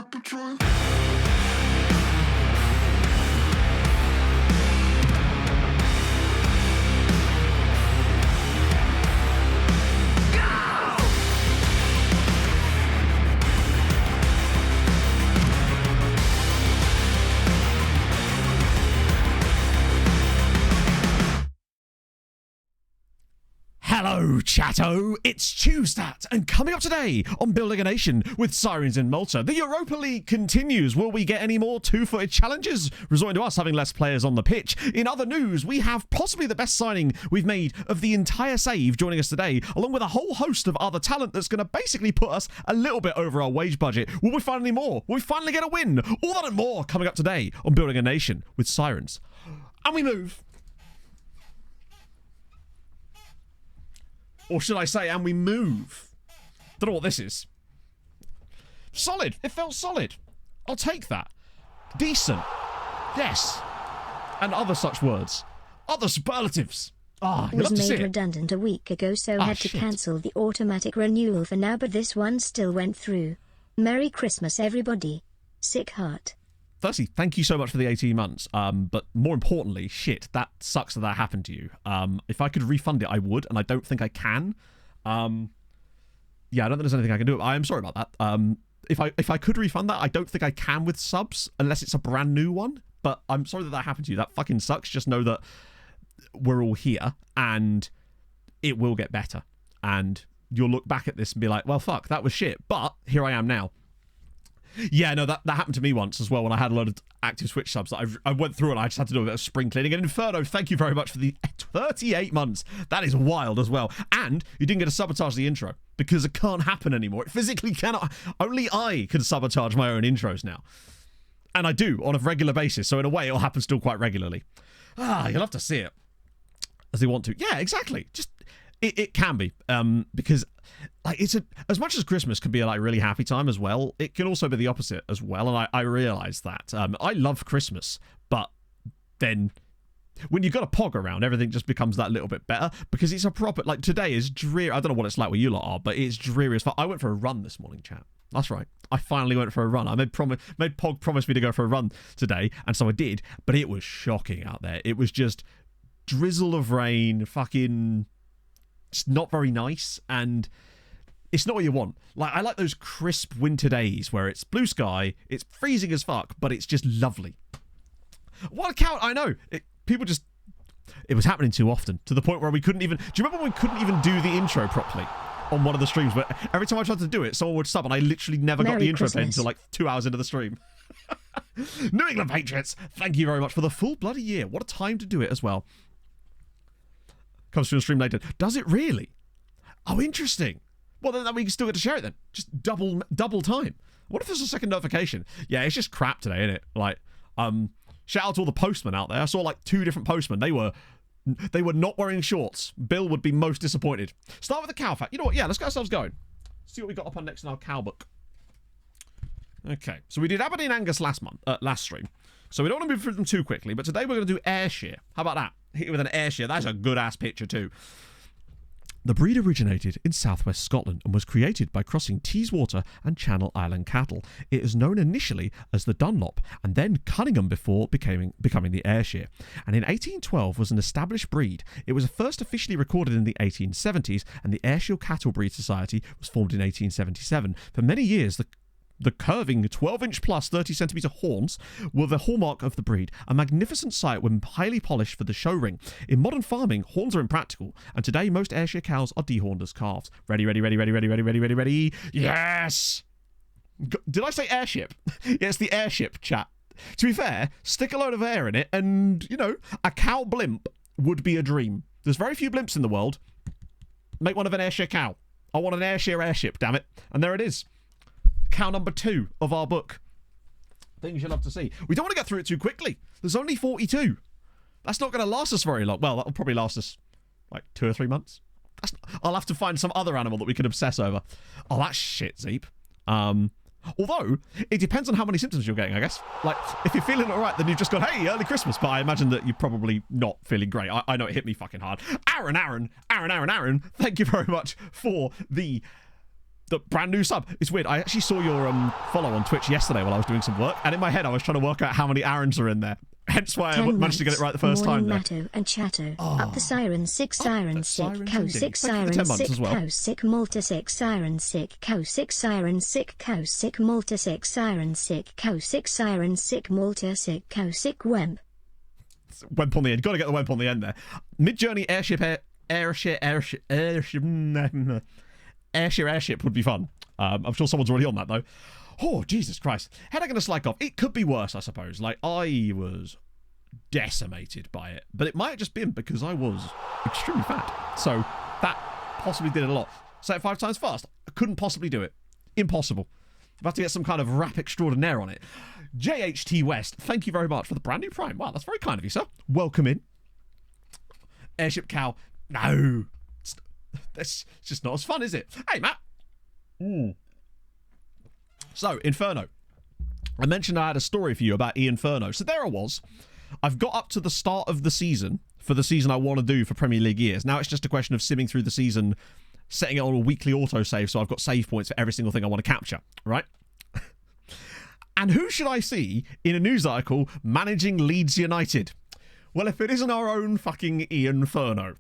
Patrol. Hello, chatto! It's Tuesdat, and coming up today on Building a Nation with Sirens in Malta, the Europa League continues. Will we get any more two-footed challenges, resorting to us having less players on the pitch? In other news, we have possibly the best signing we've made of the entire save joining us today, along with a whole host of other talent that's going to basically put us a little bit over our wage budget. Will we find any more? Will we finally get a win? All that and more coming up today on Building a Nation with Sirens. And we move. Or should I say, and we move. Don't know what this is. Solid. It felt solid. I'll take that. Decent. Yes. And other such words. Other superlatives. You'll have to see Was made it. redundant a week ago, so had to shit. cancel the automatic renewal for now, but this one still went through. Merry Christmas, everybody. Sick heart. Firstly, thank you so much for the 18 months. But more importantly, shit, that sucks that happened to you. If I could refund it, I would, and I don't think I can. Yeah, I don't think there's anything I can do. I am sorry about that. If I could refund that, I don't think I can with subs, unless it's a brand new one. But I'm sorry that happened to you. That fucking sucks. Just know that we're all here, and it will get better. And you'll look back at this and be like, well, fuck, that was shit. But here I am now. Yeah, no, that happened to me once as well when I had a lot of active Switch subs that I went through and I just had to do a bit of spring cleaning. And Inferno, thank you very much for the 38 months. That is wild as well. And you didn't get to sabotage the intro because it can't happen anymore. It physically cannot. Only I can sabotage my own intros now. And I do on a regular basis. So in a way, it'll happen still quite regularly. You'll have to see it as they want to. Yeah, exactly. Just it can be because like it's as much as Christmas can be a like really happy time as well, it can also be the opposite as well, and I realise that. I love Christmas, but then when you've got a pog around, everything just becomes that little bit better because it's a proper, like today is dreary. I don't know what it's like where you lot are, but it's dreary as fuck. I went for a run this morning, chat. That's right. I finally went for a run. I made Pog promise me to go for a run today, and so I did, but it was shocking out there. It was just drizzle of rain, fucking... It's not very nice, and it's not what you want. Like, I like those crisp winter days where it's blue sky, it's freezing as fuck, but it's just lovely. What a cow! I know. It was happening too often, to the point where we couldn't even... Do you remember when we couldn't even do the intro properly on one of the streams? Where every time I tried to do it, someone would sub, and I literally never got the intro played until like 2 hours into the stream. New England Patriots, thank you very much for the full bloody year. What a time to do it as well. Comes through the stream later. Does it really? Oh, interesting. Well, then we can still get to share it then. Just double time. What if there's a second notification? Yeah, it's just crap today, isn't it? Like, shout out to all the postmen out there. I saw like 2 different postmen. They were not wearing shorts. Bill would be most disappointed. Start with the cow fact. You know what? Yeah, let's get ourselves going. See what we got up on next in our cow book. Okay, so we did Aberdeen Angus last stream. So we don't want to move through them too quickly, but today we're going to do Ayrshire. How about that? Hit it with an Ayrshire. That's a good-ass picture too. The breed originated in southwest Scotland and was created by crossing Teeswater and Channel Island cattle. It is known initially as the Dunlop and then Cunningham before becoming the Ayrshire. And in 1812 was an established breed. It was first officially recorded in the 1870s, and the Ayrshire Cattle Breed Society was formed in 1877. For many years, the curving 12-inch plus 30-centimetre horns were the hallmark of the breed, a magnificent sight when highly polished for the show ring. In modern farming, horns are impractical, and today most Ayrshire cows are dehorned as calves. Ready. Yes! Did I say airship? Yeah, it's the airship, chat. To be fair, stick a load of air in it, and, you know, a cow blimp would be a dream. There's very few blimps in the world. Make one of an Ayrshire cow. I want an Ayrshire airship, damn it. And there it is. Cow number 2 of our book. Things you'll have to see. We don't want to get through it too quickly. There's only 42. That's not going to last us very long. Well, that'll probably last us like 2 or 3 months. I'll have to find some other animal that we can obsess over. Oh, that's shit, Zeep. Although, it depends on how many symptoms you're getting, I guess. Like, if you're feeling all right, then you've just gone, hey, early Christmas. But I imagine that you're probably not feeling great. I know it hit me fucking hard. Aaron, thank you very much for the The brand new sub. It's weird. I actually saw your follow on Twitch yesterday while I was doing some work, and in my head I was trying to work out how many Aarons are in there. Hence why I managed to get it right the first time there. Matto and Chatto. Up the Sirens 6 Sirens sick cow 6 Sirens sick cow sick Malta 6 Sirens sick cow 6 Sirens sick cow sick Malta 6 Sirens sick cow 6 Sirens sick Malta sick cow sick Wemp. Wemp on the end. Got to get the Wemp on the end there. Mid-journey airship would be fun. I'm sure someone's already on that though. Oh, Jesus Christ. How am I going to slack off? It could be worse, I suppose. Like, I was decimated by it. But it might have just been because I was extremely fat. So, that possibly did it a lot. Say it 5 times fast. I couldn't possibly do it. Impossible. I've had to get some kind of rap extraordinaire on it. JHT West, thank you very much for the brand new Prime. Wow, that's very kind of you, sir. Welcome in. Airship Cow. No. It's just not as fun, is it? Hey, Matt. So, Inferno. I mentioned I had a story for you about Inferno. So there I was. I've got up to the start of the season for the season I want to do for Premier League years. Now it's just a question of simming through the season, setting it on a weekly autosave so I've got save points for every single thing I want to capture, right? And who should I see in a news article managing Leeds United? Well, if it isn't our own fucking Inferno.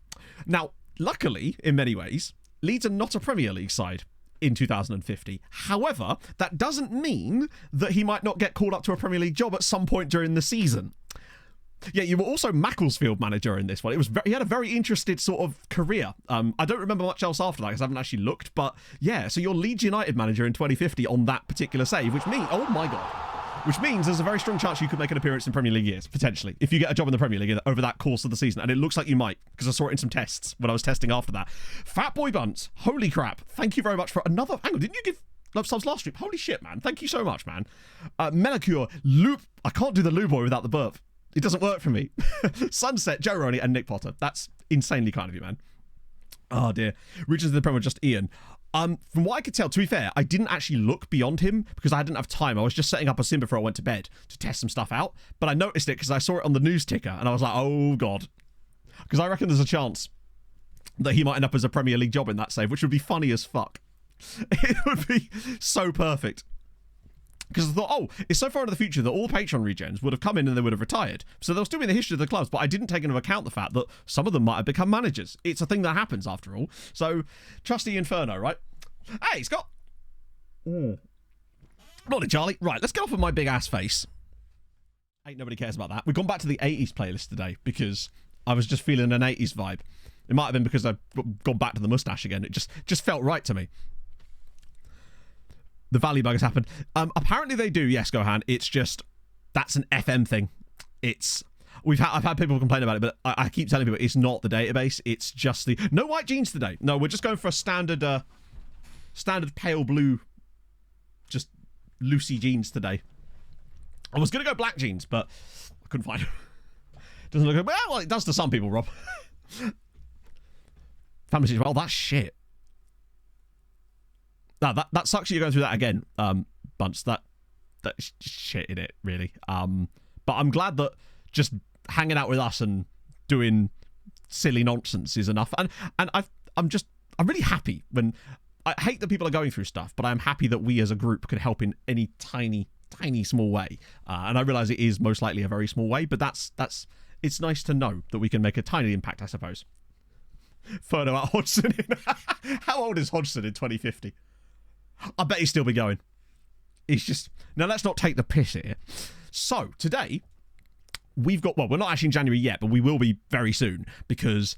Now, luckily, in many ways, Leeds are not a Premier League side in 2050. However, that doesn't mean that he might not get called up to a Premier League job at some point during the season. Yeah, you were also Macclesfield manager in this one. He had a very interesting sort of career. I don't remember much else after that because I haven't actually looked. But yeah, so you're Leeds United manager in 2050 on that particular save, which means, oh my God, which means there's a very strong chance you could make an appearance in Premier League years, potentially, if you get a job in the Premier League over that course of the season. And it looks like you might, because I saw it in some tests when I was testing after that. Fatboy Bunt, holy crap. Thank you very much for another... Hang on, didn't you give love subs last stream? Holy shit, man. Thank you so much, man. Melicure, Loop... I can't do the Lou Boy without the burp. It doesn't work for me. Sunset, Joe Roney, and Nick Potter. That's insanely kind of you, man. Oh, dear. Richards in the Premier, just Ian. From what I could tell, to be fair, I didn't actually look beyond him because I didn't have time. I was just setting up a sim before I went to bed to test some stuff out. But I noticed it because I saw it on the news ticker and I was like, oh, God. Because I reckon there's a chance that he might end up as a Premier League job in that save, which would be funny as fuck. It would be so perfect. Because I thought, oh, it's so far into the future that all Patreon regens would have come in and they would have retired. So they'll still be in the history of the clubs, but I didn't take into account the fact that some of them might have become managers. It's a thing that happens after all. So, trusty Inferno, right? Hey, Scott. Morning, Charlie. Right, let's get off of my big ass face. Ain't nobody cares about that. We've gone back to the 80s playlist today because I was just feeling an 80s vibe. It might have been because I've gone back to the mustache again. It just felt right to me. The Valley Bug has happened. Apparently they do, yes, Gohan. It's just, that's an FM thing. I've had people complain about it, but I keep telling people it's not the database. It's just the, no white jeans today. No, we're just going for a standard pale blue, just Lucy jeans today. I was going to go black jeans, but I couldn't find them. Doesn't look, well, it does to some people, Rob. Family jeans, well, that's shit. No, that sucks. You're going through that again, Bunch. That's shit in it, really. But I'm glad that just hanging out with us and doing silly nonsense is enough. And I'm really happy when I hate that people are going through stuff, but I'm happy that we as a group can help in any tiny small way. And I realise it is most likely a very small way, but it's nice to know that we can make a tiny impact, I suppose. Further out Hodgson. How old is Hodgson in 2050? I bet he'd still be going. He's just... Now, let's not take the piss here. So, today, we've got... Well, we're not actually in January yet, but we will be very soon, because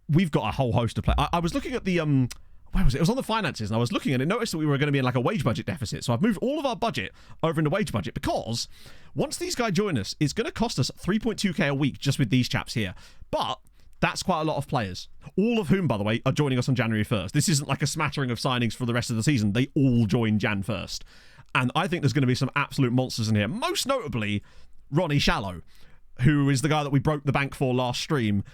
we've got a whole host of play. I was looking at the... Where was it? It was on the finances, and I was looking and I noticed that we were going to be in like a wage budget deficit. So I've moved all of our budget over into wage budget, because once these guys join us, it's going to cost us 3.2k a week just with these chaps here. But... that's quite a lot of players. All of whom, by the way, are joining us on January 1st. This isn't like a smattering of signings for the rest of the season. They all join Jan 1st. And I think there's going to be some absolute monsters in here. Most notably, Ronnie Shallow, who is the guy that we broke the bank for last stream,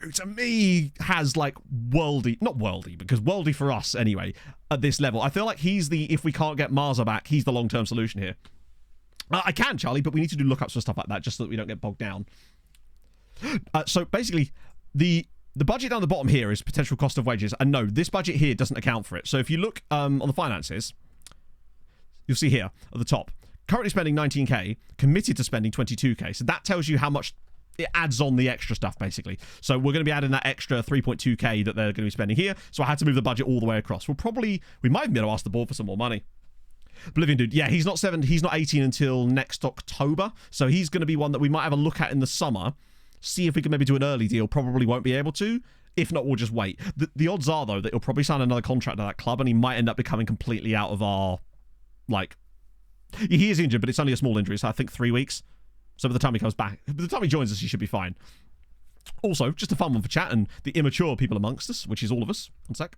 who to me has like worldy, not worldy, because worldy for us anyway, at this level. I feel like he's the, if we can't get Marza back, he's the long-term solution here. I can, Charlie, but we need to do lookups for stuff like that just so that we don't get bogged down. So basically, the the budget down the bottom here is potential cost of wages. And no, this budget here doesn't account for it. So if you look on the finances, you'll see here at the top, currently spending 19k, committed to spending 22k. So that tells you how much it adds on the extra stuff, basically. So we're going to be adding that extra 3.2k that they're going to be spending here. So I had to move the budget all the way across. We might even be able to ask the board for some more money. Oblivion Dude, yeah, he's not 18 until next October. So he's going to be one that we might have a look at in the summer. See if we can maybe do an early deal. Probably won't be able to. If not, we'll just wait. The odds are, though, that he'll probably sign another contract at that club and he might end up becoming completely out of our, like... He is injured, but it's only a small injury, so I think 3 weeks. So by the time he comes back, by the time he joins us, he should be fine. Also, just a fun one for chat and the immature people amongst us, which is all of us. One sec.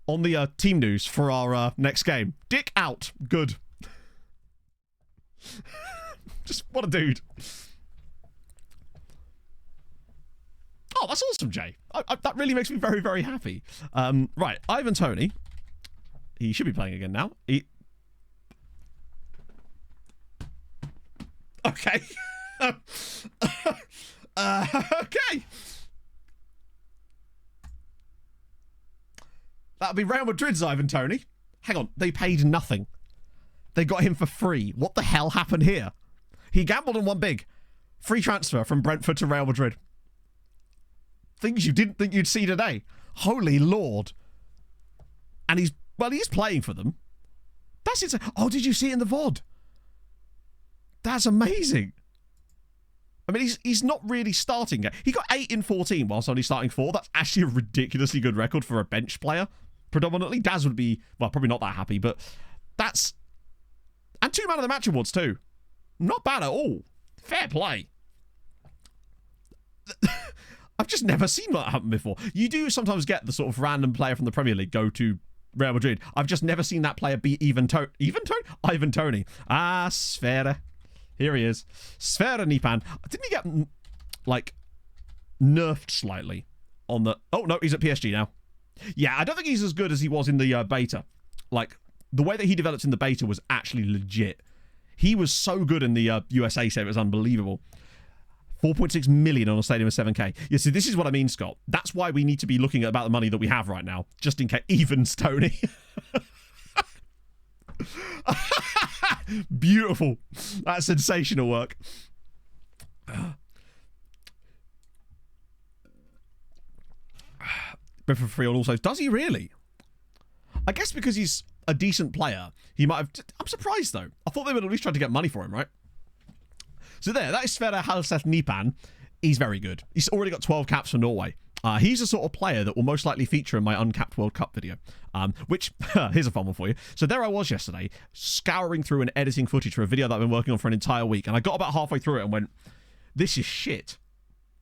On the team news for our next game. Dick out. Good. Just, what a dude. Oh, that's awesome, Jay. That really makes me very, very happy. Right, Ivan Toney. He should be playing again now. Okay. Okay. That'll be Real Madrid's Ivan Toney. Hang on, they paid nothing. They got him for free. What the hell happened here? He gambled and won big. Free transfer from Brentford to Real Madrid. Things you didn't think you'd see today. Holy Lord. And he's playing for them. That's insane. Oh, did you see it in the VOD? That's amazing. I mean, he's not really starting yet. He got 8 in 14 whilst only starting 4. That's actually a ridiculously good record for a bench player. Predominantly, Daz would be, well, probably not that happy, but that's... And 2 Man of the Match awards too. Not bad at all. Fair play. I've just never seen that happen before. You do sometimes get the sort of random player from the Premier League go to Real Madrid. I've just never seen that player be Ivan Toney. Ah, Sfera. Here he is. Sfera Nipan. Didn't he get, like, nerfed slightly on the... Oh, no, he's at PSG now. Yeah, I don't think he's as good as he was in the beta. Like, the way that he developed in the beta was actually legit. He was so good in the USA save, it was unbelievable. 4.6 million on a stadium of 7k. Yeah, see, this is what I mean, Scott. That's why we need to be looking at about the money that we have right now, just in case. Evans, Tony. Beautiful. That's sensational work. But for free on also. Does he really? I guess because he's a decent player, he might have... I'm surprised, though. I thought they would at least try to get money for him, right? So that is Sverre Halseth Nipan. He's very good. He's already got 12 caps for Norway. He's the sort of player that will most likely feature in my Uncapped World Cup video, which, here's a fun one for you. So there I was yesterday, scouring through and editing footage for a video that I've been working on for an entire week, and I got about halfway through it and went, this is shit.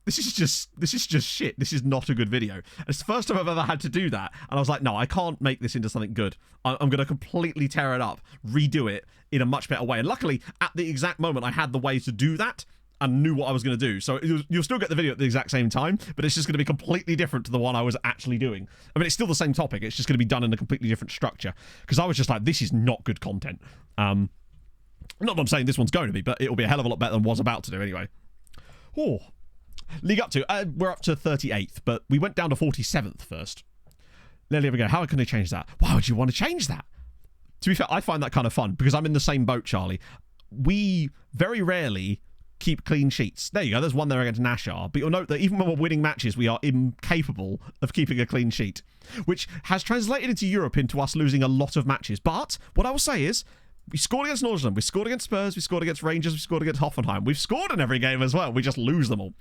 This is just shit. This is not a good video. And it's the first time I've ever had to do that, and I was like, no, I can't make this into something good. I'm going to completely tear it up, redo it in a much better way. And luckily, at the exact moment I had the way to do that, and knew what I was going to do. So you'll still get the video at the exact same time, but it's just going to be completely different to the one I was actually doing. I mean, it's still the same topic. It's just going to be done in a completely different structure. Because I was just like, this is not good content. Not that I'm saying this one's going to be, but it'll be a hell of a lot better than was about to do anyway. Oh, League up to. We're up to 38th, but we went down to 47th first. There we go. How can I change that? Why would you want to change that? To be fair, I find that kind of fun because I'm in the same boat, Charlie. We very rarely keep clean sheets. There you go. There's one there against Nashar. But you'll note that even when we're winning matches, we are incapable of keeping a clean sheet, which has translated into Europe into us losing a lot of matches. But what I will say is, we scored against Nordsjælland, we scored against Spurs, we scored against Rangers, we scored against Hoffenheim. We've scored in every game as well. We just lose them all.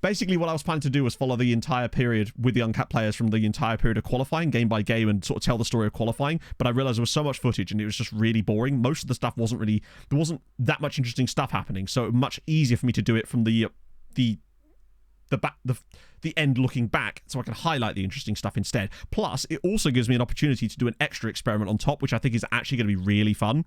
Basically, what I was planning to do was follow the entire period with the uncapped players from the entire period of qualifying, game by game, and sort of tell the story of qualifying. But I realized there was so much footage and it was just really boring. Most of the stuff wasn't really... There wasn't that much interesting stuff happening, so it was much easier for me to do it from the end looking back, so I can highlight the interesting stuff instead. Plus, it also gives me an opportunity to do an extra experiment on top, which I think is actually going to be really fun.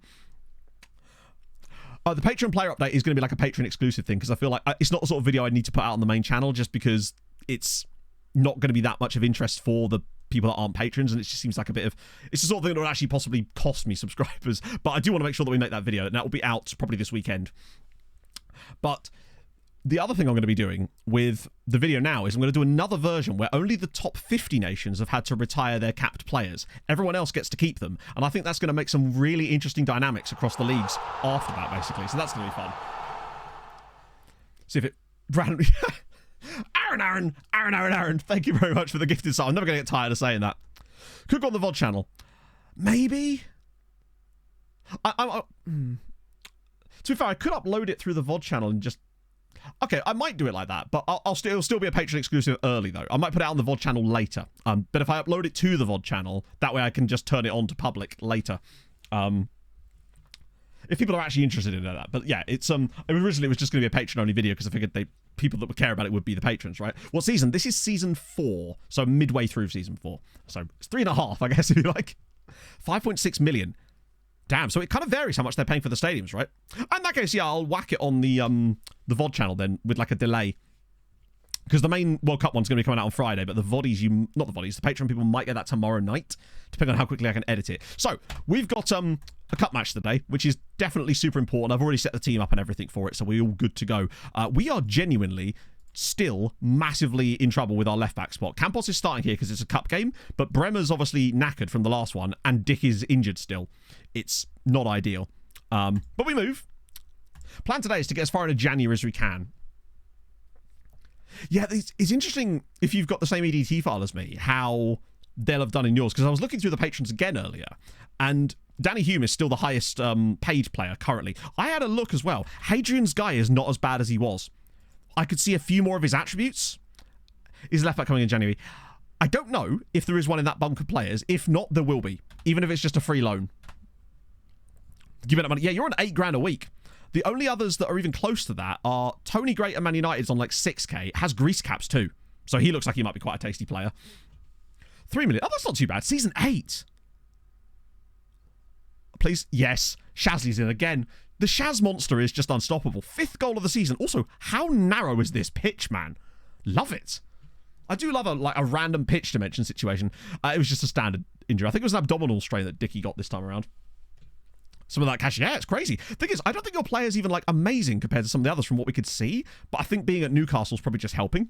The Patreon player update is going to be like a Patreon exclusive thing, because I feel like it's not the sort of video I need to put out on the main channel, just because it's not going to be that much of interest for the people that aren't patrons, and it just seems like a bit of... It's the sort of thing that would actually possibly cost me subscribers, but I do want to make sure that we make that video, and that will be out probably this weekend. But the other thing I'm going to be doing with the video now is I'm going to do another version where only the top 50 nations have had to retire their capped players. Everyone else gets to keep them. And I think that's going to make some really interesting dynamics across the leagues after that, basically. So that's going to be fun. See if it randomly... Aaron, thank you very much for the gifted sub. I'm never going to get tired of saying that. Could go on the VOD channel. Maybe? To be fair, I could upload it through the VOD channel and just... Okay, I might do it like that, but it'll still be a Patreon exclusive early, though. I might put it out on the VOD channel later. But if I upload it to the VOD channel, that way I can just turn it on to public later. If people are actually interested in that. But yeah, it's originally it was just going to be a Patreon-only video because I figured people that would care about it would be the patrons, right? What season? This is season 4, so midway through season 4. So it's 3.5, I guess, if you like. 5.6 million. Damn, so it kind of varies how much they're paying for the stadiums, right? In that case, yeah, I'll whack it on the VOD channel then with like a delay. Because the main World Cup one's going to be coming out on Friday, but the VODies, the Patreon people might get that tomorrow night, depending on how quickly I can edit it. So, we've got a cup match today, which is definitely super important. I've already set the team up and everything for it, so we're all good to go. We are genuinely still massively in trouble with our left-back spot. Campos is starting here because it's a cup game, but Bremer's obviously knackered from the last one, and Dick is injured still. It's not ideal. But we move. Plan today is to get as far into January as we can. Yeah, it's interesting if you've got the same EDT file as me, how they'll have done in yours, because I was looking through the patrons again earlier, and Danny Hume is still the highest paid player currently. I had a look as well. Hadrian's Guy is not as bad as he was. I could see a few more of his attributes. Is left back coming in January? I don't know if there is one in that bunk of players. If not, there will be, even if it's just a free loan. Give it up money. Yeah, you're on $8,000 a week. The only others that are even close to that are Tony Great and Man United's on like 6k. Has grease caps too. So he looks like he might be quite a tasty player. 3 million. Oh, that's not too bad. Season 8. Please. Yes. Shazly's in again. The Shaz monster is just unstoppable. 5th goal of the season. Also, how narrow is this pitch, man? Love it. I do love a random pitch dimension situation. It was just a standard injury. I think it was an abdominal strain that Dickie got this time around. Some of that cash, yeah, it's crazy. Thing is, I don't think your player's even like amazing compared to some of the others from what we could see, but I think being at Newcastle's probably just helping.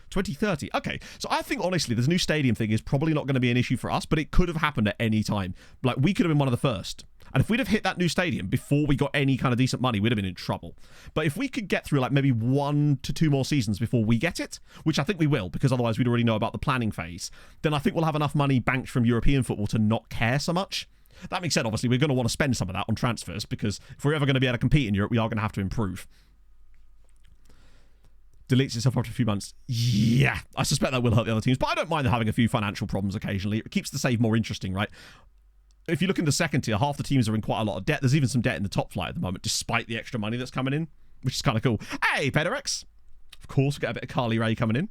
2030. Okay, so I think honestly, this new stadium thing is probably not going to be an issue for us, but it could have happened at any time. Like, we could have been one of the first. And if we'd have hit that new stadium before we got any kind of decent money, we'd have been in trouble. But if we could get through like maybe 1 to 2 more seasons before we get it, which I think we will, because otherwise we'd already know about the planning phase, then I think we'll have enough money banked from European football to not care so much. That being said, obviously, we're going to want to spend some of that on transfers because if we're ever going to be able to compete in Europe, we are going to have to improve. Deletes itself after a few months. Yeah, I suspect that will hurt the other teams, but I don't mind having a few financial problems occasionally. It keeps the save more interesting, right? If you look in the second tier, half the teams are in quite a lot of debt. There's even some debt in the top flight at the moment, despite the extra money that's coming in, which is kind of cool. Hey, Pederix. Of course, we get a bit of Carly Ray coming in.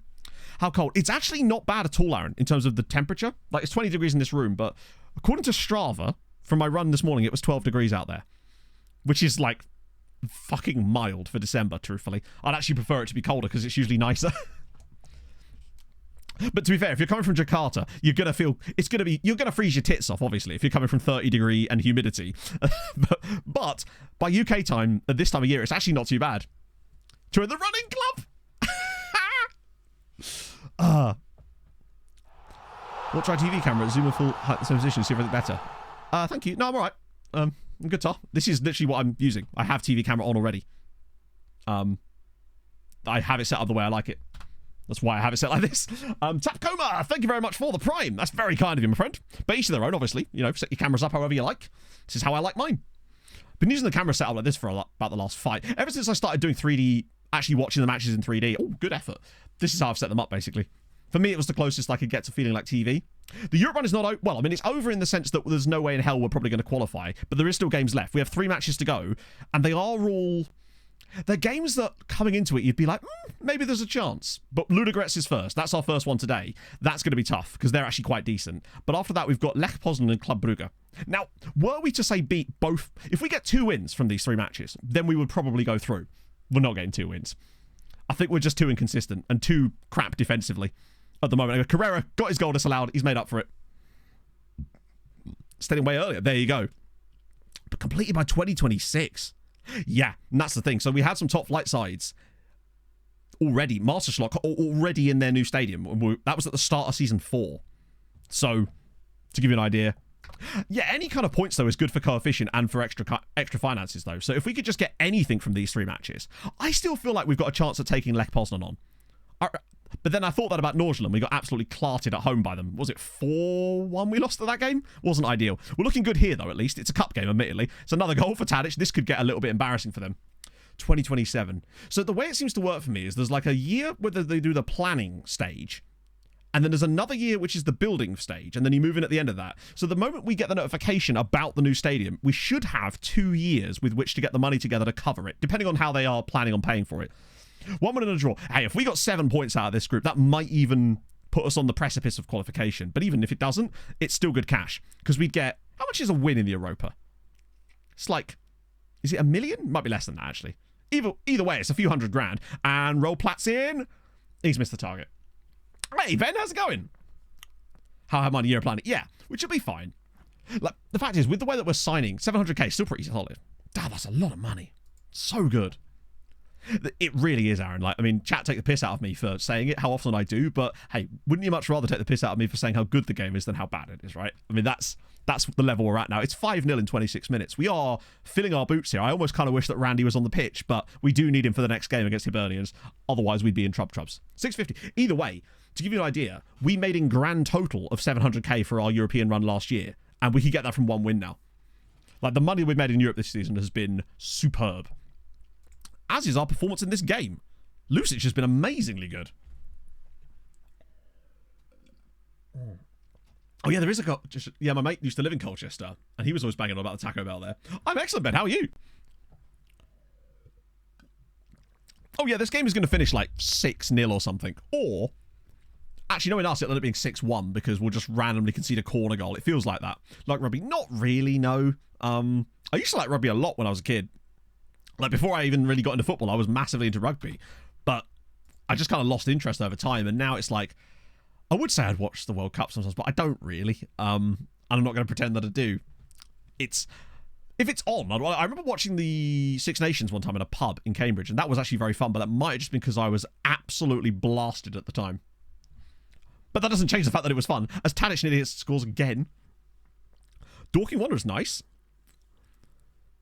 How cold? It's actually not bad at all, Aaron, in terms of the temperature. Like, it's 20 degrees in this room, but according to Strava, from my run this morning, it was 12 degrees out there, which is like fucking mild for December, truthfully. I'd actually prefer it to be colder because it's usually nicer. But to be fair, if you're coming from Jakarta, you're going to feel, you're going to freeze your tits off, obviously, if you're coming from 30 degree and humidity. but by UK time, at this time of year, it's actually not too bad. Join the running club! We'll try TV camera, zoom in full height, the same position, see if it's better. Thank you. No, I'm alright. I'm good, Tom. This is literally what I'm using. I have TV camera on already. I have it set up the way I like it. That's why I have it set like this. Tapcoma, thank you very much for the Prime. That's very kind of you, my friend. But each of their own, obviously. You know, set your cameras up however you like. This is how I like mine. Been using the camera setup like this for about the last 5. Ever since I started doing 3D, actually watching the matches in 3D. Oh, good effort. This is how I've set them up, basically. For me, it was the closest I could get to feeling like TV. The Europe run is not... Well, I mean, it's over in the sense that there's no way in hell we're probably going to qualify, but there is still games left. We have 3 matches to go, and they are all... They're games that, coming into it, you'd be like, maybe there's a chance. But Ludogorets is first. That's our first one today. That's going to be tough, because they're actually quite decent. But after that, we've got Lech Poznan and Club Brugge. Now, were we to say beat both... If we get 2 wins from these 3 matches, then we would probably go through. We're not getting 2 wins. I think we're just too inconsistent and too crap defensively at the moment. Carrera got his goal disallowed. He's made up for it. Staying way earlier. There you go. But completed by 2026. Yeah, and that's the thing. So we had some top flight sides. already, Masterschlock already in their new stadium. That was at the start of season 4. So, to give you an idea. Yeah, any kind of points, though, is good for coefficient and for extra finances, though. So if we could just get anything from these 3 matches, I still feel like we've got a chance at taking Lech Poznan on. But then I thought that about Nordsjælland. We got absolutely clarted at home by them. Was it 4-1 we lost at that game? Wasn't ideal. We're looking good here, though, at least. It's a cup game, admittedly. It's another goal for Tadic. This could get a little bit embarrassing for them. 2027. So the way it seems to work for me is there's like a year where they do the planning stage. And then there's another year, which is the building stage. And then you move in at the end of that. So the moment we get the notification about the new stadium, we should have 2 years with which to get the money together to cover it, depending on how they are planning on paying for it. 1 win and a draw. Hey, if we got 7 points out of this group, that might even put us on the precipice of qualification. But even if it doesn't, it's still good cash. Because we'd get... How much is a win in the Europa? It's like... Is it $1 million? Might be less than that, actually. Either way, it's a few $100,000. And roll Platts in. He's missed the target. Hey, Ben, how's it going? How have I Euro planning? Yeah, which will be fine. Like, the fact is, with the way that we're signing, 700k is still pretty solid. Damn, that's a lot of money. So good. It really is, Aaron. Like, I mean, chat take the piss out of me for saying it, how often I do, but hey, wouldn't you much rather take the piss out of me for saying how good the game is than how bad it is, right? I mean, that's the level we're at now. It's 5-0 in 26 minutes. We are filling our boots here. I almost kind of wish that Randy was on the pitch, but we do need him for the next game against Hibernians. Otherwise, we'd be in trubs. 650. Either way, to give you an idea, we made in grand total of 700k for our European run last year, and we could get that from 1 win now. Like, the money we've made in Europe this season has been superb. As is our performance in this game. Lucic has been amazingly good. Oh, yeah, there is a... Yeah, my mate used to live in Colchester, and he was always banging on about the Taco Bell there. I'm excellent, Ben. How are you? Oh, yeah, this game is going to finish like 6-0 or something. Or... Actually, no, in us, it'll end up being 6-1 because we'll just randomly concede a corner goal. It feels like that. Like rugby? Not really, no. I used to like rugby a lot when I was a kid. Like, before I even really got into football, I was massively into rugby. But I just kind of lost interest over time. And now it's like, I would say I'd watch the World Cup sometimes, but I don't really. And I'm not going to pretend that I do. If it's on, I remember watching the Six Nations one time in a pub in Cambridge, and that was actually very fun, but that might have just been because I was absolutely blasted at the time. But that doesn't change the fact that it was fun, as Tadic nearly scores again. Dorking Wanderers, nice.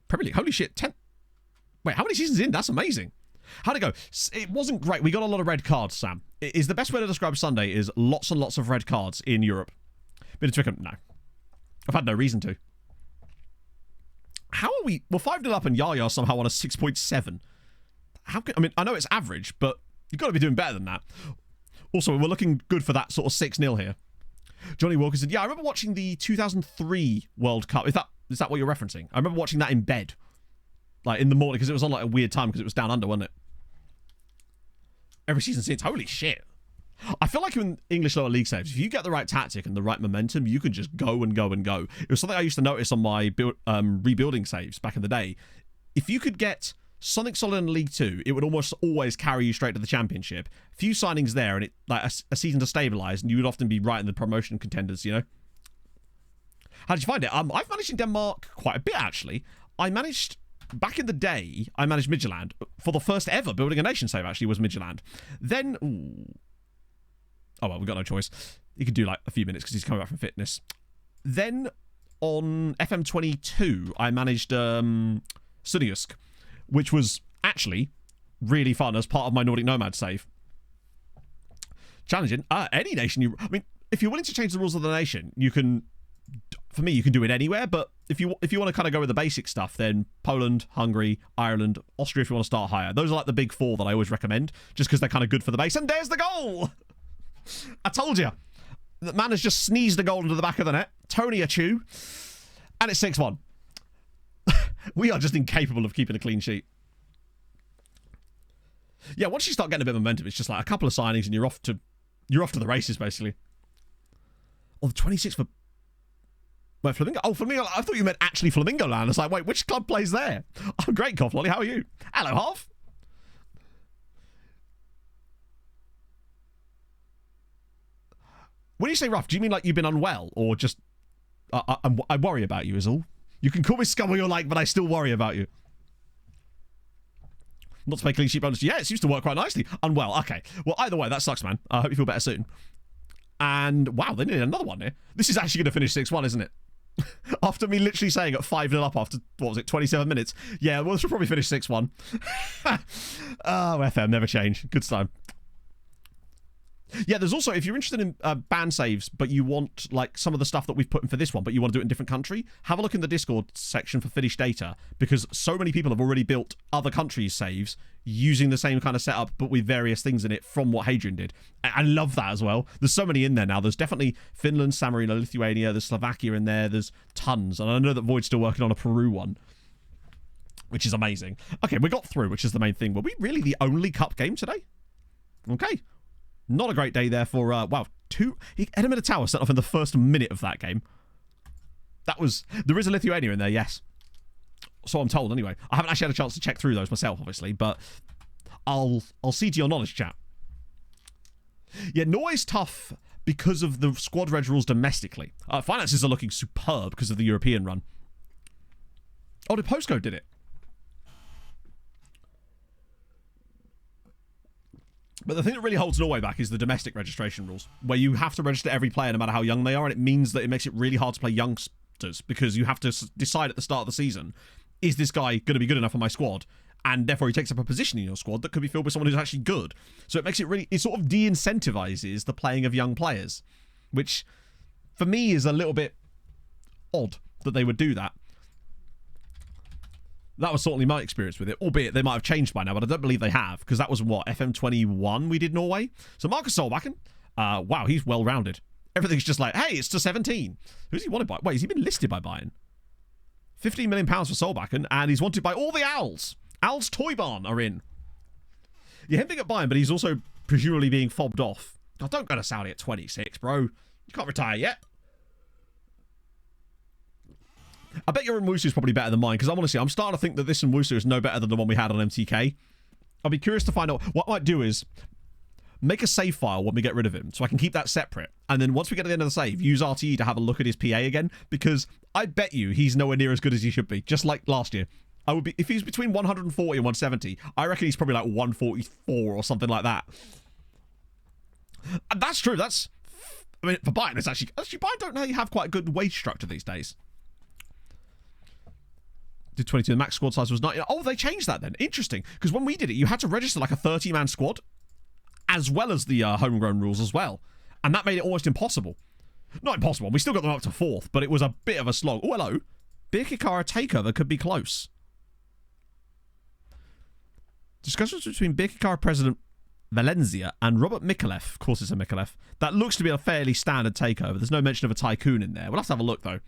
Premier League, holy shit, 10... Wait, how many seasons in? That's amazing. How'd it go? It wasn't great. We got a lot of red cards, Sam. Is the best way to describe Sunday is lots and lots of red cards in Europe. Bit of Twickenham? No. I've had no reason to. How are we? We're 5-0 up and Yaya somehow on a 6.7. How can... I mean, I know it's average, but you've got to be doing better than that. Also, we're looking good for that sort of 6-0 here. Johnny Walker said, yeah, I remember watching the 2003 World Cup. Is that what you're referencing? I remember watching that in bed. Like, in the morning, because it was on, like, a weird time, because it was down under, wasn't it? Every season since. Holy shit. I feel like in English lower league saves, if you get the right tactic and the right momentum, you can just go and go and go. It was something I used to notice on my rebuilding saves back in the day. If you could get something solid in League 2, it would almost always carry you straight to the Championship. Few signings there, and it like a season to stabilise, and you would often be right in the promotion contenders, you know? How did you find it? I've managed in Denmark quite a bit, actually. Back in the day, I managed Midtjylland. For the first ever building a nation save, actually, was Midtjylland. Then... Ooh. Oh, well, we've got no choice. He could do, like, a few minutes because he's coming back from fitness. Then, on FM22, I managed Sirens, which was actually really fun as part of my Nordic Nomad save. Challenging. Any nation I mean, if you're willing to change the rules of the nation, you can... For me, you can do it anywhere, but if you want to kind of go with the basic stuff, then Poland, Hungary, Ireland, Austria if you want to start higher. Those are like the big 4 that I always recommend, just because they're kind of good for the base. And there's the goal! I told you. The man has just sneezed a goal into the back of the net. Tony Achu. And it's 6-1. We are just incapable of keeping a clean sheet. Yeah, once you start getting a bit of momentum, it's just like a couple of signings and you're off to the races, basically. Oh, the 26th for... Wait, Flamingo? Oh, Flamingo. I thought you meant actually Flamingo Land. I was like, wait, which club plays there? Oh, great, Cough Lolly. How are you? Hello, Half. When you say rough, do you mean like you've been unwell? Or just... I worry about you is all. You can call me scum all you like, but I still worry about you. Not to pay clean sheet bonus. Yeah, it seems to work quite nicely. Unwell. Okay. Well, either way, that sucks, man. I hope you feel better soon. And wow, they needed another one here. This is actually going to finish 6-1, isn't it? After me literally saying at 5-0 up after, what was it, 27 minutes? Yeah, well, this will probably finish 6-1. Oh, FM, never change. Good time. Yeah, there's also, if you're interested in ban saves, but you want like some of the stuff that we've put in for this one, but you want to do it in a different country, have a look in the Discord section for finished data, because so many people have already built other countries' saves using the same kind of setup, but with various things in it from what Hadrian did. I love that as well. There's so many in there now. There's definitely Finland, San Marino, Lithuania, there's Slovakia in there, there's tons. And I know that Void's still working on a Peru one, which is amazing. Okay, we got through, which is the main thing. Were we really the only cup game today? Okay. Not a great day there for, wow, Edinburgh Tower set off in the first minute of that game. There is a Lithuania in there, yes. So I'm told, anyway. I haven't actually had a chance to check through those myself, obviously, but I'll see to your knowledge, chat. Yeah, Norway's tough because of the squad reg rules domestically. Finances are looking superb because of the European run. Oh, the postcode did it. But the thing that really holds Norway back is the domestic registration rules, where you have to register every player no matter how young they are, and it means that it makes it really hard to play youngsters, because you have to decide at the start of the season, is this guy going to be good enough for my squad? And therefore he takes up a position in your squad that could be filled with someone who's actually good. So it makes it sort of de-incentivizes the playing of young players, which for me is a little bit odd that they would do that. That was certainly my experience with it, albeit they might have changed by now, but I don't believe they have, because that was, what, FM21 we did Norway? So Marcus Solbakken, wow, he's well-rounded. Everything's just like, hey, it's to 17. Who's he wanted by? Wait, has he been listed by Bayern? £15 million for Solbakken, and he's wanted by all the Owls. Owls Toy Barn are in. Yeah, him being at Bayern, but he's also presumably being fobbed off. Oh, don't go to Saudi at 26, bro. You can't retire yet. I bet your Nwusu is probably better than mine, because I'm starting to think that this Nwusu is no better than the one we had on MTK. I'll be curious to find out. What I might do is make a save file when we get rid of him, so I can keep that separate. And then once we get to the end of the save, use RTE to have a look at his PA again, because I bet you he's nowhere near as good as he should be, just like last year. If he's between 140 and 170, I reckon he's probably like 144 or something like that. And that's true. For Bayern, it's actually Bayern don't really have quite a good wage structure these days. Did 22. The max squad size was 90. Oh, they changed that then. Interesting. Because when we did it, you had to register like a 30-man squad, as well as the homegrown rules as well. And that made it almost impossible. Not impossible. We still got them up to 4th, but it was a bit of a slog. Oh, hello. Birkirkara takeover could be close. Discussions between Birkirkara president Valencia and Robert Mikulev. Of course it's a Mikulev. That looks to be a fairly standard takeover. There's no mention of a tycoon in there. We'll have to have a look, though.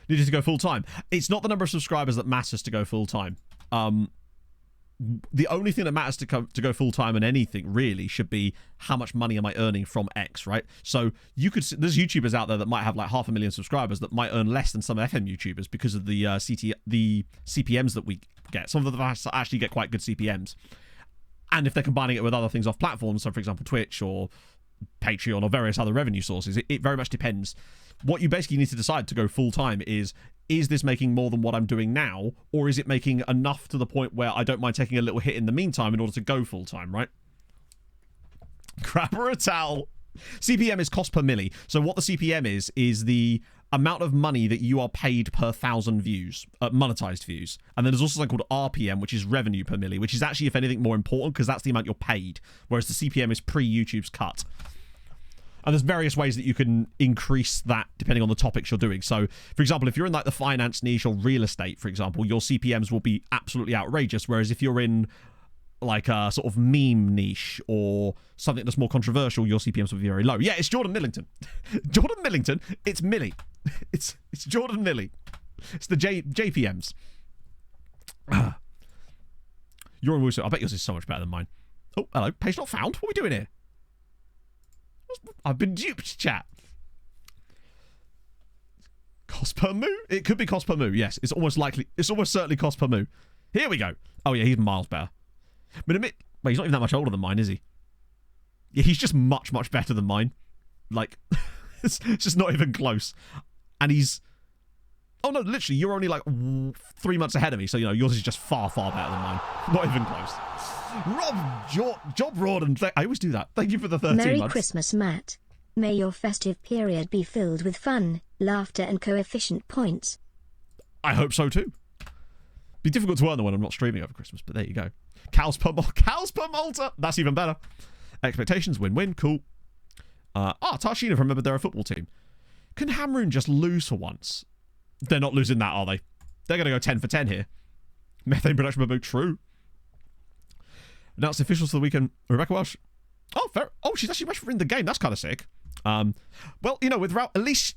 Needed to go full-time. It's not the number of subscribers that matters to go full-time. The only thing that matters to go full-time in anything, really, should be how much money am I earning from X, right? So there's YouTubers out there that might have like 500,000 subscribers that might earn less than some FM YouTubers because of the CPMs that we get. Some of them actually get quite good CPMs. And if they're combining it with other things off platforms, so for example Twitch or Patreon or various other revenue sources, it very much depends. What you basically need to decide to go full-time is this making more than what I'm doing now, or is it making enough to the point where I don't mind taking a little hit in the meantime in order to go full-time, right? Grab her a towel. CPM is cost per milli. So what the CPM is the amount of money that you are paid per 1,000 views, monetized views. And then there's also something called RPM, which is revenue per milli, which is actually, if anything, more important because that's the amount you're paid, whereas the CPM is pre-YouTube's cut. And there's various ways that you can increase that depending on the topics you're doing. So, for example, if you're in like the finance niche or real estate, for example, your CPMs will be absolutely outrageous. Whereas if you're in like a sort of meme niche or something that's more controversial, your CPMs will be very low. Yeah, it's Jordan Millington. Jordan Millington, it's Millie. It's Jordan Millie. It's the JPMs. You're in Wusu. I bet yours is so much better than mine. Oh, hello. Page not found. What are we doing here? I've been duped, chat. Cost per moo? It could be cost per moo, yes. It's almost certainly cost per moo. Here we go. Oh, yeah, he's miles better. But wait, he's not even that much older than mine, is he? Yeah, he's just much, much better than mine. Like, it's just not even close. And he's... Oh, no, literally, you're only like 3 months ahead of me. So, yours is just far, far better than mine. Not even close. Rob, Job Rawdon. I always do that. Thank you for the 13 Merry months. Christmas, Matt. May your festive period be filled with fun, laughter and coefficient points. I hope so too. Be difficult to earn them when I'm not streaming over Christmas, but there you go. Cows per Malta. That's even better. Expectations, win-win, cool. Tarshina remembered they're a football team. Can Hamroon just lose for once? They're not losing that, are they? They're going to go 10 for 10 here. Methane production reboot, true. Announced officials for the weekend. Rebecca Welsh. Oh, fair. Oh, she's actually in the game. That's kind of sick. Well, with Raul, at least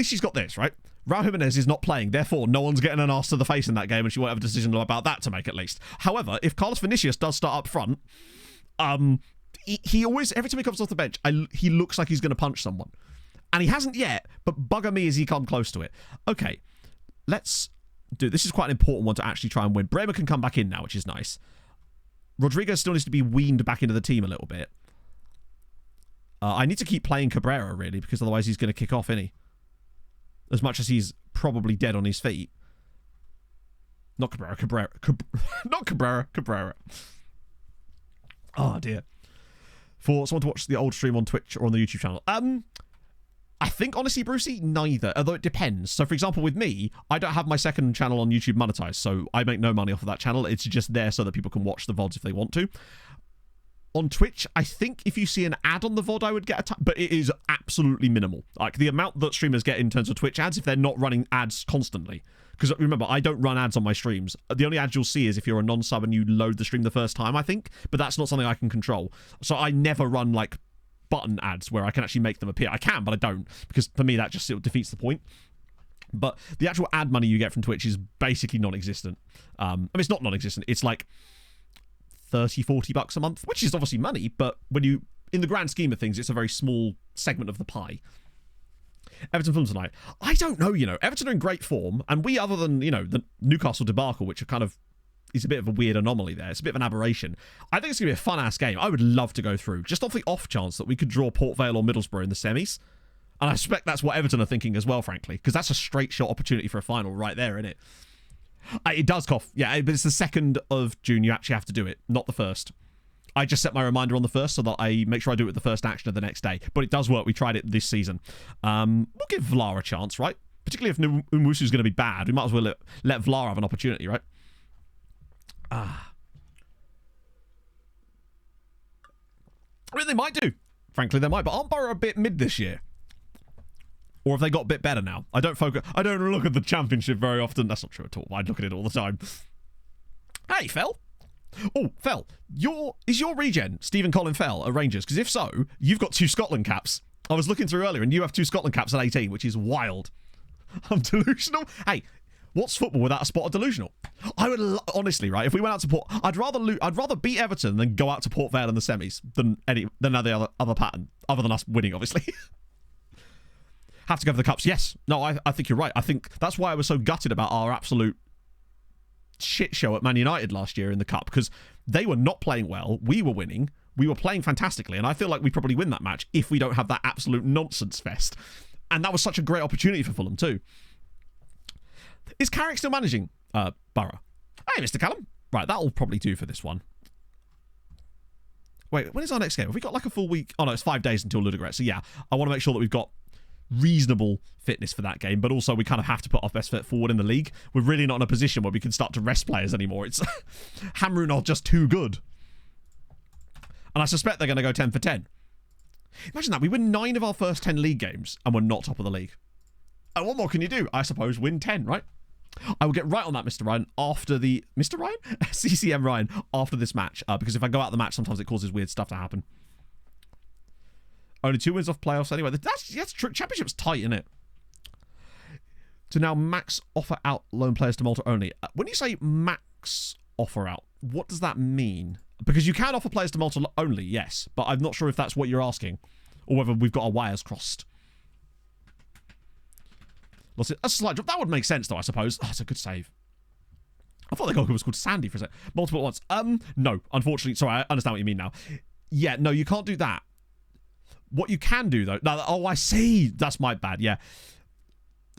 she's got this, right? Raul Jimenez is not playing, therefore no one's getting an arse to the face in that game, and she won't have a decision about that to make at least. However, if Carlos Vinicius does start up front, he always, every time he comes off the bench, he looks like he's going to punch someone. And he hasn't yet, but bugger me as he come close to it. Okay, let's do, this is quite an important one to actually try and win. Bremer can come back in now, which is nice. Rodriguez still needs to be weaned back into the team a little bit. I need to keep playing Cabrera, really, because otherwise he's going to kick off, isn't he? As much as he's probably dead on his feet. Not Cabrera. Not Cabrera. Oh, dear. For someone to watch the old stream on Twitch or on the YouTube channel. I think, honestly, Brucey, neither. Although it depends. So, for example, with me, I don't have my second channel on YouTube monetized, so I make no money off of that channel. It's just there so that people can watch the VODs if they want to. On Twitch, I think if you see an ad on the VOD, I would get a but it is absolutely minimal. Like, the amount that streamers get in terms of Twitch ads, if they're not running ads constantly. Because, remember, I don't run ads on my streams. The only ads you'll see is if you're a non-sub and you load the stream the first time, I think. But that's not something I can control. So I never run, like, button ads where I can actually make them appear. I can, but I don't. Because, for me, that just defeats the point. But the actual ad money you get from Twitch is basically non-existent. I mean, it's not non-existent. It's like $30-40 a month, which is obviously money, but when you, in the grand scheme of things, it's a very small segment of the pie. Everton film tonight. I don't know, Everton are in great form, and we, other than, the Newcastle debacle, which are kind of, is a bit of a weird anomaly there. It's a bit of an aberration. I think it's going to be a fun-ass game. I would love to go through, just off the off chance that we could draw Port Vale or Middlesbrough in the semis. And I suspect that's what Everton are thinking as well, frankly, because that's a straight shot opportunity for a final right there, isn't it? It does cough. Yeah, but it's the 2nd of June you actually have to do it, not the 1st. I just set my reminder on the 1st so that I make sure I do it with the first action of the next day. But it does work. We tried it this season. We'll give Vlar a chance, right? Particularly if Umusu's going to be bad. We might as well let Vlar have an opportunity, right? I mean, they might do. Frankly, they might. But aren't Borough a bit mid this year? Or have they got a bit better now? I don't look at the Championship very often. That's not true at all. I look at it all the time. Hey, Fel. Oh, Fel. Is your regen Stephen Colin Fell at Rangers? Because if so, you've got 2 Scotland caps. I was looking through earlier, and you have 2 Scotland caps at 18, which is wild. I'm delusional. Hey, what's football without a spot of delusional? I would honestly, right? If we went out to Port, I'd rather beat Everton than go out to Port Vale in the semis than any other pattern, other than us winning, obviously. Have to go for the cups. Yes. No, I think you're right. I think that's why I was so gutted about our absolute shit show at Man United last year in the cup, because they were not playing well. We were winning. We were playing fantastically, and I feel like we probably win that match if we don't have that absolute nonsense fest. And that was such a great opportunity for Fulham too. Is Carrick still managing Borough? Hey, Mr. Callum. Right, that'll probably do for this one. Wait, when is our next game? Have we got like a full week? Oh no, it's 5 days until Ludogorets. So yeah, I want to make sure that we've got reasonable fitness for that game, but also we kind of have to put our best foot forward in the league. We're really not in a position where we can start to rest players anymore. It's Hamroon are just too good. And I suspect they're going to go 10 for 10. Imagine that. We win 9 of our first 10 league games and we're not top of the league. And what more can you do? I suppose win 10, right? I will get right on that, Mr. Ryan, after the... Mr. Ryan? CCM Ryan, after this match. Because if I go out the match, sometimes it causes weird stuff to happen. Only 2 wins off playoffs anyway. That's true. Championship's tight, isn't it? To now max offer out loan players to Malta only. When you say max offer out, what does that mean? Because you can offer players to Malta only, yes. But I'm not sure if that's what you're asking. Or whether we've got our wires crossed. That's a slight drop. That would make sense, though, I suppose. Oh, it's a good save. I thought the goalkeeper was called Sandy for a sec. Multiple at once. No, unfortunately. Sorry, I understand what you mean now. Yeah, no, you can't do that. What you can do, though... No, oh, I see. That's my bad, yeah.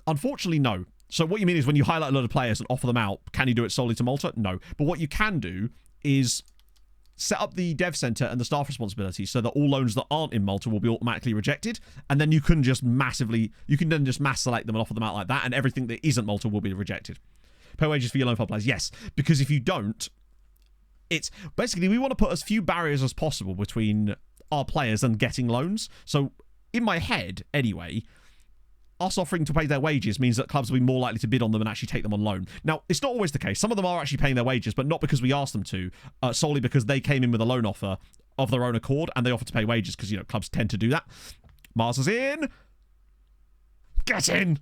Unfortunately, no. So what you mean is when you highlight a lot of players and offer them out, can you do it solely to Malta? No. But what you can do is set up the dev center and the staff responsibilities so that all loans that aren't in Malta will be automatically rejected, and then you can just mass select them and offer them out like that, and everything that isn't Malta will be rejected. Pay wages for your loan file players, yes, because if you don't, it's basically we want to put as few barriers as possible between our players and getting loans. So in my head, anyway, us offering to pay their wages means that clubs will be more likely to bid on them and actually take them on loan. Now, it's not always the case. Some of them are actually paying their wages, but not because we asked them to, solely because they came in with a loan offer of their own accord and they offered to pay wages because, clubs tend to do that. Mars is in. Get in.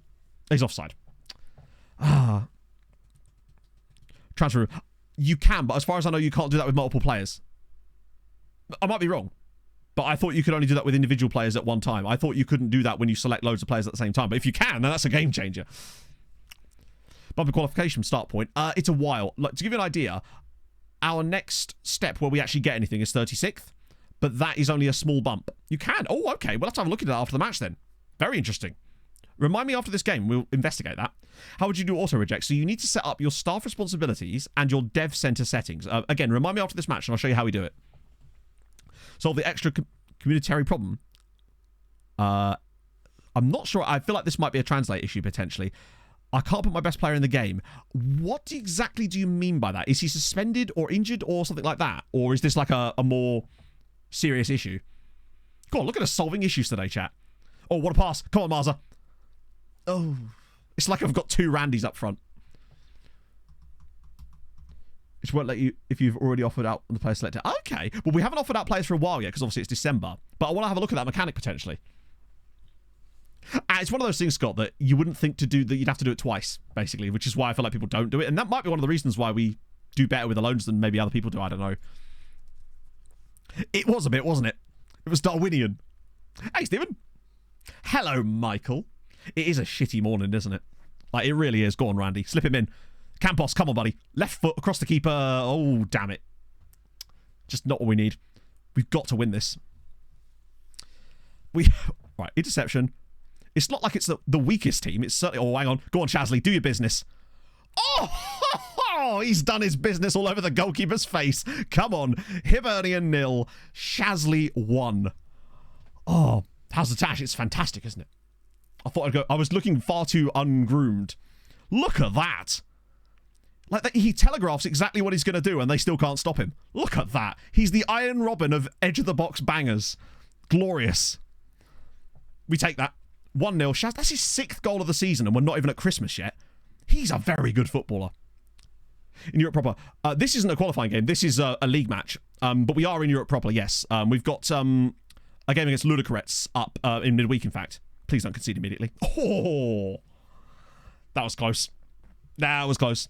He's offside. Transfer. You can, but as far as I know, you can't do that with multiple players. I might be wrong. But I thought you could only do that with individual players at one time. I thought you couldn't do that when you select loads of players at the same time. But if you can, then that's a game changer. Bumper qualification start point. It's a while. Like, to give you an idea, our next step where we actually get anything is 36th. But that is only a small bump. You can. Oh, okay. We'll have to have a look at that after the match then. Very interesting. Remind me after this game. We'll investigate that. How would you do auto-reject? So you need to set up your staff responsibilities and your dev center settings. Again, remind me after this match and I'll show you how we do it. Solve the extra communitary problem. I'm not sure. I feel like this might be a translate issue, potentially. I can't put my best player in the game. What exactly do you mean by that? Is he suspended or injured or something like that? Or is this like a more serious issue? Go on, look at us solving issues today, chat. Oh, what a pass. Come on, Marza. Oh. It's like I've got two Randys up front. Which won't let you if you've already offered out on the player selector. Okay. Well, we haven't offered out players for a while yet because obviously it's December. But I want to have a look at that mechanic potentially. It's one of those things, Scott, that you wouldn't think to do, that you'd have to do it twice, basically, which is why I feel like people don't do it. And that might be one of the reasons why we do better with the loans than maybe other people do. I don't know. It was a bit, wasn't it? It was Darwinian. Hey, Stephen. Hello, Michael. It is a shitty morning, isn't it? Like, it really is. Go on, Randy. Slip him in. Campos, come on, buddy. Left foot across the keeper. Oh, damn it. Just not what we need. We've got to win this. Right, interception. It's not like it's the weakest team. It's certainly... Oh, hang on. Go on, Shasley. Do your business. Oh, he's done his business all over the goalkeeper's face. Come on. Hibernian 0. Shasley 1. Oh, how's the tash? It's fantastic, isn't it? I thought I'd go... I was looking far too ungroomed. Look at that. Like, he telegraphs exactly what he's going to do and they still can't stop him. Look at that. He's the Iron Robin of edge-of-the-box bangers. Glorious. We take that. 1-0. Shaz, that's his 6th goal of the season and we're not even at Christmas yet. He's a very good footballer. In Europe proper. This isn't a qualifying game. This is a league match. But we are in Europe proper, yes. We've got a game against Ludogorets up in midweek, in fact. Please don't concede immediately. Oh! That was close. That was close.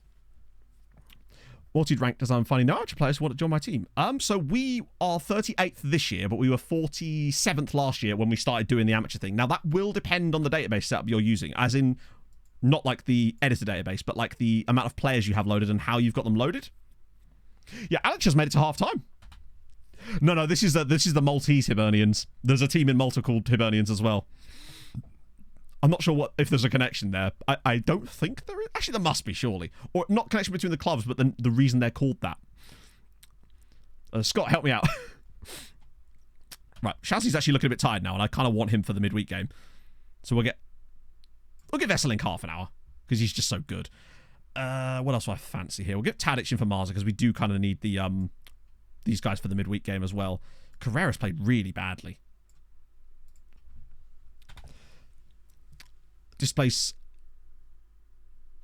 Multi-ranked as I'm finding no Archer players who want to join my team. So we are 38th this year, but we were 47th last year when we started doing the amateur thing. Now, that will depend on the database setup you're using, as in not like the editor database, but like the amount of players you have loaded and how you've got them loaded. Yeah, Alex just made it to half-time. No, this is the Maltese Hibernians. There's a team in Malta called Hibernians as well. I'm not sure if there's a connection there. I don't think there is. Actually, there must be, surely. Or not connection between the clubs, but the reason they're called that. Scott, help me out. Right, Shazzy's actually looking a bit tired now, and I kind of want him for the midweek game. So we'll give Vesselink half an hour, because he's just so good. What else do I fancy here? We'll get Tadic in for Marza, because we do kind of need these guys for the midweek game as well. Carrera's played really badly. Displace,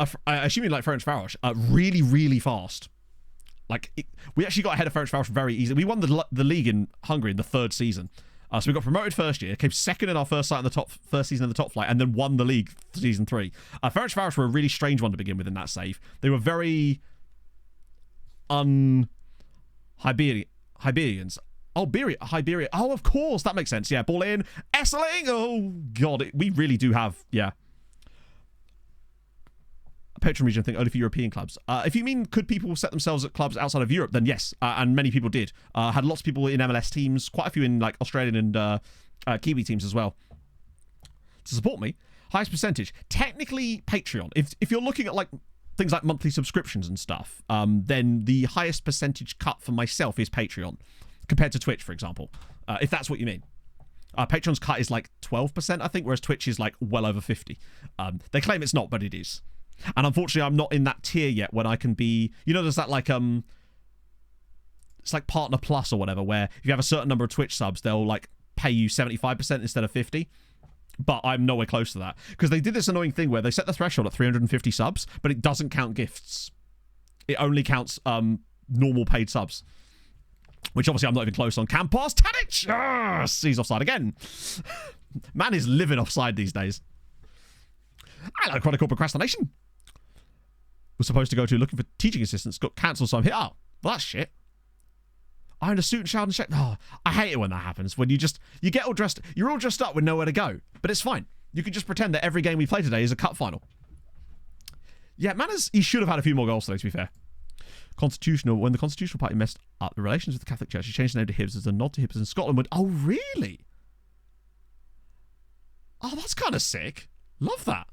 I assume you like Ferenc Varos, really, really fast. Like, we actually got ahead of Ferenc Varos very easily. We won the league in Hungary in the 3rd season. So we got promoted first year, came 2nd in our first season in the top flight, and then won the league season 3. Ferenc Varos were a really strange one to begin with in that save. They were very Hiberians. Oh, Hiberia. Oh, of course. That makes sense. Yeah, ball in. Esseling. Oh, God. We really do have, yeah. Patron region thing only for European clubs. If you mean could people set themselves at clubs outside of Europe, then yes, and many people did. Had lots of people in MLS teams, quite a few in like Australian and Kiwi teams as well to support me. Highest percentage. Technically, Patreon. If you're looking at like things like monthly subscriptions and stuff, then the highest percentage cut for myself is Patreon, compared to Twitch, for example, if that's what you mean. Patreon's cut is like 12%, I think, whereas Twitch is like well over 50. They claim it's not, but it is. And unfortunately, I'm not in that tier yet when I can be... You know, there's that like... It's like Partner Plus or whatever, where if you have a certain number of Twitch subs, they'll like pay you 75% instead of 50. But I'm nowhere close to that. Because they did this annoying thing where they set the threshold at 350 subs, but it doesn't count gifts. It only counts normal paid subs. Which obviously I'm not even close on. Campos Tadic! He's offside again. Man is living offside these days. Hello, Chronicle Procrastination. Was supposed to go to looking for teaching assistants. Got cancelled, so I'm here. Oh, well, that's shit. I own a suit and shower and check. Oh, I hate it when that happens. When you get all dressed. You're all dressed up with nowhere to go. But it's fine. You can just pretend that every game we play today is a cup final. Yeah, Manners, he should have had a few more goals today, to be fair. When the Constitutional Party messed up the relations with the Catholic Church, he changed the name to Hibs as a nod to Hibs in Scotland. Oh, really? Oh, that's kind of sick. Love that.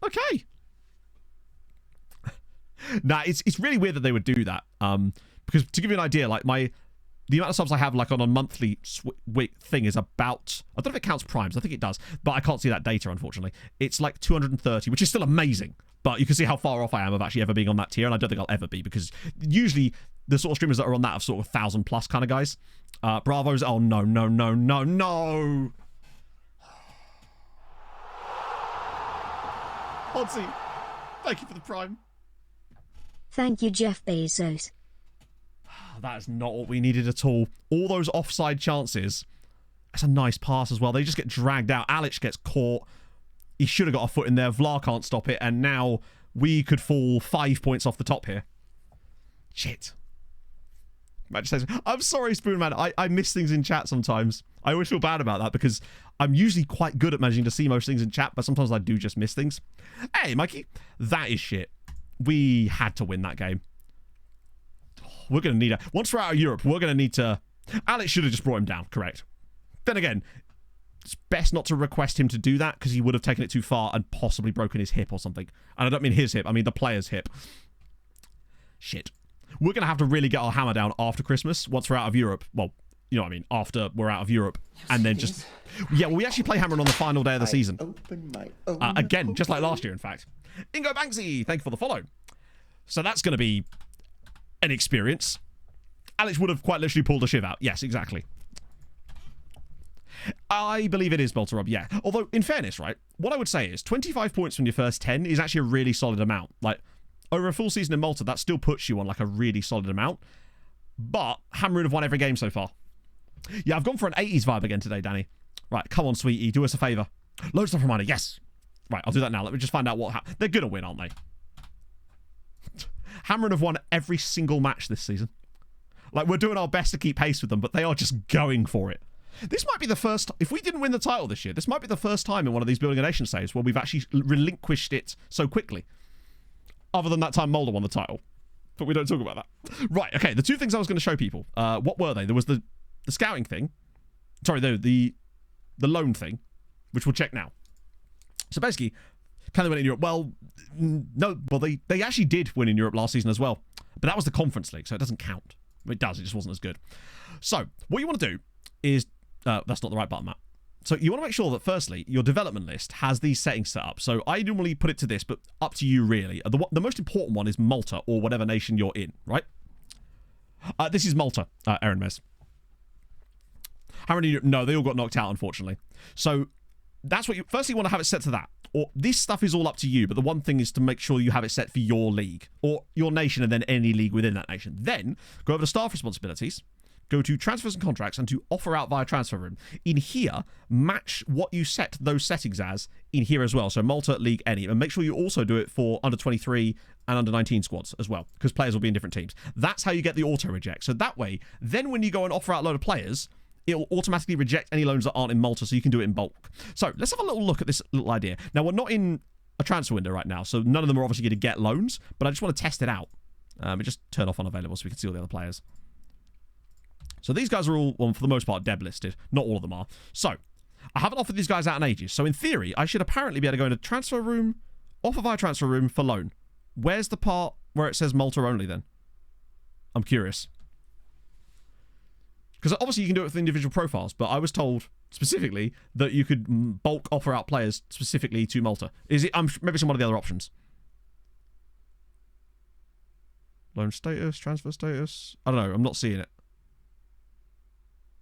Okay. Nah, it's really weird that they would do that. Because to give you an idea, like the amount of subs I have like on a monthly thing is about, I don't know if it counts primes, I think it does, but I can't see that data, unfortunately. It's like 230, which is still amazing, but you can see how far off I am of actually ever being on that tier, and I don't think I'll ever be, because usually the sort of streamers that are on that are sort of 1,000 plus kind of guys. Bravos, oh no. Hodsy, thank you for the prime. Thank you, Jeff Bezos. That is not what we needed at all. All those offside chances. That's a nice pass as well. They just get dragged out. Alic gets caught. He should have got a foot in there. Vlar can't stop it. And now we could fall 5 points off the top here. Shit. Matt says, I'm sorry, Spoonman. I miss things in chat sometimes. I always feel bad about that because I'm usually quite good at managing to see most things in chat, but sometimes I do just miss things. Hey, Mikey. That is shit. We had to win that game. We're going to need once we're out of Europe, we're going to need to... Alex should have just brought him down, correct. Then again, it's best not to request him to do that because he would have taken it too far and possibly broken his hip or something. And I don't mean his hip, I mean the player's hip. Shit. We're going to have to really get our hammer down after Christmas, once we're out of Europe. Well, you know what I mean, after we're out of Europe. And then just... Yeah, well, we actually play hammering on the final day of the season. Again, just like last year, in fact. Ingo Banksy, thank you for the follow. So that's going to be an experience. Alex would have quite literally pulled a shiv out. Yes, exactly. I believe it is Malta, Rob, yeah. Although, in fairness, right, what I would say is 25 points from your first 10 is actually a really solid amount. Like, over a full season in Malta, that still puts you on, like, a really solid amount. But Hamrun have won every game so far. Yeah, I've gone for an 80s vibe again today, Danny. Right, come on, sweetie, do us a favour. Load stuff reminder, yes. Right, I'll do that now. Let me just find out what happened. They're going to win, aren't they? Hamrun have won every single match this season. Like, we're doing our best to keep pace with them, but they are just going for it. This might be the first... If we didn't win the title this year, this might be the first time in one of these Building a Nation saves where we've actually relinquished it so quickly. Other than that time Mulder won the title. But we don't talk about that. Right, okay, the two things I was going to show people. What were they? There was the scouting thing. Sorry, the loan thing, which we'll check now. So basically... Can they win in Europe? Well, no. Well, they actually did win in Europe last season as well. But that was the Conference League, so it doesn't count. It does, it just wasn't as good. So, what you want to do is... that's not the right button, Matt. So, you want to make sure that, firstly, your development list has these settings set up. So, I normally put it to this, but up to you, really. The most important one is Malta, or whatever nation you're in, right? This is Malta, Aaron Mez. How many... No, they all got knocked out, unfortunately. So, that's what you... Firstly, you want to have it set to that. Or this stuff is all up to you, but the one thing is to make sure you have it set for your league or your nation and then any league within that nation. Then go over to staff responsibilities, go to transfers and contracts and to offer out via transfer room. In here, match what you set those settings as in here as well. So Malta, league, any. And make sure you also do it for under 23 and under 19 squads as well, because players will be in different teams. That's how you get the auto reject. So that way, then when you go and offer out a load of players, it will automatically reject any loans that aren't in Malta, so you can do it in bulk. So let's have a little look at this little idea. Now, we're not in a transfer window right now, so none of them are obviously going to get loans, but I just want to test it out. Just turn off unavailable so we can see all the other players. So these guys are all, well, for the most part, deb listed. Not all of them are. So I haven't offered these guys out in ages, so in theory, I should apparently be able to go into transfer room, offer via transfer room for loan. Where's the part where it says Malta only then? I'm curious. Because obviously you can do it with individual profiles, but I was told specifically that you could bulk offer out players specifically to Malta. Is it? Maybe some one of the other options. Loan status, transfer status. I don't know. I'm not seeing it.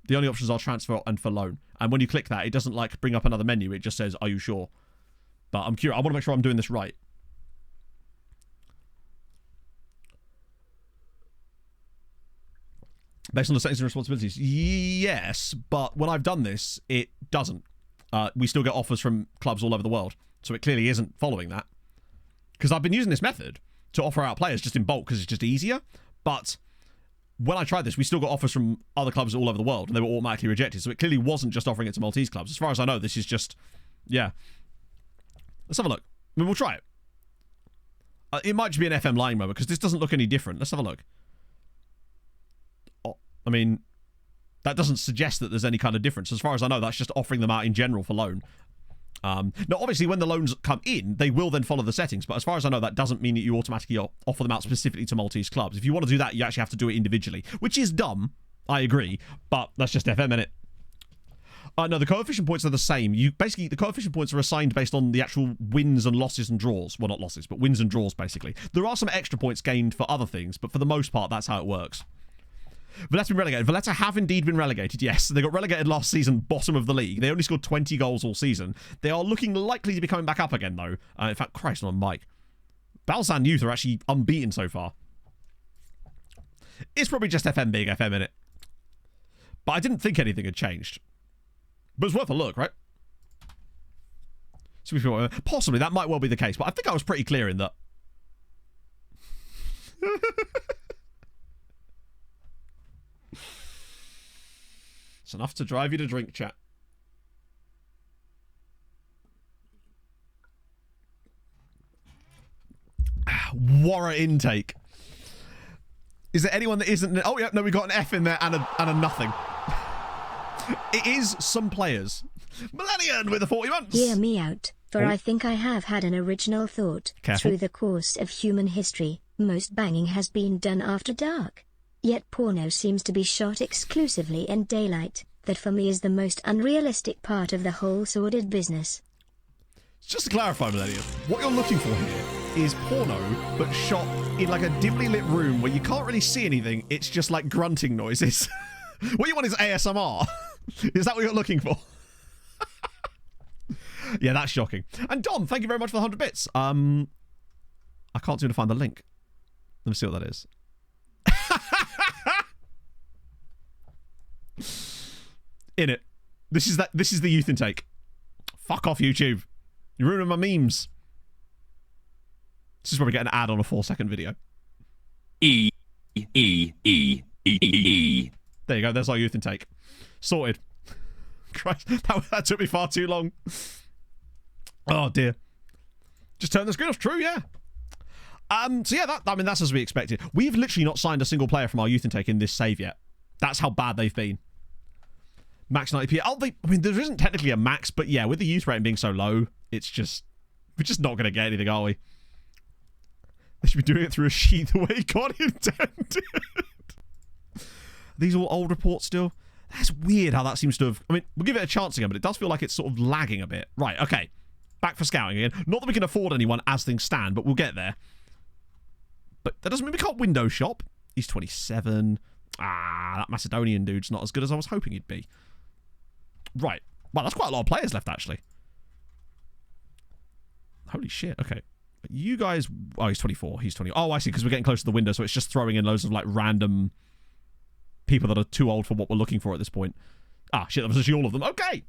The only options are transfer and for loan. And when you click that, it doesn't like bring up another menu. It just says, "Are you sure?" But I'm curious. I want to make sure I'm doing this right. Based on the settings and responsibilities, yes, but when I've done this, it doesn't. We still get offers from clubs all over the world, so it clearly isn't following that. Because I've been using this method to offer out players just in bulk because it's just easier, but when I tried this, we still got offers from other clubs all over the world, and they were automatically rejected, so it clearly wasn't just offering it to Maltese clubs. As far as I know, this is just, yeah. Let's have a look. I mean, we'll try it. It might just be an FM lying moment, because this doesn't look any different. Let's have a look. I mean, that doesn't suggest that there's any kind of difference. As far as I know, that's just offering them out in general for loan. Now, obviously, when the loans come in, they will then follow the settings. But as far as I know, that doesn't mean that you automatically offer them out specifically to Maltese clubs. If you want to do that, you actually have to do it individually, which is dumb. I agree. But that's just FM, innit? No, the coefficient points are the same. Basically, the coefficient points are assigned based on the actual wins and losses and draws. Well, not losses, but wins and draws, basically. There are some extra points gained for other things, but for the most part, that's how it works. Valletta been relegated. Valletta have indeed been relegated, yes. They got relegated last season, bottom of the league. They only scored 20 goals all season. They are looking likely to be coming back up again, though. In fact, Christ on Mike. Balsan Youth are actually unbeaten so far. It's probably just FM being FM, innit? But I didn't think anything had changed. But it's worth a look, right? So possibly, that might well be the case. But I think I was pretty clear in that. It's enough to drive you to drink, chat. Warra intake. Is there anyone that isn't... Oh, yeah, no, we got an F in there and a nothing. It is some players. Millennium with the 40 months. Hear me out, for I think I have had an original thought. Careful. Through the course of human history, most banging has been done after dark. Yet porno seems to be shot exclusively in daylight. That for me is the most unrealistic part of the whole sordid business. Just to clarify, Millennium, what you're looking for here is porno, but shot in like a dimly lit room where you can't really see anything. It's just like grunting noises. What you want is ASMR. Is that what you're looking for? Yeah, that's shocking. And Dom, thank you very much for the 100 bits. I can't seem to find the link. Let me see what that is. In it. This is the youth intake. Fuck off, YouTube. You're ruining my memes. This is where we get an ad on a 4-second video. E. There you go, there's our youth intake. Sorted. Christ, that took me far too long. Oh dear. Just turn the screen off. True, yeah. So yeah, that's as we expected. We've literally not signed a single player from our youth intake in this save yet. That's how bad they've been. Max 90p. I mean, there isn't technically a max, but yeah, with the youth rating being so low, we're just not going to get anything, are we? They should be doing it through a sheet the way God intended. These all old reports still? That's weird how that seems to have... I mean, we'll give it a chance again, but it does feel like it's sort of lagging a bit. Right, okay. Back for scouting again. Not that we can afford anyone as things stand, but we'll get there. But that doesn't mean we can't window shop. He's 27. That Macedonian dude's not as good as I was hoping he'd be. Right. Wow, that's quite a lot of players left, actually. Holy shit, okay. You guys... Oh, he's 24. He's 20. Oh, I see, because we're getting close to the window, so it's just throwing in loads of, like, random people that are too old for what we're looking for at this point. Ah, shit, that was actually all of them. Okay!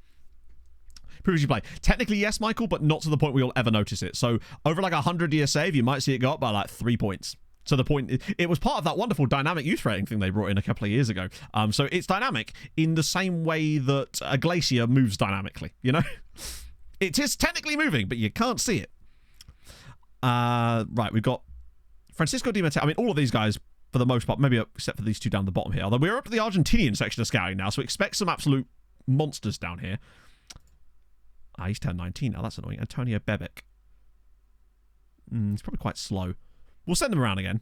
Previously play. Technically, yes, Michael, but not to the point where you'll ever notice it. So, over, like, a 100-year save, you might see it go up by, like, 3 points. So the point, it was part of that wonderful dynamic youth rating thing they brought in a couple of years ago. So it's dynamic in the same way that a glacier moves dynamically, you know? It is technically moving, but you can't see it. Right, we've got Francisco Di Matteo. I mean, all of these guys, for the most part, maybe except for these two down the bottom here. Although we're up to the Argentinian section of scouting now, so expect some absolute monsters down here. Ah, he's turned 19 now. That's annoying. Antonio Bebic. He's probably quite slow. We'll send him around again.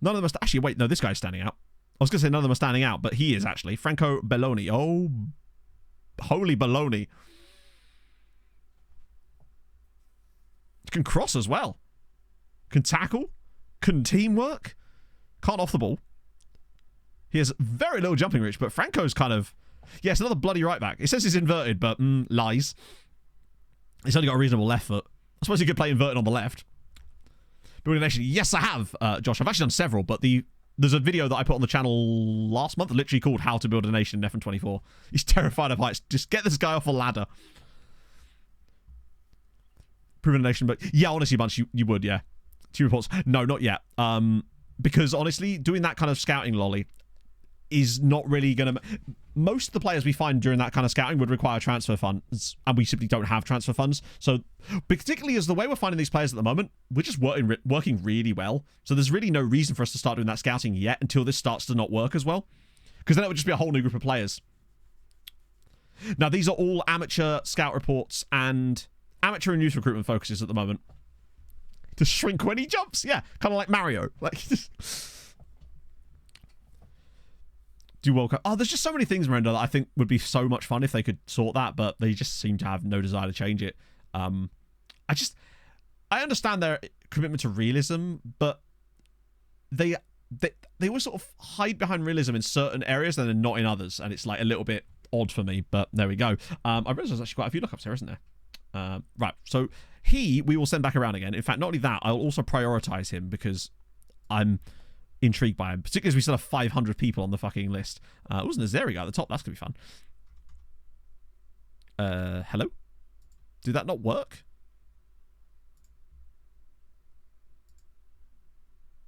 None of them are... Actually, wait. No, this guy's standing out. I was going to say none of them are standing out, but he is actually. Franco Belloni. Oh, holy baloney. Can cross as well. Can tackle. Can teamwork. Can't off the ball. He has very little jumping reach, but Franco's kind of... Yes, another bloody right back. It says he's inverted, but lies. He's only got a reasonable left foot. I suppose he could play inverted on the left. Building a Nation. Yes, I have, Josh. I've actually done several, but there's a video that I put on the channel last month literally called How to Build a Nation in FM24. He's terrified of heights. Just get this guy off a ladder. Proven a Nation, but yeah, honestly, Bunch, you would, yeah. 2 reports. No, not yet. Because honestly, doing that kind of scouting lolly is not really going to... Most of the players we find during that kind of scouting would require transfer funds, and we simply don't have transfer funds. So, particularly as the way we're finding these players at the moment, we're just working really well. So there's really no reason for us to start doing that scouting yet until this starts to not work as well. Because then it would just be a whole new group of players. Now, these are all amateur scout reports and amateur and youth recruitment focuses at the moment. To shrink when he jumps. Yeah, kind of like Mario. Like... Do World Cup. Oh, there's just so many things, Miranda, that I think would be so much fun if they could sort that, but they just seem to have no desire to change it. I understand their commitment to realism, but they always sort of hide behind realism in certain areas and then not in others, and it's like a little bit odd for me, but there we go. I realize there's actually quite a few lookups here, isn't there? Right, so we will send back around again. In fact, not only that, I'll also prioritize him because I'm intrigued by him, particularly as we still have 500 people on the fucking list. Wasn't there we go at the top? That's gonna be fun. Hello? Did that not work?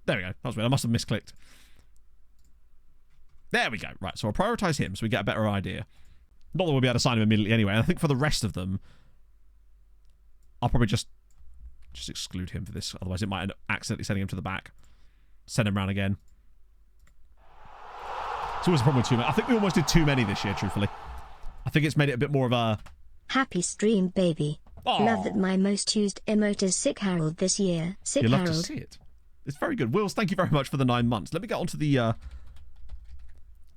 There we go. That was weird. I must have misclicked. There we go. Right, so I'll prioritize him so we get a better idea. Not that we'll be able to sign him immediately anyway. And I think for the rest of them, I'll probably just exclude him for this. Otherwise, it might end up accidentally sending him to the back. Send him around again. It's always a problem with too many. I think we almost did too many this year, truthfully. I think it's made it a bit more of a... Happy stream, baby. Aww. Love that my most used emote is Sick Harold this year. Sick You Harold. love to see it. It's very good. Wills, thank you very much for the 9 months. Let me get onto the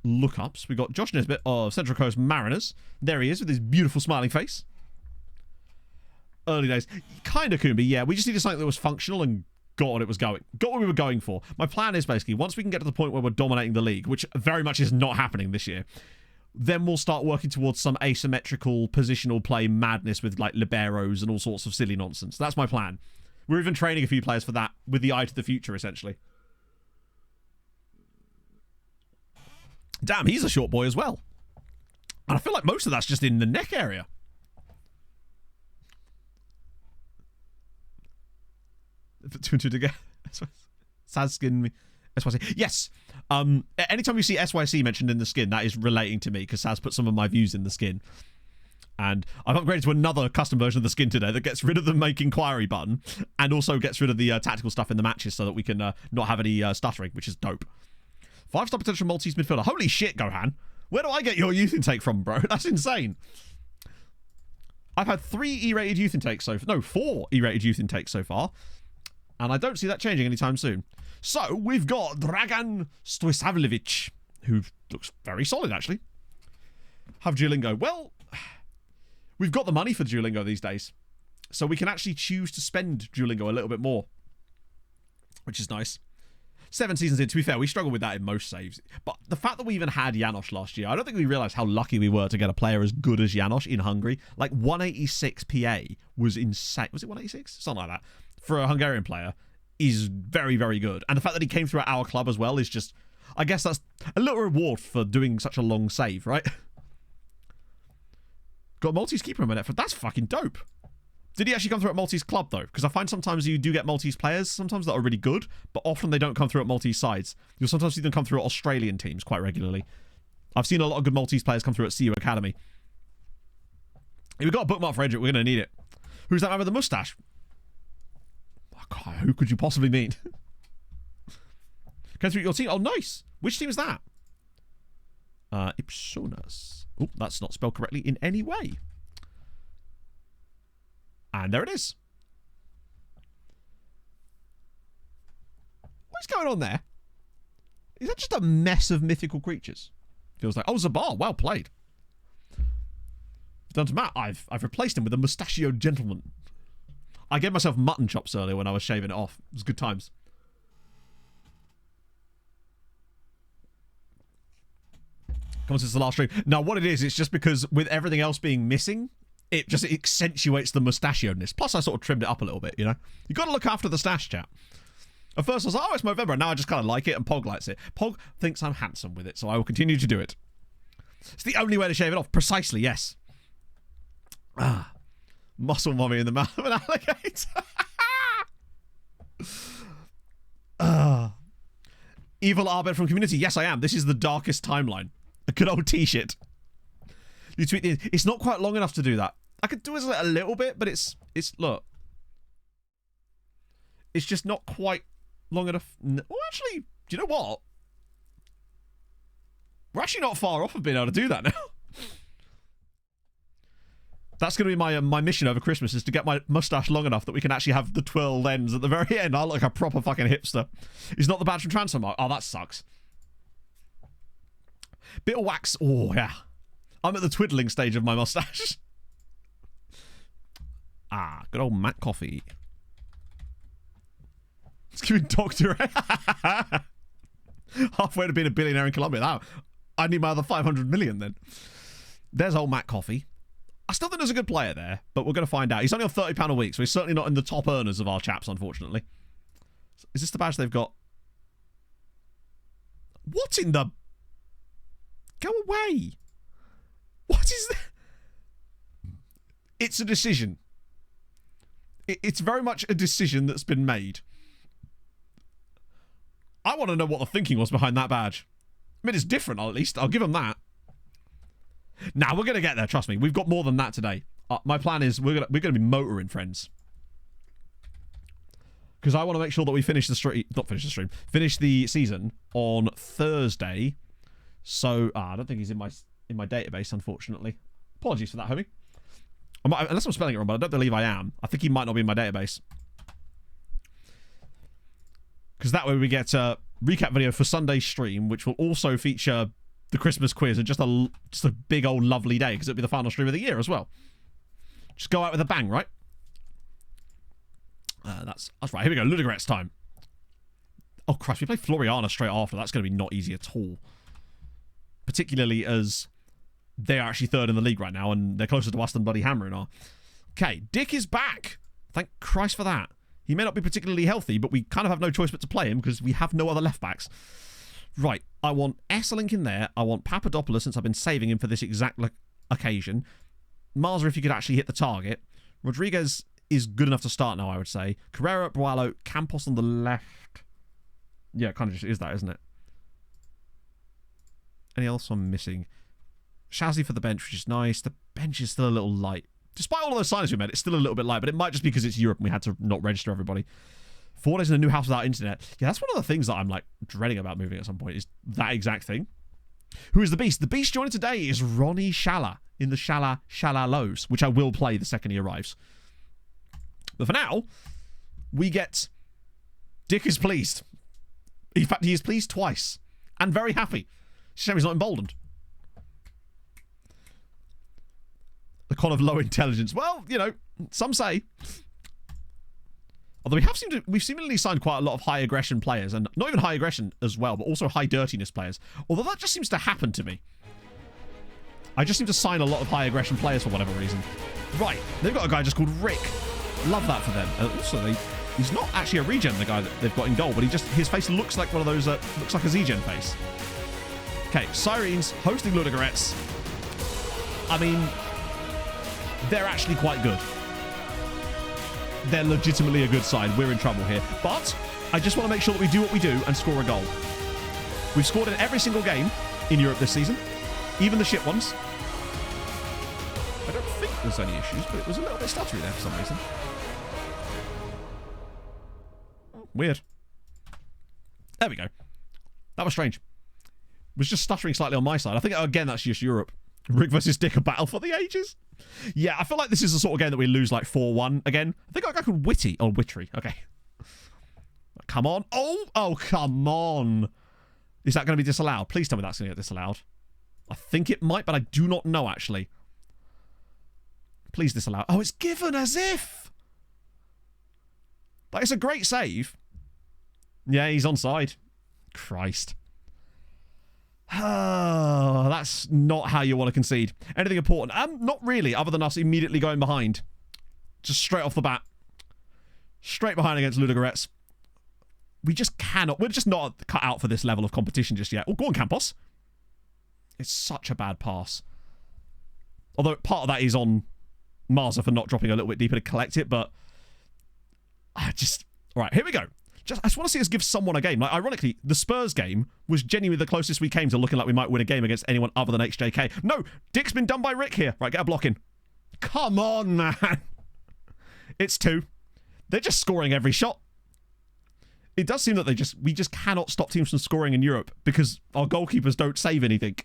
lookups. We got Josh Nisbet of Central Coast Mariners. There he is with his beautiful smiling face. Early days. Kind of Kumbi, yeah. We just needed something that was functional and got what it was going. Got what we were going for. My plan is basically, once we can get to the point where we're dominating the league, which very much is not happening this year, then we'll start working towards some asymmetrical positional play madness with like liberos and all sorts of silly nonsense. That's my plan. We're even training a few players for that with the eye to the future, essentially. Damn, he's a short boy as well. And I feel like most of that's just in the neck area. Two and two together. Saskin me. SYC. Yes. Anytime you see SYC mentioned in the skin, that is relating to me because Saz put some of my views in the skin. And I've upgraded to another custom version of the skin today that gets rid of the make inquiry button and also gets rid of the tactical stuff in the matches so that we can not have any stuttering, which is dope. 5-star potential Maltese midfielder. Holy shit, Gohan. Where do I get your youth intake from, bro? That's insane. I've had 3 E-rated youth intakes so far. No, 4 E-rated youth intakes so far. And I don't see that changing anytime soon. So, we've got Dragan Stojsavljevic, who looks very solid, actually. Have Duolingo. Well, we've got the money for Duolingo these days. So we can actually choose to spend Duolingo a little bit more. Which is nice. 7 seasons in, to be fair, we struggled with that in most saves. But the fact that we even had Janosch last year, I don't think we realised how lucky we were to get a player as good as Janosch in Hungary. Like, 186 PA was insane. Was it 186? Something like that. For a Hungarian player, is very, very good. And the fact that he came through at our club as well is just... I guess that's a little reward for doing such a long save, right? Got a Maltese keeper in my net. That's fucking dope. Did he actually come through at Maltese club, though? Because I find sometimes you do get Maltese players, sometimes that are really good, but often they don't come through at Maltese sides. You'll sometimes see them come through at Australian teams quite regularly. I've seen a lot of good Maltese players come through at CU Academy. If we've got a bookmark for Edric, we're going to need it. Who's that man with the moustache? God, who could you possibly mean? Came through your team. Oh, nice. Which team is that? Ipsonas. Oh, that's not spelled correctly in any way. And there it is. What's going on there? Is that just a mess of mythical creatures? Feels like, oh, Zabar, well played. Done to Matt. I've replaced him with a mustachioed gentleman. I gave myself mutton chops earlier when I was shaving it off. It was good times. Come on, since the last stream. Now, what it is, it's just because with everything else being missing, it just accentuates the mustachioedness. Plus, I sort of trimmed it up a little bit, you know? You got to look after the stash, chat. At first, I was like, oh, it's Movember, and now I just kind of like it, and Pog likes it. Pog thinks I'm handsome with it, so I will continue to do it. It's the only way to shave it off. Precisely, yes. Ah. Muscle mommy in the mouth of an alligator. Evil Arbed from community. Yes, I am. This is the darkest timeline. A good old T-shit. You tweet the... It's not quite long enough to do that. I could do it a little bit, but it's look. It's just not quite long enough. Well, actually, do you know what? We're actually not far off of being able to do that now. That's going to be my mission over Christmas, is to get my mustache long enough that we can actually have the twirled ends at the very end. I look like a proper fucking hipster. It's not the badge from Transfer Mark. Oh, that sucks. Bit of wax. Oh, yeah. I'm at the twiddling stage of my mustache. Ah, good old Matt Coffee. It's giving Doctor halfway to being a billionaire in Colombia. Now, I need my other 500 million then. There's old Matt Coffee. I still think there's a good player there, but we're going to find out. He's only on £30 a week, so he's certainly not in the top earners of our chaps, unfortunately. Is this the badge they've got? What in the... Go away. What is that? It's a decision. It's very much a decision that's been made. I want to know what the thinking was behind that badge. I mean, it's different, at least. I'll give them that. Now, we're going to get there, trust me. We've got more than that today. My plan is we're going to be motoring, friends. Because I want to make sure that we finish the stream. Not finish the stream. Finish the season on Thursday. So, I don't think he's in my database, unfortunately. Apologies for that, homie. Unless I'm spelling it wrong, but I don't believe I am. I think he might not be in my database. Because that way we get a recap video for Sunday's stream, which will also feature the Christmas quiz and just a big old lovely day, because it'll be the final stream of the year as well. Just go out with a bang, right? That's right. Here we go. Ludogorets time. Oh, Christ. We play Floriana straight after. That's going to be not easy at all. Particularly as they are actually third in the league right now, and they're closer to us than bloody Hammering are. Okay. Dick is back. Thank Christ for that. He may not be particularly healthy, but we kind of have no choice but to play him because we have no other left backs. Right, I want Esselink in there. I want Papadopoulos, since I've been saving him for this exact occasion. Marza, if you could actually hit the target. Rodriguez is good enough to start now, I would say. Carrera, Boalo, Campos on the left. Yeah, it kind of just is that, isn't it? Any else I'm missing? Shazzy for the bench, which is nice. The bench is still a little light. Despite all of those signings we made, it's still a little bit light, but it might just be because it's Europe and we had to not register everybody. 4 days in a new house without internet. Yeah, that's one of the things that I'm like dreading about moving at some point, is that exact thing. Who is the Beast? The Beast joining today is Ronnie Shala in the Shala Lows, which I will play the second he arrives. But for now, we get Dick is pleased. In fact, he is pleased twice and very happy. Shame he's not emboldened. The con of low intelligence. Well, you know, some say. Although we've seemingly signed quite a lot of high aggression players, and not even high aggression as well, but also high dirtiness players. Although that just seems to happen to me. I just seem to sign a lot of high aggression players for whatever reason. Right, they've got a guy just called Rick. Love that for them. Also, he's not actually a regen, the guy that they've got in goal, but his face looks like one of those, looks like a Z-Gen face. Okay, Sirens hosting Ludogorets. I mean, they're actually quite good. They're legitimately a good side. We're in trouble here. But I just want to make sure that we do what we do and score a goal. We've scored in every single game in Europe this season, even the shit ones. I don't think there's any issues, but it was a little bit stuttery there for some reason. Weird. There we go. That was strange. It was just stuttering slightly on my side. I think, again, that's just Europe. Rick versus Dick, a battle for the ages. Yeah, I feel like this is the sort of game that we lose like 4-1 again. I think I got a guy called Witty. Oh, Wittery. Okay. Come on. Oh, come on. Is that going to be disallowed? Please tell me that's going to get disallowed. I think it might, but I do not know, actually. Please disallow. Oh, it's given as if. But it's a great save. Yeah, he's onside. Christ. Oh, that's not how you want to concede. Anything important? Not really, other than us immediately going behind. Just straight off the bat. Straight behind against Ludogorets. We just cannot. We're just not cut out for this level of competition just yet. Oh, go on, Campos. It's such a bad pass. Although part of that is on Marza for not dropping a little bit deeper to collect it, but I just... All right, here we go. I just want to see us give someone a game. Like, ironically, the Spurs game was genuinely the closest we came to looking like we might win a game against anyone other than HJK. No, Dick's been done by Rick here. Right, get a block in. Come on, man. It's 2. They're just scoring every shot. It does seem that we just cannot stop teams from scoring in Europe because our goalkeepers don't save anything.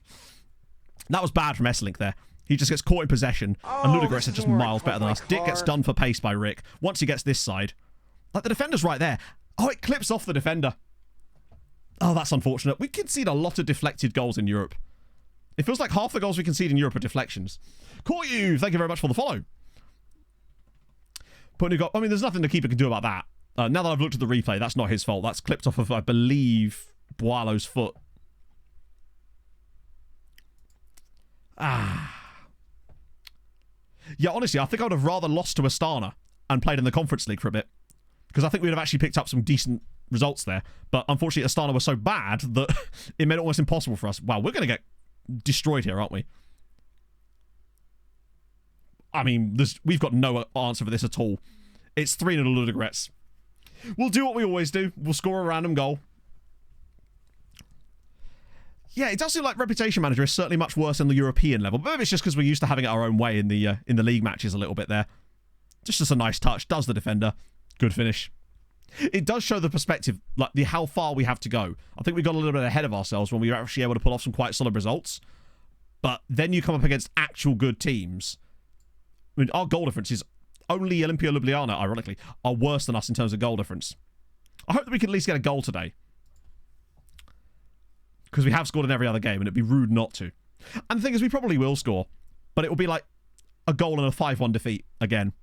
That was bad from Esselink there. He just gets caught in possession, and Ludogorets are just miles better than us. Dick gets done for pace by Rick. Once he gets this side, like the defender's right there. Oh, it clips off the defender. Oh, that's unfortunate. We concede a lot of deflected goals in Europe. It feels like half the goals we concede in Europe are deflections. Caught you! Thank you very much for the follow. I mean, there's nothing the keeper can do about that. Now that I've looked at the replay, that's not his fault. That's clipped off of, I believe, Boileau's foot. Yeah, honestly, I think I would have rather lost to Astana and played in the Conference League for a bit. Because I think we would have actually picked up some decent results there. But unfortunately, Astana was so bad that it made it almost impossible for us. Wow, we're going to get destroyed here, aren't we? I mean, we've got no answer for this at all. It's 3-0 Ludogorets. We'll do what we always do. We'll score a random goal. Yeah, it does seem like Reputation Manager is certainly much worse than the European level. But maybe it's just because we're used to having it our own way in the league matches a little bit there. Just a nice touch. Does the defender. Good finish. It does show the perspective, like how far we have to go. I think we got a little bit ahead of ourselves when we were actually able to pull off some quite solid results. But then you come up against actual good teams. I mean, our goal difference is only Olimpia Ljubljana, ironically, are worse than us in terms of goal difference. I hope that we can at least get a goal today. Because we have scored in every other game, and it'd be rude not to. And the thing is, we probably will score. But it will be like a goal and a 5-1 defeat again.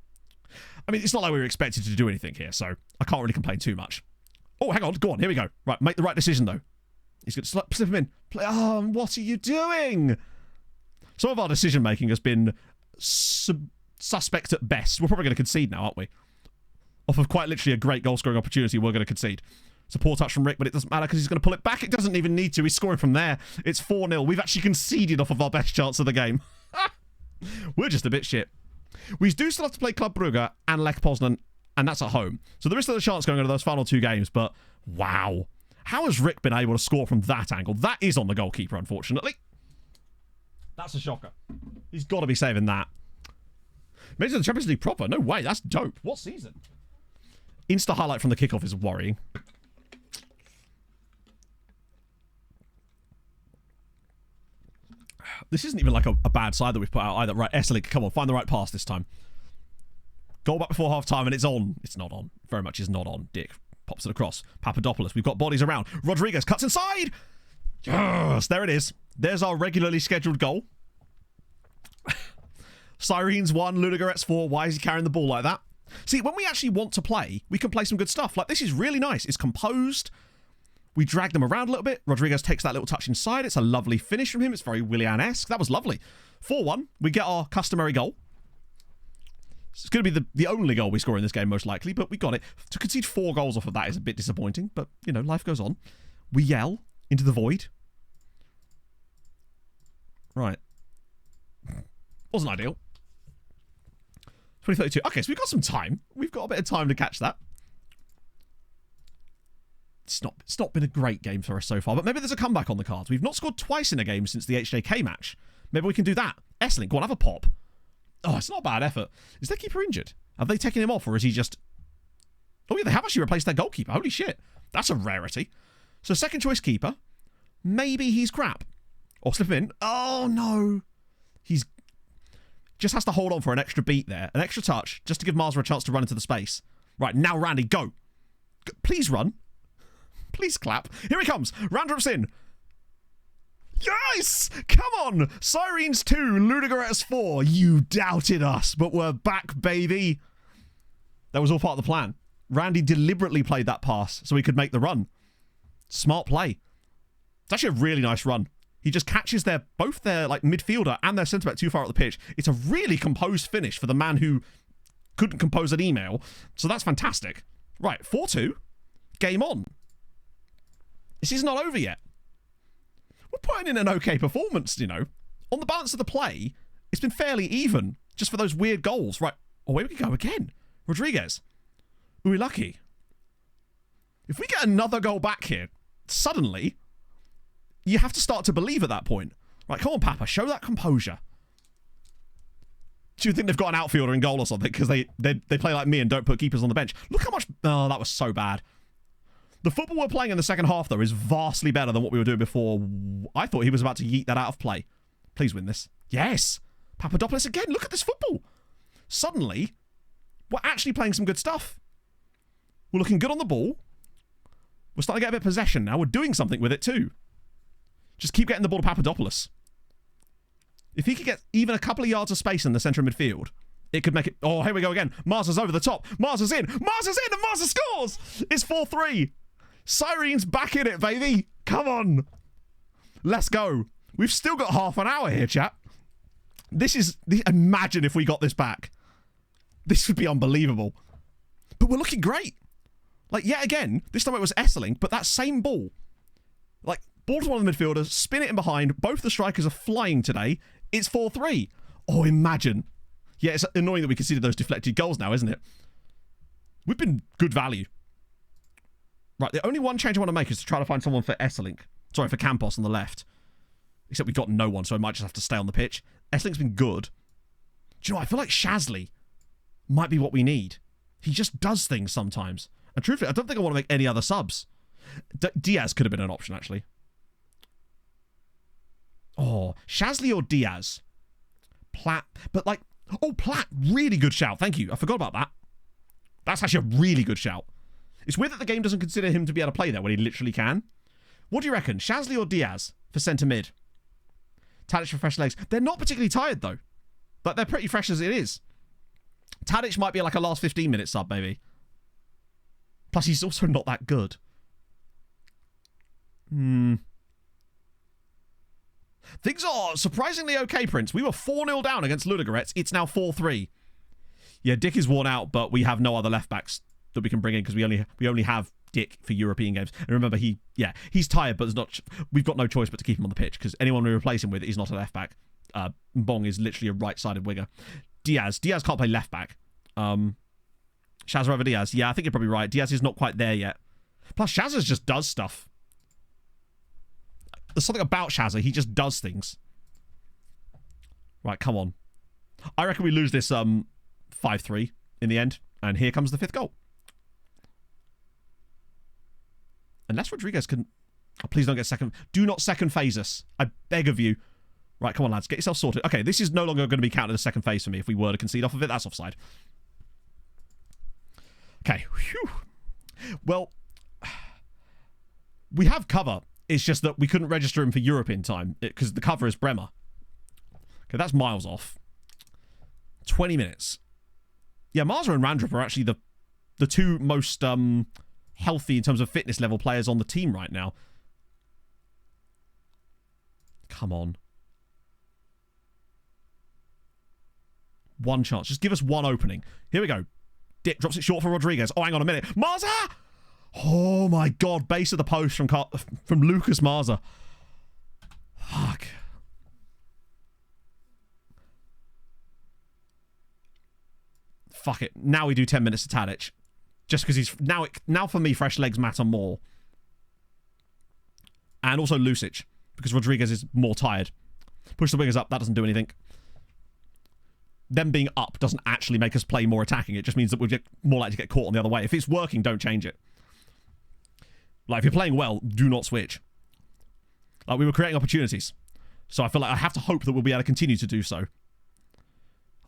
I mean, it's not like we were expected to do anything here, so I can't really complain too much. Oh, hang on. Go on. Here we go. Right, make the right decision, though. He's going to slip him in. Oh, what are you doing? Some of our decision-making has been suspect at best. We're probably going to concede now, aren't we? Off of quite literally a great goal-scoring opportunity, we're going to concede. It's a poor touch from Rick, but it doesn't matter because he's going to pull it back. It doesn't even need to. He's scoring from there. It's 4-0. We've actually conceded off of our best chance of the game. We're just a bit shit. We do still have to play Club Brugge and Lech Poznan, and that's at home. So there is still a chance going into those final 2 games, but wow. How has Rick been able to score from that angle? That is on the goalkeeper, unfortunately. That's a shocker. He's got to be saving that. Maybe the Champions League proper. No way. That's dope. What season? Insta highlight from the kickoff is worrying. This isn't even like a bad side that we've put out either. Right, Esselink, come on, find the right pass this time. Goal back before half-time, and it's on. It's not on. Very much is not on. Dick pops it across. Papadopoulos, we've got bodies around. Rodriguez cuts inside! Yes, there it is. There's our regularly scheduled goal. Sirens 1, Ludogorets 4. Why is he carrying the ball like that? See, when we actually want to play, we can play some good stuff. Like, this is really nice. It's composed. We drag them around a little bit. Rodriguez takes that little touch inside. It's a lovely finish from him. It's very Willian-esque. That was lovely. 4-1. We get our customary goal. It's going to be the only goal we score in this game, most likely, but we got it. To concede 4 goals off of that is a bit disappointing, but, you know, life goes on. We yell into the void. Right. Wasn't ideal. 2032. Okay, so we've got some time. We've got a bit of time to catch that. It's not been a great game for us so far, but maybe there's a comeback on the cards. We've not scored twice in a game since the HJK match. Maybe we can do that. Esselink, go on, have a pop. Oh, it's not a bad effort. Is their keeper injured? Have they taken him off, or is he just... Oh, yeah, they have actually replaced their goalkeeper. Holy shit. That's a rarity. So second choice keeper. Maybe he's crap. Or slip him in. Oh, no. Just has to hold on for an extra beat there. An extra touch, just to give Marza a chance to run into the space. Right, now Randy, go. Please run. Please clap. Here he comes. Randrop's in. Yes! Come on! Sirens 2, Ludogorets 4. You doubted us, but we're back, baby. That was all part of the plan. Randy deliberately played that pass so he could make the run. Smart play. It's actually a really nice run. He just catches both their like midfielder and their centre back too far up the pitch. It's a really composed finish for the man who couldn't compose an email. So that's fantastic. Right, 4-2. Game on. This is not over yet. We're putting in an okay performance, you know. On the balance of the play, it's been fairly even, just for those weird goals. Right, away we go again. Rodriguez. We're lucky. If we get another goal back here, suddenly, you have to start to believe at that point. Right, come on, Papa, show that composure. Do you think they've got an outfielder in goal or something? Because they play like me and don't put keepers on the bench. Look how much... Oh, that was so bad. The football we're playing in the second half, though, is vastly better than what we were doing before. I thought he was about to yeet that out of play. Please win this. Yes! Papadopoulos again. Look at this football. Suddenly, we're actually playing some good stuff. We're looking good on the ball. We're starting to get a bit of possession now. We're doing something with it, too. Just keep getting the ball to Papadopoulos. If he could get even a couple of yards of space in the centre of midfield, it could make it... Oh, here we go again. Marza's over the top. Marza's in. Marza's in and Marza scores! It's 4-3. Sirens back in it, baby. Come on. Let's go. We've still got half an hour here, chat. Imagine if we got this back. This would be unbelievable. But we're looking great. Like, yet again, this time it was Esselink, but that same ball. Like, ball to one of the midfielders, spin it in behind. Both the strikers are flying today. It's 4-3. Oh, imagine. Yeah, it's annoying that we conceded those deflected goals now, isn't it? We've been good value. Right, the only one change I want to make is to try to find someone for Esselink. Sorry, for Campos on the left. Except we've got no one, so I might just have to stay on the pitch. Esslink's been good. Do you know, I feel like Shasley might be what we need. He just does things sometimes. And truthfully, I don't think I want to make any other subs. Diaz could have been an option, actually. Oh, Shasley or Diaz? Platt. But, like... Oh, Platt. Really good shout. Thank you. I forgot about that. That's actually a really good shout. It's weird that the game doesn't consider him to be able to play there when he literally can. What do you reckon? Shasley or Diaz for centre mid? Tadic for fresh legs. They're not particularly tired, though. But they're pretty fresh as it is. Tadic might be like a last 15-minute sub, maybe. Plus, he's also not that good. Things are surprisingly okay, Prince. We were 4-0 down against Ludogorets. It's now 4-3. Yeah, Dick is worn out, but we have no other left-backs that we can bring in because we only have Dick for European games. And remember, he's tired, but we've got no choice but to keep him on the pitch because anyone we replace him with is not a left-back. Mbong is literally a right-sided winger. Diaz can't play left-back. Shazza over Diaz. Yeah, I think you're probably right. Diaz is not quite there yet. Plus, Shazza just does stuff. There's something about Shazza. He just does things. Right, come on. I reckon we lose this 5-3 in the end. And here comes the 5th goal. Unless Rodriguez can... Oh, please don't get second... Do not second phase us. I beg of you. Right, come on, lads. Get yourself sorted. Okay, this is no longer going to be counted as second phase for me. If we were to concede off of it, that's offside. Okay. Whew. Well, we have cover. It's just that we couldn't register him for Europe in time because the cover is Bremer. Okay, that's miles off. 20 minutes. Yeah, Marza and Randrup are actually the two most healthy in terms of fitness level players on the team right now. Come on. One chance. Just give us one opening. Here we go. Dick drops it short for Rodriguez. Oh, hang on a minute. Marza! Oh, my God. Base of the post from Lucas Marza. Fuck. Fuck it. Now we do 10 minutes to Tadic. Just because he's... Now for me, fresh legs matter more. And also Lucic. Because Rodriguez is more tired. Push the wingers up. That doesn't do anything. Them being up doesn't actually make us play more attacking. It just means that we're more likely to get caught on the other way. If it's working, don't change it. Like, if you're playing well, do not switch. Like, we were creating opportunities. So I feel like I have to hope that we'll be able to continue to do so.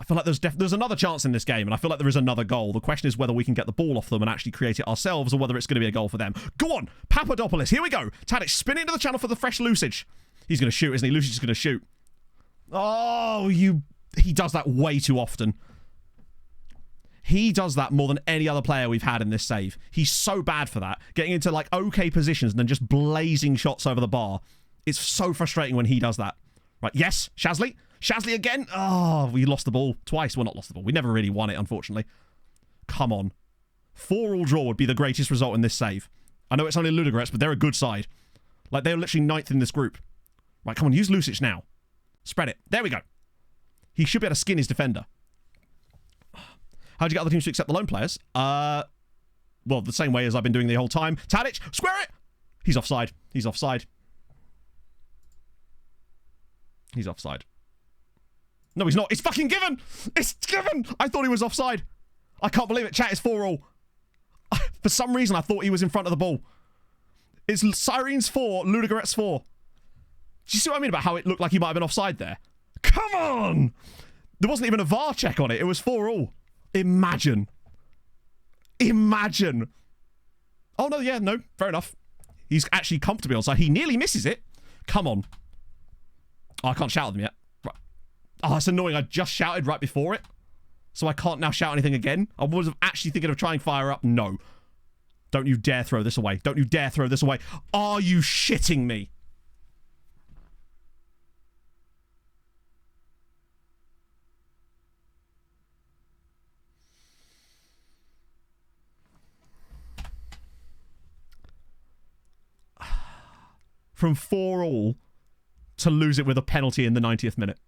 I feel like there's another chance in this game, and I feel like there is another goal. The question is whether we can get the ball off them and actually create it ourselves, or whether it's going to be a goal for them. Go on, Papadopoulos, here we go. Tadic, spin into the channel for the fresh Lucic. He's going to shoot, isn't he? Lucic's going to shoot. Oh, he does that way too often. He does that more than any other player we've had in this save. He's so bad for that. Getting into, like, okay positions and then just blazing shots over the bar. It's so frustrating when he does that. Right, yes, Shazley. Shazley again. Oh, we lost the ball twice. Well, not lost the ball. We never really won it, unfortunately. Come on. 4-4 draw would be the greatest result in this save. I know it's only Ludogorets, but they're a good side. Like, they're literally 9th in this group. Right, come on, use Lucic now. Spread it. There we go. He should be able to skin his defender. How'd you get other teams to accept the loan players? Well, the same way as I've been doing the whole time. Tadic, square it! He's offside. He's offside. He's offside. No, he's not. It's fucking given! It's given! I thought he was offside. I can't believe it. Chat, it's 4-4. For some reason, I thought he was in front of the ball. It's Sirens 4, Ludogorets 4. Do you see what I mean about how it looked like he might have been offside there? Come on! There wasn't even a VAR check on it. It was 4-4. Imagine. Imagine. Oh, no, yeah, no. Fair enough. He's actually comfortably onside. He nearly misses it. Come on. Oh, I can't shout at them yet. Right. Oh, that's annoying. I just shouted right before it. So I can't now shout anything again. I was actually thinking of trying fire up. No. Don't you dare throw this away. Don't you dare throw this away. Are you shitting me? From 4-4 to lose it with a penalty in the 90th minute.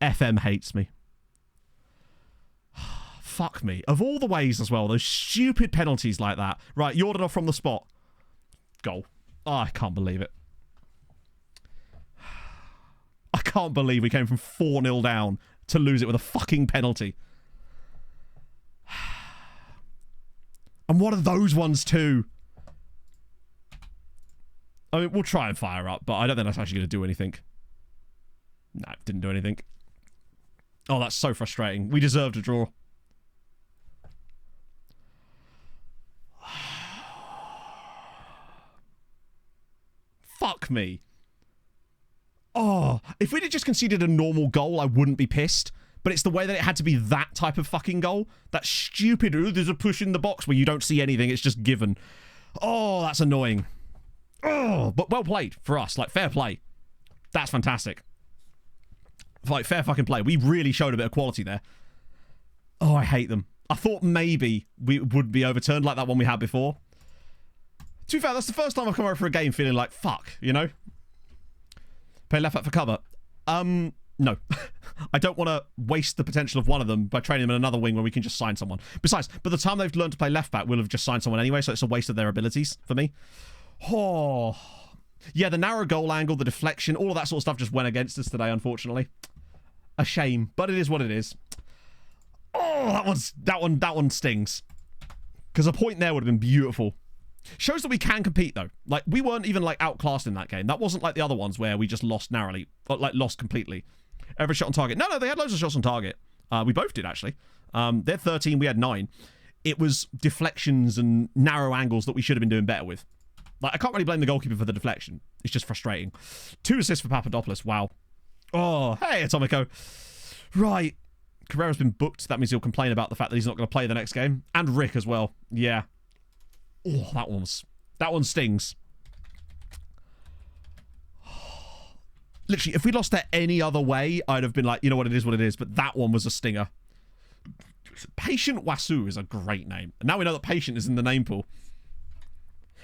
FM hates me. Fuck me. Of all the ways as well, those stupid penalties like that. Right, Yordanov from the spot. Goal. Oh, I can't believe it. I can't believe we came from 4-0 down to lose it with a fucking penalty. And what are those ones too? I mean, we'll try and fire up, but I don't think that's actually going to do anything. No, it didn't do anything. Oh, that's so frustrating. We deserved a draw. Fuck me. Oh, if we'd have just conceded a normal goal, I wouldn't be pissed. But it's the way that it had to be that type of fucking goal. That stupid, oh, there's a push in the box where you don't see anything. It's just given. Oh, that's annoying. Oh, but well played for us. Like, fair play. That's fantastic. Like, fair fucking play. We really showed a bit of quality there. Oh, I hate them. I thought maybe we would be overturned like that one we had before. To be fair, that's the first time I've come over for a game feeling like, fuck, you know? Play left back for cover. No. I don't want to waste the potential of one of them by training them in another wing where we can just sign someone. Besides, by the time they've learned to play left back, we'll have just signed someone anyway, so it's a waste of their abilities for me. Oh. Yeah, the narrow goal angle, the deflection, all of that sort of stuff just went against us today, unfortunately. A shame, but it is what it is. Oh, that one stings. Because a point there would have been beautiful. Shows that we can compete, though. Like, we weren't even, like, outclassed in that game. That wasn't like the other ones where we just lost narrowly. Or, like, lost completely. Every shot on target. No, they had loads of shots on target. We both did, actually. They're 13, we had 9. It was deflections and narrow angles that we should have been doing better with. Like, I can't really blame the goalkeeper for the deflection. It's just frustrating. 2 assists for Papadopoulos. Wow. Oh, hey, Atomico. Right. Carrera's been booked. That means he'll complain about the fact that he's not going to play the next game. And Rick as well. Yeah. Oh, that one stings. Literally, if we lost that any other way, I'd have been like, you know what it is. But that one was a stinger. Patient Wasu is a great name. And now we know that Patient is in the name pool.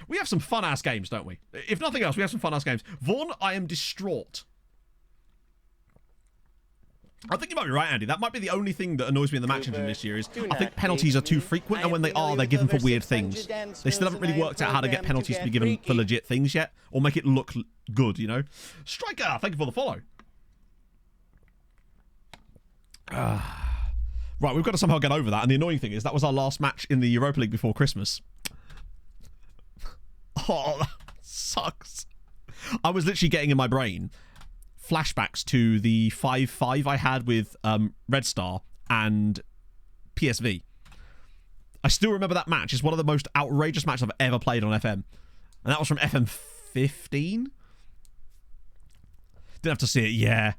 We have some fun-ass games, don't we? If nothing else, we have some fun-ass games. Vaughn, I am distraught. I think you might be right, Andy. That might be the only thing that annoys me in the match engine this year is I think penalties are too frequent, and when they are, they're given for weird things. They still haven't really worked out how to get penalties to be given for legit things yet, or make it look good, you know? Striker, thank you for the follow. Right, we've got to somehow get over that, and the annoying thing is that was our last match in the Europa League before Christmas. Oh, that sucks. I was literally getting in my brain flashbacks to the 5-5 I had with Red Star and PSV. I still remember that match. It's one of the most outrageous matches I've ever played on FM. And that was from FM 15? Didn't have to see it, yeah.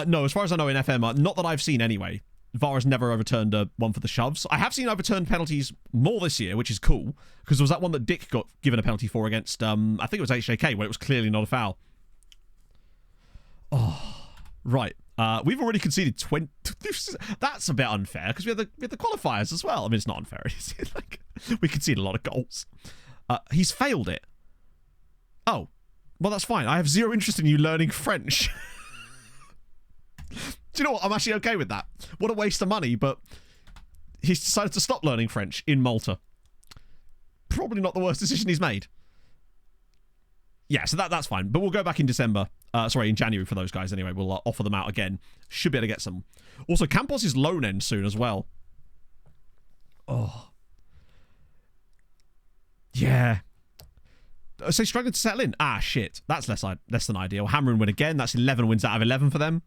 No, as far as I know in FM, not that I've seen anyway, VAR has never overturned one for the shoves. I have seen overturned penalties more this year, which is cool, because there was that one that Dick got given a penalty for against, I think it was HJK, where it was clearly not a foul. Oh, right. We've already conceded 20... That's a bit unfair, because we had the qualifiers as well. I mean, it's not unfair, is it? Like, we conceded a lot of goals. He's failed it. Oh, well, that's fine. I have zero interest in you learning French. Do you know what? I'm actually okay with that. What a waste of money, but he's decided to stop learning French in Malta. Probably not the worst decision he's made. Yeah, so that's fine. But we'll go back in December. Sorry, in January for those guys anyway. We'll offer them out again. Should be able to get some. Also, Campos' loan ends soon as well. Oh. Yeah. So struggling to settle in. Ah, shit. That's less than ideal. Hammer and win again. That's 11 wins out of 11 for them.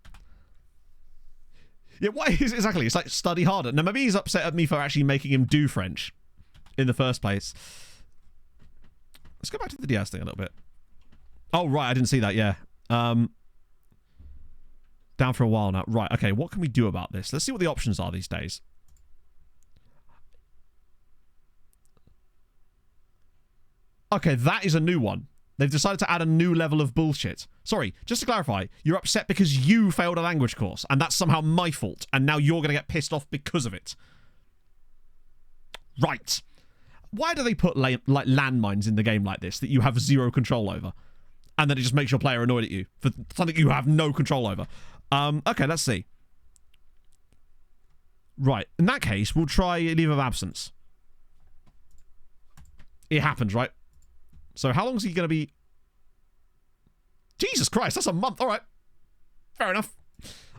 Yeah, what is exactly? It's like study harder. Now, maybe he's upset at me for actually making him do French in the first place. Let's go back to the Diaz thing a little bit. Oh, right. I didn't see that. Yeah. Down for a while now. Right. Okay. What can we do about this? Let's see what the options are these days. Okay. That is a new one. They've decided to add a new level of bullshit. Sorry, just to clarify, you're upset because you failed a language course, and that's somehow my fault, and now you're going to get pissed off because of it. Right. Why do they put, like, landmines in the game like this that you have zero control over? And then it just makes your player annoyed at you for something you have no control over. Okay, let's see. Right. In that case, we'll try leave of absence. It happens, right? So how long is he going to be... Jesus Christ, that's a month. All right. Fair enough.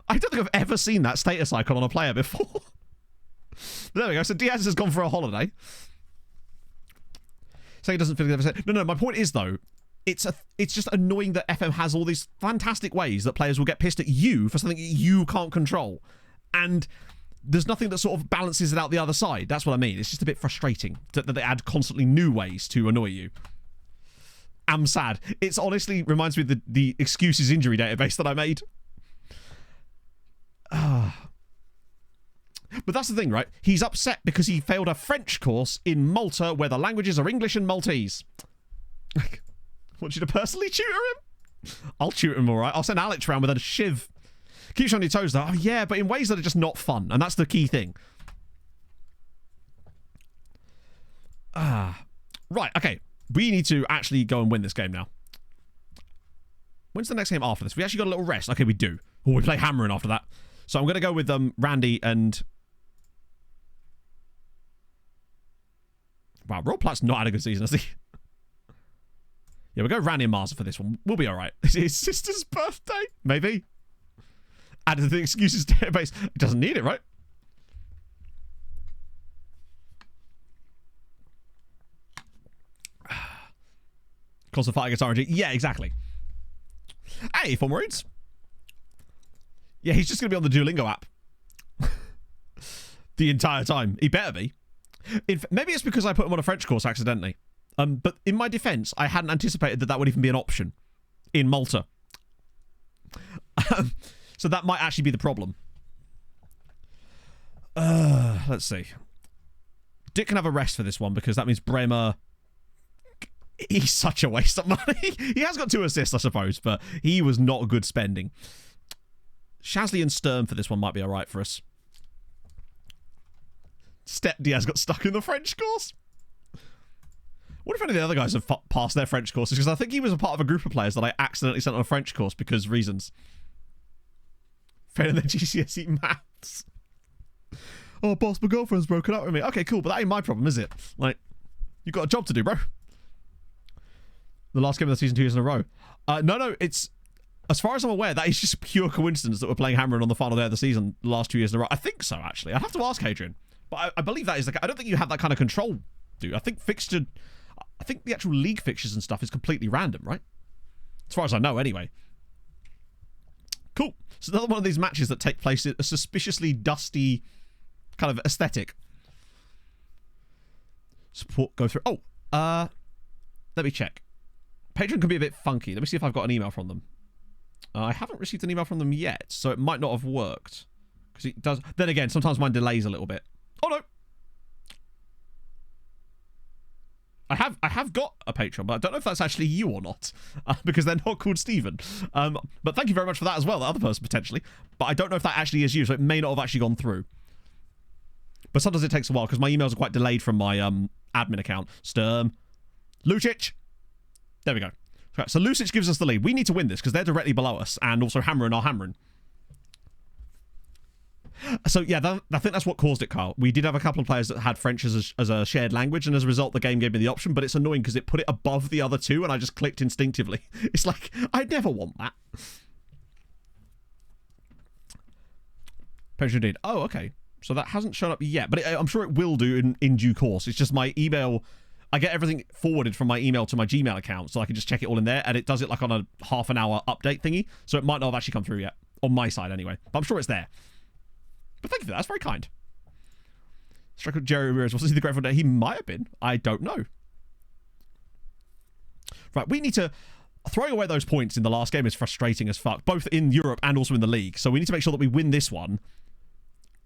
I don't think I've ever seen that status icon on a player before. There we go. So Diaz has gone for a holiday. So he doesn't feel good. No, my point is, though, it's just annoying that FM has all these fantastic ways that players will get pissed at you for something you can't control. And there's nothing that sort of balances it out the other side. That's what I mean. It's just a bit frustrating that they add constantly new ways to annoy you. I'm sad. It's honestly reminds me of the excuses injury database that I made. But that's the thing, right? He's upset because he failed a French course in Malta where the languages are English and Maltese. I want you to personally tutor him? I'll tutor him, all right. I'll send Alex around with a shiv. Keeps you on your toes, though. Oh, yeah, but in ways that are just not fun. And that's the key thing. Right, okay. We need to actually go and win this game now. When's the next game after this? We actually got a little rest. Okay, we do. Oh, we play Hammering after that. So I'm going to go with Randy and... Wow, Rollplatt's not had a good season, has he? Yeah, we'll go Randy and Marza for this one. We'll be all right. It's his sister's birthday? Maybe. Added to the excuses database. It doesn't need it, right? Constant fight against RNG. Yeah, exactly. Hey, Form Words. Yeah, he's just going to be on the Duolingo app. The entire time. He better be. Maybe it's because I put him on a French course accidentally. But in my defense, I hadn't anticipated that would even be an option in Malta. So that might actually be the problem. Let's see. Dick can have a rest for this one because that means Bremer... He's such a waste of money. He has got 2 assists, I suppose, but he was not good spending. Shasley and Sturm for this one might be all right for us. Step Diaz got stuck in the French course. What if any of the other guys have passed their French courses? Because I think he was a part of a group of players that I accidentally sent on a French course because reasons. Failing their GCSE maths. Oh, boss, my girlfriend's broken up with me. Okay, cool, but that ain't my problem, is it? Like, you've got a job to do, bro. The last game of the season 2 years in a row. No, it's... As far as I'm aware, that is just pure coincidence that we're playing Hammering on the final day of the season the last 2 years in a row. I think so, actually. I'd have to ask Hadrian. But I believe that is... I don't think you have that kind of control, dude. I think fixture... I think the actual league fixtures and stuff is completely random, right? As far as I know, anyway. Cool. So another one of these matches that take place in a suspiciously dusty kind of aesthetic. Support go through. Oh, let me check. Patreon can be a bit funky. Let me see if I've got an email from them. I haven't received an email from them yet, so it might not have worked. Because it does. Then again, sometimes mine delays a little bit. Oh no. I have got a Patreon, but I don't know if that's actually you or not, because they're not called Stephen. But thank you very much for that as well, the other person potentially. But I don't know if that actually is you, so it may not have actually gone through. But sometimes it takes a while, because my emails are quite delayed from my admin account. Sturm. Lucic. There we go. Right, so Lucic gives us the lead. We need to win this, because they're directly below us, and also hammering our hammering. So, yeah, I think that's what caused it, Kyle. We did have a couple of players that had French as a shared language, and as a result, the game gave me the option, but it's annoying because it put it above the other two, and I just clicked instinctively. It's like, I'd never want that. Pleasure indeed. Oh, okay. So that hasn't shown up yet, but I'm sure it will do in due course. It's just my email... I get everything forwarded from my email to my Gmail account, so I can just check it all in there, and it does it like on a half-an-hour update thingy, so it might not have actually come through yet. On my side, anyway. But I'm sure it's there. But thank you for that. That's very kind. Striker Jerry Ramirez. Was he the Grateful Dead? He might have been. I don't know. Right, we need to... Throwing away those points in the last game is frustrating as fuck, both in Europe and also in the league. So we need to make sure that we win this one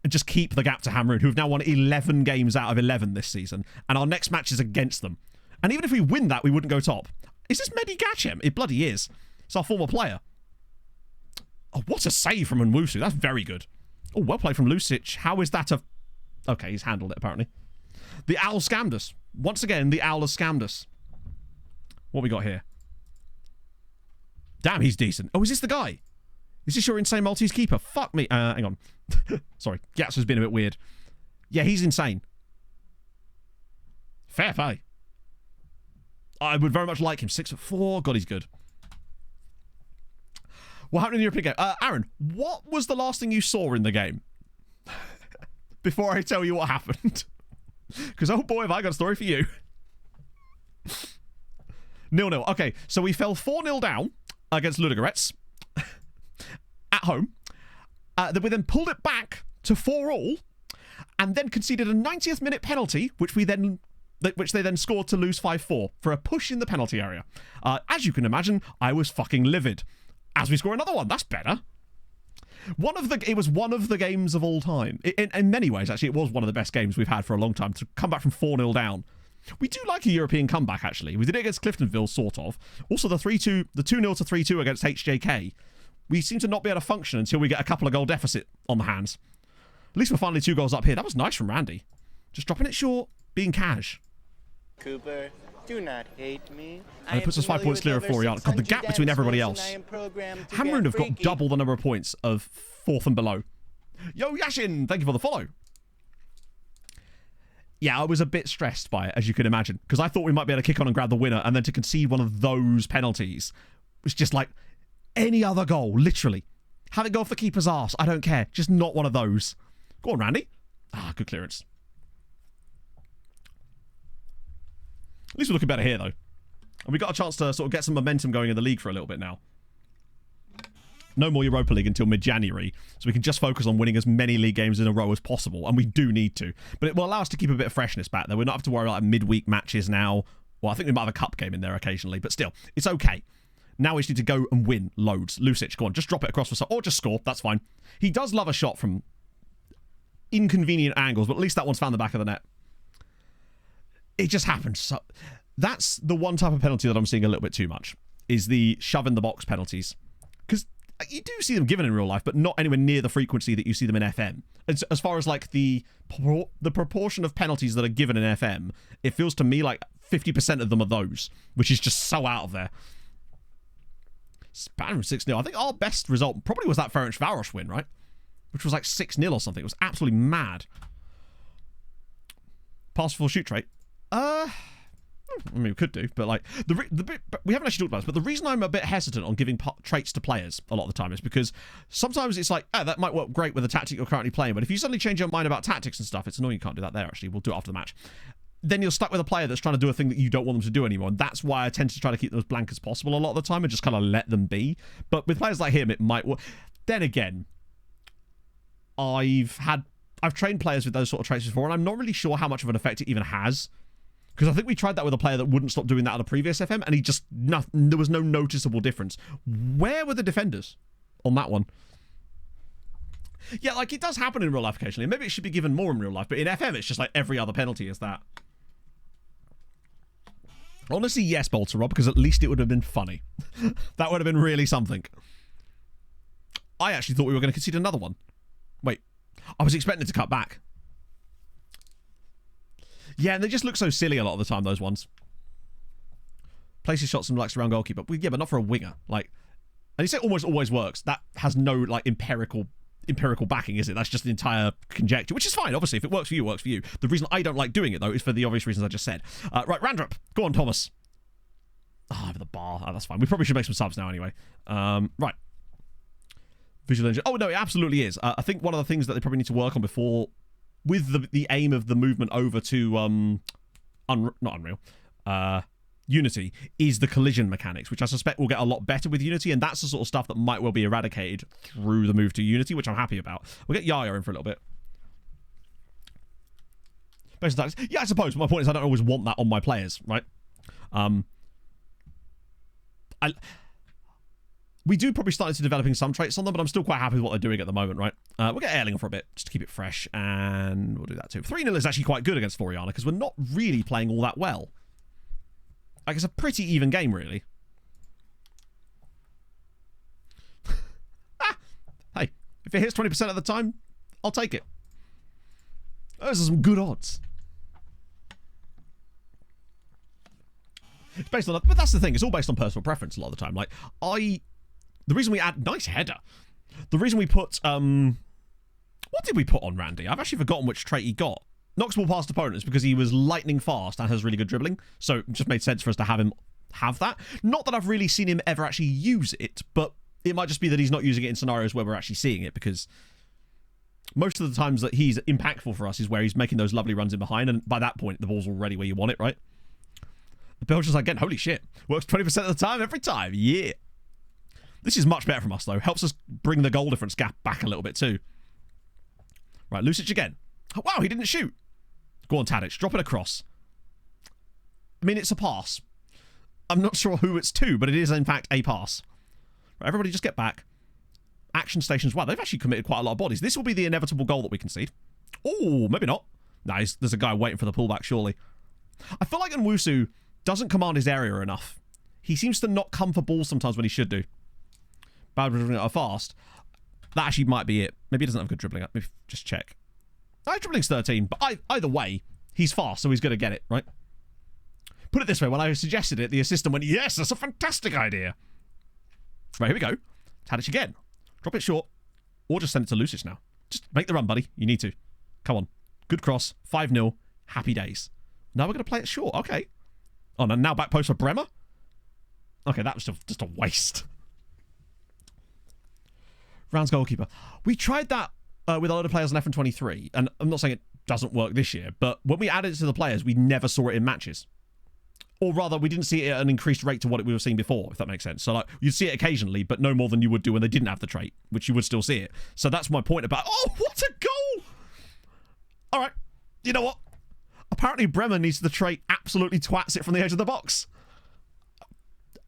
and just keep the gap to Cameroon, who have now won 11 games out of 11 this season. And our next match is against them. And even if we win that, we wouldn't go top. Is this Mehdi Gachem? It bloody is. It's our former player. Oh, what a save from Nwusu. That's very good. Oh, well played from Lucic. How is that a... Okay, he's handled it, apparently. The Owl scammed us. Once again, the Owl has scammed us. What we got here? Damn, he's decent. Oh, is this the guy? Is this your insane Maltese keeper? Fuck me. Hang on. Sorry. Gats has been a bit weird. Yeah, he's insane. Fair play. I would very much like him. 6'4". God, he's good. What happened in the European game? Aaron, what was the last thing you saw in the game? Before I tell you what happened. Because, oh boy, have I got a story for you. 0-0. Okay, so we fell 4-0 down against Ludogorets at home. We then pulled it back to 4-4 and then conceded a 90th minute penalty, which they then scored to lose 5-4 for a push in the penalty area. As you can imagine, I was fucking livid. As we score another one, that's better. It was one of the games of all time. In many ways, actually, it was one of the best games we've had for a long time. To come back from 4-0 down. We do like a European comeback, actually. We did it against Cliftonville, sort of. Also, the 2-0 to 3-2 against HJK. We seem to not be able to function until we get a couple of goal deficit on the hands. At least we're finally 2 goals up here. That was nice from Randy. Just dropping it short, being cash. Cooper, do not hate me. And it puts us 5 points clear of Florian. God, the gap between everybody else. Cameroon have got double the number of points of 4th and below. Yo, Yashin, thank you for the follow. Yeah, I was a bit stressed by it, as you can imagine, because I thought we might be able to kick on and grab the winner, and then to concede one of those penalties was just like any other goal, literally. Have it go off the keeper's arse, I don't care. Just not one of those. Go on, Randy. Ah, good clearance. At least we're looking better here, though. And we got a chance to sort of get some momentum going in the league for a little bit now. No more Europa League until mid-January, so we can just focus on winning as many league games in a row as possible, and we do need to. But it will allow us to keep a bit of freshness back there. We're not have to worry about midweek matches now. Well, I think we might have a cup game in there occasionally, but still, it's okay. Now we just need to go and win loads. Lucic, go on, just drop it across for some, or just score, that's fine. He does love a shot from inconvenient angles, but at least that one's found the back of the net. It just happens. So that's the one type of penalty that I'm seeing a little bit too much, is the shove in the box penalties. Because you do see them given in real life, but not anywhere near the frequency that you see them in FM. As far as like the proportion of penalties that are given in FM, it feels to me like 50% of them are those, which is just so out of there. Span 6-0. I think our best result probably was that Ferencvaros win, right? Which was like 6-0 or something. It was absolutely mad. Pass full shoot trait. I mean, we could do, but like we haven't actually talked about this. But the reason I'm a bit hesitant on giving traits to players a lot of the time is because sometimes it's like, that might work great with the tactic you're currently playing, but if you suddenly change your mind about tactics and stuff, it's annoying you can't do that there. Actually, we'll do it after the match. then you're stuck with a player that's trying to do a thing that you don't want them to do anymore. And that's why I tend to try to keep them as blank as possible a lot of the time and just kind of let them be. But with players like him, it might work. Then again, I've trained players with those sort of traits before, and I'm not really sure how much of an effect it even has. Because I think we tried that with a player that wouldn't stop doing that on a previous FM, and there was no noticeable difference. Where were the defenders on that one? Yeah, like, it does happen in real life occasionally. Maybe it should be given more in real life, but in FM, it's just like every other penalty is that. Honestly, yes, Bolter Rob, because at least it would have been funny. That would have been really something. I actually thought we were going to concede another one. Wait, I was expecting it to cut back. Yeah, and they just look so silly a lot of the time, those ones. Places shots and relaxed around goalkeeper. Yeah, but not for a winger. Like, and you say almost always works. That has no, like, empirical backing, is it? That's just an entire conjecture, which is fine. Obviously, if it works for you, it works for you. The reason I don't like doing it, though, is for the obvious reasons I just said. Right, Randrup. Go on, Thomas. Over the bar. Oh, that's fine. We probably should make some subs now anyway. Right. Visual engine. Oh, no, it absolutely is. I think one of the things that they probably need to work on before, with the aim of the movement over to not Unreal, Unity, is the collision mechanics, which I suspect will get a lot better with Unity, and that's the sort of stuff that might well be eradicated through the move to Unity, which I'm happy about. We'll get Yaya in for a little bit. Based on that, yeah, I suppose. My point is I don't always want that on my players, right? We do probably start into developing some traits on them, but I'm still quite happy with what they're doing at the moment, right? We'll get Erling for a bit, just to keep it fresh, and we'll do that too. 3-0 is actually quite good against Floriana, because we're not really playing all that well. Like, it's a pretty even game, really. Hey, if it hits 20% of the time, I'll take it. Those are some good odds. It's based on that, but that's the thing. It's all based on personal preference a lot of the time. Like, the reason we add... Nice header. The reason we put... What did we put on Randy? I've actually forgotten which trait he got. Knocks ball past opponents because he was lightning fast and has really good dribbling. So it just made sense for us to have him have that. Not that I've really seen him ever actually use it, but it might just be that he's not using it in scenarios where we're actually seeing it, because most of the times that he's impactful for us is where he's making those lovely runs in behind, and by that point, the ball's already where you want it, right? The Belgians again, holy shit. Works 20% of the time, every time. Yeah. This is much better from us, though. Helps us bring the goal difference gap back a little bit, too. Right, Lucic again. Oh, wow, he didn't shoot. Go on, Tadic. Drop it across. I mean, it's a pass. I'm not sure who it's to, but it is, in fact, a pass. Right, everybody just get back. Action stations. Wow, they've actually committed quite a lot of bodies. This will be the inevitable goal that we concede. Oh, maybe not. Nice. There's a guy waiting for the pullback, surely. I feel like Nwusu doesn't command his area enough. He seems to not come for balls sometimes when he should do. Bad dribbling are fast. That actually might be it. Maybe he doesn't have good dribbling. Let me just check. Dribbling's 13, but either way, he's fast, so he's going to get it, right? Put it this way, when I suggested it, the assistant went, yes, that's a fantastic idea. Right, here we go. Tadic again. Drop it short, or just send it to Lucic now. Just make the run, buddy. You need to. Come on. Good cross. 5-0. Happy days. Now we're going to play it short. Okay. Oh, and now back post for Bremer? Okay, that was just a waste. Rounds goalkeeper. We tried that with a lot of players on FN23, and I'm not saying it doesn't work this year, but when we added it to the players, we never saw it in matches. Or rather, we didn't see it at an increased rate to what we were seeing before, if that makes sense. So, like, you'd see it occasionally, but no more than you would do when they didn't have the trait, which you would still see it. So that's my point about... Oh, what a goal! All right. You know what? Apparently, Bremer needs the trait absolutely twats it from the edge of the box.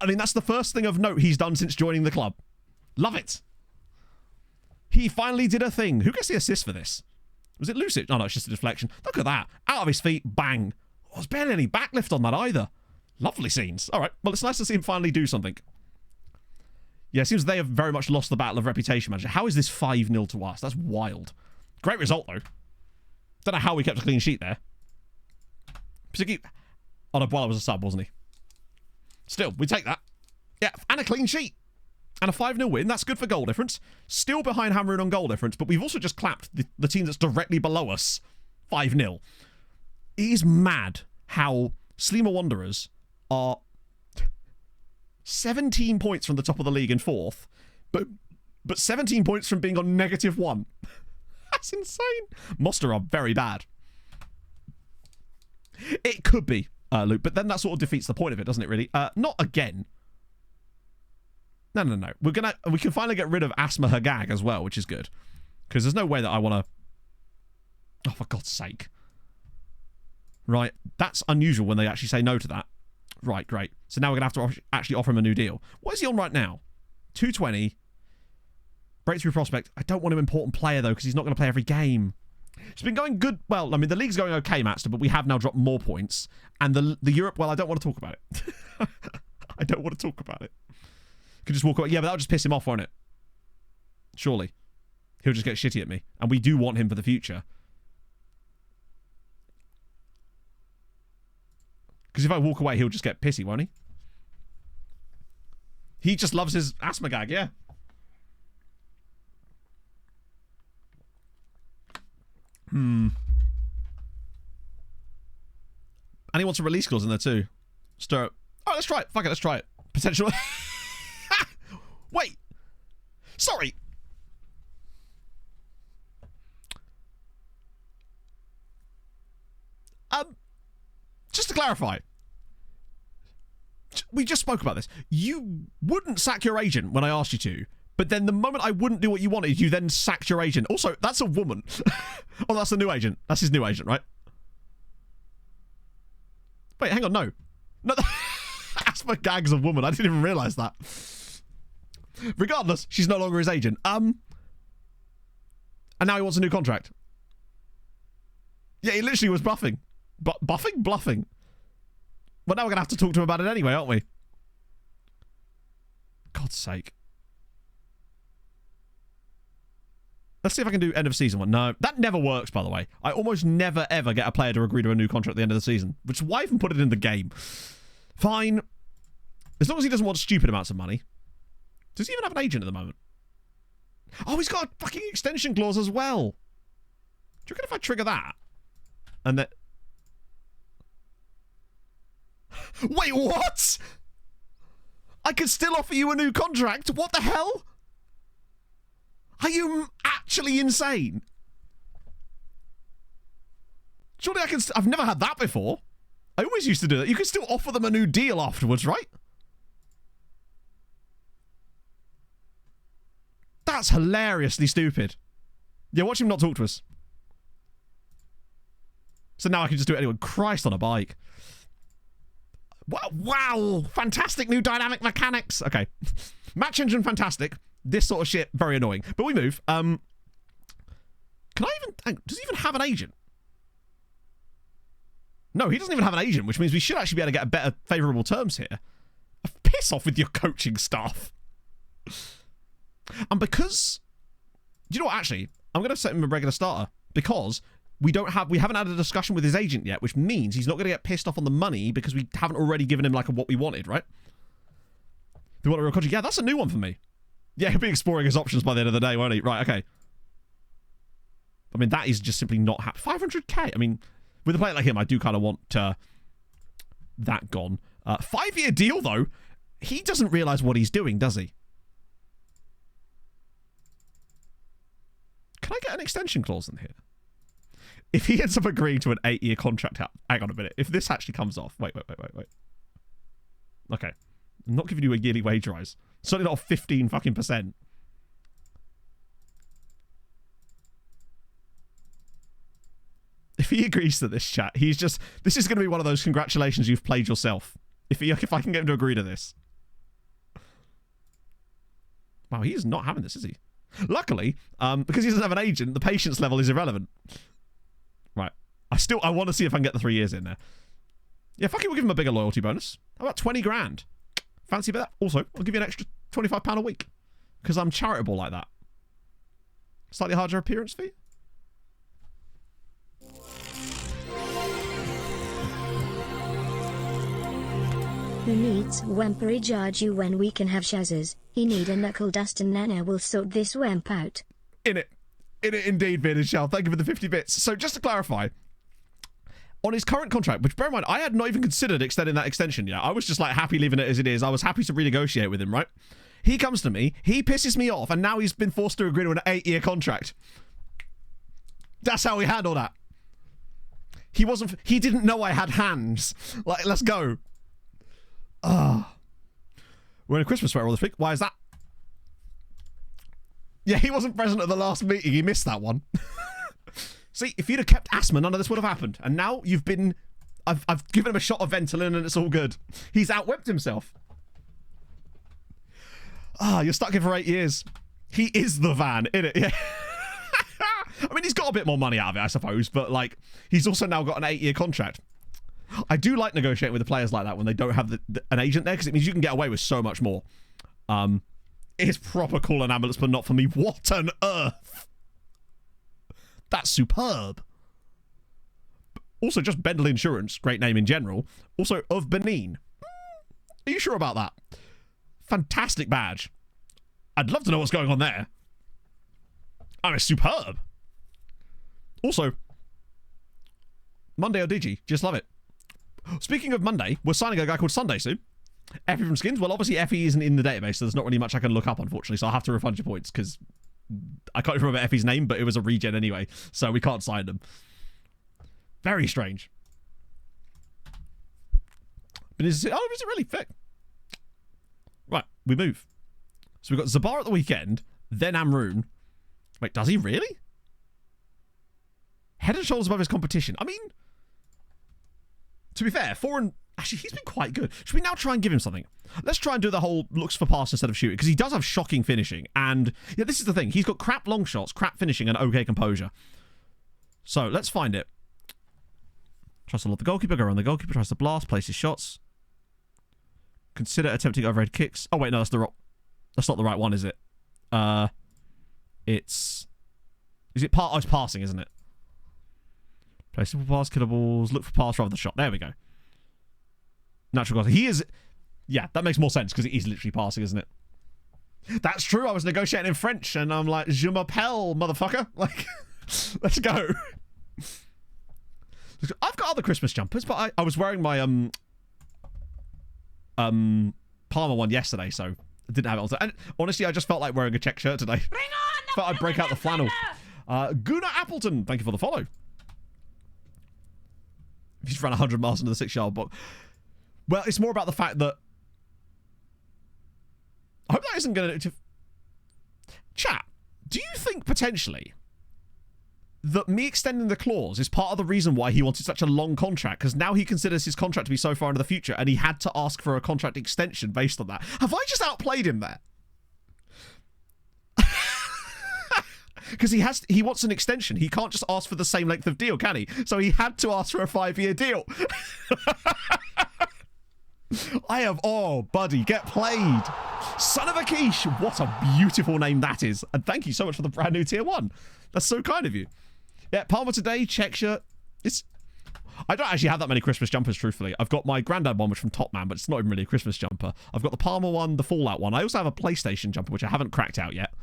I mean, that's the first thing of note he's done since joining the club. Love it. He finally did a thing. Who gets the assist for this? Was it Lucic? Oh, no, it's just a deflection. Look at that. Out of his feet. Bang. Oh, there's barely any backlift on that either. Lovely scenes. All right. Well, it's nice to see him finally do something. Yeah, it seems they have very much lost the battle of reputation manager. How is this 5-0 to us? That's wild. Great result, though. Don't know how we kept a clean sheet there. Particularly... Oh, no, Boyle was a sub, wasn't he? Still, we take that. Yeah, and a clean sheet. And a 5-0 win. That's good for goal difference. Still behind Hamrun on goal difference, but we've also just clapped the team that's directly below us 5-0. It is mad how Sleemer Wanderers are 17 points from the top of the league in fourth, but 17 points from being on -1. That's insane. Moster are very bad. It could be, Luke, but then that sort of defeats the point of it, doesn't it, really? Not again. No. We can finally get rid of Asma Hagag as well, which is good. Because there's no way that I want to... Oh, for God's sake. Right, that's unusual when they actually say no to that. Right, great. So now we're going to have to actually offer him a new deal. What is he on right now? 220. Breakthrough prospect. I don't want him important player, though, because he's not going to play every game. It's been going good. Well, I mean, the league's going okay, Matster, but we have now dropped more points. And the Europe, well, I don't want to talk about it. I don't want to talk about it. Could just walk away. Yeah, but that'll just piss him off, won't it? Surely. He'll just get shitty at me. And we do want him for the future. Because if I walk away, he'll just get pissy, won't he? He just loves his asthma gag, yeah. And he wants a release clause in there too. Stir up. Oh, let's try it. Fuck it, let's try it. Potential. Wait. Sorry. Just to clarify. We just spoke about this. You wouldn't sack your agent when I asked you to, but then the moment I wouldn't do what you wanted, you then sacked your agent. Also, that's a woman. Oh, that's the new agent. That's his new agent, right? Wait, hang on, no. No, Asma Gag's a woman. I didn't even realise that. Regardless, she's no longer his agent. And now he wants a new contract. Yeah, he literally was bluffing. Bluffing? Well, now we're going to have to talk to him about it anyway, aren't we? God's sake. Let's see if I can do end of season one. No, that never works, by the way. I almost never, ever get a player to agree to a new contract at the end of the season. Which is why I even put it in the game. Fine. As long as he doesn't want stupid amounts of money. Does he even have an agent at the moment? Oh, he's got a fucking extension clause as well. Do you reckon if I trigger that? And then... Wait, what? I can still offer you a new contract? What the hell? Are you actually insane? Surely I can... I've never had that before. I always used to do that. You can still offer them a new deal afterwards, right? That's hilariously stupid. Yeah, watch him not talk to us. So now I can just do it anyway. Christ on a bike. Wow. Fantastic new dynamic mechanics. Okay. Match engine, fantastic. This sort of shit, very annoying. But we move. Can I even... Does he even have an agent? No, he doesn't even have an agent, which means we should actually be able to get a better favourable terms here. Piss off with your coaching staff. And because... Do you know what, actually? I'm going to set him a regular starter. Because we haven't had a discussion with his agent yet, which means he's not going to get pissed off on the money because we haven't already given him, like, what we wanted, right? Do you want a real contract? Yeah, that's a new one for me. Yeah, he'll be exploring his options by the end of the day, won't he? Right, okay. I mean, that is just simply not happening. 500k. I mean, with a player like him, I do kind of want that gone. 5-year deal, though. He doesn't realise what he's doing, does he? Can I get an extension clause in here? If he ends up agreeing to an 8-year contract, hang on a minute. If this actually comes off, wait. Okay, I'm not giving you a yearly wage rise. Certainly not 15 fucking %. If he agrees to this, chat, he's just... This is going to be one of those congratulations you've played yourself. If I can get him to agree to this. Wow, he is not having this, is he? Luckily, because he doesn't have an agent, the patience level is irrelevant. Right. I want to see if I can get the 3 years in there. Yeah, fuck it, we'll give him a bigger loyalty bonus. How about 20 grand? Fancy about that? Also, I'll give you an extra £25 a week. Because I'm charitable like that. Slightly harder appearance fee? Who needs Wempery charge you when we can have Shazzers? He need a knuckle dust and Nana will sort this wemp out. In it indeed, Bearded Shell. Thank you for the 50 bits. So just to clarify, on his current contract, which bear in mind, I had not even considered extending that extension yet. I was just like happy leaving it as it is. I was happy to renegotiate with him, right? He comes to me, he pisses me off, and now he's been forced to agree to an 8-year contract. That's how we handle that. He didn't know I had hands. Like, let's go. We're in a Christmas sweater all this week. Why is that? Yeah, he wasn't present at the last meeting. He missed that one. See, if you'd have kept asthma, none of this would have happened. And now you've been... I've given him a shot of Ventolin and it's all good. He's outwept himself. You're stuck here for 8 years. He is the van, innit? Yeah. I mean, he's got a bit more money out of it, I suppose. But, like, he's also now got an 8-year contract. I do like negotiating with the players like that when they don't have an agent there, because it means you can get away with so much more. It's proper call an ambulance, but not for me. What on earth? That's superb. Also, just Bendel Insurance, great name in general. Also, of Benin. Are you sure about that? Fantastic badge. I'd love to know what's going on there. I mean, superb. Also, Monday Odigi, just love it. Speaking of Monday, we're signing a guy called Sunday soon. Effie from Skins. Well, obviously Effie isn't in the database, so there's not really much I can look up, unfortunately, so I'll have to refund your points, because I can't remember Effie's name, but it was a regen anyway, so we can't sign them. Very strange. But is it really thick? Right, we move. So we've got Zabar at the weekend, then Amroon. Wait, does he really? Head and shoulders above his competition. I mean, to be fair, actually, he's been quite good. Should we now try and give him something? Let's try and do the whole looks for pass instead of shooting, because he does have shocking finishing. And, yeah, this is the thing. He's got crap long shots, crap finishing, and okay composure. So, let's find it. Tries to lock the goalkeeper, go around the goalkeeper, tries to blast, place his shots. Consider attempting overhead kicks. Oh, wait, no, that's not the right one, is it? Is it it's passing, isn't it? Play simple pass, killer balls, look for pass rather than shot. There we go. Natural crossing. He is... Yeah, that makes more sense because he's literally passing, isn't it? That's true. I was negotiating in French and I'm like, je m'appelle, motherfucker. Like, let's go. I've got other Christmas jumpers, but I was wearing my Palmer one yesterday, so I didn't have it on. And honestly, I just felt like wearing a check shirt today. Bring on! Thought I'd break out the flannel. Gunnar Appleton, thank you for the follow. He's run 100 miles into the 6-yard box. Well, it's more about the fact that I hope that isn't going to... Chat, do you think potentially that me extending the clause is part of the reason why he wanted such a long contract? Because now he considers his contract to be so far into the future and he had to ask for a contract extension based on that. Have I just outplayed him there? Because he wants an extension. He can't just ask for the same length of deal, can he? So he had to ask for a 5-year deal. Oh, buddy, get played. Son of a quiche. What a beautiful name that is. And thank you so much for the brand new tier 1. That's so kind of you. Yeah, Palmer today, check shirt. I don't actually have that many Christmas jumpers, truthfully. I've got my granddad one, which is from Top Man, but it's not even really a Christmas jumper. I've got the Palmer one, the Fallout one. I also have a PlayStation jumper, which I haven't cracked out yet.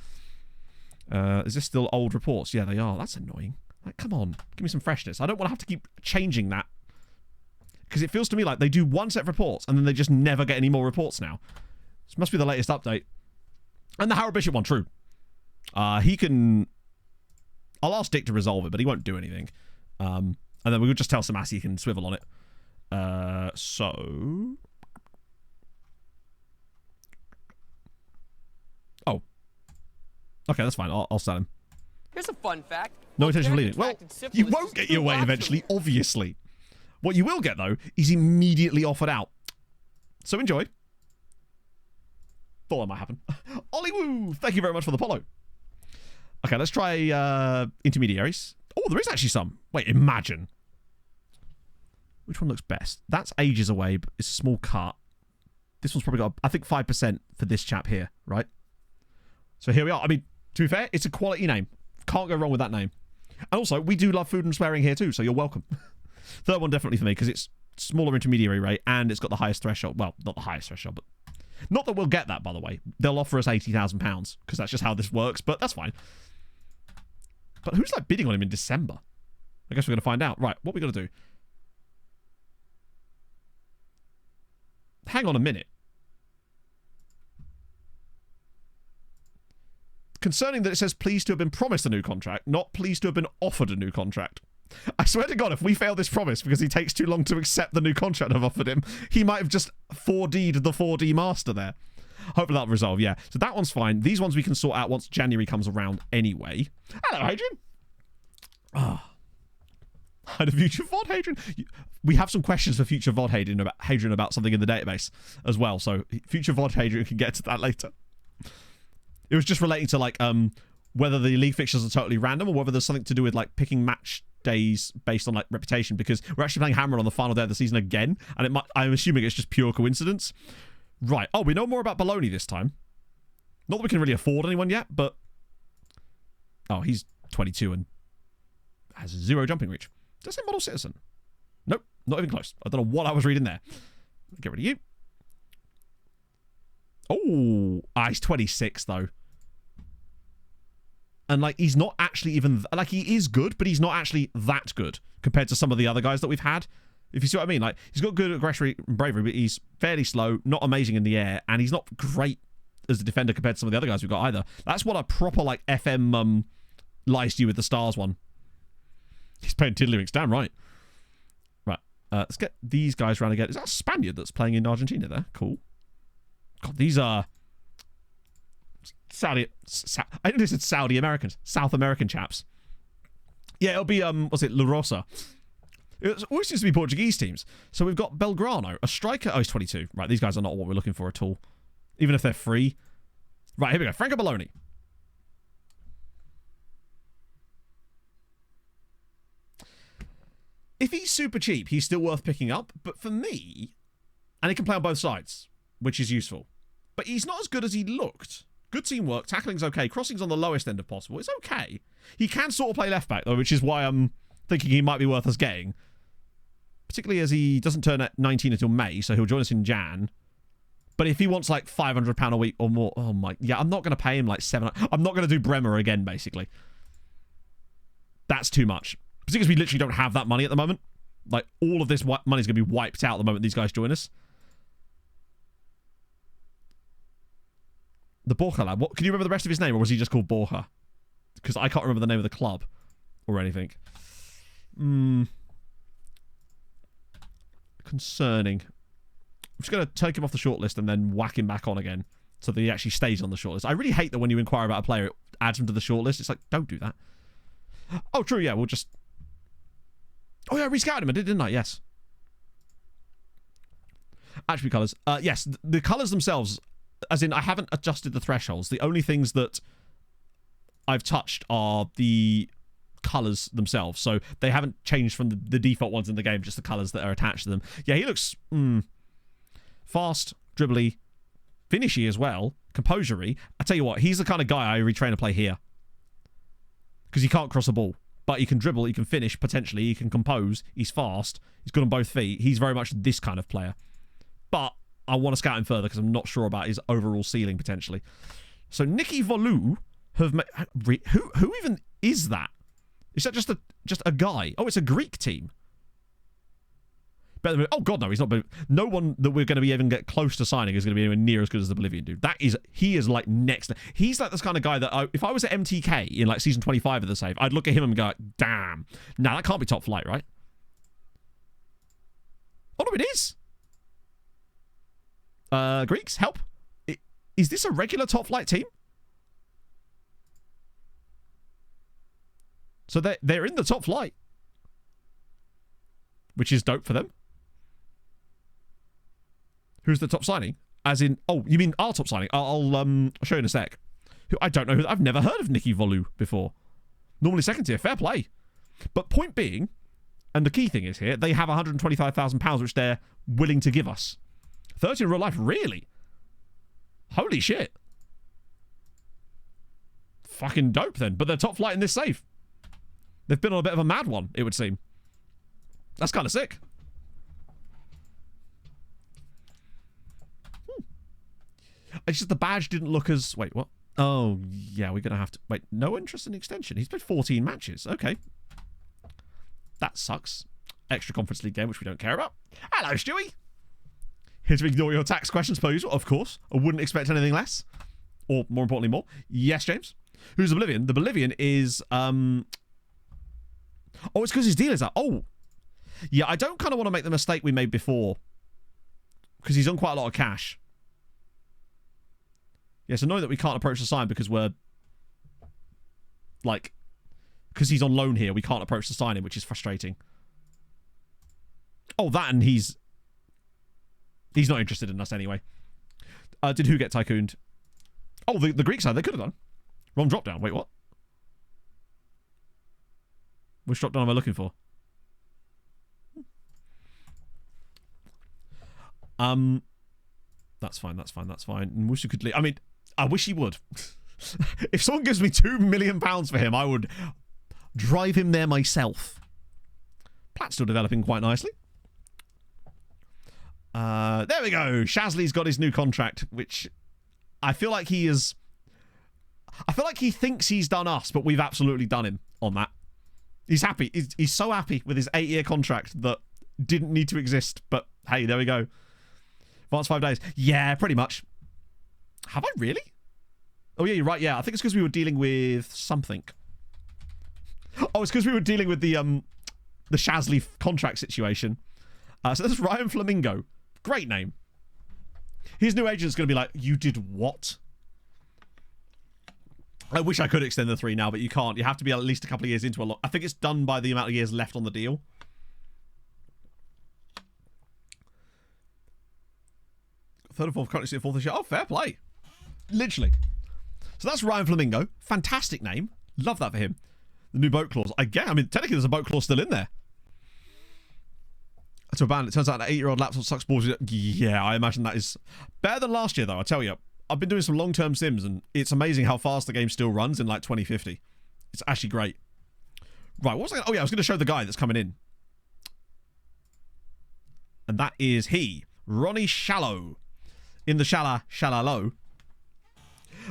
Is this still old reports? Yeah, they are. That's annoying. Like, come on. Give me some freshness. I don't want to have to keep changing that. Because it feels to me like they do one set of reports and then they just never get any more reports now. This must be the latest update. And the Howard Bishop one, true. He can... I'll ask Dick to resolve it, but he won't do anything. And then we would just tell Samasi he can swivel on it. So... Oh. Okay, that's fine. I'll sell him. Here's a fun fact. No intention of leading. Well, you won't get your way eventually, obviously. What you will get, though, is immediately offered out. So enjoy. Thought that might happen. Ollie Woo, thank you very much for the follow. Okay, let's try intermediaries. Oh, there is actually some. Wait, imagine. Which one looks best? That's ages away, but it's a small cut. This one's probably got, I think, 5% for this chap here, right? So here we are. I mean, to be fair, it's a quality name. Can't go wrong with that name. And also, we do love food and swearing here too, so you're welcome. Third one definitely for me, because it's smaller intermediary rate, and it's got the highest threshold. Well, not the highest threshold, but... Not that we'll get that, by the way. They'll offer us £80,000, because that's just how this works, but that's fine. But who's, like, bidding on him in December? I guess we're going to find out. Right, what are we going to do? Hang on a minute. Concerning that it says pleased to have been promised a new contract, not pleased to have been offered a new contract. I swear to God, if we fail this promise because he takes too long to accept the new contract I've offered him, he might have just 4D'd the 4D master there. Hopefully that'll resolve, yeah. So that one's fine. These ones we can sort out once January comes around anyway. Hello, Hadrian. Ah. Had a future VOD, Hadrian. We have some questions for future VOD, Hadrian, about something in the database as well. So future VOD, Hadrian, can get to that later. It was just relating to, like, whether the league fixtures are totally random or whether there's something to do with, like, picking match days based on, like, reputation, because we're actually playing Hammer on the final day of the season again, and I'm assuming it's just pure coincidence. Right. Oh, we know more about Baloney this time. Not that we can really afford anyone yet, but... Oh, he's 22 and has 0 jumping reach. Does it say model citizen? Nope, not even close. I don't know what I was reading there. Get rid of you. Oh, he's 26, though. And, like, he's not actually even... Like, he is good, but he's not actually that good compared to some of the other guys that we've had. If you see what I mean. Like, he's got good aggression and bravery, but he's fairly slow, not amazing in the air, and he's not great as a defender compared to some of the other guys we've got either. That's what a proper, like, FM lies to you with the stars one. He's playing Tiddlywinks. Damn right. Right. Let's get these guys around again. Is that a Spaniard that's playing in Argentina there? Cool. God, these are... I think this is Saudi Americans. South American chaps. Yeah, it'll be, what's it, La Rosa. It always seems to be Portuguese teams. So we've got Belgrano, a striker. Oh, he's 22. Right, these guys are not what we're looking for at all. Even if they're free. Right, here we go. Franco Baloney. If he's super cheap, he's still worth picking up. But for me, and he can play on both sides, which is useful. But he's not as good as he looked. Good teamwork. Tackling's okay. Crossing's on the lowest end if possible. It's okay. He can sort of play left back, though, which is why I'm thinking he might be worth us getting. Particularly as he doesn't turn at 19 until May, so he'll join us in Jan. But if he wants like £500 a week or more, oh my... Yeah, I'm not going to pay him like I'm not going to do Bremer again, basically. That's too much. Particularly because we literally don't have that money at the moment. Like, all of this money's going to be wiped out the moment these guys join us. The Borja lad. What, can you remember the rest of his name, or was he just called Borja? Because I can't remember the name of the club or anything. Concerning. I'm just going to take him off the shortlist and then whack him back on again so that he actually stays on the shortlist. I really hate that when you inquire about a player, it adds him to the shortlist. It's like, don't do that. Oh, true, yeah, we'll just... Oh, yeah, I rescouted him. I did, didn't I? Yes. Attribute colours. Yes, the colours themselves, as in I haven't adjusted the thresholds. The only things that I've touched are the colours themselves. So they haven't changed from the default ones in the game, just the colours that are attached to them. Yeah, he looks fast, dribbly, finishy as well, composury. I tell you what, he's the kind of guy I retrain to play here. Because he can't cross a ball. But he can dribble, he can finish, potentially, he can compose, he's fast, he's good on both feet. He's very much this kind of player. But I want to scout him further because I'm not sure about his overall ceiling, potentially. So Nicky Volou have made... Who even is that? Is that just a guy? Oh, it's a Greek team. Better than, oh god, no, he's not. No one that we're going to be even get close to signing is going to be anywhere near as good as the Bolivian dude. He is like next. He's like this kind of guy that if I was at MTK in like season 25 of the save, I'd look at him and go, damn. Now that can't be top flight, right? Oh no, it is. Greeks, help. Is this a regular top flight team? So they're in the top flight, which is dope for them. Who's the top signing? As in, oh, you mean our top signing? I'll show you in a sec. I don't know. I've never heard of Nicky Volou before. Normally second tier. Fair play. But point being, and the key thing is here, they have £125,000, which they're willing to give us. 30 in real life, really? Holy shit. Fucking dope then. But they're top flight in this save. They've been on a bit of a mad one, it would seem. That's kind of sick. It's just the badge didn't look as... Wait, what? Oh, yeah, we're going to have to... Wait, no interest in extension. He's played 14 matches. Okay. That sucks. Extra Conference League game, which we don't care about. Hello, Stewie. Here to ignore your tax questions, per usual, of course. I wouldn't expect anything less. Or, more importantly, more. Yes, James. Who's the Bolivian? The Bolivian is... Oh, it's because his deal is up. Oh. Yeah, I don't kind of want to make the mistake we made before. Because he's on quite a lot of cash. Yeah, it's annoying that we can't approach the sign because we're... Like... Because he's on loan here, we can't approach the signing, which is frustrating. Oh, that and he's not interested in us anyway. Did who get tycooned? Oh, the Greek side, they could have done. Wrong drop down. Wait, what? Which drop down am I looking for? That's fine. And wish you could leave. I mean, I wish he would. If someone gives me £2 million for him, I would drive him there myself. Platt's still developing quite nicely. There we go. Shazley's got his new contract, which I feel like he is... I feel like he thinks he's done us, but we've absolutely done him on that. He's happy. He's so happy with his 8-year contract that didn't need to exist, but hey, there we go. Advanced 5 days. Yeah, pretty much. Have I really? Oh, yeah, you're right. Yeah, I think it's because we were dealing with something. Oh, it's because we were dealing with the Shazley contract situation. So this is Ryan Flamingo. Great name. His new agent's going to be like, you did what? I wish I could extend the 3 now, but you can't. You have to be at least a couple of years into a lot. I think it's done by the amount of years left on the deal. Third and fourth currently fourth this year. Oh, fair play. Literally. So that's Ryan Flamingo. Fantastic name. Love that for him. The new boat clause. I mean, technically there's a boat clause still in there. To a ban, it turns out an 8-year-old laptop sucks balls. Yeah, I imagine that is better than last year, though. I tell you, I've been doing some long-term sims, and it's amazing how fast the game still runs in like 2050. It's actually great. Right, what was I? Oh yeah, I was going to show the guy that's coming in, and that is he, Ronnie Shallow, in the Shallow.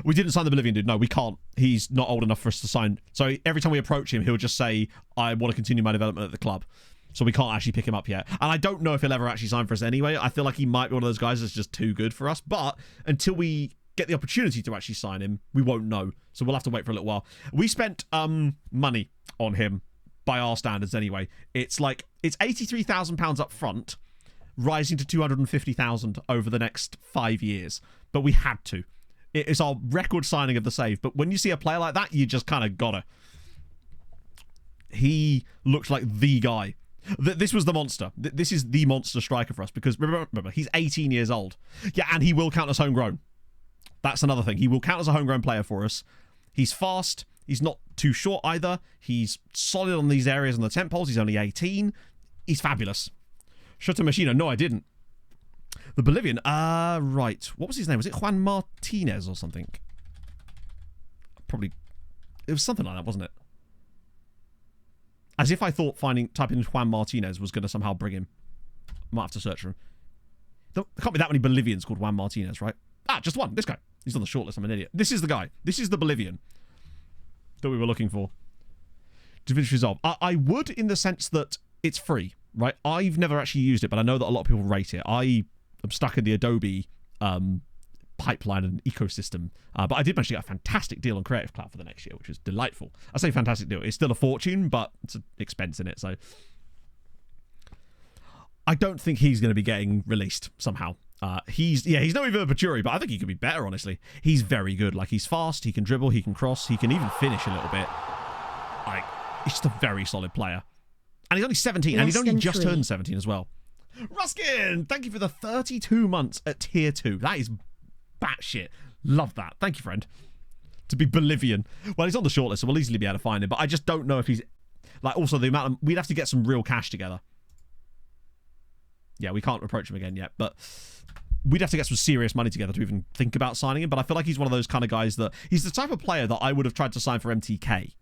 We didn't sign the Bolivian dude. No, we can't. He's not old enough for us to sign. So every time we approach him, he'll just say, "I want to continue my development at the club." So we can't actually pick him up yet. And I don't know if he'll ever actually sign for us anyway. I feel like he might be one of those guys that's just too good for us. But until we get the opportunity to actually sign him, we won't know. So we'll have to wait for a little while. We spent money on him by our standards anyway. It's £83,000 up front, rising to $250,000 over the next 5 years. But we had to. It is our record signing of the save. But when you see a player like that, you just kind of gotta. He looks like the guy. This was the monster. This is the monster striker for us because remember, he's 18 years old. Yeah, and he will count as homegrown. That's another thing. He will count as a homegrown player for us. He's fast. He's not too short either. He's solid on these areas on the temp poles. He's only 18. He's fabulous. Shota Machina. No, I didn't. The Bolivian. Right. What was his name? Was it Juan Martinez or something? Probably. It was something like that, wasn't it? As if I thought typing in Juan Martinez was going to somehow bring him. Might have to search for him. There can't be that many Bolivians called Juan Martinez, right? Just one. This guy. He's on the shortlist. I'm an idiot. This is the guy. This is the Bolivian that we were looking for. DaVinci Resolve. I would in the sense that it's free, right? I've never actually used it, but I know that a lot of people rate it. I am stuck in the Adobe pipeline and ecosystem. But I did manage to get a fantastic deal on Creative Cloud for the next year, which was delightful. I say fantastic deal. It's still a fortune, but it's an expense in it. So I don't think he's going to be getting released somehow. He's no Ivo Baturi, but I think he could be better, honestly. He's very good. Like, he's fast, he can dribble, he can cross, he can even finish a little bit. Like, he's just a very solid player. And he's only 17, and he's only just turned 17 as well. Ruskin, thank you for the 32 months at tier 2. That is batshit. Love that. Thank you, friend. To be Bolivian. Well, he's on the shortlist, so we'll easily be able to find him, but I just don't know if he's... Like, also, the amount of... We'd have to get some real cash together. Yeah, we can't approach him again yet, but we'd have to get some serious money together to even think about signing him. But I feel like he's one of those kind of guys that... He's the type of player that I would have tried to sign for MTK,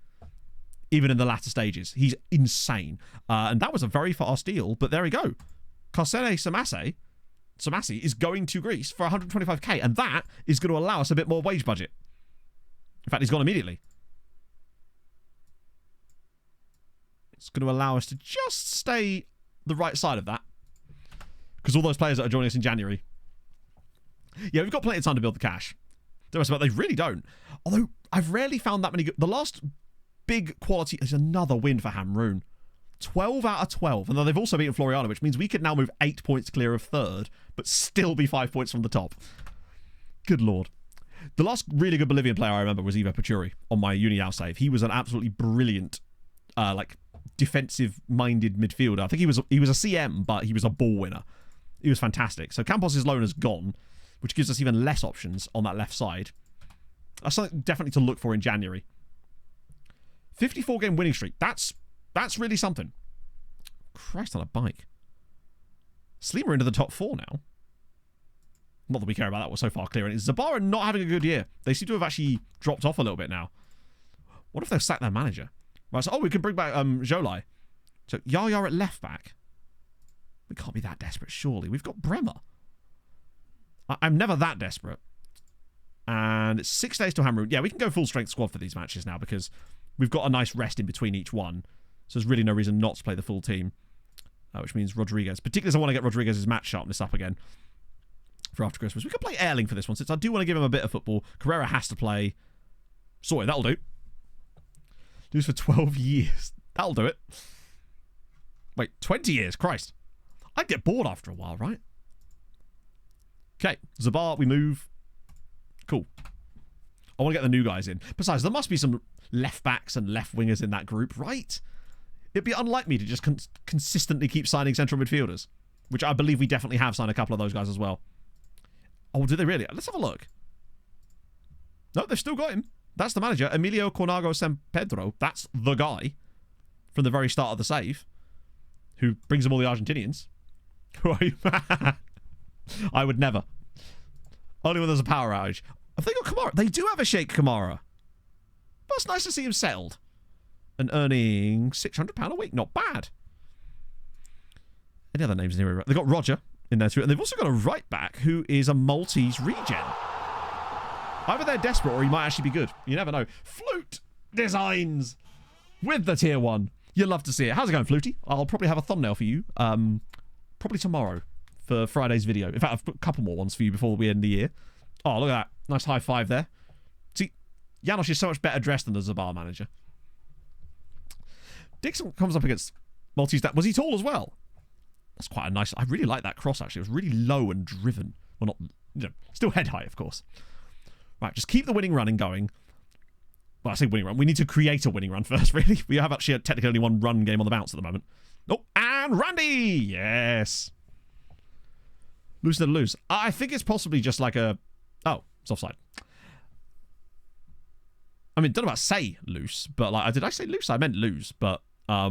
even in the latter stages. He's insane. And that was a very fast deal, but there we go. Karsene Samasi is going to Greece for 125k, and that is going to allow us a bit more wage budget. In fact, he's gone immediately. It's going to allow us to just stay the right side of that. Because all those players that are joining us in January. Yeah, we've got plenty of time to build the cash. But they really don't. Although, I've rarely found that many good... The last big quality is another win for Hamroon. 12 out of 12. And then they've also beaten Floriana, which means we could now move 8 points clear of third, but still be 5 points from the top. Good lord. The last really good Bolivian player I remember was Ivo Pachuri on my Unial save. He was an absolutely brilliant, defensive-minded midfielder. I think he was a CM, but he was a ball winner. He was fantastic. So Campos' loan is gone, which gives us even less options on that left side. That's something definitely to look for in January. 54-game winning streak. That's really something. Christ on a bike. Sleemer into the top 4 now. Not that we care about that. We're so far clear. And Zabara not having a good year. They seem to have actually dropped off a little bit now. What if they've sacked their manager? Right, so, we can bring back Jolai. So Yaya at left back. We can't be that desperate, surely. We've got Bremer. I'm never that desperate. And it's 6 days to hammer. Yeah, we can go full strength squad for these matches now because we've got a nice rest in between each one. So there's really no reason not to play the full team. Which means Rodriguez. Particularly as I want to get Rodriguez's match sharpness up again for after Christmas. We could play Erling for this one since I do want to give him a bit of football. Carrera has to play. Sorry, that'll do. Lose for 12 years. That'll do it. Wait, 20 years? Christ. I'd get bored after a while, right? Okay, Zabar, we move. Cool. I want to get the new guys in. Besides, there must be some left backs and left wingers in that group, right? It'd be unlike me to just consistently keep signing central midfielders, which I believe we definitely have signed a couple of those guys as well. Oh, did they really? Let's have a look. No, they've still got him. That's the manager, Emilio Cornago Sampedro. That's the guy from the very start of the save who brings them all the Argentinians. Who are you? I would never. Only when there's a power outage. Have they got Kamara? They do have a Sheikh Kamara. But it's nice to see him settled. And earning £600 a week. Not bad. Any other names in here? They've got Roger in there too. And they've also got a right back who is a Maltese regen. Either they're desperate or he might actually be good. You never know. Flute Designs with the tier 1. You'll love to see it. How's it going, Flutie? I'll probably have a thumbnail for you. Probably tomorrow for Friday's video. In fact, I've put a couple more ones for you before we end the year. Oh, look at that. Nice high five there. See, Janos is so much better dressed than the Zabar manager. Dixon comes up against Maltese. Was he tall as well? That's quite a nice... I really like that cross, actually. It was really low and driven. Well, not... still head high, of course. Right, just keep the winning run going. Well, I say winning run. We need to create a winning run first, really. We have actually technically only one run game on the bounce at the moment. Oh, and Randy! Yes! Loosen and loose. I think it's possibly just like a... Oh, it's offside. I mean, don't know about say loose, but like, did I say loose? I meant lose, but I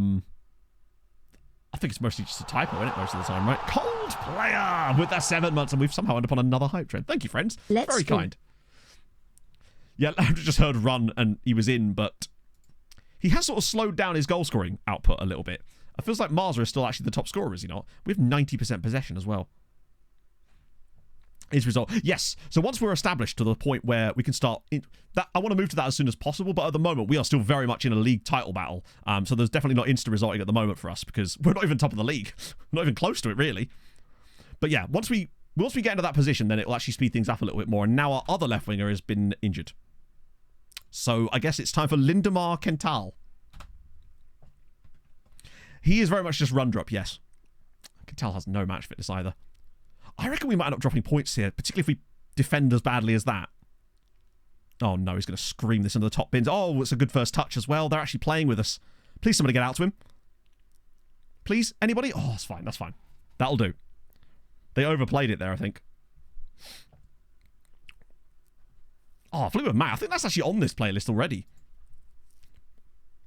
think it's mostly just a typo, isn't it, most of the time, right? Cold player with that 7 months, and we've somehow ended up on another hype trend. Thank you, friends. Very kind. Yeah, I just heard run and he was in, but he has sort of slowed down his goal scoring output a little bit. It feels like Marza is still actually the top scorer, is he not? We have 90% possession as well. His result. Yes. So once we're established to the point where we can start... I want to move to that as soon as possible, but at the moment, we are still very much in a league title battle. So there's definitely not instant resulting at the moment for us because we're not even top of the league. Not even close to it, really. But yeah, once we get into that position, then it will actually speed things up a little bit more. And now our other left winger has been injured. So I guess it's time for Lindemar Kental. He is very much just run drop, yes. Kental has no match fitness either. I reckon we might end up dropping points here, particularly if we defend as badly as that. Oh no, he's going to scream this into the top bins. Oh, it's a good first touch as well. They're actually playing with us. Please somebody get out to him. Please, anybody? Oh, that's fine, that's fine. That'll do. They overplayed it there, I think. Oh, Fleetwood Mac. I think that's actually on this playlist already.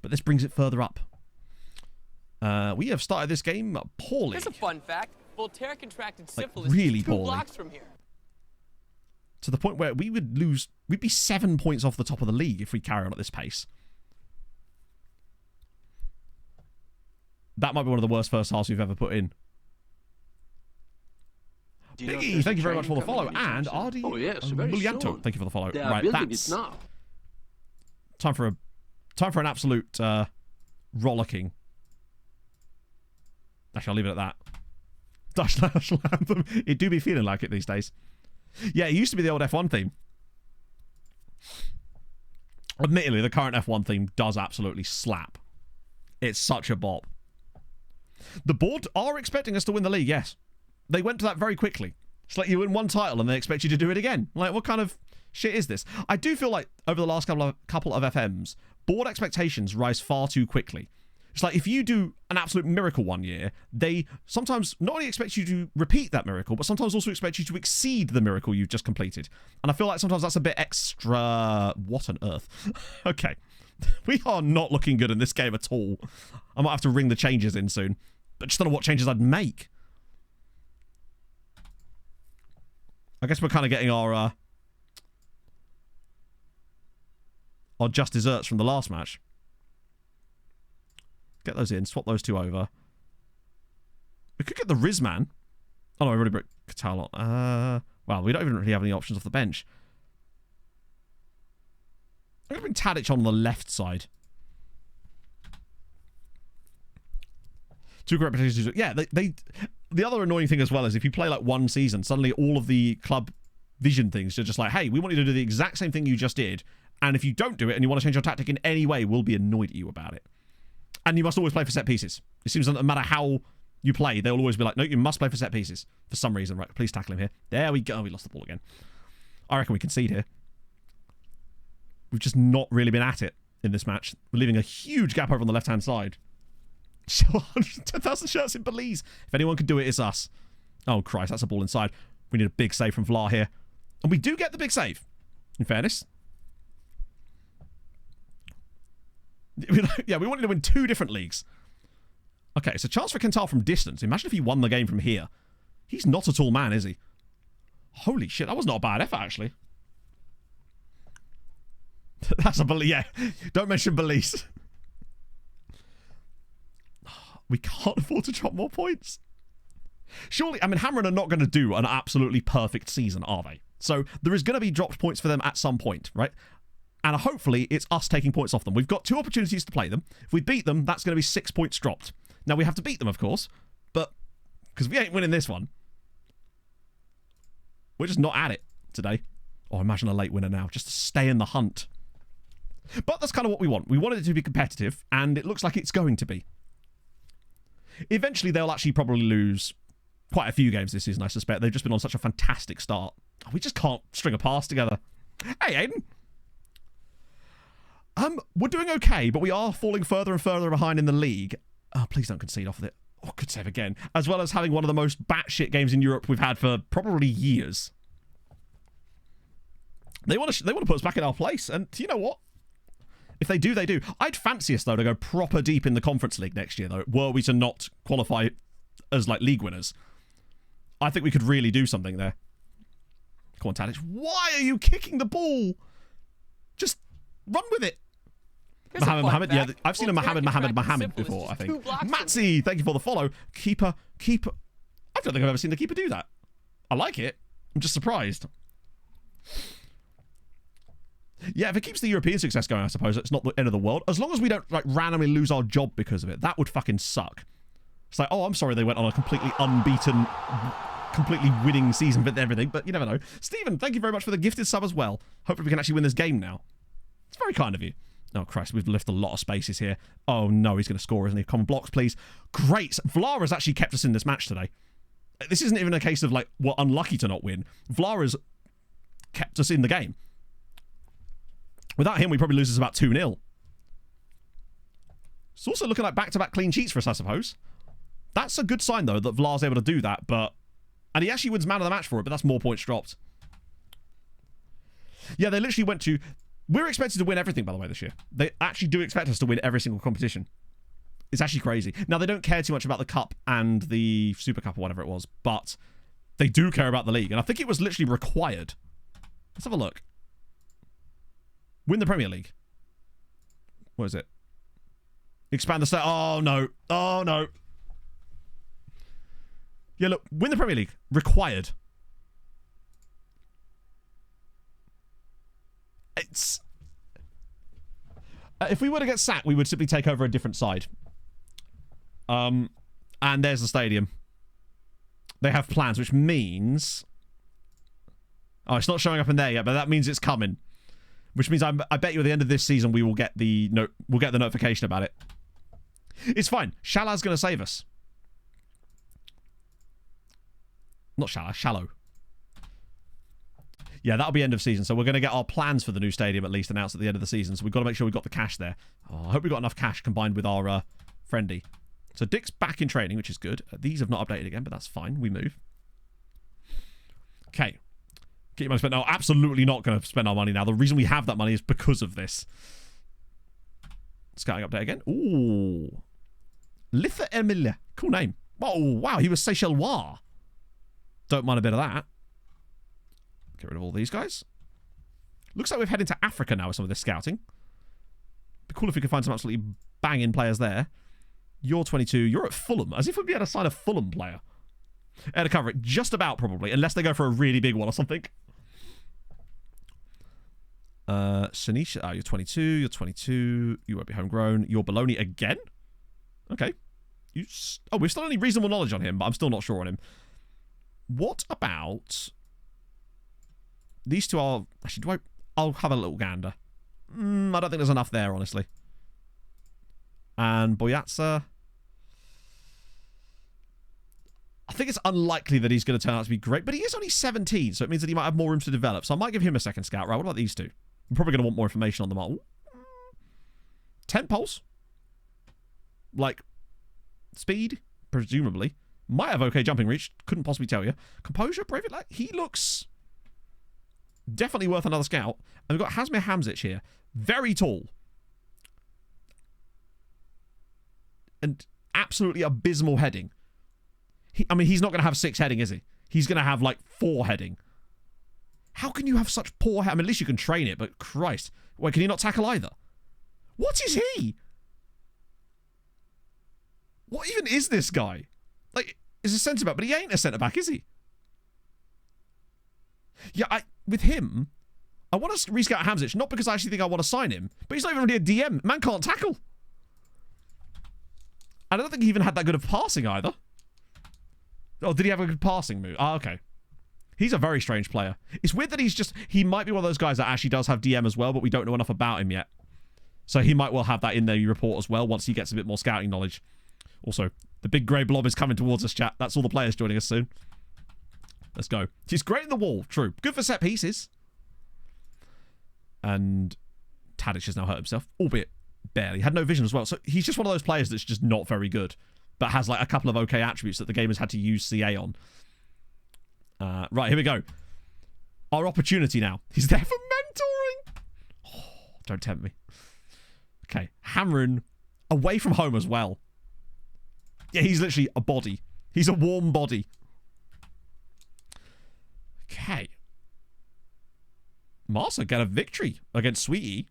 But this brings it further up. We have started this game poorly. Here's a fun fact. Voltaire contracted syphilis really 2 poorly. blocks from here. To the point where we would lose... We'd be 7 points off the top of the league if we carry on at this pace. That might be one of the worst first halves we've ever put in. Biggie, thank you very much for the follow. And Ardi Mulianto, thank you for the follow. Right, that's... Time for an absolute rollicking. Actually, I'll leave it at that. Dutch National Anthem. It do be feeling like it these days. Yeah, it used to be the old F1 theme. Admittedly, the current F1 theme does absolutely slap. It's such a bop. The board are expecting us to win the league, yes. They went to that very quickly. It's like you win one title and they expect you to do it again. Like, what kind of shit is this? I do feel like over the last couple of FMs, board expectations rise far too quickly. It's like if you do an absolute miracle one year, they sometimes not only expect you to repeat that miracle, but sometimes also expect you to exceed the miracle you've just completed. And I feel like sometimes that's a bit extra... What on earth? Okay. We are not looking good in this game at all. I might have to ring the changes in soon. But just don't know what changes I'd make. I guess we're kind of getting our just desserts from the last match. Get those in. Swap those two over. We could get the Rizman. Oh, no, I already broke Katal on. Well, we don't even really have any options off the bench. I'm going to bring Tadic on the left side. Two great repetitions. Yeah, the other annoying thing as well is if you play like one season, suddenly all of the club vision things are just like, hey, we want you to do the exact same thing you just did. And if you don't do it and you want to change your tactic in any way, we'll be annoyed at you about it. And you must always play for set pieces. It seems that no matter how you play, they'll always be like, no, you must play for set pieces. For some reason. Right, please tackle him here. There we go. We lost the ball again. I reckon we concede here. We've just not really been at it in this match. We're leaving a huge gap over on the left-hand side. 10,000 shirts in Belize. If anyone could do it, it's us. Oh, Christ, that's a ball inside. We need a big save from Vlar here. And we do get the big save, in fairness. Yeah, we wanted to win 2 different leagues. Okay, so chance for Kental from distance. Imagine if he won the game from here. He's not a tall man, is he? Holy shit, that was not a bad effort, actually. That's a Belize. Yeah, don't mention Belize. We can't afford to drop more points. Surely, I mean, Hamron are not going to do an absolutely perfect season, are they? So there is going to be dropped points for them at some point, right? And hopefully it's us taking points off them. We've got 2 opportunities to play them. If we beat them, that's going to be 6 points dropped. Now, we have to beat them, of course, but because we ain't winning this one. We're just not at it today. Oh, imagine a late winner now, just to stay in the hunt. But that's kind of what we want. We wanted it to be competitive, and it looks like it's going to be. Eventually, they'll actually probably lose quite a few games this season, I suspect. They've just been on such a fantastic start. We just can't string a pass together. Hey, Aiden. We're doing okay, but we are falling further and further behind in the league. Oh, please don't concede off of it. Oh, good save again. As well as having one of the most batshit games in Europe we've had for probably years. They want to put us back in our place, and you know what? If they do, they do. I'd fancy us, though, to go proper deep in the Conference League next year, though, were we to not qualify as, like, league winners. I think we could really do something there. Come on, Tadic. Why are you kicking the ball? Just run with it. Mohammed. Yeah, I've seen a Mohammed before, I think. Matsy, thank you for the follow. Keeper. I don't think I've ever seen the keeper do that. I like it. I'm just surprised. Yeah, if it keeps the European success going, I suppose it's not the end of the world. As long as we don't, like, randomly lose our job because of it. That would fucking suck. It's like, oh, I'm sorry they went on a completely unbeaten, completely winning season with everything, but you never know. Stephen, thank you very much for the gifted sub as well. Hopefully we can actually win this game now. It's very kind of you. Oh, Christ, we've left a lot of spaces here. Oh, no, he's going to score, isn't he? Common blocks, please. Great. Vlara's actually kept us in this match today. This isn't even a case of, like, we're unlucky to not win. Vlara's kept us in the game. Without him, we probably lose us about 2-0. It's also looking like back-to-back clean sheets for us, I suppose. That's a good sign, though, that Vla's able to do that, but... And he actually wins man of the match for it, but that's more points dropped. Yeah, they literally went to... We're expected to win everything, by the way, this year. They actually do expect us to win every single competition. It's actually crazy. Now, they don't care too much about the Cup and the Super Cup or whatever it was, but they do care about the league. And I think it was literally required. Let's have a look. Win the Premier League. What is it? Expand the state. Oh, no. Oh, no. Yeah, look. Win the Premier League. Required. It's... if we were to get sacked, we would simply take over a different side. And there's the stadium. They have plans, which means... Oh, it's not showing up in there yet, but that means it's coming. Which means I bet you at the end of this season we will get the notification about it. It's fine. Shalaz's going to save us. Not shallow, shallow. Yeah, that'll be end of season. So we're going to get our plans for the new stadium at least announced at the end of the season. So we've got to make sure we've got the cash there. Oh, I hope we've got enough cash combined with our friendly. So Dick's back in training, which is good. These have not updated again, but that's fine. We move. Okay. Get your money spent. No, absolutely not going to spend our money now. The reason we have that money is because of this. Scouting update again. Ooh. Litha Emilia. Cool name. Oh, wow. He was Seychellois. Don't mind a bit of that. Get rid of all these guys. Looks like we've headed to Africa now with some of this scouting. Be cool if we could find some absolutely banging players there. You're 22. You're at Fulham. As if we'd be able to sign a Fulham player. Able to cover it. Just about, probably. Unless they go for a really big one or something. Shanisha. Oh, you're 22. You're 22. You won't be homegrown. You're Baloney again? Okay. We've still only reasonable knowledge on him, but I'm still not sure on him. What about... These two are... Actually, I'll have a little gander. I don't think there's enough there, honestly. And Boyatsa... I think it's unlikely that he's going to turn out to be great, but he is only 17, so it means that he might have more room to develop. So I might give him a second scout. Right, what about these two? I'm probably going to want more information on them all. 10 pulse. Like, speed, presumably. Might have okay jumping reach. Couldn't possibly tell you. Composure, brave it like he looks... Definitely worth another scout. And we've got Hasmir Hamzic here. Very tall. And absolutely abysmal heading. He's not going to have 6 heading, is he? He's going to have, like, 4 heading. How can you have such poor heading? At least you can train it, but Christ. Wait, can he not tackle either? What is he? What even is this guy? Like, he's a centre-back, but he ain't a centre-back, is he? Yeah, with him, I want to rescout Hamzic, not because I actually think I want to sign him, but he's not even really a DM. Man can't tackle. I don't think he even had that good of passing either. Oh, did he have a good passing move? Oh, okay. He's a very strange player. It's weird that he might be one of those guys that actually does have DM as well, but we don't know enough about him yet. So he might well have that in the report as well once he gets a bit more scouting knowledge. Also, the big grey blob is coming towards us, chat. That's all the players joining us soon. Let's go. He's great in the wall. True. Good for set pieces. And Tadic has now hurt himself, albeit barely. Had no vision as well. So he's just one of those players that's just not very good, but has like a couple of okay attributes that the game has had to use CA on. Right, here we go. Our opportunity now. He's there for mentoring. Oh, don't tempt me. Okay, Hamrun away from home as well. Yeah, he's literally a body. He's a warm body. Okay. Marsa get a victory against Sweetie.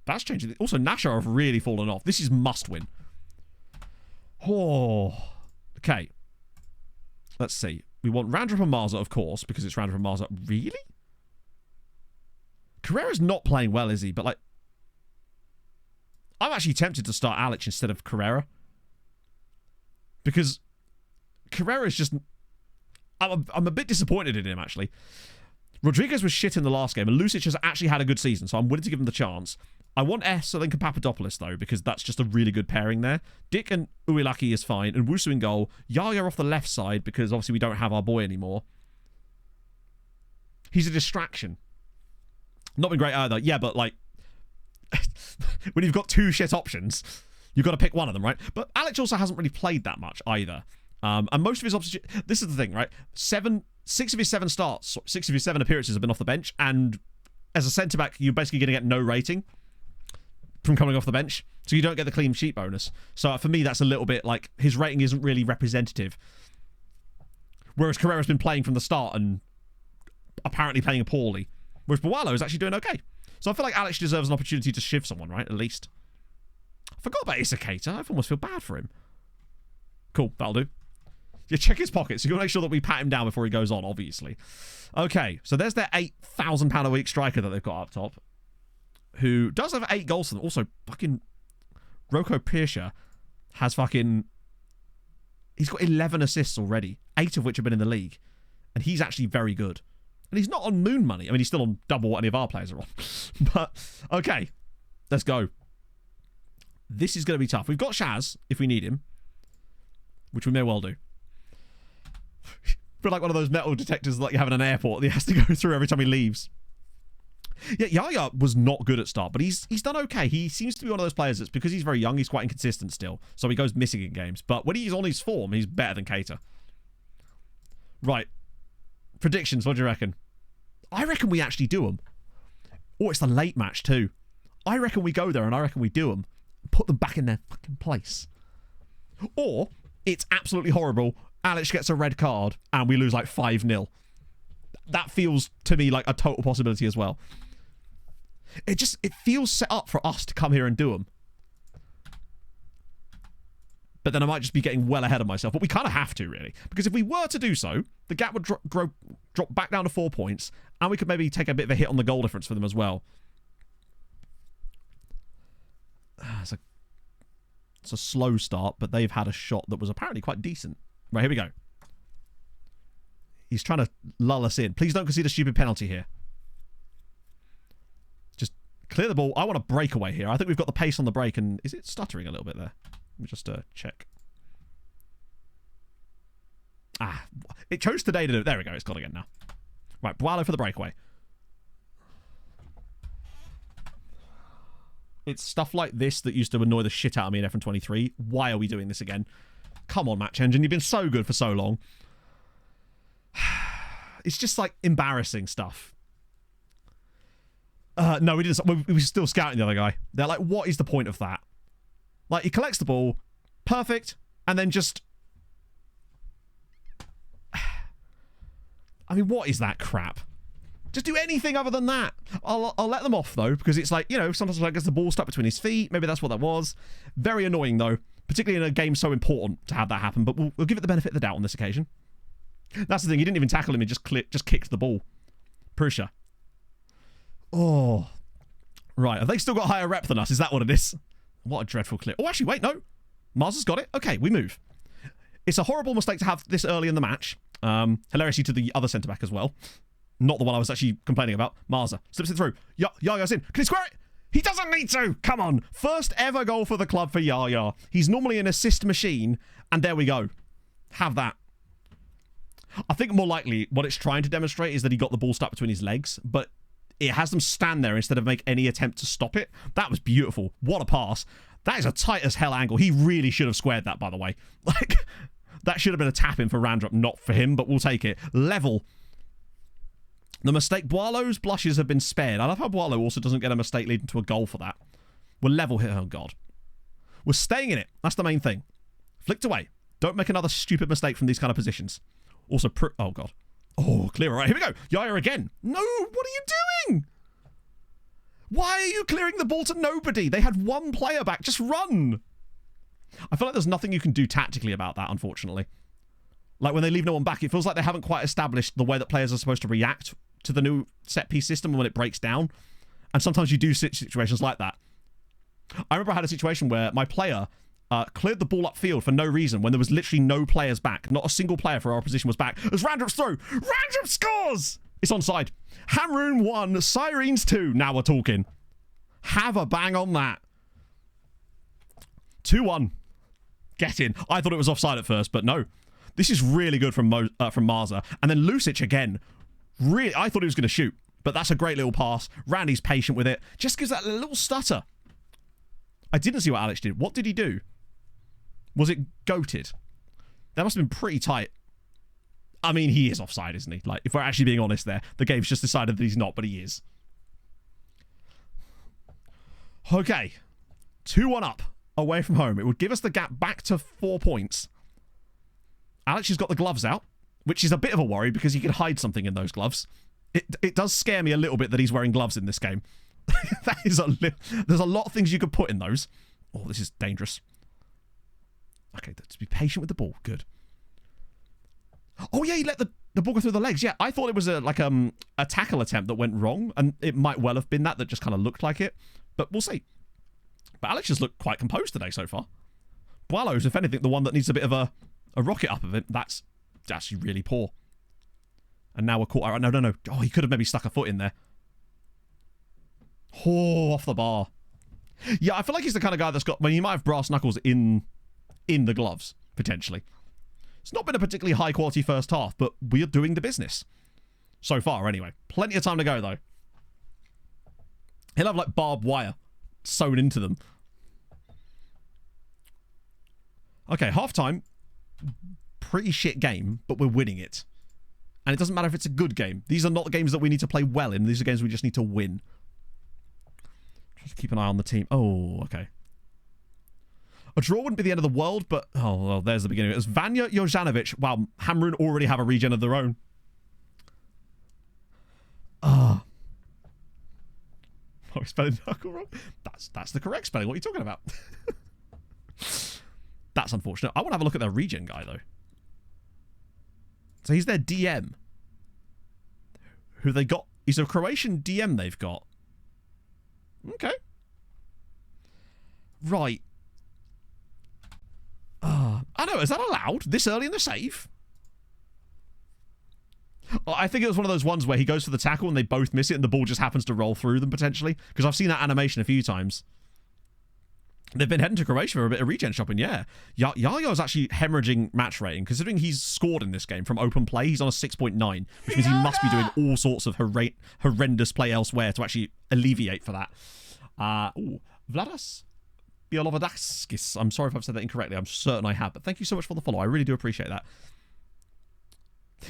That's changing. Also, Nasha have really fallen off. This is must win. Oh. Okay. Let's see. We want Randrup and Marza, of course, because it's Randrup and Marza. Really? Carrera's not playing well, is he? But, like... I'm actually tempted to start Alic instead of Carrera. Because Carrera's just... I'm a bit disappointed in him, actually. Rodriguez was shit in the last game, and Lucic has actually had a good season, so I'm willing to give him the chance. I want Lincoln Papadopoulos, though, because that's just a really good pairing there. Dick and Uilaki is fine, and Wusu in goal. Yaya off the left side, because obviously we don't have our boy anymore. He's a distraction. Not been great either. Yeah, but, like, when you've got 2 shit options, you've got to pick one of them, right? But Alex also hasn't really played that much either. And most of his options... This is the thing, right? 6 of his 7 starts, 6 of his 7 appearances have been off the bench, and as a centre-back, you're basically going to get no rating from coming off the bench, so you don't get the clean sheet bonus. So for me, that's a little bit like his rating isn't really representative. Whereas Carrera's been playing from the start and apparently playing poorly. Whereas Boalo is actually doing okay. So I feel like Alex deserves an opportunity to shiv someone, right? At least. I forgot about Isakata. I almost feel bad for him. Cool, that'll do. Yeah, check his pockets. You got to make sure that we pat him down before he goes on, obviously. Okay, so there's their £8,000 a week striker that they've got up top, who does have 8 goals to them. Also, fucking Roko Pirsha has fucking... He's got 11 assists already, 8 of which have been in the league. And he's actually very good. And he's not on moon money. I mean, he's still on double what any of our players are on. But, okay, let's go. This is going to be tough. We've got Shaz, if we need him, which we may well do. feel like one of those metal detectors like you have in an airport that he has to go through every time he leaves. Yeah, Yaya was not good at start, but he's done okay. He seems to be one of those players that's, because he's very young, he's quite inconsistent still. So he goes missing in games. But when he's on his form, he's better than Keita. Right. Predictions, what do you reckon? I reckon we actually do them. Oh, it's the late match too. I reckon we go there and I reckon we do them. Put them back in their fucking place. Or, it's absolutely horrible. Alex gets a red card and we lose like 5-0. That feels to me like a total possibility as well. It feels set up for us to come here and do them. But then I might just be getting well ahead of myself. But we kind of have to, really. Because if we were to do so, the gap would drop back down to 4 points. And we could maybe take a bit of a hit on the goal difference for them as well. It's a slow start, but they've had a shot that was apparently quite decent. Right, here we go. He's trying to lull us in. Please don't concede a stupid penalty here. Just clear the ball. I want a breakaway here. I think we've got the pace on the break. And is it stuttering a little bit there? Let me just check. Ah, it chose today to do it. There we go. It's gone again now. Right, Boileau for the breakaway. It's stuff like this that used to annoy the shit out of me in F23. Why are we doing this again? Come on, Match Engine. You've been so good for so long. It's just like embarrassing stuff. No, we didn't. We were still scouting the other guy. They're like, what is the point of that? Like, he collects the ball, perfect, and then just... I mean, what is that crap? Just do anything other than that. I'll let them off, though, because it's like, you know, sometimes like gets the ball stuck between his feet. Maybe that's what that was. Very annoying, though, particularly in a game so important to have that happen, but we'll give it the benefit of the doubt on this occasion. That's the thing. He didn't even tackle him. He just kicked the ball. Prussia. Oh. Right. Have they still got higher rep than us? Is that what it is? What a dreadful clip. Oh, actually, wait, no. Mars has got it. Okay, we move. It's a horrible mistake to have this early in the match. Hilariously to the other centre-back as well. Not the one I was actually complaining about. Marza slips it through. Yaya's in. Can he square it? He doesn't need to. Come on. First ever goal for the club for Yaya. He's normally an assist machine. And there we go. Have that. I think more likely what it's trying to demonstrate is that he got the ball stuck between his legs, but it has them stand there instead of make any attempt to stop it. That was beautiful. What a pass. That is a tight as hell angle. He really should have squared that, by the way. Like, that should have been a tap-in for Randrup, not for him, but we'll take it. Level. The mistake. Boileau's blushes have been spared. I love how Boileau also doesn't get a mistake leading to a goal for that. We're level here. Oh, God. We're staying in it. That's the main thing. Flicked away. Don't make another stupid mistake from these kind of positions. Also, oh, God. Oh, clear. All right, here we go. Yaya again. No, what are you doing? Why are you clearing the ball to nobody? They had one player back. Just run. I feel like there's nothing you can do tactically about that, unfortunately. Like, when they leave no one back, it feels like they haven't quite established the way that players are supposed to react to the new set-piece system when it breaks down. And sometimes you do situations like that. I remember I had a situation where my player... cleared the ball upfield for no reason when there was literally no players back. Not a single player for our opposition was back. As Randrup's through. Randrup scores! It's onside. Hamroon 1, Sirens 2. Now we're talking. Have a bang on that. 2-1. Get in. I thought it was offside at first, but no. This is really good from Marza. And then Lucic again. Really, I thought he was going to shoot, but that's a great little pass. Randy's patient with it. Just gives that little stutter. I didn't see what Alex did. What did he do? Was it goated? That must have been pretty tight. I mean, he is offside, isn't he? Like, if we're actually being honest there. The game's just decided that he's not, but he is. Okay. 2-1 up away from home. It would give us the gap back to 4 points. Alex has got the gloves out, which is a bit of a worry because he can hide something in those gloves. It does scare me a little bit that he's wearing gloves in this game. That is there's a lot of things you could put in those. Oh, this is dangerous. Okay, let's be patient with the ball. Good. Oh, yeah, he let the ball go through the legs. Yeah, I thought it was a tackle attempt that went wrong, and it might well have been that just kind of looked like it. But we'll see. But Alex has looked quite composed today so far. Boileau's, if anything, the one that needs a bit of a rocket up of it. That's actually really poor. And now we're caught. All right, no. Oh, he could have maybe stuck a foot in there. Oh, off the bar. Yeah, I feel like he's the kind of guy that's got... I mean, he might have brass knuckles in the gloves, potentially. It's not been a particularly high-quality first half, but we are doing the business. So far, anyway. Plenty of time to go, though. He'll have, like, barbed wire sewn into them. Okay, half-time. Pretty shit game, but we're winning it. And it doesn't matter if it's a good game. These are not games that we need to play well in. These are games we just need to win. Just keep an eye on the team. Oh, okay. A draw wouldn't be the end of the world, but... Oh, well, there's the beginning. It was Vanya Jojanovic. Wow, Hamrun already have a regen of their own. Ah. Oh, he's spelling knuckle wrong? That's the correct spelling. What are you talking about? That's unfortunate. I want to have a look at their regen guy, though. So he's their DM. Who they got? He's a Croatian DM they've got. Okay. Right. I know, is that allowed? This early in the save? I think it was one of those ones where he goes for the tackle and they both miss it and the ball just happens to roll through them, potentially. Because I've seen that animation a few times. They've been heading to Croatia for a bit of regen shopping, yeah. Yaya's actually hemorrhaging match rating, considering he's scored in this game from open play. He's on a 6.9, which means he must be doing all sorts of horrendous play elsewhere to actually alleviate for that. Vladas Bialovodaskis. I'm sorry if I've said that incorrectly. I'm certain I have, but thank you so much for the follow. I really do appreciate that.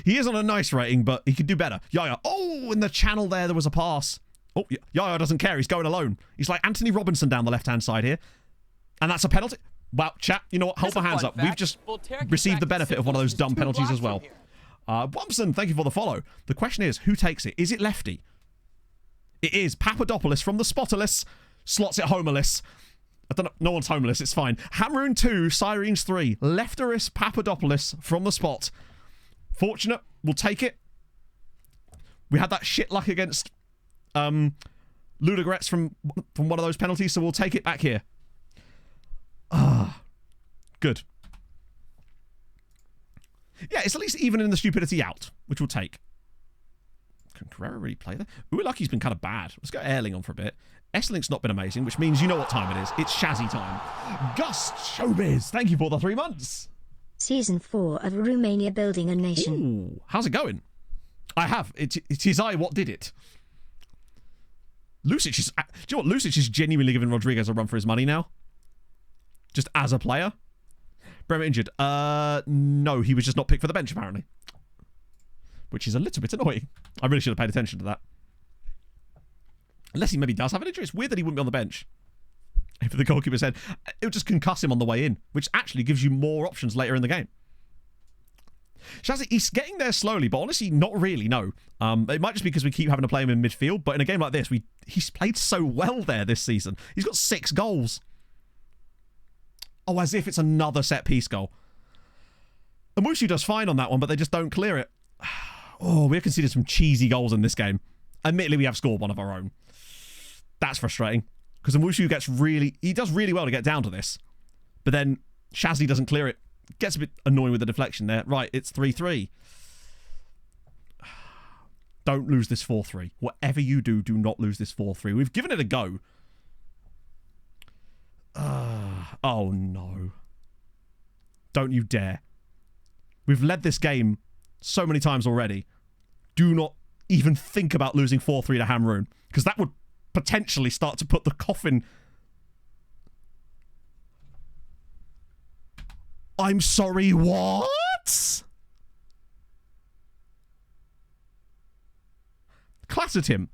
He is on a nice rating, but he could do better. Yaya. Oh, in the channel there was a pass. Oh, Yaya doesn't care. He's going alone. He's like Anthony Robinson down the left-hand side here. And that's a penalty. Wow, chat, you know what? Hold my hands up. We've just received the benefit of one of those dumb penalties as well. Bumson, thank you for the follow. The question is, who takes it? Is it lefty? It is. Papadopoulos from the Spotterless. Slots it homeless. I don't know. No one's homeless. It's fine. Hamrun 2, Sirens 3. Lefteris Papadopoulos from the spot. Fortunate. We'll take it. We had that shit luck against Ludogorets from one of those penalties, so we'll take it back here. Good. Yeah, it's at least even in the stupidity out, which we'll take. Can Carrera really play there? Uelaki's been kind of bad. Let's go Erling on for a bit. Esslink's not been amazing, which means you know what time it is. It's Shazzy time. Gus Showbiz, thank you for the 3 months. Season 4 of Romania Building a Nation. Ooh, how's it going? I have. It is I what did it. Lucic is... Do you know what? Lucic is genuinely giving Rodriguez a run for his money now. Just as a player. Bremer injured. No, he was just not picked for the bench, apparently. Which is a little bit annoying. I really should have paid attention to that. Unless he maybe does have an injury. It's weird that he wouldn't be on the bench. If the goalkeeper said, it would just concuss him on the way in, which actually gives you more options later in the game. Shazzy, he's getting there slowly, but honestly, not really, no. It might just be because we keep having to play him in midfield, but in a game like this, he's played so well there this season. He's got 6 goals. Oh, as if it's another set-piece goal. And Wushu does fine on that one, but they just don't clear it. Oh, we're conceded some cheesy goals in this game. Admittedly, we have scored one of our own. That's frustrating. Because Wushu he does really well to get down to this. But then Shazzy doesn't clear it. Gets a bit annoying with the deflection there. Right, it's 3-3. Don't lose this 4-3. Whatever you do, do not lose this 4-3. We've given it a go. Oh no. Don't you dare. We've led this game so many times already. Do not even think about losing 4-3 to Hamrun, because that would potentially start to put the coffin... I'm sorry, what? Clattered him.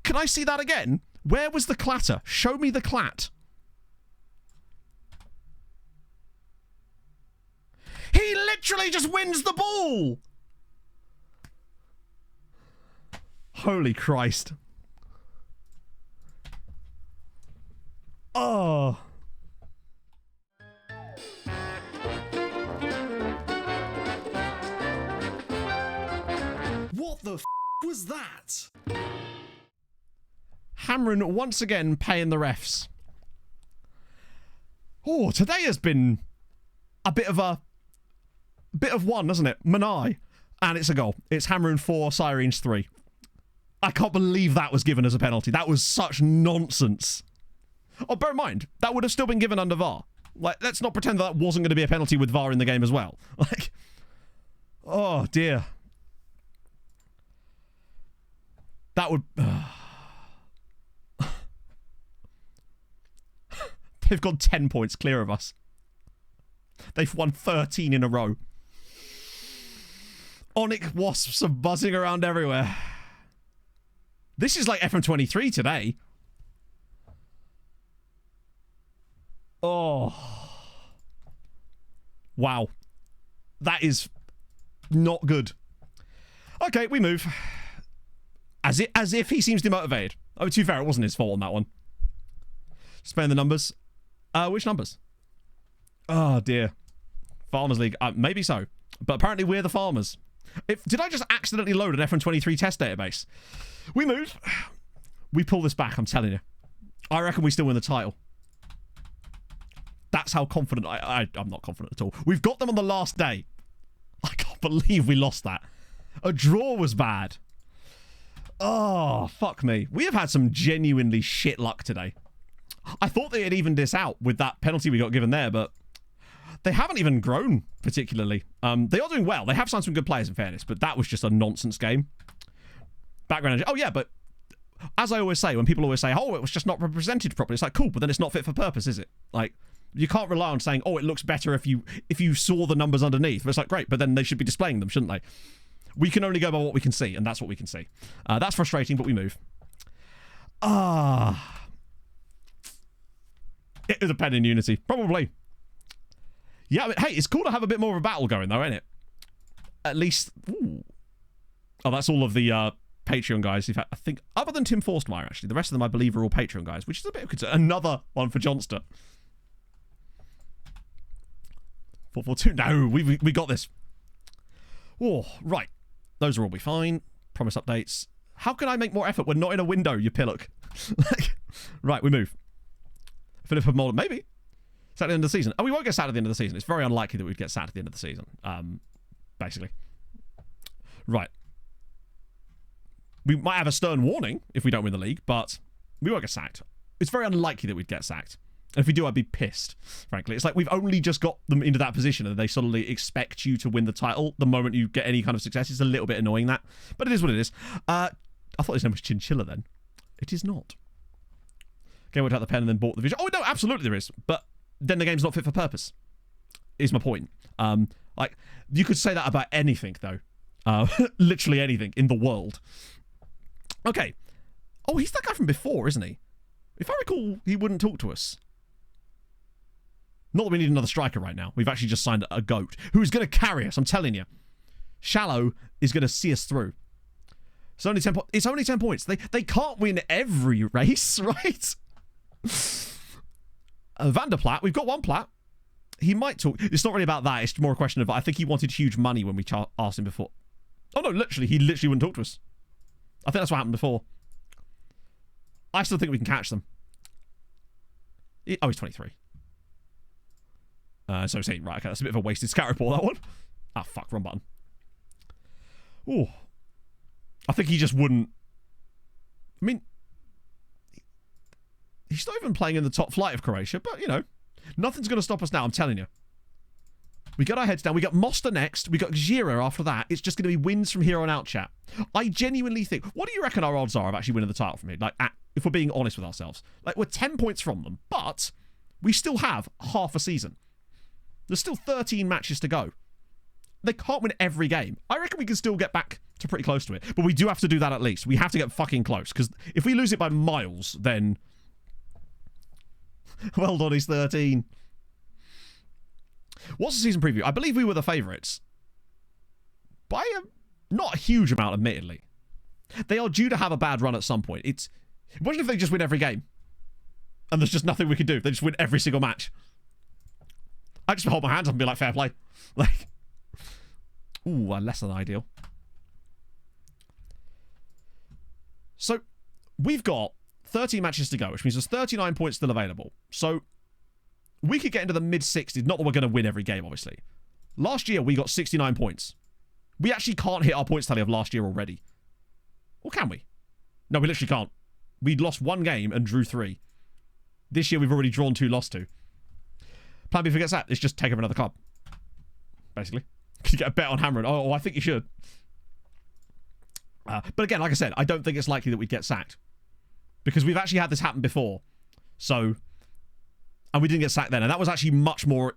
Can I see that again? Where was the clatter? Show me the clat. He literally just wins the ball! Holy Christ. Oh. What the f was that? Hamrun once again paying the refs. Oh, today has been a bit of one, doesn't it? Manai. And it's a goal. It's Hamrun 4, Sirens 3. I can't believe that was given as a penalty. That was such nonsense. Oh, bear in mind, that would have still been given under VAR. Like, let's not pretend that wasn't going to be a penalty with VAR in the game as well. Like, Oh, dear. That would... They've gone 10 points clear of us. They've won 13 in a row. Onyx wasps are buzzing around everywhere. This is like FM23 today. Oh. Wow. That is not good. Okay, we move. As if he seems demotivated. Oh, to be fair, it wasn't his fault on that one. Sparing the numbers. Which numbers? Oh, dear. Farmers League. Maybe so. But apparently we're the farmers. Did I just accidentally load an FM23 test database? We move. We pull this back, I'm telling you. I reckon we still win the title. That's how confident I'm not confident at all. We've got them on the last day. I can't believe we lost that. A draw was bad. Oh, fuck me. We have had some genuinely shit luck today. I thought they had evened this out with that penalty we got given there, but they haven't even grown particularly. They are doing well. They have signed some good players, in fairness, but that was just a nonsense game. Background. Oh, yeah, but as I always say, when people always say, oh, it was just not represented properly, it's like, cool, but then it's not fit for purpose, is it? Like, you can't rely on saying, oh, it looks better if you saw the numbers underneath. But it's like, great, but then they should be displaying them, shouldn't they? We can only go by what we can see, and that's what we can see. That's frustrating, but we move. It was a pen in Unity. Probably. Yeah, I mean, hey, it's cool to have a bit more of a battle going, though, ain't it? At least... Ooh. Oh, that's all of the Patreon guys. In fact, I think, other than Tim Forstmeyer, actually, the rest of them, I believe, are all Patreon guys, which is a bit of concern. Another one for Johnster. 442. No, we got this. Oh, right. Those will all be fine. Promise updates. How can I make more effort when not in a window, you pillock? Right, we move. Philip of Mulder, maybe. Sacked at the end of the season. Oh, we won't get sacked at the end of the season. It's very unlikely that we'd get sacked at the end of the season. Basically. Right. We might have a stern warning if we don't win the league, but we won't get sacked. It's very unlikely that we'd get sacked. And if we do, I'd be pissed, frankly. It's like we've only just got them into that position and they suddenly expect you to win the title the moment you get any kind of success. It's a little bit annoying, that. But it is what it is. I thought his name was Chinchilla then. It is not. Okay, we took the pen and then bought the vision. Oh, no, absolutely there is. But then the game's not fit for purpose, is my point. Like, you could say that about anything, though. Literally anything in the world. Okay. Oh, he's that guy from before, isn't he? If I recall, he wouldn't talk to us. Not that we need another striker right now. We've actually just signed a goat who's going to carry us, I'm telling you. Shallow is going to see us through. It's only 10 points. It's only 10 points. They can't win every race, right? Vanderplat, we've got one plat. He might talk. It's not really about that. It's more a question of, I think he wanted huge money when we asked him before. Oh, no, literally. He literally wouldn't talk to us. I think that's what happened before. I still think we can catch them. Oh, he's 23. So say, right, okay, that's a bit of a wasted scout report, that one. Ah, fuck, wrong button. Ooh. I think he just wouldn't... I mean... He's not even playing in the top flight of Croatia, but, you know, nothing's going to stop us now, I'm telling you. We got our heads down. We got Mosta next. We got Gira after that. It's just going to be wins from here on out, chat. I genuinely think... What do you reckon our odds are of actually winning the title from here? Like, if we're being honest with ourselves. Like, we're 10 points from them, but we still have half a season. There's still 13 matches to go. They can't win every game. I reckon we can still get back to pretty close to it. But we do have to do that at least. We have to get fucking close. Because if we lose it by miles, then... Well done, he's 13. What's the season preview? I believe we were the favourites. By not a huge amount, admittedly. They are due to have a bad run at some point. Imagine if they just win every game. And there's just nothing we can do. They just win every single match. I just hold my hands up and be like, fair play. Like, ooh, less than ideal. So, we've got 13 matches to go, which means there's 39 points still available. So, we could get into the mid-60s. Not that we're going to win every game, obviously. Last year, we got 69 points. We actually can't hit our points tally of last year already. Or can we? No, we literally can't. We'd lost one game and drew 3. This year, we've already drawn 2, lost 2. Plan B if we get that, it's just take over another club. Basically. Can you get a bet on Hamron? Oh, I think you should. But again, like I said, I don't think it's likely that we'd get sacked. Because we've actually had this happen before. So... And we didn't get sacked then. And that was actually much more...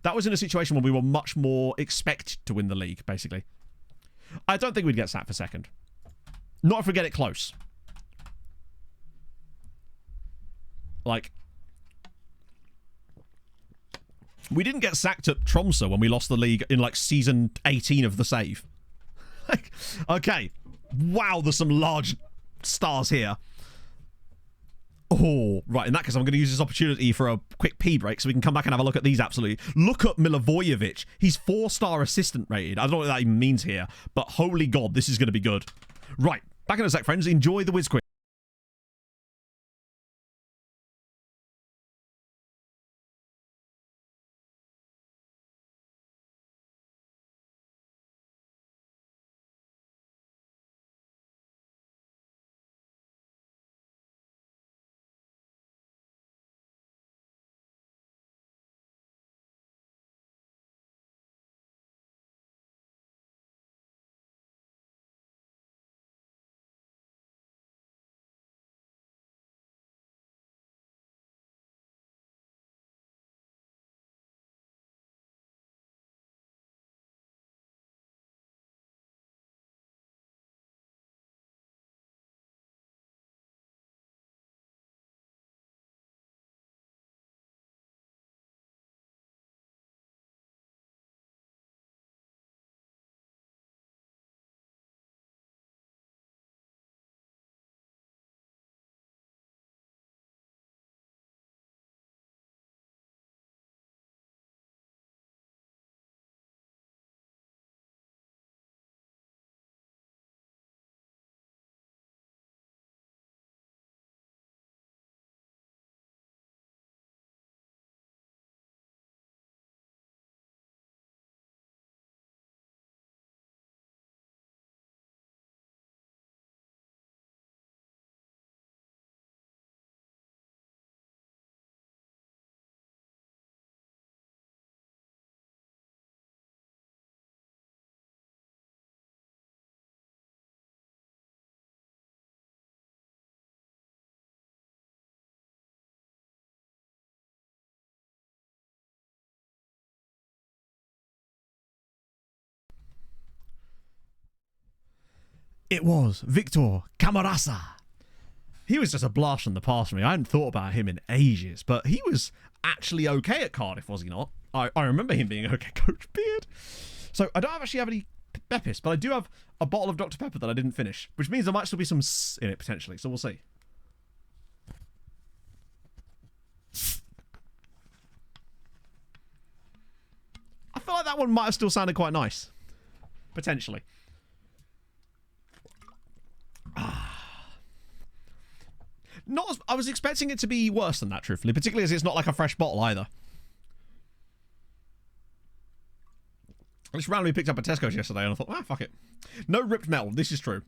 that was in a situation where we were much more expected to win the league, basically. I don't think we'd get sacked for second. Not if we get it close. Like... We didn't get sacked at Tromsø when we lost the league in, like, season 18 of the save. Like, okay. Wow, there's some large stars here. Oh, right. In that case, I'm going to use this opportunity for a quick pee break so we can come back and have a look at these absolutely. Look at Milivojevic. He's 4-star assistant rated. I don't know what that even means here, but holy God, this is going to be good. Right. Back in a sec, friends. Enjoy the whiz quiz. It was Victor Camarasa. He was just a blast from the past for me. I hadn't thought about him in ages, but he was actually okay at Cardiff, was he not? I remember him being okay. Coach Beard. So I don't actually have any Beppis, but I do have a bottle of Dr. Pepper that I didn't finish, which means there might still be some S in it potentially, so we'll see. I feel like that one might have still sounded quite nice. Potentially. Not as, I was expecting it to be worse than that, truthfully, particularly as it's not like a fresh bottle either. I just randomly picked up a Tesco's yesterday and I thought, ah, fuck it. No ripped metal, this is true.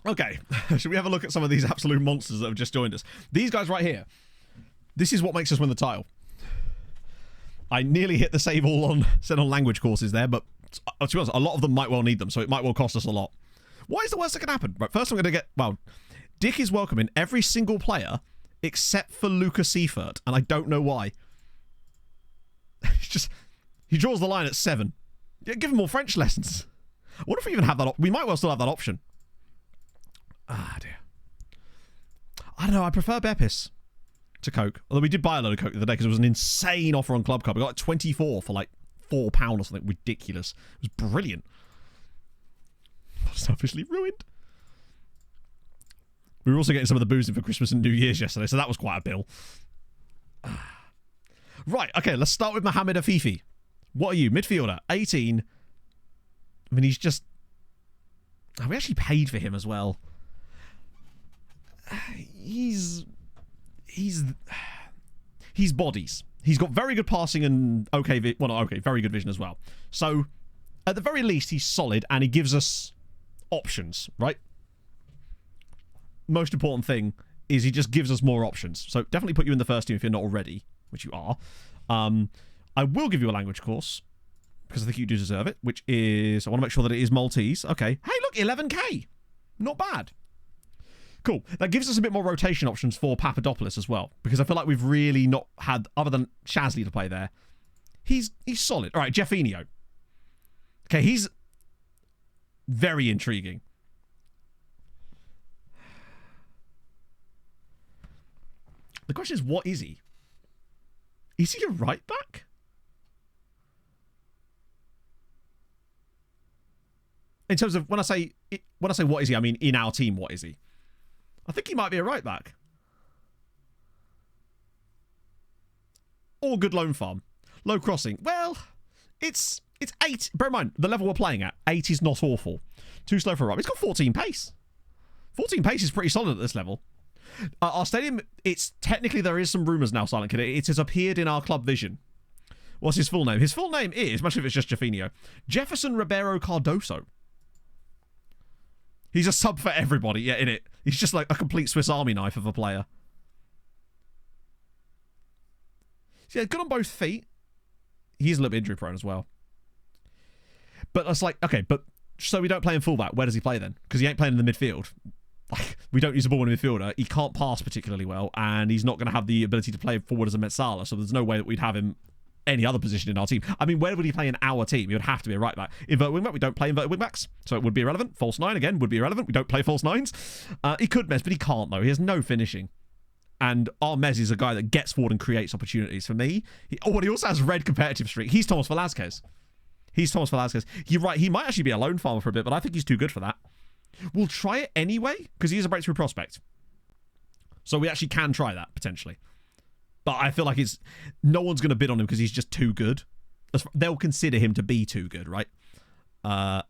Okay, should we have a look at some of these absolute monsters that have just joined us? These guys right here. This is what makes us win the title. I nearly hit the save all on send on language courses there, but to be honest, a lot of them might well need them, so it might well cost us a lot. What is the worst that can happen? Right, first I'm going to get... Well, Dick is welcoming every single player except for Lucas Seifert, and I don't know why. He draws the line at 7. Yeah, give him more French lessons. What if we even have that... We might well still have that option. Ah, dear. I don't know, I prefer Beppis to Coke. Although we did buy a load of Coke the other day because it was an insane offer on Club Card. We got like 24 for like £4 or something ridiculous. It was brilliant. Selfishly ruined. We were also getting some of the booze in for Christmas and New Year's yesterday, so that was quite a bill. Right, okay, let's start with Mohamed Afifi. What are you? Midfielder, 18. I mean, he's just... Oh, we actually paid for him as well. He's bodies. He's got very good passing and very good vision as well. So, at the very least, he's solid and he gives us options, right? Most important thing is he just gives us more options. So definitely put you in the first team if you're not already, which you are. I will give you a language course because I think you do deserve it, which is, I want to make sure that it is Maltese. Okay. Hey, look, 11k. Not bad. Cool. That gives us a bit more rotation options for Papadopoulos as well, because I feel like we've really not had, other than Shasley to play there. He's solid. All right, Jeffinho. Okay, he's very intriguing. The question is, what is he? Is he a right back? In terms of when I say what is he, I mean in our team, what is he? I think he might be a right back. Or good loan farm. Low crossing. Well, it's 8. Bear in mind, the level we're playing at, 8 is not awful. Too slow for a right. He's got 14 pace. 14 pace is pretty solid at this level. Our stadium, it's technically, there is some rumours now, Silent Kid. It has appeared in our club vision. What's his full name? His full name is, much of it's just Jeffinho, Jefferson Ribeiro Cardoso. He's a sub for everybody, yeah, in it. He's just like a complete Swiss Army knife of a player. So yeah, good on both feet. He's a little bit injury prone as well. But it's like, okay, but so we don't play him fullback. Where does he play then? Because he ain't playing in the midfield. Like, we don't use the ball in the midfielder. He can't pass particularly well, and he's not going to have the ability to play forward as a Metsala, so there's no way that we'd have him any other position in our team. I mean, where would he play in our team? He would have to be a right back. Invert wing back, we don't play inverted wing backs, so it would be irrelevant. False 9, again, would be irrelevant. We don't play false 9s. He could mess, but he can't, though. He has no finishing. And our Mez is a guy that gets forward and creates opportunities. For me, he also has red competitive streak. He's Thomas Velasquez. You're right, he might actually be a loan farmer for a bit, but I think he's too good for that. We'll try it anyway, because he is a breakthrough prospect. So we actually can try that, potentially. But I feel like no one's going to bid on him because he's just too good. They'll consider him to be too good, right? So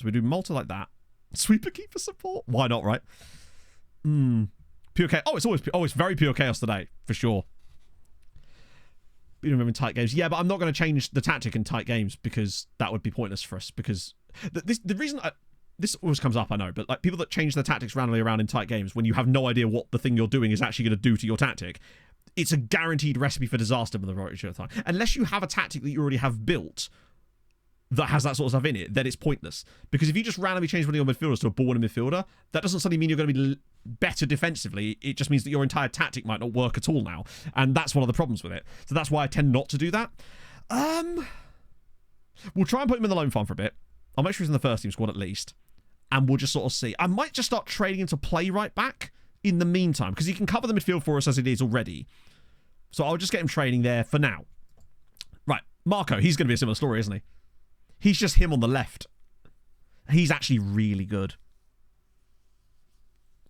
we do Malta like that. Sweeper keeper support? Why not, right? Pure chaos. It's very pure chaos today, for sure. Beating them in tight games. Yeah, but I'm not going to change the tactic in tight games because that would be pointless for us. Because the reason this always comes up, I know, but like people that change their tactics randomly around in tight games when you have no idea what the thing you're doing is actually going to do to your tactic, it's a guaranteed recipe for disaster for the majority of the time. Unless you have a tactic that you already have built that has that sort of stuff in it, then it's pointless. Because if you just randomly change one of your midfielders to a ball in a midfielder, that doesn't suddenly mean you're going to be better defensively. It just means that your entire tactic might not work at all now. And that's one of the problems with it. So that's why I tend not to do that. We'll try and put him in the loan farm for a bit. I'll make sure he's in the first team squad at least. And we'll just sort of see. I might just start trading him to play right back in the meantime, because he can cover the midfield for us as it is already. So I'll just get him training there for now. Right, Marco, he's going to be a similar story, isn't he? He's just him on the left. He's actually really good.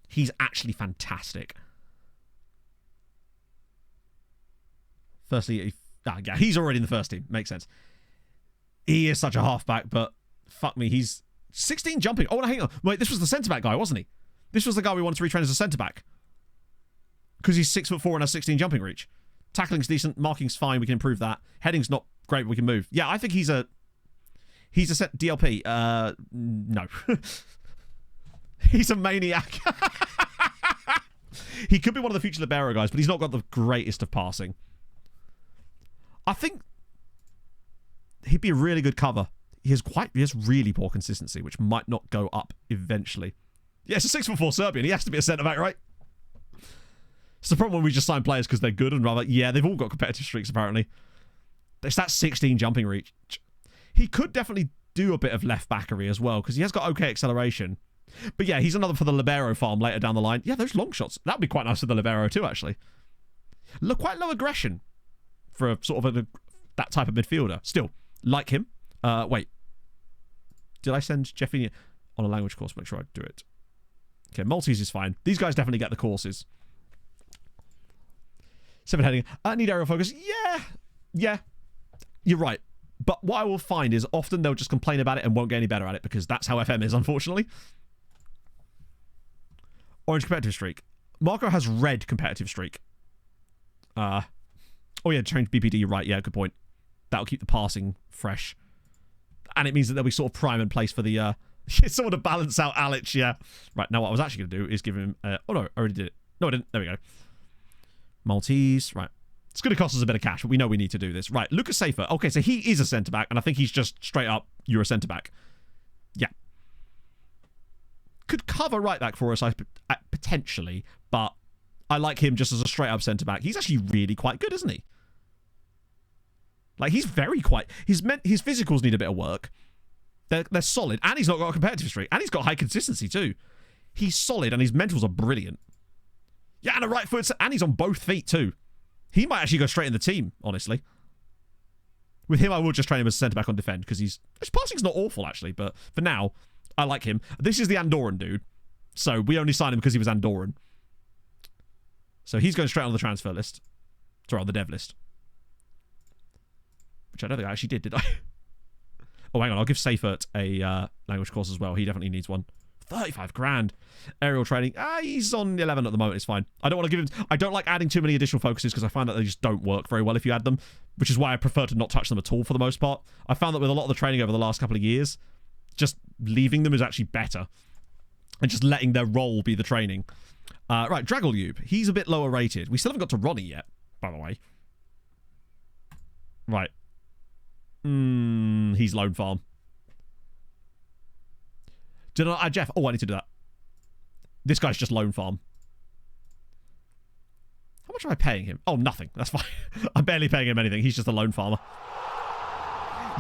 He's actually fantastic. Firstly, yeah, he's already in the first team. Makes sense. He is such a halfback, but fuck me, he's 16 jumping. Oh, no, hang on. Wait, this was the centre-back guy, wasn't he? This was the guy we wanted to retrain as a centre-back. Because he's 6'4" and has 16 jumping reach. Tackling's decent. Marking's fine. We can improve that. Heading's not great, but we can move. Yeah, I think he's a set DLP. No. He's a maniac. He could be one of the future libero guys, but he's not got the greatest of passing. I think he'd be a really good cover. He has really poor consistency, which might not go up eventually. Yeah, it's a 6'4" Serbian. He has to be a centre-back, right? It's the problem when we just sign players because they're good and rather, yeah, they've all got competitive streaks, apparently. It's that 16 jumping reach. He could definitely do a bit of left-backery as well, because he has got okay acceleration. But yeah, he's another for the libero farm later down the line. Yeah, those long shots. That would be quite nice for the libero too, actually. Look, quite low aggression for a sort of that type of midfielder. Still, like him. Wait. Did I send Jeffy on a language course? Make sure I do it. Okay, Maltese is fine. These guys definitely get the courses. 7 heading. Need aerial focus. Yeah. You're right. But what I will find is often they'll just complain about it and won't get any better at it because that's how FM is, unfortunately. Orange competitive streak. Marco has red competitive streak. Oh yeah, change BPD. You're right. Yeah, good point. That'll keep the passing fresh. And it means that there'll be sort of prime in place for the someone to balance out Alex, yeah. Right, now what I was actually going to do is give him oh no, I already did it. No, I didn't. There we go. Maltese, right. It's going to cost us a bit of cash, but we know we need to do this. Right, Lucas Safer. Okay, so he is a centre-back, and I think he's just straight up, you're a centre-back. Yeah. Could cover right-back for us, potentially, but I like him just as a straight-up centre-back. He's actually really quite good, isn't he? Like, he's very quite... His physicals need a bit of work. They're solid, and he's not got a competitive streak, and he's got high consistency, too. He's solid, and his mentals are brilliant. Yeah, and a right foot, and he's on both feet, too. He might actually go straight in the team, honestly. With him, I will just train him as centre-back on defend, because his passing's not awful, actually, but for now, I like him. This is the Andorran dude, so we only signed him because he was Andorran. So he's going straight on the transfer list. Sorry, on the dev list. Which I don't think I actually did I? Oh, hang on, I'll give Seifert a language course as well. He definitely needs one. 35 grand. Aerial training. He's on 11 at the moment. It's fine. I don't want to give him... I don't like adding too many additional focuses because I find that they just don't work very well if you add them, which is why I prefer to not touch them at all for the most part. I found that with a lot of the training over the last couple of years, just leaving them is actually better and just letting their role be the training. Right, Dragolyub. He's a bit lower rated. We still haven't got to Ronnie yet, by the way. Right. He's Lone Farm. Did I, Jeff? Oh, I need to do that. This guy's just Lone Farm. How much am I paying him? Oh, nothing. That's fine. I'm barely paying him anything. He's just a lone farmer.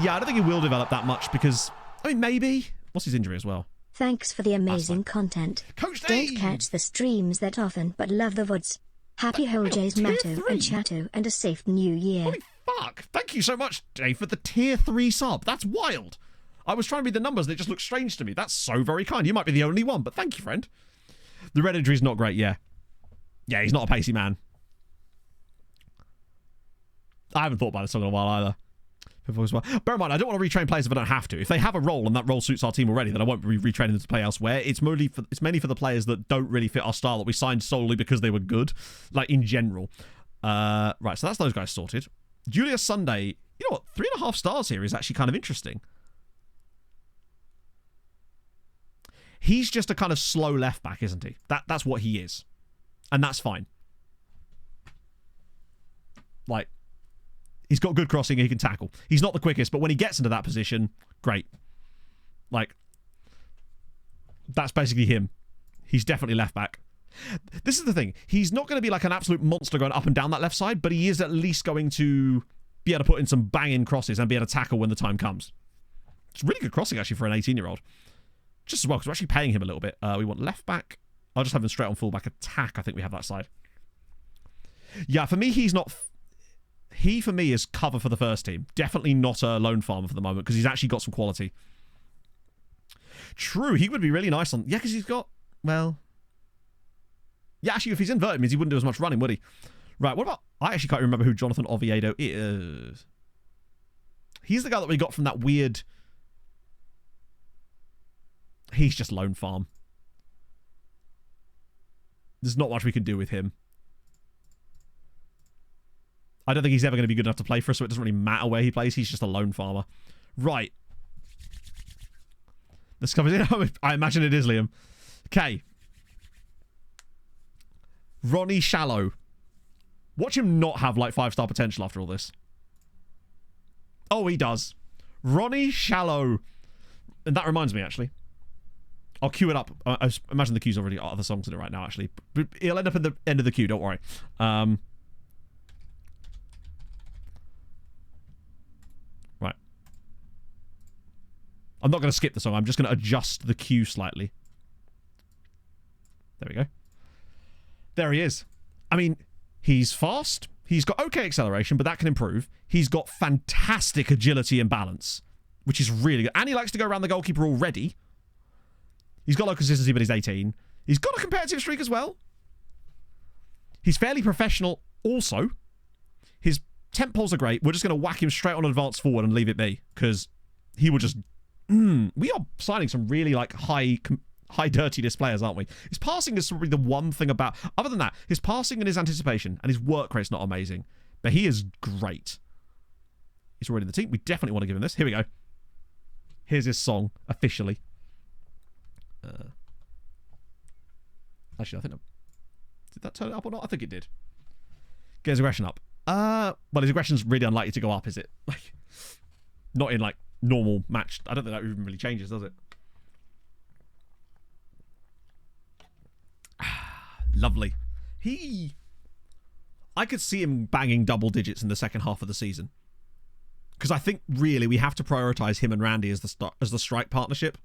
Yeah, I don't think he will develop that much because... I mean, maybe. What's his injury as well? Thanks for the amazing content. Coach Dave! Don't catch the streams that often, but love the VODs. Happy holidays, Matto and Chato, and a safe new year. Holy fuck. Thank you so much, Dave, for the tier 3 sub. That's wild. I was trying to read the numbers and it just looked strange to me. That's so very kind. You might be the only one, but thank you, friend. The red injury's not great, yeah. Yeah, he's not a pacey man. I haven't thought about this song in a while either. Bear in mind, I don't want to retrain players if I don't have to. If they have a role and that role suits our team already, then I won't be retraining them to play elsewhere. It's mainly for the players that don't really fit our style that we signed solely because they were good, like in general. Right, so that's those guys sorted. Julius Sunday, you know what? 3.5 stars here is actually kind of interesting. He's just a kind of slow left back, isn't he? That's what he is. And that's fine. Like, he's got good crossing and he can tackle. He's not the quickest, but when he gets into that position, great. Like, that's basically him. He's definitely left back. This is the thing. He's not going to be like an absolute monster going up and down that left side, but he is at least going to be able to put in some banging crosses and be able to tackle when the time comes. It's really good crossing, actually, for an 18-year-old. Just as well, because we're actually paying him a little bit. We want left back. I'll just have him straight on fullback attack. I think we have that side. Yeah, for me, he's not... He, for me, is cover for the first team. Definitely not a lone farmer for the moment, because he's actually got some quality. True, he would be really nice on... Yeah, because he's got... Well... Yeah, actually, if he's inverted, it means he wouldn't do as much running, would he? Right, what about... I actually can't remember who Jonathan Oviedo is. He's the guy that we got from that weird... He's just lone farm. There's not much we can do with him. I don't think he's ever going to be good enough to play for us, so it doesn't really matter where he plays. He's just a lone farmer. Right. This covers it. I imagine it is, Liam. Okay. Ronnie Shallow. Watch him not have like 5-star potential after all this. Oh, he does. Ronnie Shallow. And that reminds me, actually. I'll queue it up. I imagine the queue's already got other songs in it right now, actually. But it'll end up in the end of the queue, don't worry. Right. I'm not going to skip the song. I'm just going to adjust the queue slightly. There we go. There he is. I mean, he's fast. He's got okay acceleration, but that can improve. He's got fantastic agility and balance, which is really good. And he likes to go around the goalkeeper already. He's got low consistency, but he's 18. He's got a competitive streak as well. He's fairly professional also. His temp poles are great. We're just going to whack him straight on advance forward and leave it be, because he will just... we are signing some really like high dirtiness players, aren't we? His passing is probably the one thing about... Other than that, his passing and his anticipation and his work rate's not amazing, but he is great. He's already in the team. We definitely want to give him this. Here we go. Here's his song, officially. Actually, I think... Did that turn it up or not? I think it did. Get his aggression up. Well, his aggression's really unlikely to go up, is it? Like, not in, like, normal match. I don't think that even really changes, does it? Lovely. I could see him banging double digits in the second half of the season. Because I think, really, we have to prioritise him and Randy as the strike partnership.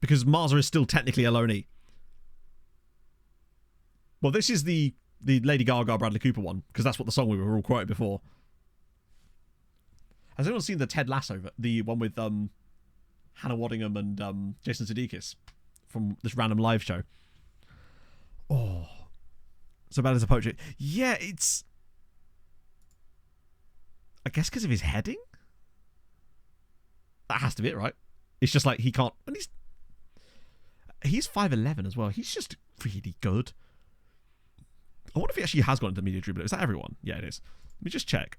Because Marza is still technically a loanee. Well, this is the Lady Gaga, Bradley Cooper one, because that's what the song we were all quoting before. Has anyone seen the Ted Lasso, the one with Hannah Waddingham and Jason Sudeikis from this random live show? Oh, so bad as a poetry. Yeah, it's... I guess because of his heading? That has to be it, right? It's just like he can't... And he's 5'11" as well. He's just really good. I wonder if he actually has gone into media dribbler. Is that everyone? Yeah, it is. Let me just check.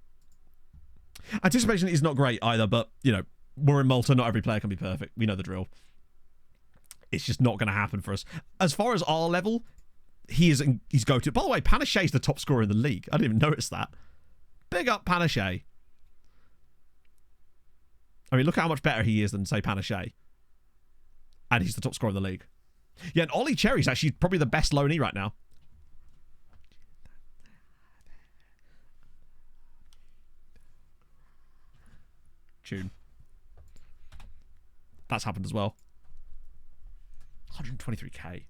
Anticipation is not great either, but, you know, we're in Malta. Not every player can be perfect. We know the drill. It's just not going to happen for us. As far as our level, he's go-to. By the way, Panachet's the top scorer in the league. I didn't even notice that. Big up Panachet. I mean, look at how much better he is than, say, Panachet. And he's the top scorer in the league. Yeah, and Ollie Cherry's actually probably the best loanee right now. Tune. That's happened as well. 123k.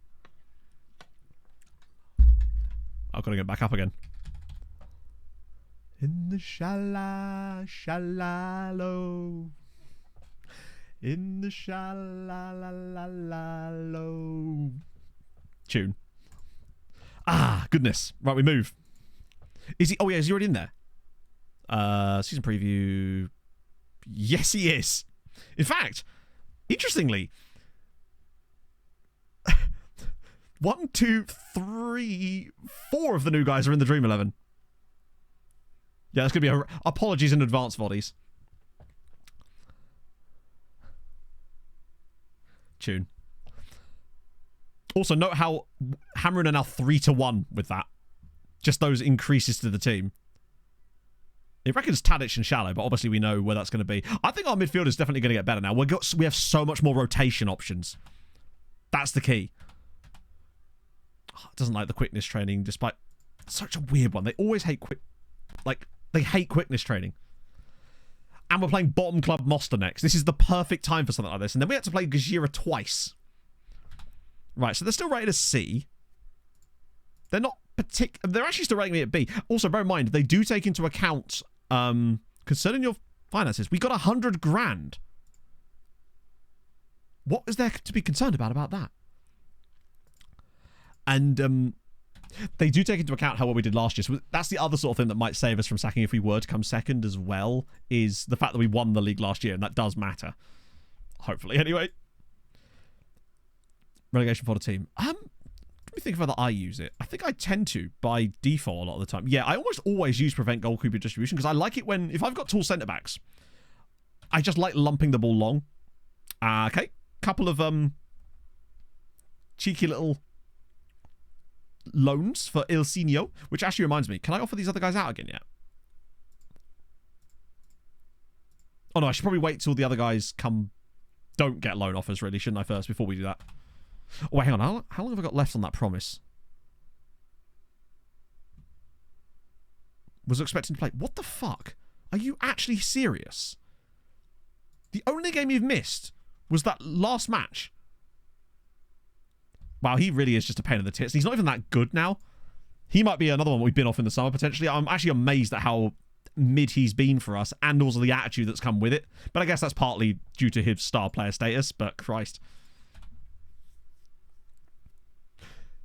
I've got to get back up again. In the shallow. In the shallow. Tune. Ah, goodness. Right, we move. Is he? Oh yeah, is he already in there? Season preview. Yes, he is. In fact, interestingly, 1, 2, 3, 4 of the new guys are in the Dream 11. Yeah, that's going to be apologies in advance, Voddies. Tune. Also, note how Hamrin are now 3-1 with that. Just those increases to the team. It reckons Tadic and Shallow, but obviously we know where that's going to be. I think our midfield is definitely going to get better now. We have so much more rotation options. That's the key. Oh, it doesn't like the quickness training, despite such a weird one. They always hate they hate quickness training. And we're playing bottom club Moster next. This is the perfect time for something like this. And then we had to play Gajira twice. Right, so they're still rated as C. They're not they're actually still rating me at B. Also, bear in mind, they do take into account concerning your finances. We got 100 grand. What is there to be concerned about that? And they do take into account how well we did last year. So that's the other sort of thing that might save us from sacking if we were to come second as well, is the fact that we won the league last year, and that does matter. Hopefully, anyway. Relegation for the team. Let me think of whether I use it. I think I tend to by default a lot of the time. Yeah, I almost always use prevent goalkeeper distribution because I like it when, if I've got tall centre backs, I just like lumping the ball long. Okay, couple of cheeky little loans for Il Signo, which actually reminds me, can I offer these other guys out again yet? Oh no, I should probably wait till the other guys don't get loan offers really, shouldn't I, first, before we do that? Oh, wait, hang on. How long have I got left on that promise? Was expecting to play. What the fuck? Are you actually serious? The only game you've missed was that last match. Wow, he really is just a pain in the tits. He's not even that good now. He might be another one we've been off in the summer, potentially. I'm actually amazed at how mid he's been for us, and also the attitude that's come with it. But I guess that's partly due to his star player status, but Christ.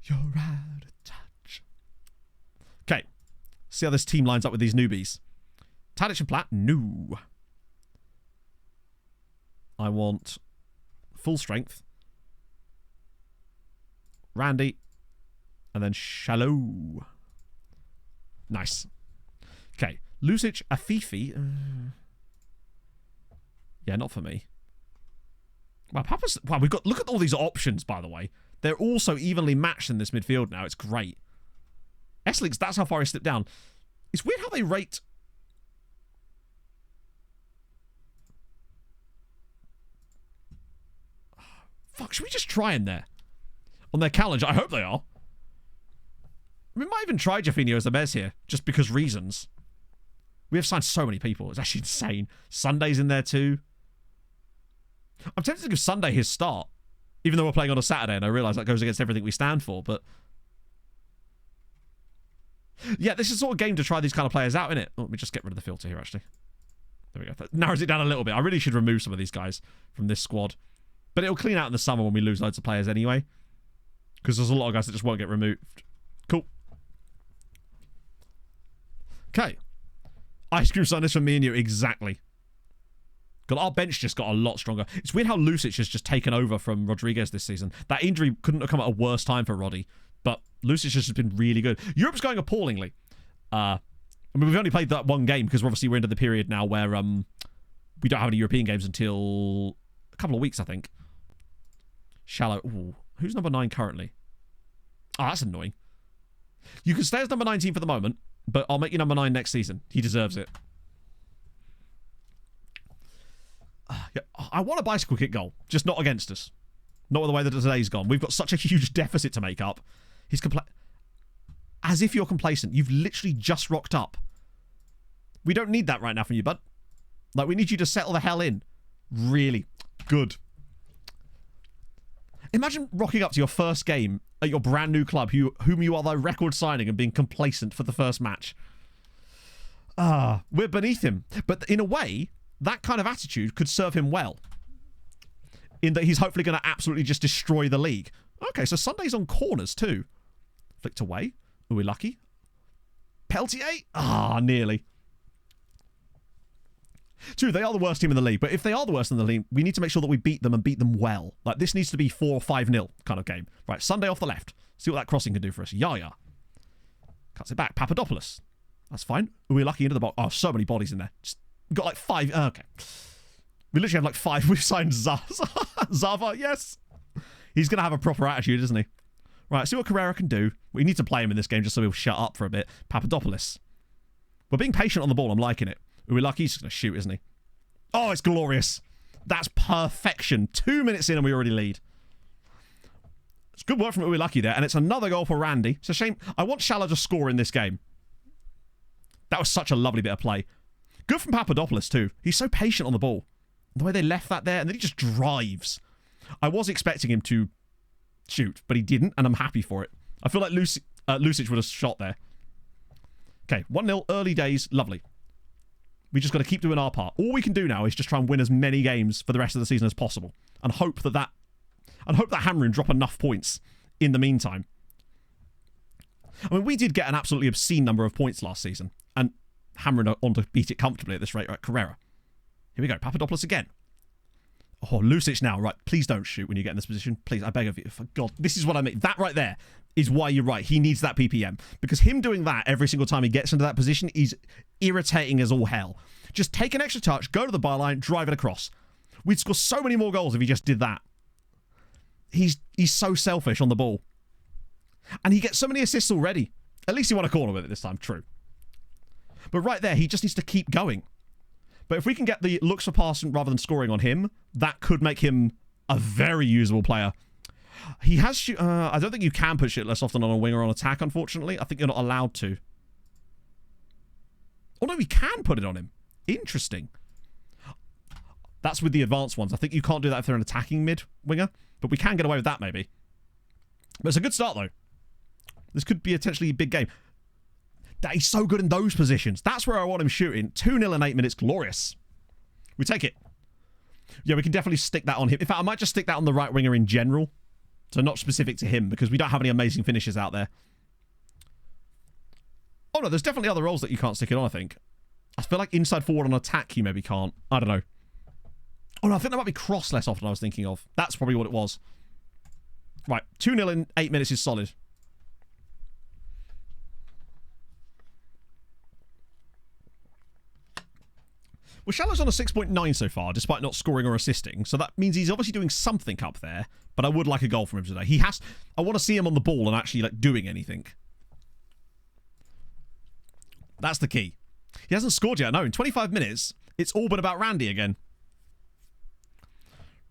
You're out of touch. Okay. See how this team lines up with these newbies. Tadic and Platt, no. I want full strength. Randy. And then Shallow. Nice. Okay. Lucic, Afifi. Yeah, not for me. Wow, Papa's... Wow, we've got... Look at all these options, by the way. They're also evenly matched in this midfield now. It's great. Esselinks, that's how far he slipped down. It's weird how they rate... Fuck, should we just try in there? On their calendar? I hope they are. We might even try Jeffinho as the Bez here, just because reasons. We have signed so many people. It's actually insane. Sunday's in there too. I'm tempted to give Sunday his start, even though we're playing on a Saturday, and I realise that goes against everything we stand for, but... Yeah, this is sort of game to try these kind of players out, innit? Oh, let me just get rid of the filter here, actually. There we go. That narrows it down a little bit. I really should remove some of these guys from this squad. But it'll clean out in the summer when we lose loads of players anyway. Because there's a lot of guys that just won't get removed. Cool. Okay. Ice cream sundaes for me and you. Exactly. God, our bench just got a lot stronger. It's weird how Lucic has just taken over from Rodriguez this season. That injury couldn't have come at a worse time for Roddy. But Lucic has just been really good. Europe's going appallingly. I mean, we've only played that one game because we're into the period now where we don't have any European games until a couple of weeks, I think. Shallow. Ooh. Who's number 9 currently? Oh, that's annoying. You can stay as number 19 for the moment, but I'll make you number 9 next season. He deserves it. Yeah, I want a bicycle kick goal, just not against us. Not with the way that today's gone. We've got such a huge deficit to make up. He's as if you're complacent. You've literally just rocked up. We don't need that right now from you, bud. Like, we need you to settle the hell in. Really. Good. Imagine rocking up to your first game at your brand new club, whom you are the record signing, and being complacent for the first match. We're beneath him. But in a way, that kind of attitude could serve him well. In that he's hopefully going to absolutely just destroy the league. Okay, so Sunday's on corners too. Flicked away. Are we lucky? Peltier? Nearly. True, they are the worst team in the league, but if they are the worst in the league, we need to make sure that we beat them and beat them well. Like, this needs to be 4 or 5-0 kind of game. Right, Sunday off the left. See what that crossing can do for us. Yaya. Cuts it back. Papadopoulos. That's fine. We're lucky into the box. Oh, so many bodies in there. Just got like 5. Okay. We literally have like 5. We've signed Zava. Yes. He's going to have a proper attitude, isn't he? Right, see what Carrera can do. We need to play him in this game just so he'll shut up for a bit. Papadopoulos. We're being patient on the ball. I'm liking it. We're lucky he's just going to shoot, isn't he? Oh, it's glorious. That's perfection. 2 minutes in and we already lead. It's good work from Uwe Lucky there. And it's another goal for Randy. It's a shame. I want Shallow to score in this game. That was such a lovely bit of play. Good from Papadopoulos too. He's so patient on the ball. The way they left that there, and then he just drives. I was expecting him to shoot, but he didn't, and I'm happy for it. I feel like Lucic would have shot there. Okay, 1-0, early days, lovely. We just got to keep doing our part. All we can do now is just try and win as many games for the rest of the season as possible, and hope that Hamrin drop enough points in the meantime. I mean, we did get an absolutely obscene number of points last season, and Hamrin are on to beat it comfortably at this rate. Right, Carrera. Here we go, Papadopoulos again. Oh, Lucic now. Right, please don't shoot when you get in this position. Please, I beg of you. For God, this is what I mean. That right there is why you're right. He needs that PPM. Because him doing that every single time he gets into that position is irritating as all hell. Just take an extra touch, go to the byline, drive it across. We'd score so many more goals if he just did that. He's so selfish on the ball. And he gets so many assists already. At least he won a corner with it this time. True. But right there, he just needs to keep going. But if we can get the looks for passing rather than scoring on him, that could make him a very usable player. He has... I don't think you can put shit less often on a winger on attack, unfortunately. I think you're not allowed to. Oh, no, we can put it on him. Interesting. That's with the advanced ones. I think you can't do that if they're an attacking mid-winger. But we can get away with that, maybe. But it's a good start, though. This could be potentially a big game. That he's so good in those positions. That's where I want him shooting. 2-0 in 8 minutes. Glorious. We take it. Yeah, we can definitely stick that on him. In fact, I might just stick that on the right winger in general. So not specific to him, because we don't have any amazing finishes out there. Oh, no, there's definitely other roles that you can't stick it on, I think. I feel like inside forward on attack, you maybe can't. I don't know. Oh, no, I think that might be cross less often I was thinking of. That's probably what it was. Right, 2-0 in 8 minutes is solid. Well, Shallow's on a 6.9 so far, despite not scoring or assisting. So that means he's obviously doing something up there. But I would like a goal from him today. He has... I want to see him on the ball and actually, like, doing anything. That's the key. He hasn't scored yet. No, in 25 minutes, it's all been about Randy again.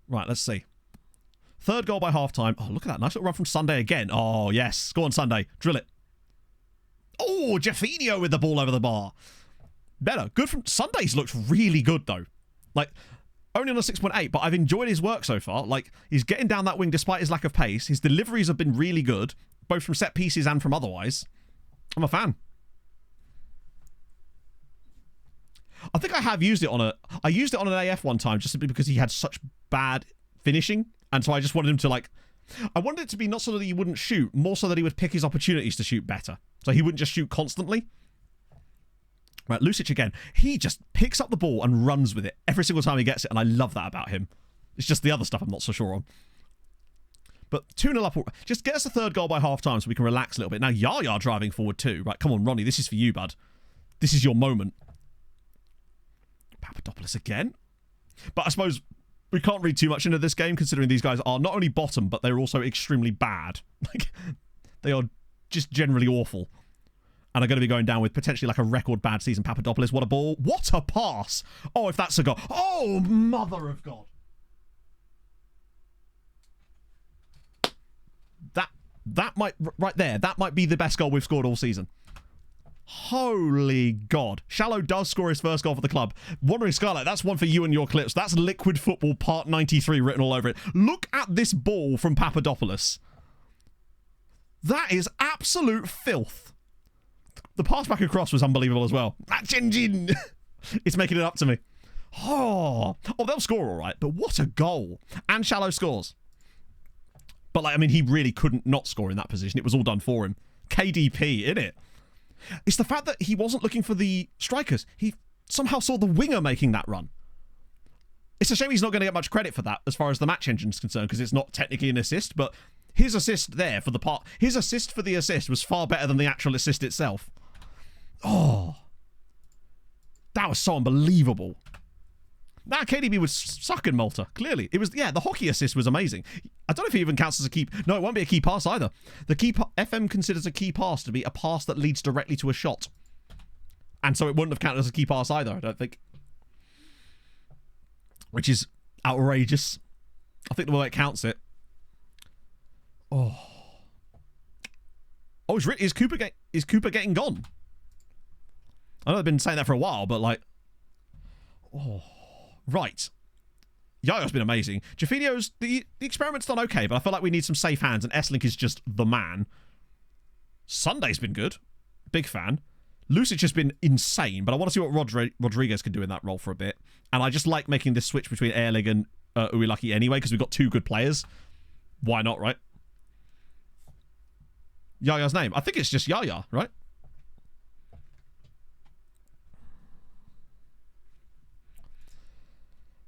Right, let's see. Third goal by half-time. Oh, look at that. Nice little run from Sunday again. Oh, yes. Go on, Sunday. Drill it. Oh, Jeffinho with the ball over the bar. Better. Good from... Sunday's looked really good, though. Like, only on a 6.8, but I've enjoyed his work so far. Like, he's getting down that wing despite his lack of pace. His deliveries have been really good, both from set pieces and from otherwise. I'm a fan. I think I have used it on a... I used it on an AF one time just simply because he had such bad finishing. And so I just wanted him to, like... I wanted it to be not so that he wouldn't shoot, more so that he would pick his opportunities to shoot better. So he wouldn't just shoot constantly. Right, Lucic again. He just picks up the ball and runs with it every single time he gets it, and I love that about him. It's just the other stuff I'm not so sure on. But 2-0 up. Just get us a third goal by half-time so we can relax a little bit. Now, Yaya driving forward too. Right, come on, Ronnie. This is for you, bud. This is your moment. Papadopoulos again. But I suppose we can't read too much into this game, considering these guys are not only bottom, but they're also extremely bad. Like, they are just generally awful. And are going to be going down with potentially like a record bad season. Papadopoulos, what a ball. What a pass. Oh, if that's a goal. Oh, mother of God. That might, right there, that might be the best goal we've scored all season. Holy God. Shallow does score his first goal for the club. Wandering Scarlet, that's one for you and your clips. That's Liquid Football Part 93 written all over it. Look at this ball from Papadopoulos. That is absolute filth. The pass back across was unbelievable as well. Match engine. It's making it up to me. Oh, they'll score all right, but what a goal. And Shallow scores. But, like, I mean, he really couldn't not score in that position. It was all done for him. KDP, innit? It's the fact that he wasn't looking for the strikers. He somehow saw the winger making that run. It's a shame he's not going to get much credit for that as far as the match engine is concerned, because it's not technically an assist, but his assist there for the part... His assist for the assist was far better than the actual assist itself. Oh. That was so unbelievable. Nah, KDB was sucking Malta, clearly. It was, yeah, the hockey assist was amazing. I don't know if it even counts as a key... No, it won't be a key pass either. The key... FM considers a key pass to be a pass that leads directly to a shot. And so it wouldn't have counted as a key pass either, I don't think. Which is outrageous. I think the way it counts it. Oh. Oh, is Cooper getting gone? I know I've been saying that for a while, but like... Oh... Right. Yaya's been amazing. Jeffinho's... The experiment's done okay, but I feel like we need some safe hands, and S-Link is just the man. Sunday's been good. Big fan. Lucic has been insane, but I want to see what Rodriguez can do in that role for a bit. And I just like making this switch between Airlig and Uilaki anyway, because we've got two good players. Why not, right? Yaya's name. I think it's just Yaya, right?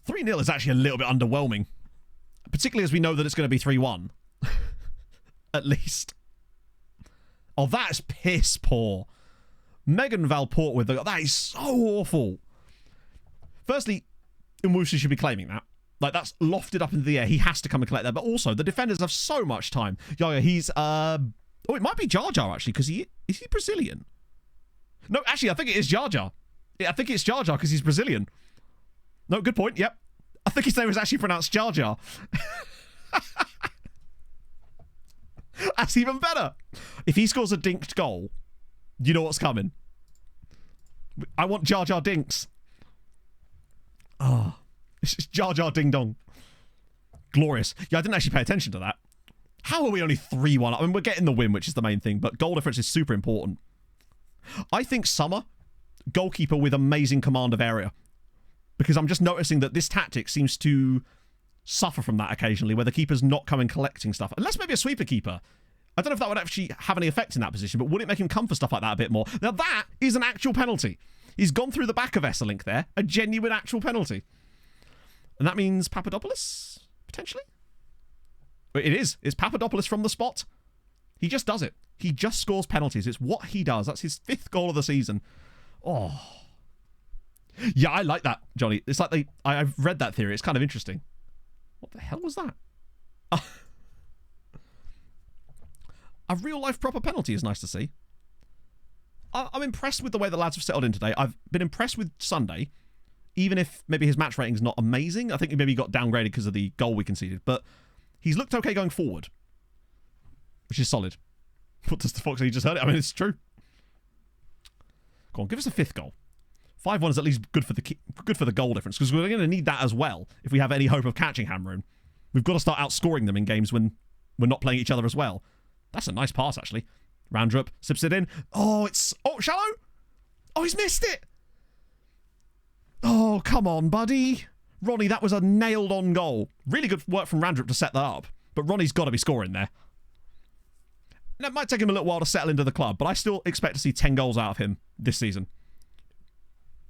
$3-0 is actually a little bit underwhelming. Particularly as we know that it's going to be 3-1. At least. Oh, that's piss poor. Megan Valport with the... That is so awful. Firstly, Nwusu should be claiming that. Like, that's lofted up into the air. He has to come and collect that. But also, the defenders have so much time. Yaya, he's... Oh, it might be Jar Jar, actually, because is he Brazilian? No, actually, I think it is Jar Jar. Yeah, I think it's Jar Jar because he's Brazilian. No, good point. Yep. I think his name was actually pronounced Jar Jar. That's even better. If he scores a dinked goal, you know what's coming. I want Jar Jar Dinks. Oh, it's just Jar Jar Ding Dong. Glorious. Yeah, I didn't actually pay attention to that. How are we only 3-1? I mean, we're getting the win, which is the main thing, but goal difference is super important. I think Summer, goalkeeper with amazing command of area. Because I'm just noticing that this tactic seems to suffer from that occasionally, where the keeper's not coming collecting stuff. Unless maybe a sweeper keeper. I don't know if that would actually have any effect in that position, but would it make him come for stuff like that a bit more? Now that is an actual penalty. He's gone through the back of Esselink there. A genuine actual penalty. And that means Papadopoulos, potentially? It is. It's Papadopoulos from the spot. He just does it. He just scores penalties. It's what he does. That's his 5th goal of the season. Oh... Yeah, I like that, Johnny. It's like I've read that theory. It's kind of interesting. What the hell was that? A real-life proper penalty is nice to see. I'm impressed with the way the lads have settled in today. I've been impressed with Sunday, even if maybe his match rating's not amazing. I think he maybe got downgraded because of the goal we conceded, but he's looked okay going forward, which is solid. What does the Fox? You just heard it. I mean, it's true. Go on, give us a 5th goal. 5-1 is at least good for the goal difference, because we're going to need that as well if we have any hope of catching Cameroon. We've got to start outscoring them in games when we're not playing each other as well. That's a nice pass, actually. Roundrup sips it in. Oh, it's... Oh, shallow! Oh, he's missed it! Oh, come on, buddy. Ronnie, that was a nailed-on goal. Really good work from Roundrup to set that up, but Ronnie's got to be scoring there. And it might take him a little while to settle into the club, but I still expect to see 10 goals out of him this season.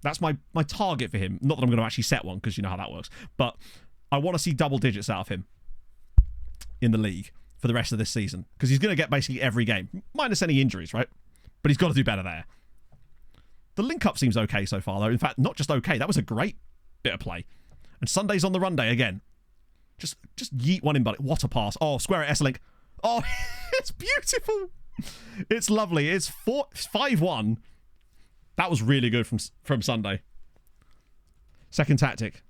That's my target for him. Not that I'm going to actually set one, because you know how that works. But I want to see double digits out of him in the league for the rest of this season. Because he's going to get basically every game. Minus any injuries, right? But he's got to do better there. The link-up seems okay so far, though. In fact, not just okay. That was a great bit of play. And Sunday's on the run day again. Just yeet one in, buddy. What a pass. Oh, square it, S-Link. Oh, it's beautiful. It's lovely. It's 5-1. That was really good from Sunday. Second tactic.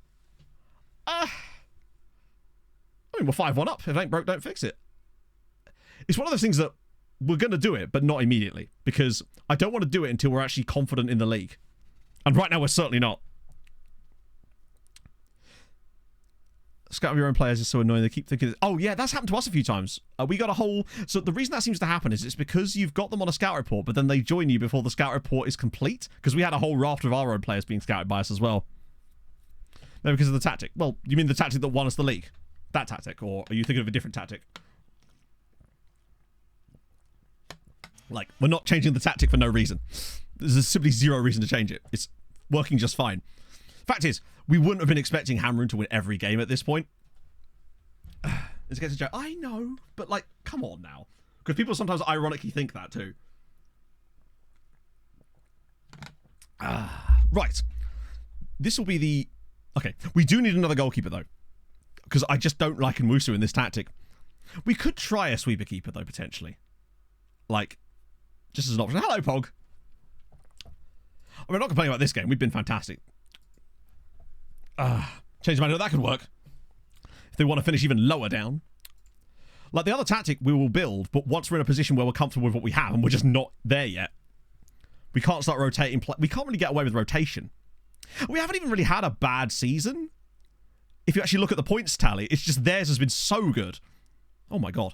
I mean, we're 5-1 up. If it ain't broke, don't fix it. It's one of those things that we're going to do it, but not immediately. Because I don't want to do it until we're actually confident in the league. And right now, we're certainly not. Scout of your own players is so annoying. They keep thinking, oh yeah, that's happened to us a few times. We got a whole... So the reason that seems to happen is it's because you've got them on a scout report, but then they join you before the scout report is complete. Because we had a whole raft of our own players being scouted by us as well. No, because of the tactic. Well, you mean the tactic that won us the league? That tactic? Or are you thinking of a different tactic? Like, we're not changing the tactic for no reason. There's simply zero reason to change it. It's working just fine. Fact is, we wouldn't have been expecting Cameroon to win every game at this point. It's against a joke. I know, but like, come on now. Because people sometimes ironically think that too. Right. This will be the... Okay, we do need another goalkeeper though. Because I just don't like Nwusu in this tactic. We could try a sweeper keeper though, potentially. Like, just as an option. Hello, Pog. I mean, I'm not complaining about this game. We've been fantastic. Change my mind. That could work. If they want to finish even lower down. Like the other tactic we will build, but once we're in a position where we're comfortable with what we have, and we're just not there yet, we can't start rotating. We can't really get away with rotation. We haven't even really had a bad season. If you actually look at the points tally, it's just theirs has been so good. Oh my god.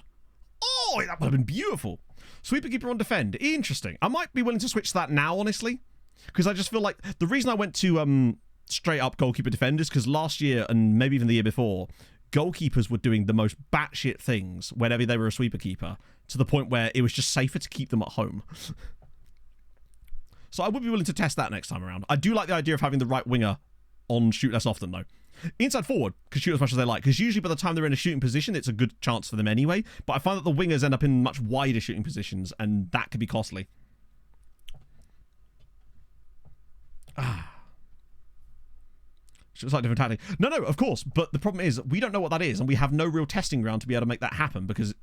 Oh, that would have been beautiful. Sweeper keeper on defend. Interesting. I might be willing to switch to that now, honestly. Because I just feel like the reason I went to straight up goalkeeper defenders, because last year and maybe even the year before, goalkeepers were doing the most batshit things whenever they were a sweeper keeper, to the point where it was just safer to keep them at home. So I would be willing to test that next time around. I do like the idea of having the right winger on shoot less often, though. Inside forward can shoot as much as they like, because usually by the time they're in a shooting position, it's a good chance for them anyway. But I find that the wingers end up in much wider shooting positions, and that could be costly. It's like a different tactic. No, of course. But the problem is we don't know what that is, and we have no real testing ground to be able to make that happen, because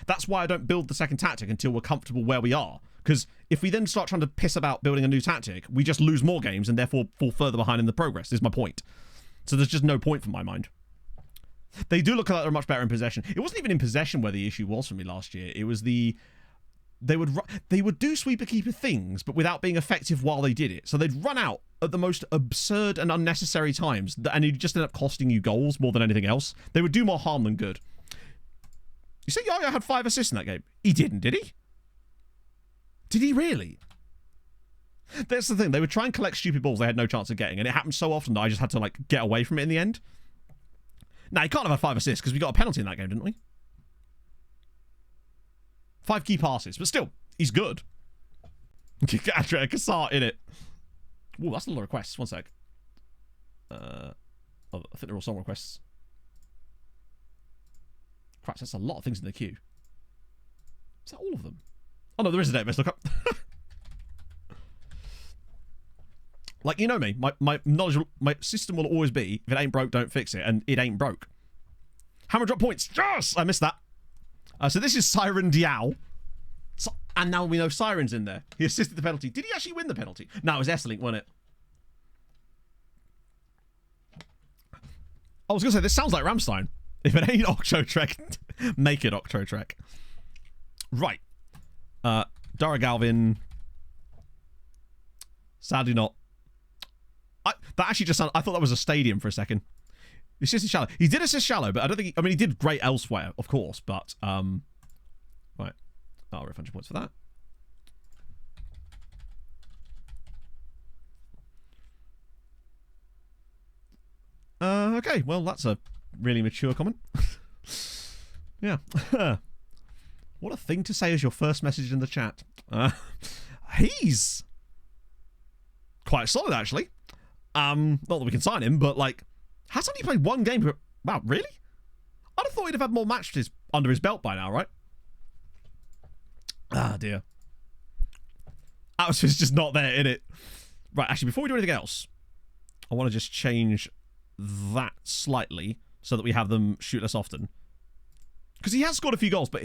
that's why I don't build the second tactic until we're comfortable where we are. Because if we then start trying to piss about building a new tactic, we just lose more games and therefore fall further behind in the progress, is my point. So there's just no point for my mind. They do look like they're much better in possession. It wasn't even in possession where the issue was for me last year. It was they would do sweeper keeper things, but without being effective while they did it. So they'd run out at the most absurd and unnecessary times, and it'd just end up costing you goals more than anything else. They would do more harm than good. You say Yaya had 5 assists in that game? He didn't, did he? Did he really? That's the thing. They would try and collect stupid balls they had no chance of getting, and it happened so often that I just had to like get away from it in the end. Now, he can't have had 5 assists because we got a penalty in that game, didn't we? 5 key passes, but still, he's good. Andrea Cassar in it. Ooh, that's a lot of requests. One sec. I think they're all song requests. Crap, that's a lot of things in the queue. Is that all of them? Oh no, there is a database lookup. Like, you know me, my knowledge, my system will always be, if it ain't broke, don't fix it, and it ain't broke. Hammer drop points. Yes! I missed that. So this is Siren Diao. So, and now we know Sirens in there. He assisted the penalty. Did he actually win the penalty? No, it was Esselink, wasn't it? I was going to say, this sounds like Rammstein. If it ain't Octotrek, make it Octotrek. Right. Dara Galvin. Sadly not. That actually just sounded... I thought that was a stadium for a second. He assisted Shallow. He did assist Shallow, but I don't think... I mean, he did great elsewhere, of course, but... Right. I'll refund your points for that. Okay, well, that's a really mature comment. Yeah. What a thing to say as your first message in the chat. He's quite solid, actually. Not that we can sign him, but, like, has only played one game. Wow, really? I'd have thought he'd have had more matches under his belt by now, right? Ah, dear. Atmosphere's just not there, innit? Right, actually, before we do anything else, I want to just change that slightly so that we have them shoot less often. Because he has scored a few goals, but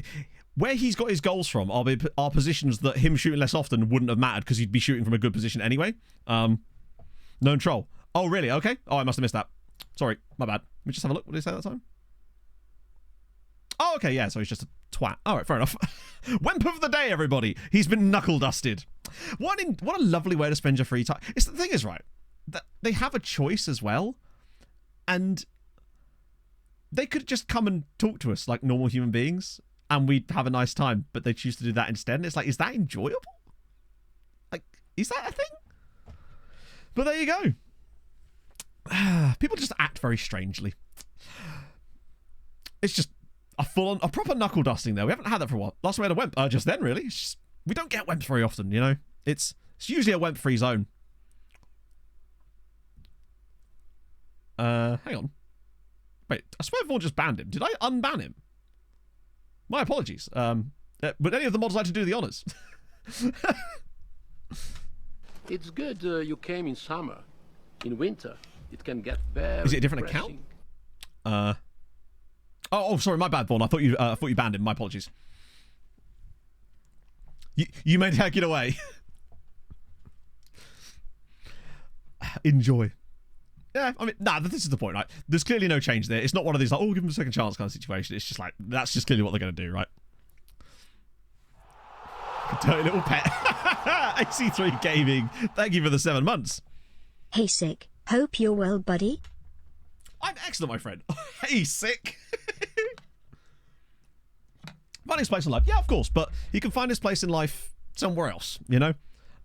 where he's got his goals from are positions that him shooting less often wouldn't have mattered because he'd be shooting from a good position anyway. Known troll. Oh, really? Okay. Oh, I must have missed that. Sorry, my bad. Let me just have a look. What did he say that time? Oh, okay, yeah, so he's just a twat. All right, fair enough. Wemp of the day, everybody. He's been knuckle dusted. What a lovely way to spend your free time. It's the thing is, right, that they have a choice as well, and they could just come and talk to us like normal human beings, and we'd have a nice time, but they choose to do that instead, and it's like, is that enjoyable? Like, is that a thing? But there you go. People just act very strangely. It's just a proper knuckle dusting there. We haven't had that for a while. Last time we had a Wemp, just then, really. It's just, we don't get Wemps very often, you know? It's usually a Wemp-free zone. Hang on. Wait, I swear Vaughan just banned him. Did I unban him? My apologies. Would any of the mods like to do the honours? It's good you came in summer. In winter, it can get very Is it a different depressing. account? Oh, sorry, my bad, Vaughan. I thought you banned him. My apologies. You may take it away. Enjoy. Yeah, I mean, this is the point, right? There's clearly no change there. It's not one of these, like, oh, give him a second chance kind of situation. It's just like, that's just clearly what they're going to do, right? Dirty little pet. AC3 Gaming, thank you for the 7 months. Hey, Sick. Hope you're well, buddy. I'm excellent, my friend. Hey, Sick. Find his place in life. Yeah, of course, but he can find his place in life somewhere else, you know?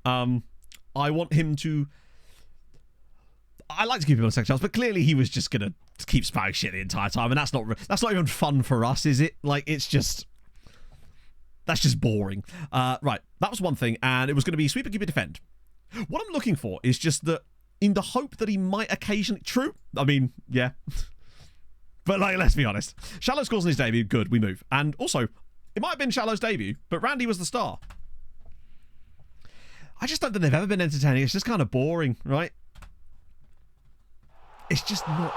I want him to... I like to give him a second chance, but clearly he was just going to keep spouting shit the entire time, and that's not even fun for us, is it? Like, it's just... That's just boring. Right, that was one thing, and it was going to be sweep and keep it defend. What I'm looking for is just that, in the hope that he might occasionally... True. I mean, yeah. But, like, let's be honest. Shallow scores in his debut. Good, we move. And also, it might have been Shallow's debut, but Randy was the star. I just don't think they've ever been entertaining. It's just kind of boring, right? It's just not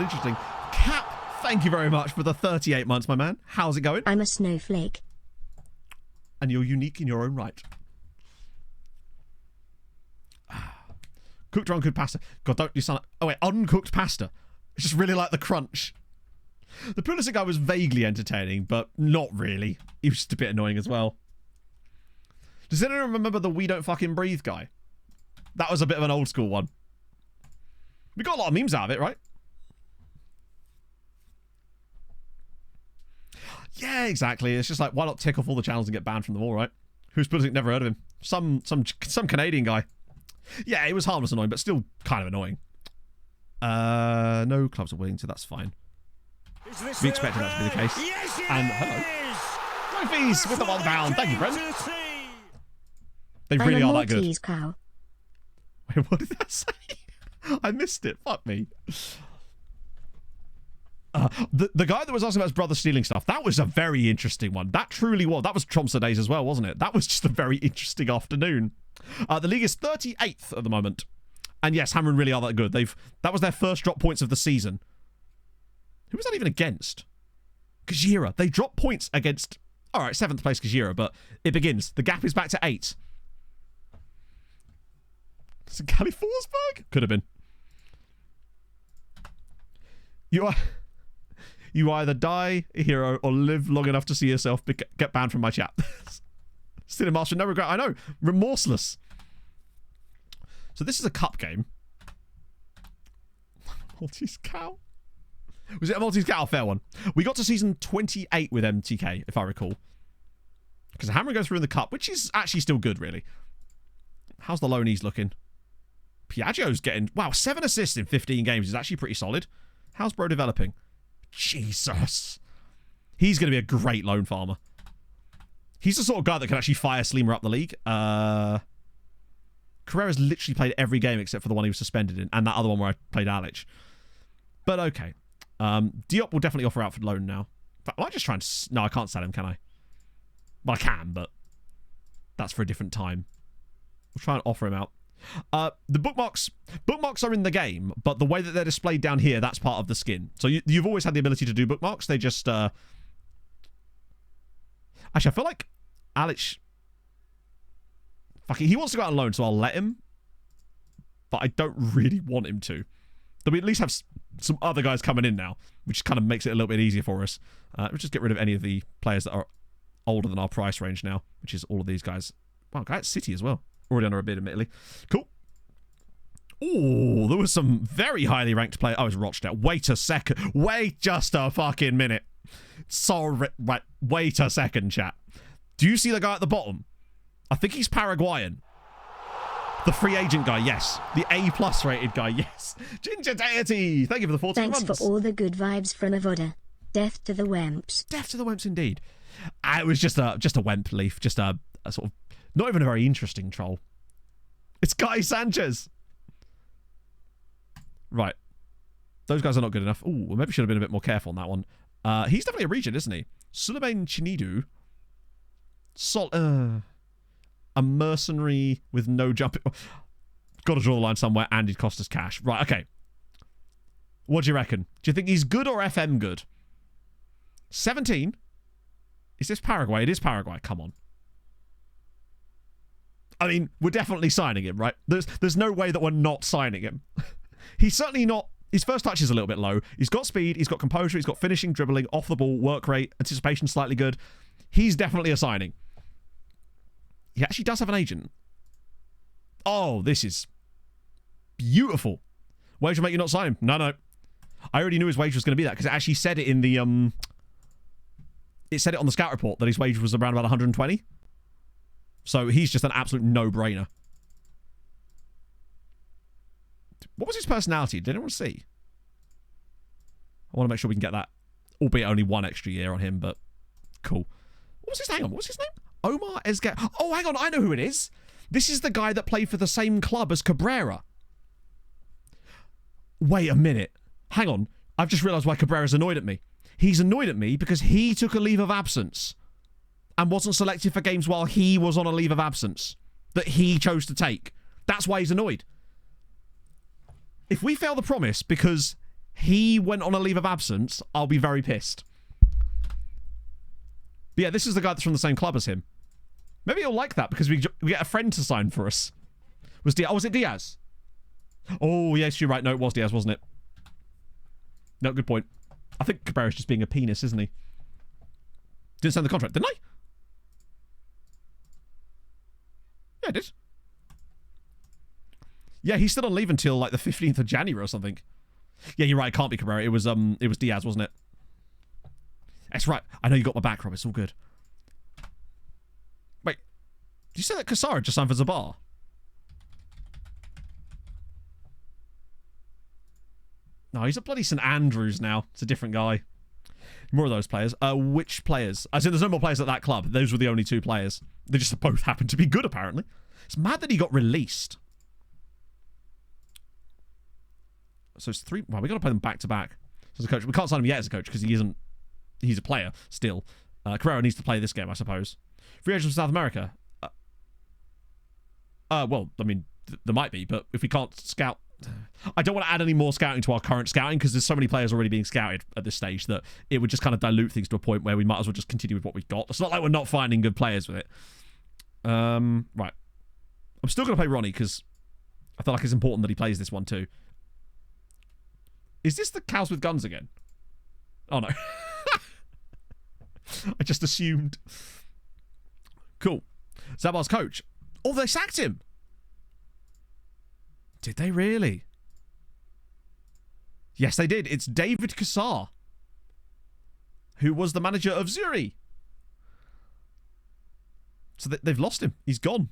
interesting. Cap, thank you very much for the 38 months, my man. How's it going? I'm a snowflake. And you're unique in your own right. Cooked or uncooked pasta? God, don't you sound like... Oh, wait, uncooked pasta. It's just really like the crunch. The Pulisic guy was vaguely entertaining, but not really. He was just a bit annoying as well. Does anyone remember the We Don't Fucking Breathe guy? That was a bit of an old school one. We got a lot of memes out of it, right? Yeah, exactly. It's just like, why not tick off all the channels and get banned from them all, right? Who's Pulisic? Never heard of him. Some Canadian guy. Yeah, it was harmless annoying, but still kind of annoying. No clubs are willing to, that's fine. We expected that to be the case. Yes, and hello. Trophies with the £1. Thank you, friend. They I'm really a are that good. Maltese cow. Wait, what did that say? I missed it. Fuck me. The guy that was asking about his brother stealing stuff, that was a very interesting one. That truly was. That was Tromsø days as well, wasn't it? That was just a very interesting afternoon. The league is 38th at the moment. And yes, Hamron really are that good. That was their first drop points of the season. Who was that even against? Gajira. They dropped points against All right, 7th place Kajira, but it begins. The gap is back to 8. Is it Cali Forsberg? Could have been. You either die a hero or live long enough to see yourself get banned from my chat. Still in Master, no regret. I know. Remorseless. So this is a cup game. Maltese cow. Was it a Maltese cow? Fair one. We got to season 28 with MTK, if I recall. Because the hammer goes through in the cup, which is actually still good, really. How's the loanees looking? Piaggio's getting... Wow, 7 assists in 15 games is actually pretty solid. How's bro developing? Jesus. He's going to be a great loan farmer. He's the sort of guy that can actually fire Sleemer up the league. Carrera's literally played every game except for the one he was suspended in, and that other one where I played Alic. But okay. Diop will definitely offer out for loan now. But I might just try and... No, I can't sell him, can I? Well, I can, but that's for a different time. We'll try and offer him out. The bookmarks are in the game, but the way that they're displayed down here, that's part of the skin. So you've always had the ability to do bookmarks. They just... Actually, I feel like Alic... Fuck it, he wants to go out on loan, so I'll let him. But I don't really want him to. Though we at least have some other guys coming in now, which kind of makes it a little bit easier for us. We'll just get rid of any of the players that are older than our price range now, which is all of these guys. Wow, guy at City as well. Already under a bid, admittedly. Cool. Ooh, there was some very highly ranked player. Oh, it's Rochdale. Wait a second. Wait just a fucking minute. Sorry. Wait a second, chat. Do you see the guy at the bottom? I think he's Paraguayan. The free agent guy, yes. The A+ rated guy, yes. Ginger Deity, thank you for the 14 Thanks months. for all the good vibes from Avoda. Death to the Wemps. Death to the Wemps, indeed. It was just a Wemp leaf, just a sort of, not even a very interesting troll. It's Guy Sanchez. Right. Those guys are not good enough. Ooh, we maybe should have been a bit more careful on that one. He's definitely a region, isn't he? Suleiman Chinidu. A mercenary with no jumping. Oh, got to draw the line somewhere, and he'd cost us cash. Right, okay. What do you reckon? Do you think he's good or FM good? 17? Is this Paraguay? It is Paraguay. Come on. I mean, we're definitely signing him, right? There's no way that we're not signing him. He's certainly not... His first touch is a little bit low. He's got speed, he's got composure, he's got finishing, dribbling, off the ball, work rate, anticipation slightly good. He's definitely a signing. He actually does have an agent. Oh, this is beautiful. Wage will make you not sign him. No. I already knew his wage was going to be that because it actually said it in the... It said it on the scout report that his wage was around about 120. So he's just an absolute no-brainer. What was his personality? Did anyone see? I want to make sure we can get that. Albeit only one extra year on him, but cool. What was his name? What was his name? Omar Esga. Oh, hang on. I know who it is. This is the guy that played for the same club as Cabrera. Wait a minute. Hang on. I've just realised why Cabrera's annoyed at me. He's annoyed at me because he took a leave of absence and wasn't selected for games while he was on a leave of absence that he chose to take. That's why he's annoyed. If we fail the promise because he went on a leave of absence, I'll be very pissed. But yeah, this is the guy that's from the same club as him. Maybe he'll like that because we get a friend to sign for us. Was it Diaz? Oh, yes, you're right. No, it was Diaz, wasn't it? No, good point. I think Cabrera's just being a penis, isn't he? Didn't sign the contract, didn't I? Yeah, I did. Yeah, he's still on leave until like the 15th of January or something. Yeah, you're right. It can't be Cabrera. It was Diaz, wasn't it? That's right. I know you got my back, Rob. It's all good. Wait, did you say that Kasara just signed for Zabar? No, he's a bloody St Andrews now. It's a different guy. More of those players. Which players? As in, there's no more players at that club. Those were the only two players. They just both happened to be good, apparently. It's mad that he got released. So it's 3... Well, we got to play them back to back. So as a coach, we can't sign him yet as a coach because he isn't... He's a player still. Carrera needs to play this game, I suppose. Free agents from South America. Well, I mean, there might be, but if we can't scout I don't want to add any more scouting to our current scouting because there's so many players already being scouted at this stage that it would just kind of dilute things to a point where we might as well just continue with what we've got. It's not like we're not finding good players with it. Right. I'm still going to play Ronnie because I feel like it's important that he plays this one too. Is this the cows with guns again? Oh, no. I just assumed. Cool. Zabar's coach. Oh, they sacked him. Did they really? Yes, they did. It's David Kassar, who was the manager of Zuri. So they've lost him. He's gone.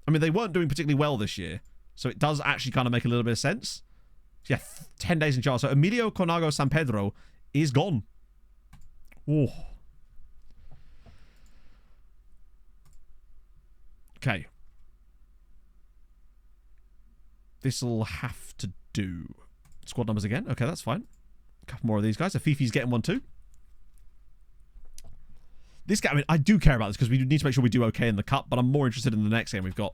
I mean, they weren't doing particularly well this year, so it does actually kind of make a little bit of sense. Yeah, 10 days in charge. So Emilio Conago San Pedro is gone. Oh. Okay. This'll have to do. Squad numbers again. Okay, that's fine. A couple more of these guys. Afifi's getting one too. This game, I mean, I do care about this because we need to make sure we do okay in the cup, but I'm more interested in the next game we've got.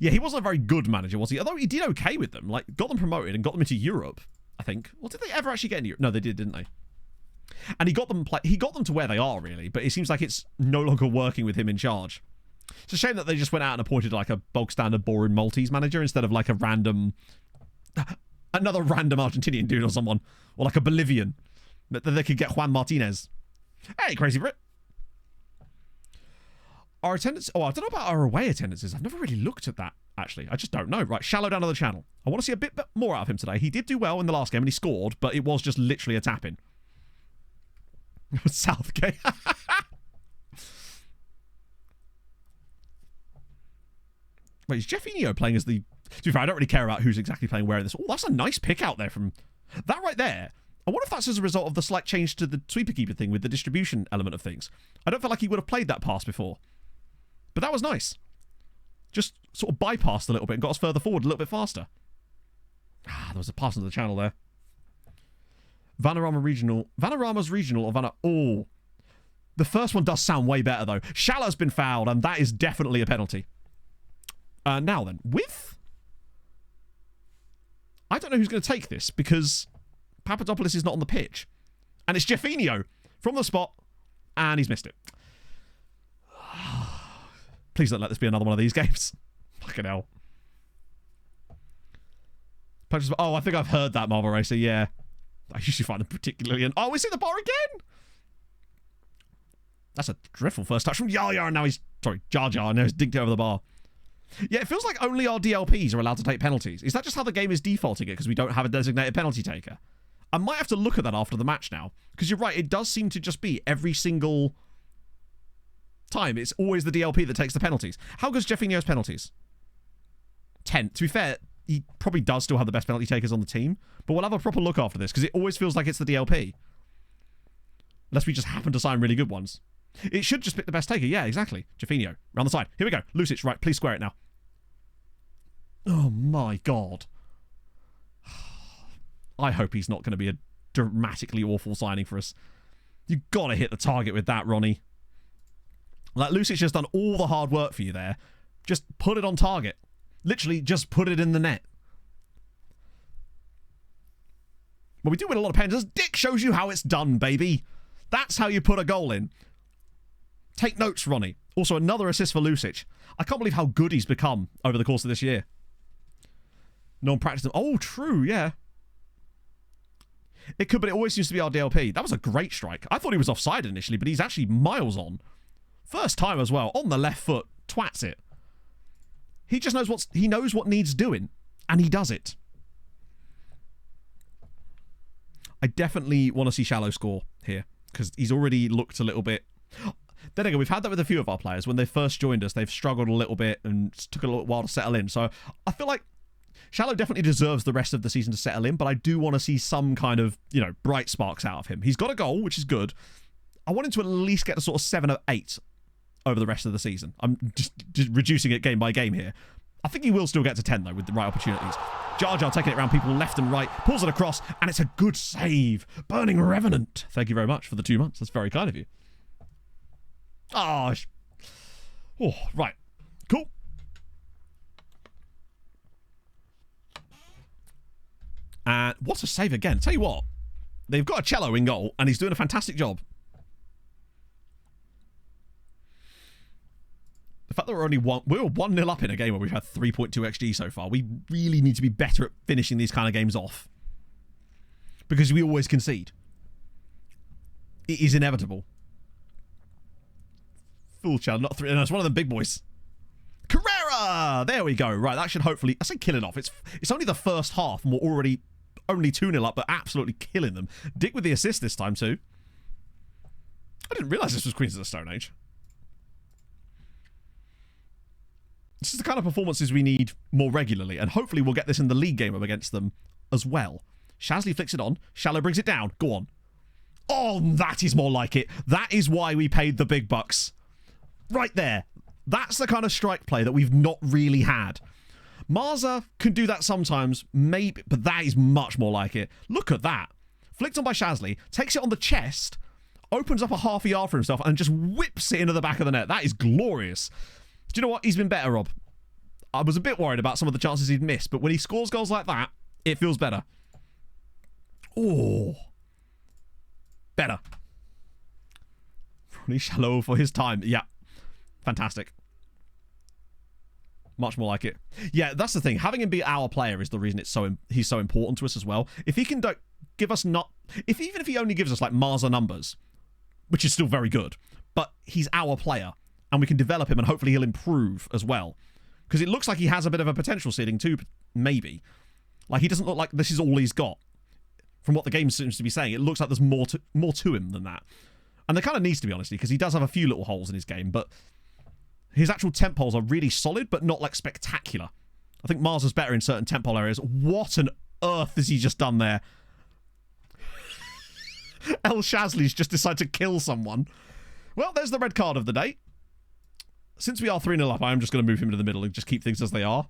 Yeah, he wasn't a very good manager, was he? Although he did okay with them. Like, got them promoted and got them into Europe, I think. Well, did they ever actually get into Europe? No, they did, didn't they? And he got them to where they are, really, but it seems like it's no longer working with him in charge. It's a shame that they just went out and appointed like a bog standard boring Maltese manager instead of like a random, another random Argentinian dude or someone, or like a Bolivian, that they could get Juan Martinez. Hey, Crazy Brit. Our attendance, I don't know about our away attendances. I've never really looked at that, actually. I just don't know. Right, Shallow down to the channel. I want to see a bit more out of him today. He did do well in the last game and he scored, but it was just literally a tap-in. Southgate. Wait, is Jeffinho playing as the... To be fair, I don't really care about who's exactly playing where in this. Oh, that's a nice pick out there from... That right there. I wonder if that's as a result of the slight change to the sweeper keeper thing with the distribution element of things. I don't feel like he would have played that pass before. But that was nice. Just sort of bypassed a little bit and got us further forward a little bit faster. Ah, there was a pass into the channel there. Vanarama Regional. Vanarama's Regional or Vanarama... Oh. The first one does sound way better, though. Shallow's been fouled, and that is definitely a penalty. Now then, with... I don't know who's going to take this, because Papadopoulos is not on the pitch. And it's Jeffinho from the spot, and he's missed it. Please don't let this be another one of these games. Fucking hell. Oh, I think I've heard that, Marvel Racer, yeah. I usually find them particularly... Oh, we see the bar again? That's a dreadful first touch from Yaya, and now he's... Sorry, Jar Jar, and now he's digged over the bar. Yeah, it feels like only our DLPs are allowed to take penalties. Is that just how the game is defaulting it because we don't have a designated penalty taker? I might have to look at that after the match now. Because you're right, it does seem to just be every single time. It's always the DLP that takes the penalties. How goes Jeffinho's penalties? 10. To be fair, he probably does still have the best penalty takers on the team. But we'll have a proper look after this because it always feels like it's the DLP. Unless we just happen to sign really good ones. It should just pick the best taker. Yeah, exactly. Jeffinho. Round the side. Here we go. Lucic. Right, please square it now. Oh, my God. I hope he's not going to be a dramatically awful signing for us. You got to hit the target with that, Ronnie. Like, Lucic has done all the hard work for you there. Just put it on target. Literally, just put it in the net. Well, we do win a lot of pens. Dick shows you how it's done, baby. That's how you put a goal in. Take notes, Ronnie. Also, another assist for Lucic. I can't believe how good he's become over the course of this year. No one practiced him. Oh, true, yeah. It could, but it always seems to be our DLP. That was a great strike. I thought he was offside initially, but he's actually miles on. First time as well. On the left foot. Twats it. He just knows he knows what needs doing, and he does it. I definitely want to see Shallow score here, because he's already looked a little bit... Then again, we've had that with a few of our players. When they first joined us, they've struggled a little bit and took a little while to settle in. So I feel like Shallow definitely deserves the rest of the season to settle in, but I do want to see some kind of, bright sparks out of him. He's got a goal, which is good. I want him to at least get a sort of 7 or 8 over the rest of the season. I'm just reducing it game by game here. I think he will still get to 10, though, with the right opportunities. Jar Jar taking it around people left and right, pulls it across, and it's a good save. Burning Revenant. Thank you very much for the 2 months. That's very kind of you. Oh, right. Cool. And what a save again. Tell you what, they've got a cello in goal, and he's doing a fantastic job. The fact that we're 1-0 up in a game where we've had 3.2 XG so far, we really need to be better at finishing these kind of games off. Because we always concede. It is inevitable. Full child, not 3. No, it's one of the big boys. Carrera! There we go. Right, that should hopefully... I say killing off. It's only the first half, and we're already only 2-0 up, but absolutely killing them. Dick with the assist this time, too. I didn't realise this was Queens of the Stone Age. This is the kind of performances we need more regularly, and hopefully we'll get this in the league game up against them as well. Shasley flicks it on. Shallow brings it down. Go on. Oh, that is more like it. That is why we paid the big bucks. Right there. That's the kind of strike play that we've not really had. Marza can do that sometimes, maybe, but that is much more like it. Look at that. Flicked on by Shasley, takes it on the chest, opens up a half a yard for himself, and just whips it into the back of the net. That is glorious. Do you know what? He's been better, Rob. I was a bit worried about some of the chances he'd missed, but when he scores goals like that, it feels better. Oh. Better. Ronnie Shallow for his time. Yeah. Fantastic. Much more like it. Yeah, that's the thing. Having him be our player is the reason he's so important to us as well. If he can give us even if he only gives us like Marza numbers, which is still very good, but he's our player and we can develop him and hopefully he'll improve as well. Because it looks like he has a bit of a potential ceiling too, maybe. Like he doesn't look like this is all he's got. From what the game seems to be saying, it looks like there's more to him than that. And there kind of needs to be, honestly, because he does have a few little holes in his game, but his actual temp holes are really solid, but not like spectacular. I think Mars is better in certain temp hole areas. What on earth has he just done there? El Shasley's just decided to kill someone. Well, there's the red card of the day. Since we are 3-0 up, I am just going to move him to the middle and just keep things as they are.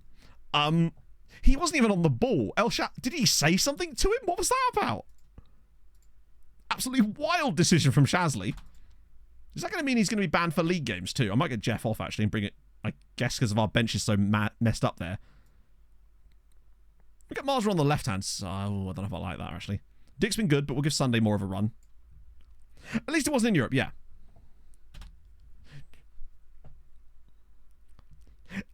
He wasn't even on the ball. Did he say something to him? What was that about? Absolutely wild decision from Shasley. Is that going to mean he's going to be banned for league games too? I might get Jeff off actually and bring it, I guess, because of our bench is so messed up there. We got Marsra on the left hand side. Oh, I don't know if I like that actually. Dick's been good, but we'll give Sunday more of a run. At least it wasn't in Europe, yeah.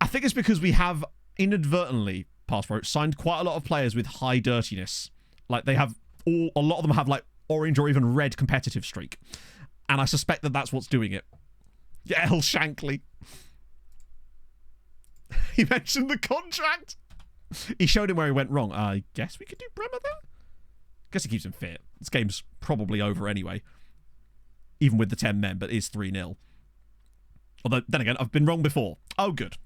I think it's because we have inadvertently, past pro, signed quite a lot of players with high dirtiness. Like they have a lot of them have like orange or even red competitive streak. And I suspect that that's what's doing it. Yeah, El Shankly. He mentioned the contract. He showed him where he went wrong. I guess we could do Bremer there? Guess he keeps him fit. This game's probably over anyway. Even with the 10 men, but it is 3-0. Although, then again, I've been wrong before. Oh, good.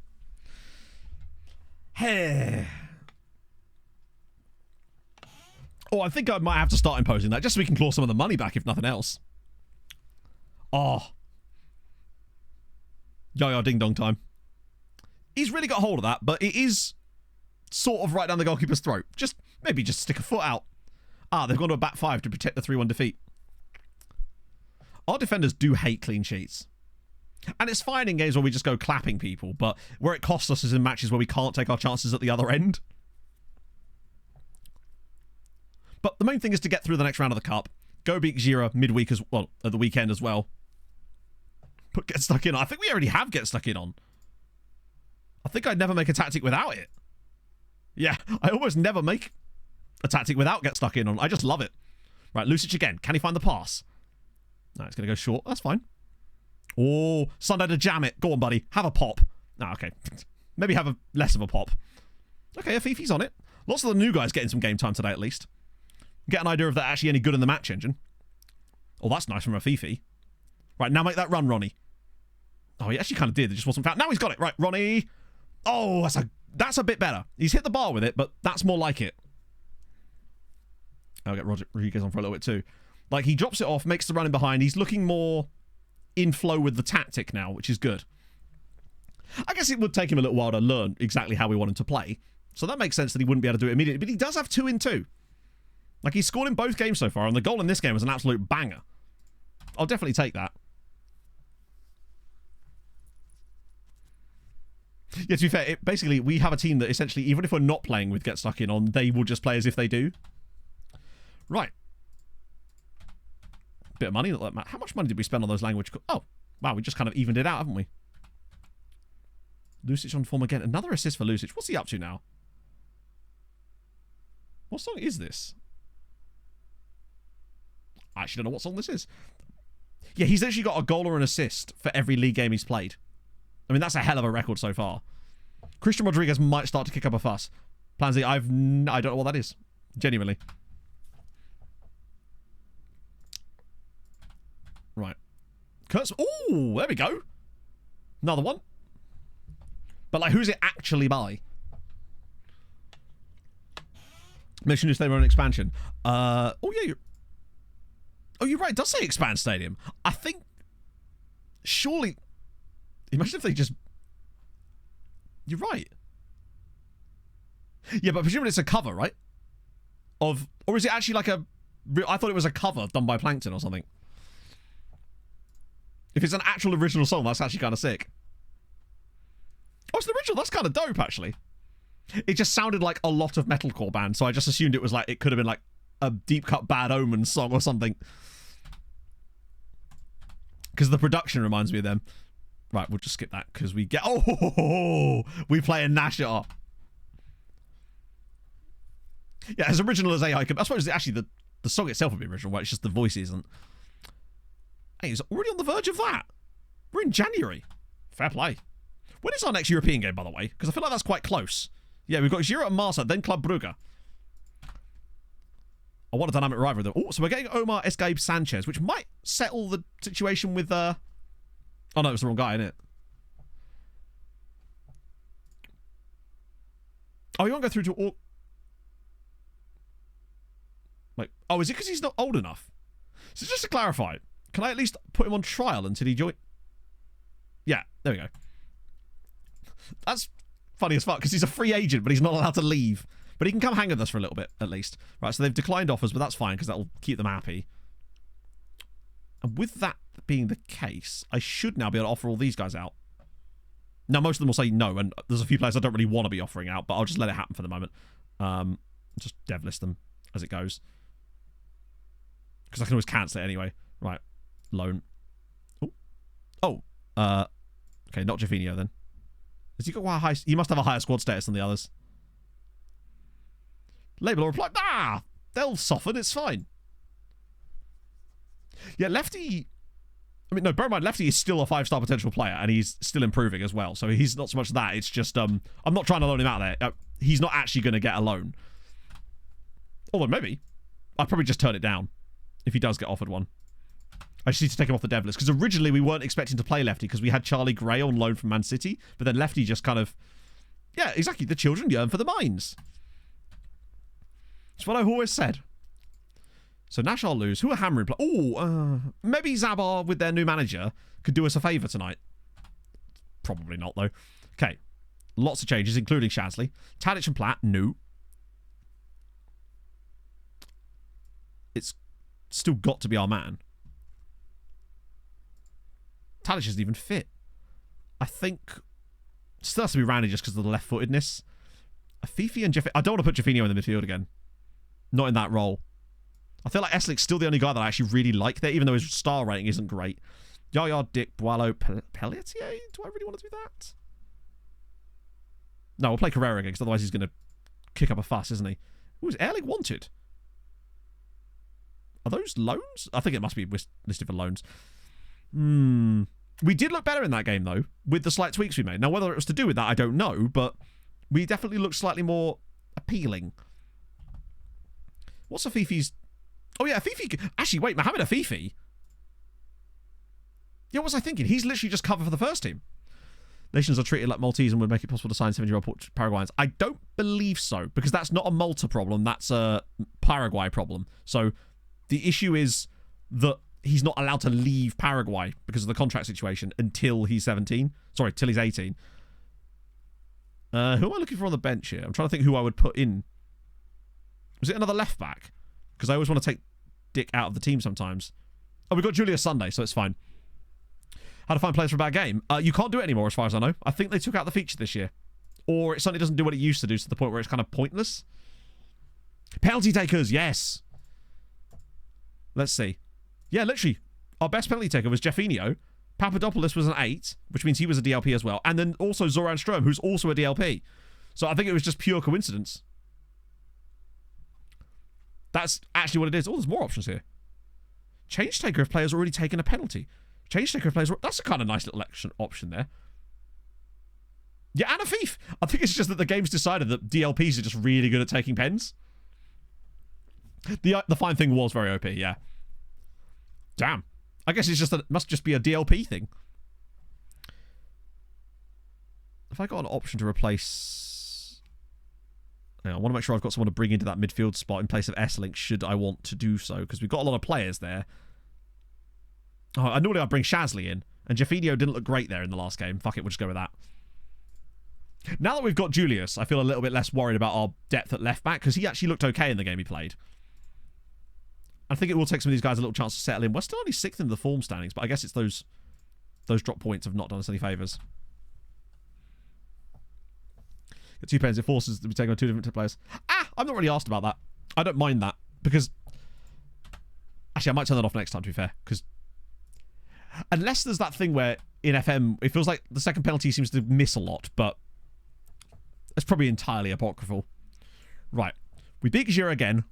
Hey. Oh, I think I might have to start imposing that just so we can claw some of the money back, if nothing else. Oh. Yo-yo ding-dong time. He's really got hold of that, but it is sort of right down the goalkeeper's throat. Maybe just stick a foot out. Ah, they've gone to a back five to protect the 3-1 defeat. Our defenders do hate clean sheets. And it's fine in games where we just go clapping people, but where it costs us is in matches where we can't take our chances at the other end. But the main thing is to get through the next round of the Cup. Go beat Gira midweek as well, at the weekend as well. Put Get Stuck In on. I think we already have Get Stuck In on. I think I'd never make a tactic without it. Yeah, I almost never make a tactic without Get Stuck In on. I just love it. Right, Lucic again. Can he find the pass? No, it's going to go short. That's fine. Oh, Sunday to jam it. Go on, buddy. Have a pop. Ah, okay. Maybe have less of a pop. Okay, Afifi's on it. Lots of the new guys getting some game time today, at least. Get an idea if they're actually any good in the match engine. Oh, that's nice from Afifi. Right, now make that run, Ronnie. Oh, he actually kind of did. It just wasn't found. Now he's got it. Right, Ronnie. Oh, that's a bit better. He's hit the bar with it, but that's more like it. I'll get Rodriguez on for a little bit too. Like, he drops it off, makes the run in behind. He's looking more in flow with the tactic now, which is good. I guess it would take him a little while to learn exactly how we want him to play. So that makes sense that he wouldn't be able to do it immediately. But he does have 2 in 2. Like, he's scored in both games so far, and the goal in this game was an absolute banger. I'll definitely take that. Yeah, to be fair, basically, we have a team that essentially, even if we're not playing with Get Stuck In on, they will just play as if they do. Right. Bit of money. How much money did we spend on those language? Oh, wow, we just kind of evened it out, haven't we? Lucic on form again. Another assist for Lucic. What's he up to now? What song is this? I actually don't know what song this is. Yeah, he's literally got a goal or an assist for every league game he's played. I mean, that's a hell of a record so far. Christian Rodriguez might start to kick up a fuss. Plan Z, I don't know what that is. Genuinely. Right. Kurtz. Oh, there we go. Another one. But, like, who's it actually by? Mission is they were an expansion. Oh, yeah. You're right. It does say Expand Stadium. I think... Surely... Imagine if they just... You're right. Yeah, but presumably it's a cover, right? Or is it actually like a... I thought it was a cover done by Plankton or something. If it's an actual original song, that's actually kind of sick. Oh, it's an original. That's kind of dope, actually. It just sounded like a lot of metalcore band, so I just assumed it was like... It could have been like a deep cut Bad Omens song or something. Because the production reminds me of them. Right, we'll just skip that because we get... Oh, we play and Nash it up. Yeah, as original as AI can... I suppose actually the song itself would be original, right? It's just the voice isn't. Hey, it's already on the verge of that. We're in January. Fair play. When is our next European game, by the way? Because I feel like that's quite close. Yeah, we've got Giro and Marsa, then Club Brugge. Oh, what a dynamic rivalry, though. Oh, so we're getting Omar Escape Sanchez, which might settle the situation with... Oh, no, it's the wrong guy, isn't it? Oh, you won't go through to all... Wait. Oh, is it because he's not old enough? So just to clarify, can I at least put him on trial until he joins? Yeah, there we go. That's funny as fuck, because he's a free agent, but he's not allowed to leave. But he can come hang with us for a little bit, at least. Right, so they've declined offers, but that's fine, because that'll keep them happy. And with that being the case, I should now be able to offer all these guys out. Now, most of them will say no, and there's a few players I don't really want to be offering out, but I'll just let it happen for the moment. Just dev list them as it goes. Because I can always cancel it anyway. Right, loan. Oh, okay, not Javinho then. Has he got quite a high... He must have a higher squad status than the others. Label will reply, they'll soften, it's fine. Yeah, Lefty... I mean, no, bear in mind, Lefty is still a 5-star potential player, and he's still improving as well. So he's not so much that, it's just, I'm not trying to loan him out there. He's not actually going to get a loan. Although, maybe. I'd probably just turn it down if he does get offered one. I just need to take him off the dev list, because originally we weren't expecting to play Lefty, because we had Charlie Gray on loan from Man City, but then Lefty just kind of... Yeah, exactly, the children yearn for the mines. It's what I've always said. So Nash I'll lose. Who are hammering play? Oh, maybe Zabar with their new manager could do us a favour tonight. Probably not, though. Okay. Lots of changes, including Shasley. Tadic and Platt, no. It's still got to be our man. Tadic isn't even fit. I think... Still has to be Randy just because of the left-footedness. Afifi and Jeff... I don't want to put Jeffinho in the midfield again. Not in that role. I feel like Eslick's still the only guy that I actually really like there, even though his star rating isn't great. Yaya, Dick, Boileau, Pelletier? Do I really want to do that? No, we'll play Carrera again, because otherwise he's going to kick up a fuss, isn't he? Who is Erling wanted? Are those loans? I think it must be listed for loans. We did look better in that game, though, with the slight tweaks we made. Now, whether it was to do with that, I don't know, but we definitely looked slightly more appealing. What's Afifi's... Oh, yeah, Afifi... Actually, wait, Mohamed Afifi? Yeah, what was I thinking? He's literally just cover for the first team. Nations are treated like Maltese and would make it possible to sign 7-year-old Paraguayans. I don't believe so, because that's not a Malta problem. That's a Paraguay problem. So the issue is that he's not allowed to leave Paraguay because of the contract situation until he's 17. Sorry, till he's 18. Who am I looking for on the bench here? I'm trying to think who I would put in. Was it another left back? Because I always want to take Dick out of the team sometimes. Oh, we've got Julius Sunday, so it's fine. How to find players for a bad game. You can't do it anymore, as far as I know. I think they took out the feature this year. Or it suddenly doesn't do what it used to do, to the point where it's kind of pointless. Penalty takers, yes. Let's see. Yeah, literally. Our best penalty taker was Jeffinho. Papadopoulos was an 8, which means he was a DLP as well. And then also Zoran Strom, who's also a DLP. So I think it was just pure coincidence. That's actually what it is. Oh, there's more options here. Change taker if players already taken a penalty. Change taker if players... That's a kind of nice little option there. Yeah, and a thief. I think it's just that the game's decided that DLPs are just really good at taking pens. The fine thing was very OP, yeah. Damn. I guess it's just that it must just be a DLP thing. If I got an option to replace... I want to make sure I've got someone to bring into that midfield spot in place of S-Link should I want to do so, because we've got a lot of players there. Oh, I normally I'd bring Shasley in, and Jeffinho didn't look great there in the last game. Fuck it, we'll just go with that. Now that we've got Julius, I feel a little bit less worried about our depth at left back, because he actually looked okay in the game he played. I think it will take some of these guys a little chance to settle in. We're still only 6th in the form standings, but I guess it's those drop points have not done us any favours. Get 2 pens, it forces to be taken on 2 different players. I'm not really asked about that. I don't mind that, because... Actually, I might turn that off next time, to be fair, because... Unless there's that thing where, in FM, it feels like the second penalty seems to miss a lot, but... It's probably entirely apocryphal. Right. We beat Gijera again.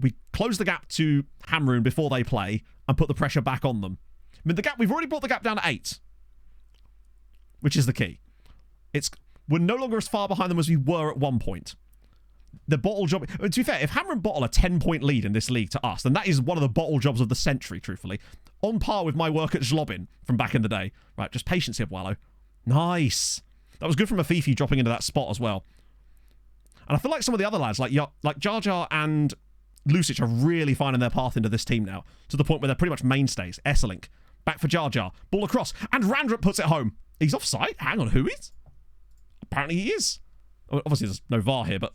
We close the gap to Hamrun before they play, and put the pressure back on them. I mean, we've already brought the gap down to 8. Which is the key. We're no longer as far behind them as we were at one point. The bottle job... To be fair, if Hamrun bottle a 10-point lead in this league to us, then that is one of the bottle jobs of the century, truthfully. On par with my work at Zlobin from back in the day. Right, just patience here, Wallow. Nice. That was good from Afifi dropping into that spot as well. And I feel like some of the other lads, like Jar Jar and Lucic, are really finding their path into this team now. To the point where they're pretty much mainstays. Esselink. Back for Jar Jar. Ball across. And Randrup puts it home. He's offside? Hang on, who is? Apparently he is. Obviously there's no VAR here, but...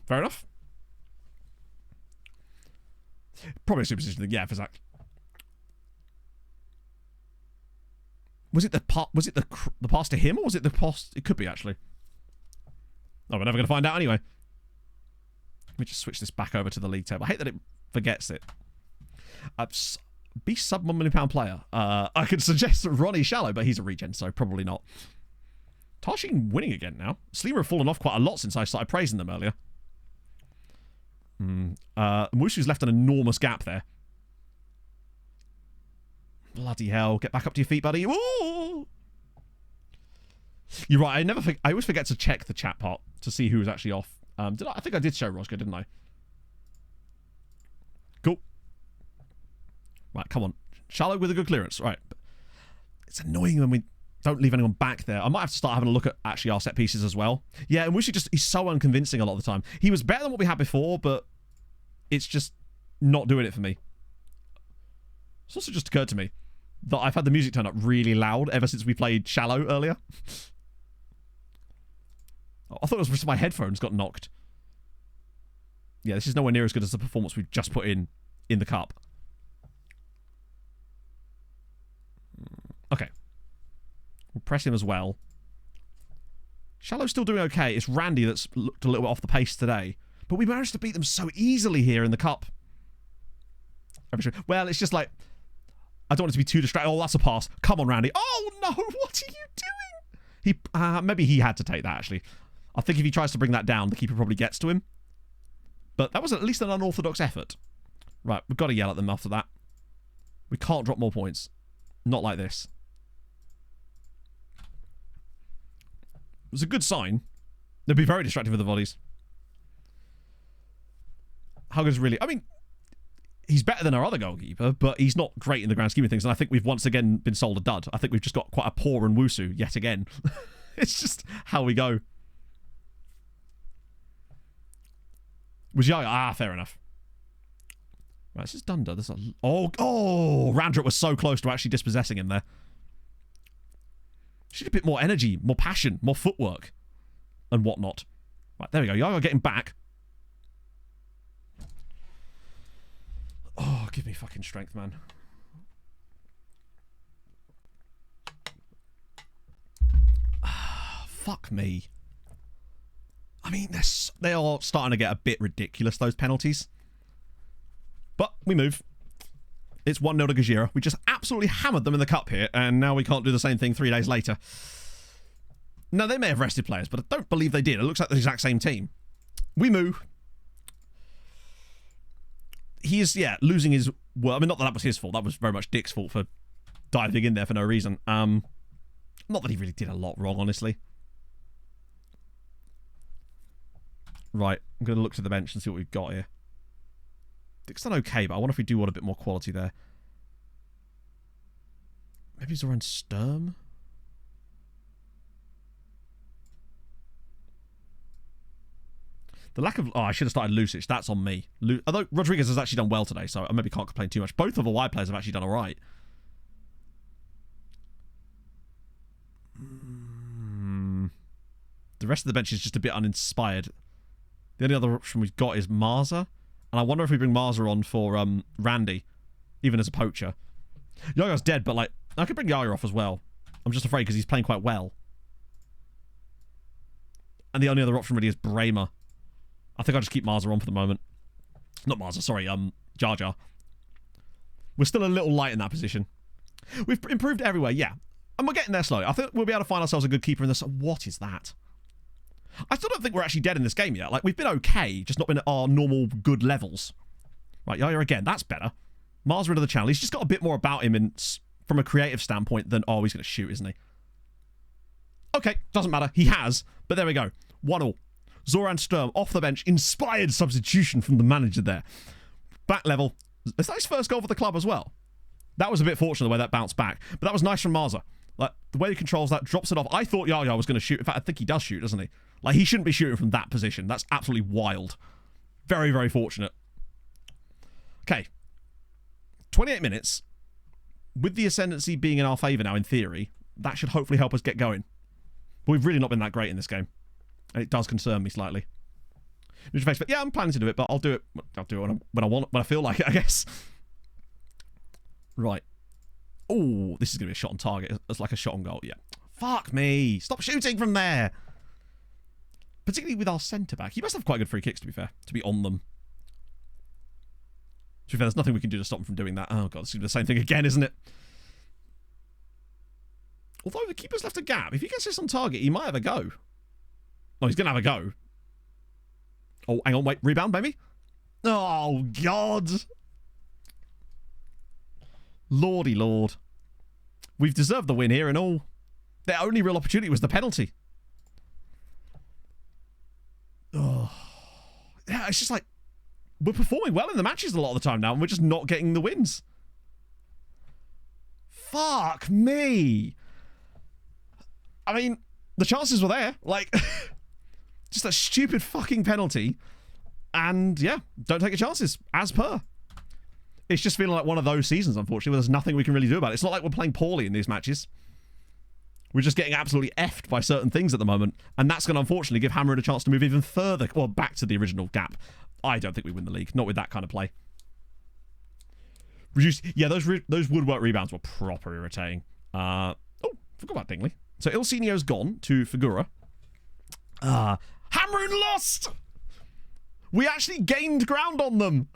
fair enough. Probably a superstition thing. Yeah, for Zach. Was it the pass to him, or was it the pass? It could be, actually. Oh, we're never going to find out anyway. Let me just switch this back over to the league table. I hate that it forgets it. Be sub £1 million player. I could suggest Ronnie Shallow, but he's a regen, so probably not. Tarshin winning again now. Sleemer have fallen off quite a lot since I started praising them earlier. Musu's left an enormous gap there. Bloody hell. Get back up to your feet, buddy. Ooh! You're right. I always forget to check the chat part to see who was actually off. I think I did show Roscoe, didn't I? Cool. Right, come on. Shallow with a good clearance. Right. It's annoying when we don't leave anyone back there. I might have to start having a look at actually our set pieces as well. Yeah, and he's so unconvincing a lot of the time. He was better than what we had before, but it's just not doing it for me. It's also just occurred to me that I've had the music turn up really loud ever since we played Shallow earlier. I thought it was just my headphones got knocked. Yeah, this is nowhere near as good as the performance we've just put in the cup. Okay. We'll press him as well. Shallow's still doing okay. It's Randy that's looked a little bit off the pace today. But we managed to beat them so easily here in the cup. Well, it's just like... I don't want it to be too distracting. Oh, that's a pass. Come on, Randy. Oh, no. What are you doing? Maybe he had to take that, actually. I think if he tries to bring that down, the keeper probably gets to him. But that was at least an unorthodox effort. Right, we've got to yell at them after that. We can't drop more points. Not like this. It was a good sign. They'd be very distracting with the volleys. Hugger's really... I mean... He's better than our other goalkeeper, but he's not great in the grand scheme of things, and I think we've once again been sold a dud. I think we've just got quite a poor Nwusu yet again. It's just how we go. Was Yaya? Fair enough. Right, this is Dunder. This is Randrup was so close to actually dispossessing him there. She had a bit more energy, more passion, more footwork, and whatnot. Right, there we go. Yaya getting back. Oh, give me fucking strength, man. fuck me. I mean, they are starting to get a bit ridiculous, those penalties. But we move. It's 1-0 to Gajira. We just absolutely hammered them in the cup here, and now we can't do the same thing 3 days later. Now, they may have rested players, but I don't believe they did. It looks like the exact same team. We move. He is, yeah, losing his... Well, I mean, not that was his fault. That was very much Dick's fault for diving in there for no reason. Not that he really did a lot wrong, honestly. Right, I'm going to look to the bench and see what we've got here. Dick's done okay, but I wonder if we do want a bit more quality there. Maybe Zoran Sturm? The lack of... Oh, I should have started Lucic. That's on me. Although Rodriguez has actually done well today, so I maybe can't complain too much. Both of the wide players have actually done all right. The rest of the bench is just a bit uninspired. The only other option we've got is Marza. And I wonder if we bring Marza on for Randy, even as a poacher. Yaya's dead, but like I could bring Yaya off as well. I'm just afraid because he's playing quite well. And the only other option really is Bramer. I think I'll just keep Marza on for the moment. Not Marza, sorry, Jar Jar. We're still a little light in that position. We've improved everywhere, yeah. And we're getting there slowly. I think we'll be able to find ourselves a good keeper in this. What is that? I still don't think we're actually dead in this game yet. Like, we've been okay, just not been at our normal good levels. Right, Yaya again. That's better. Marza into the channel. He's just got a bit more about him from a creative standpoint than, oh, he's going to shoot, isn't he? Okay, doesn't matter. He has. But there we go. 1-1. Zoran Sturm off the bench. Inspired substitution from the manager there. Back level. Is that his first goal for the club as well? That was a bit fortunate the way that bounced back. But that was nice from Marza. Like, the way he controls that, drops it off. I thought Yaya was going to shoot. In fact, I think he does shoot, doesn't he? Like, he shouldn't be shooting from that position. That's absolutely wild. Very, very fortunate. Okay. 28 minutes. With the ascendancy being in our favour now, in theory, that should hopefully help us get going. But we've really not been that great in this game. And it does concern me slightly. But yeah, I'm planning to do it, but I'll do it when I want, when I feel like it, I guess. Right. Oh, this is going to be a shot on target. It's like a shot on goal. Yeah. Fuck me. Stop shooting from there. Particularly with our centre-back. He must have quite good free kicks, to be fair. To be on them. To be fair, there's nothing we can do to stop him from doing that. Oh, God. It's going to be the same thing again, isn't it? Although the keeper's left a gap. If he gets this on target, he might have a go. Oh, he's going to have a go. Oh, hang on. Wait. Rebound, maybe? Oh, God. Lordy Lord. We've deserved the win here and all. Their only real opportunity was the penalty. Oh. Yeah, it's just like, we're performing well in the matches a lot of the time now, and we're just not getting the wins. Fuck me. I mean, the chances were there. Like, just a stupid fucking penalty. And, yeah, don't take your chances, as per. It's just feeling like one of those seasons, unfortunately, where there's nothing we can really do about it. It's not like we're playing poorly in these matches. We're just getting absolutely effed by certain things at the moment. And that's going to, unfortunately, give Hammerin a chance to move even further, well, back to the original gap. I don't think we win the league. Not with that kind of play. Reduce. Yeah, those woodwork rebounds were proper irritating. Oh, forgot about Dingley. So Ilsinio's gone to Figura. Hammerin lost! We actually gained ground on them.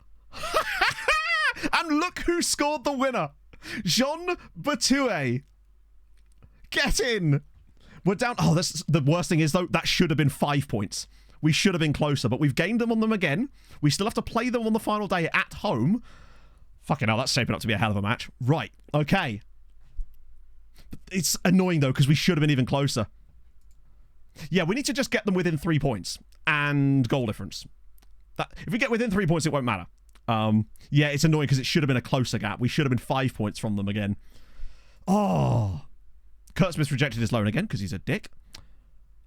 And look who scored the winner. Jean Batoué. Get in. We're down. Oh, that's the worst thing is, though, that should have been 5 points. We should have been closer, but we've gained them on them again. We still have to play them on the final day at home. Fucking hell, that's shaping up to be a hell of a match. Right, okay. It's annoying, though, because we should have been even closer. Yeah, we need to just get them within 3 points. And goal difference. If we get within 3 points, it won't matter. Yeah, it's annoying because it should have been a closer gap. We should have been 5 points from them again. Oh. Kurt Smith's rejected his loan again because he's a dick.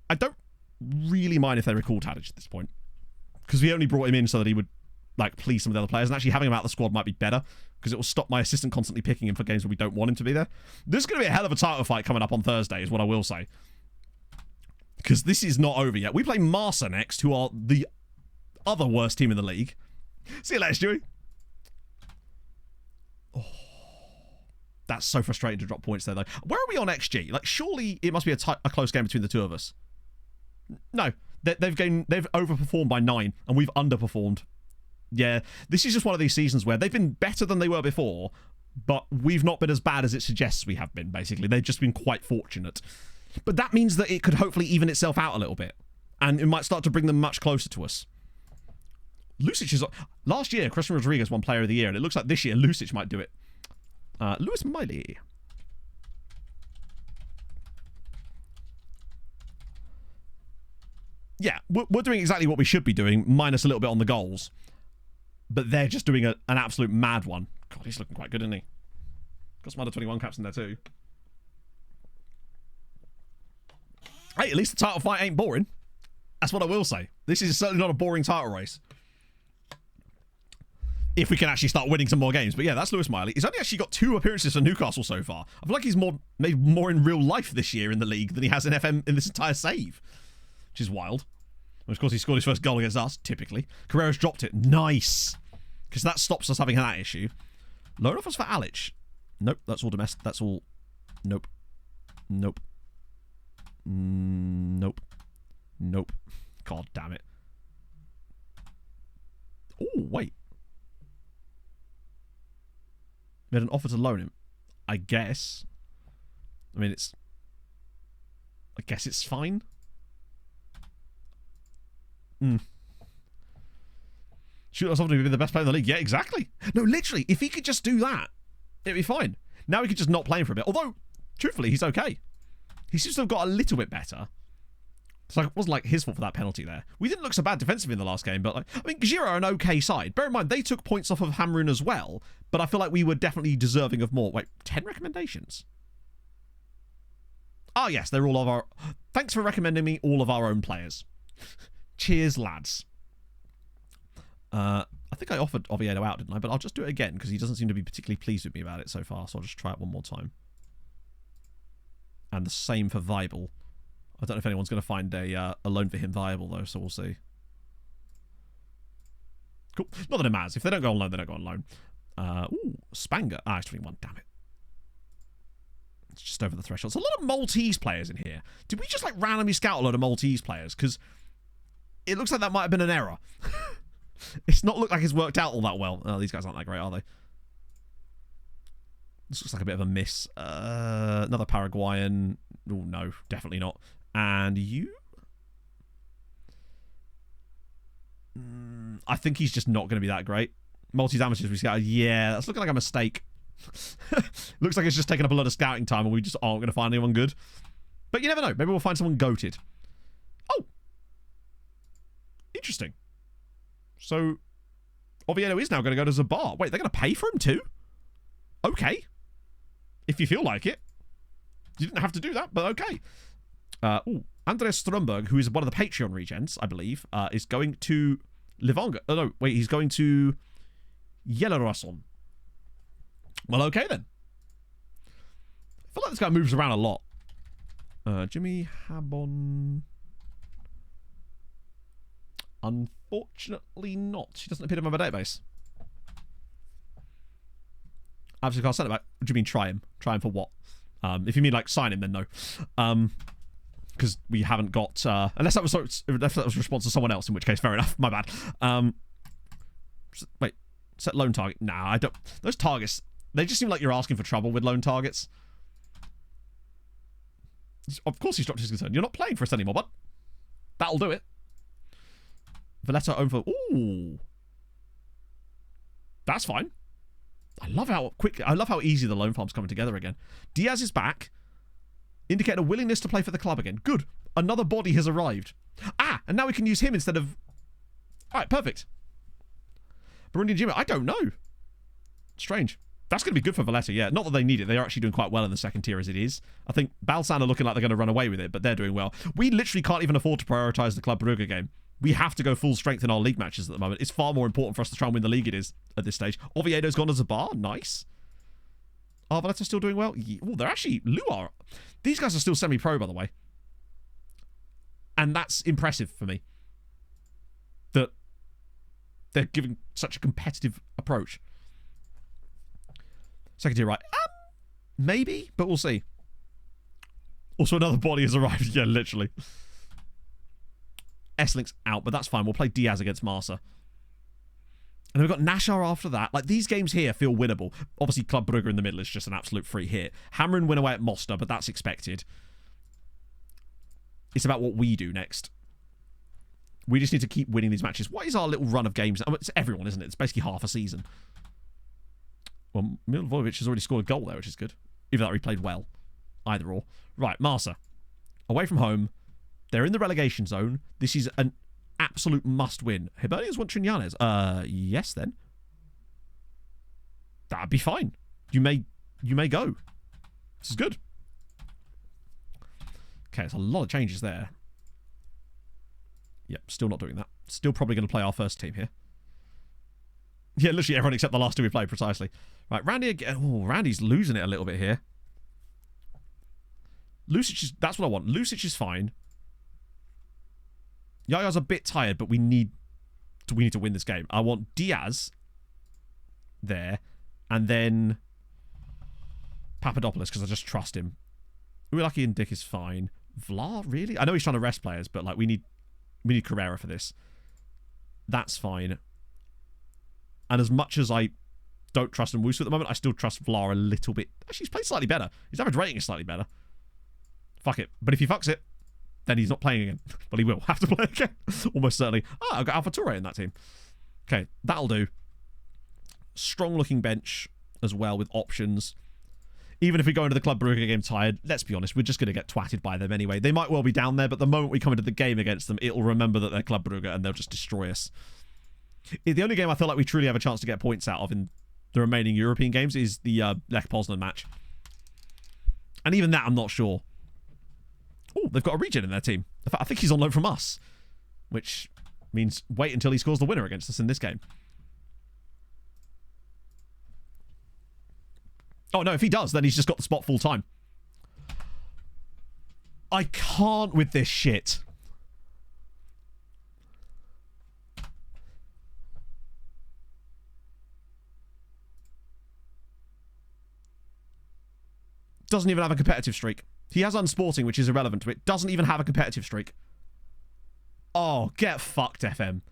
I don't really mind if they recall Tadic at this point, because we only brought him in so that he would like please some of the other players, and actually having him out of the squad might be better because it will stop my assistant constantly picking him for games where we don't want him to be there. This is going to be a hell of a title fight coming up on Thursday is what I will say, because this is not over yet. We play Marsa next, who are the other worst team in the league. See you later, Stewie. Oh, that's so frustrating to drop points there, though. Where are we on XG? Like, surely it must be a close game between the two of us. No. They've overperformed by 9, and we've underperformed. Yeah, this is just one of these seasons where they've been better than they were before, but we've not been as bad as it suggests we have been, basically. They've just been quite fortunate. But that means that it could hopefully even itself out a little bit, and it might start to bring them much closer to us. Lucic is... Last year, Christian Rodriguez won Player of the Year, and it looks like this year Lucic might do it. Lewis Miley. Yeah, we're doing exactly what we should be doing, minus a little bit on the goals. But they're just doing an absolute mad one. God, he's looking quite good, isn't he? Got some under 21 caps in there too. Hey, at least the title fight ain't boring. That's what I will say. This is certainly not a boring title race. If we can actually start winning some more games. But yeah, that's Lewis Miley. He's only actually got 2 appearances for Newcastle so far. I feel like he's maybe more in real life this year in the league than he has in FM in this entire save. Which is wild. And of course, he scored his first goal against us, typically. Carrera's dropped it. Nice. Because that stops us having that issue. Loan offers for Alic. Nope, that's all domestic. That's all... Nope. Nope. Nope. Nope. God damn it. Oh, wait. Made an offer to loan him. I guess. I mean, it's... I guess it's fine. Shoot us off to be the best player in the league. Yeah, exactly. No, literally, if he could just do that, it'd be fine. Now he could just not play him for a bit. Although, truthfully, he's okay. He seems to have got a little bit better. So it wasn't like his fault for that penalty there. We didn't look so bad defensively in the last game, but like, I mean, Giro are an okay side. Bear in mind, they took points off of Hamrun as well, but I feel like we were definitely deserving of more. Wait, 10 recommendations? Ah, yes, they're all of our... Thanks for recommending me all of our own players. Cheers, lads. I think I offered Oviedo out, didn't I? But I'll just do it again, because he doesn't seem to be particularly pleased with me about it so far, so I'll just try it one more time. And the same for Weibel. I don't know if anyone's going to find a loan for him viable, though, so we'll see. Cool. Not that it matters. If they don't go on loan, they don't go on loan. Ooh, Spanger. Ah, it's 21. Damn it. It's just over the threshold. There's a lot of Maltese players in here. Did we just, like, randomly scout a lot of Maltese players? Because it looks like that might have been an error. It's not looked like it's worked out all that well. Oh, these guys aren't that great, are they? This looks like a bit of a miss. Another Paraguayan. Oh, no. Definitely not. And you? I think he's just not going to be that great. Maltese amateurs we scouted. Yeah, that's looking like a mistake. Looks like it's just taking up a lot of scouting time and we just aren't going to find anyone good. But you never know. Maybe we'll find someone goated. Oh. Interesting. So, Oviedo is now going to go to Zabar. Wait, they're going to pay for him too? Okay. If you feel like it. You didn't have to do that, but okay. Andres Stromberg, who is one of the Patreon regents, I believe, is going to Livonga. Oh, no, wait, he's going to Yellowrasson. Well, okay then. I feel like this guy moves around a lot. Jimmy Habon. Unfortunately not. She doesn't appear in my database. Absolutely can't send it back. What do you mean try him? Try him for what? If you mean like sign him, then no. Because we haven't got... unless that was a response to someone else, in which case, fair enough. My bad. Wait. Set loan target. Nah, I don't... Those targets, they just seem like you're asking for trouble with loan targets. Of course he's dropped his concern. You're not playing for us anymore, bud. That'll do it. Valletta own for... Ooh. That's fine. I love how easy the loan farm's coming together again. Diaz is back, indicating a willingness to play for the club again. Good. Another body has arrived. Ah, and now we can use him instead of... Alright, perfect. Burundian Jimmy, I don't know. Strange. That's going to be good for Valletta, yeah. Not that they need it. They are actually doing quite well in the second tier as it is. I think Balsan are looking like they're going to run away with it, but they're doing well. We literally can't even afford to prioritise the Club Brugge game. We have to go full strength in our league matches at the moment. It's far more important for us to try and win the league it is at this stage. Oviedo's gone as a bar. Nice. Are Valletta still doing well? Yeah. Oh, they're actually... Luar. These guys are still semi-pro, by the way. And that's impressive for me. That they're giving such a competitive approach. Second tier, right. Maybe, but we'll see. Also, another body has arrived. Yeah, literally. Esslink's out, but that's fine. We'll play Diaz against Marsa. And then we've got Nashar after that. Like, these games here feel winnable. Obviously, Club Brugge in the middle is just an absolute free hit. Hammer and win away at Mostar, but that's expected. It's about what we do next. We just need to keep winning these matches. What is our little run of games? I mean, it's everyone, isn't it? It's basically half a season. Well, Milivojevic has already scored a goal there, which is good. Even though he played well. Either or. Right, Marsa. Away from home. They're in the relegation zone. This is an absolute must-win. Hibernians want Trinyanes. Yes, then. That'd be fine. You may go. This is good. Okay, it's a lot of changes there. Yep, still not doing that. Still probably going to play our first team here. Yeah, literally everyone except the last two we played, precisely. Right, Randy again. Oh, Randy's losing it a little bit here. Lucic is... That's what I want. Lucic is fine. Yaya's a bit tired, but we need to win this game. I want Diaz there, and then Papadopoulos, because I just trust him. Uilaki and Dick is fine. Vlar, really? I know he's trying to rest players, but like we need Carrera for this. That's fine. And as much as I don't trust Nwusu at the moment, I still trust Vlar a little bit. Actually, he's played slightly better. His average rating is slightly better. Fuck it. But if he fucks it, then he's not playing again. But he will have to play again. Almost certainly. I've got Alpha Toure in that team. Okay, that'll do. Strong-looking bench as well with options. Even if we go into the Club Brugge game tired, let's be honest, we're just going to get twatted by them anyway. They might well be down there, but the moment we come into the game against them, it'll remember that they're Club Brugge and they'll just destroy us. The only game I feel like we truly have a chance to get points out of in the remaining European games is the Lech Poznan match. And even that, I'm not sure. Oh, they've got a regen in their team. In fact, I think he's on loan from us, which means wait until he scores the winner against us in this game. Oh, no, if he does, then he's just got the spot full time. I can't with this shit. Doesn't even have a competitive streak. He has unsporting, which is irrelevant to it. Doesn't even have a competitive streak. Oh, get fucked, FM.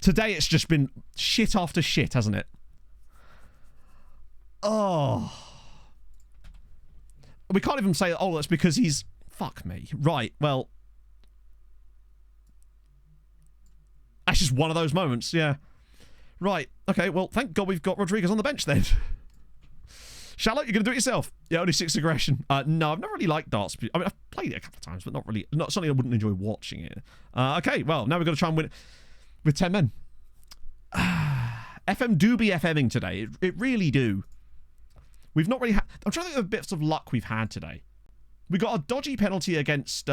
Today it's just been shit after shit, hasn't it? Oh. We can't even say, oh, that's because he's... Fuck me. Right, well... That's just one of those moments, yeah. Right, okay, well, thank God we've got Rodriguez on the bench then. Charlotte, you're going to do it yourself. Yeah, only 6 aggression. No, I've not really liked darts. I mean, I've played it a couple of times, but not really. Not something I wouldn't enjoy watching it. Okay, well, now we've got to try and win it with 10 men. FM do be FMing today. It really do. We've not really had... I'm trying to think of the bits of luck we've had today. We got a dodgy penalty against...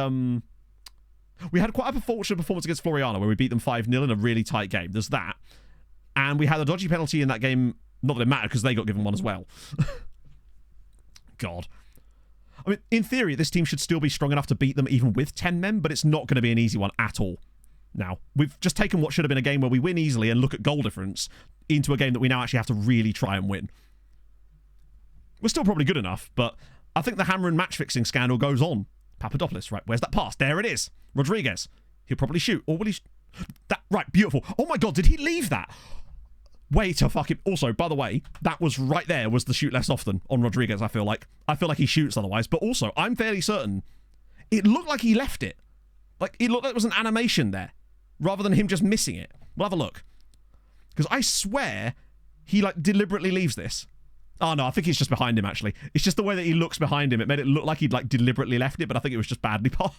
We had quite a fortunate performance against Floriana where we beat them 5-0 in a really tight game. There's that. And we had a dodgy penalty in that game. Not that it mattered because they got given one as well. God. I mean, in theory, this team should still be strong enough to beat them even with 10 men, but it's not going to be an easy one at all. Now, we've just taken what should have been a game where we win easily and look at goal difference into a game that we now actually have to really try and win. We're still probably good enough, but I think the hammer and match-fixing scandal goes on. Papadopoulos, right, where's that pass? There it is. Rodriguez. He'll probably shoot. Or will he... That, right, beautiful. Oh my God, did he leave that? Way to fucking... Also, by the way, that was right there was the shoot less often on Rodriguez, I feel like. I feel like he shoots otherwise. But also, I'm fairly certain it looked like he left it. Like, it looked like there was an animation there. Rather than him just missing it. We'll have a look. Because I swear he, like, deliberately leaves this. Oh, no, I think it's just behind him, actually. It's just the way that he looks behind him. It made it look like he'd, like, deliberately left it, but I think it was just badly passed.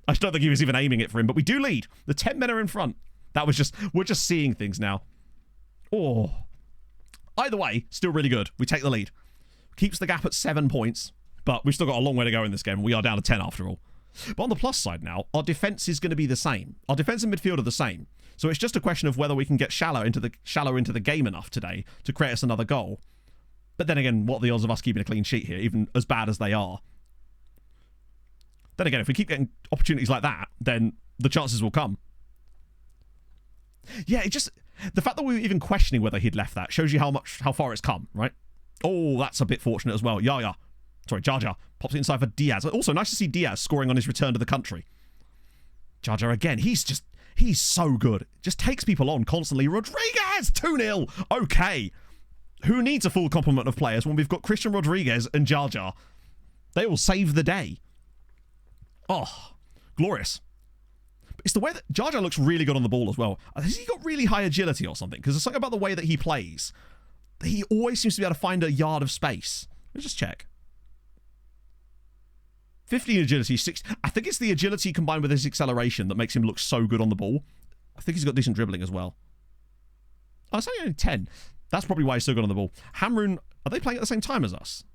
I just don't think he was even aiming it for him. But we do lead. The 10 men are in front. That was just... We're just seeing things now. Oh. Either way, still really good. We take the lead. Keeps the gap at 7 points, but we've still got a long way to go in this game. We are down to 10 after all. But on the plus side now, our defence is going to be the same. Our defence and midfield are the same. So it's just a question of whether we can get shallow into the game enough today to create us another goal. But then again, what are the odds of us keeping a clean sheet here, even as bad as they are? Then again, if we keep getting opportunities like that, then the chances will come. Yeah, it just... The fact that we were even questioning whether he'd left that shows you how far it's come, right? Oh, that's a bit fortunate as well. Jar Jar pops it inside for Diaz. Also, nice to see Diaz scoring on his return to the country. Jar Jar again. He's He's so good. Just takes people on constantly. Rodriguez, 2-0. Okay. Who needs a full complement of players when we've got Christian Rodriguez and Jar Jar? They will save the day. Oh, glorious. It's the way that Jar Jar looks really good on the ball as well. Has he got really high agility or something? Because there's something about the way that he plays. He always seems to be able to find a yard of space. Let's just check. 15 agility, 6. I think it's the agility combined with his acceleration that makes him look so good on the ball. I think he's got decent dribbling as well. Oh, it's only 10. That's probably why he's so good on the ball. Hamrun, are they playing at the same time as us?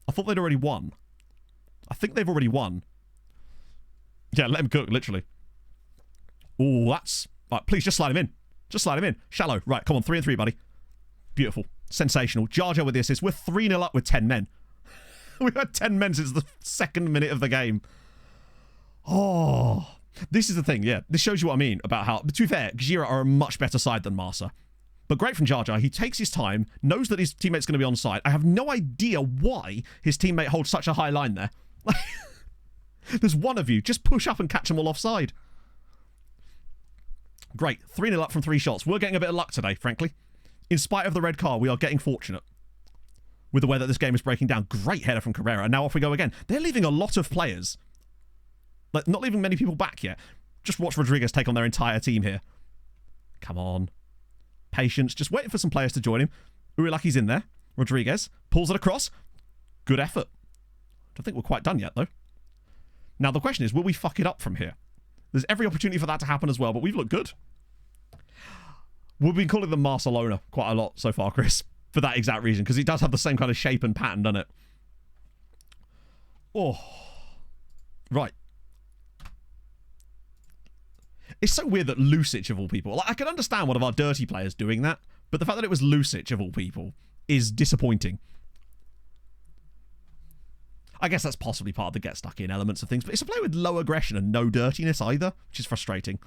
I thought they'd already won. I think they've already won. Yeah, let him cook, literally. Oh, that's... Right, please, just slide him in. Just slide him in. Shallow. Right, come on, 3-3, buddy. Beautiful. Sensational. Jar Jar with the assist. We're 3-0 up with 10 men. We've had 10 men since the second minute of the game. Oh. This is the thing, yeah. This shows you what I mean about how... To be fair, Gajira are a much better side than Marsa. But great from Jar Jar. He takes his time, knows that his teammate's going to be on side. I have no idea why his teammate holds such a high line there. There's one of you. Just push up and catch them all offside. Great. 3-0 up from 3 shots. We're getting a bit of luck today, frankly. In spite of the red card, we are getting fortunate with the way that this game is breaking down. Great header from Carrera. And now off we go again. They're leaving a lot of players. Like, not leaving many people back yet. Just watch Rodriguez take on their entire team here. Come on. Patience. Just waiting for some players to join him. Urilaki's in there. Rodriguez pulls it across. Good effort. Don't think we're quite done yet, though. Now, the question is, will we fuck it up from here? There's every opportunity for that to happen as well, but we've looked good. We've been calling them Barcelona quite a lot so far, Chris, for that exact reason, because it does have the same kind of shape and pattern, doesn't it? Oh. Right. It's so weird that Lucic, of all people... Like, I can understand one of our dirty players doing that, but the fact that it was Lucic, of all people, is disappointing. I guess that's possibly part of the get stuck in elements of things, but it's a player with low aggression and no dirtiness either, which is frustrating.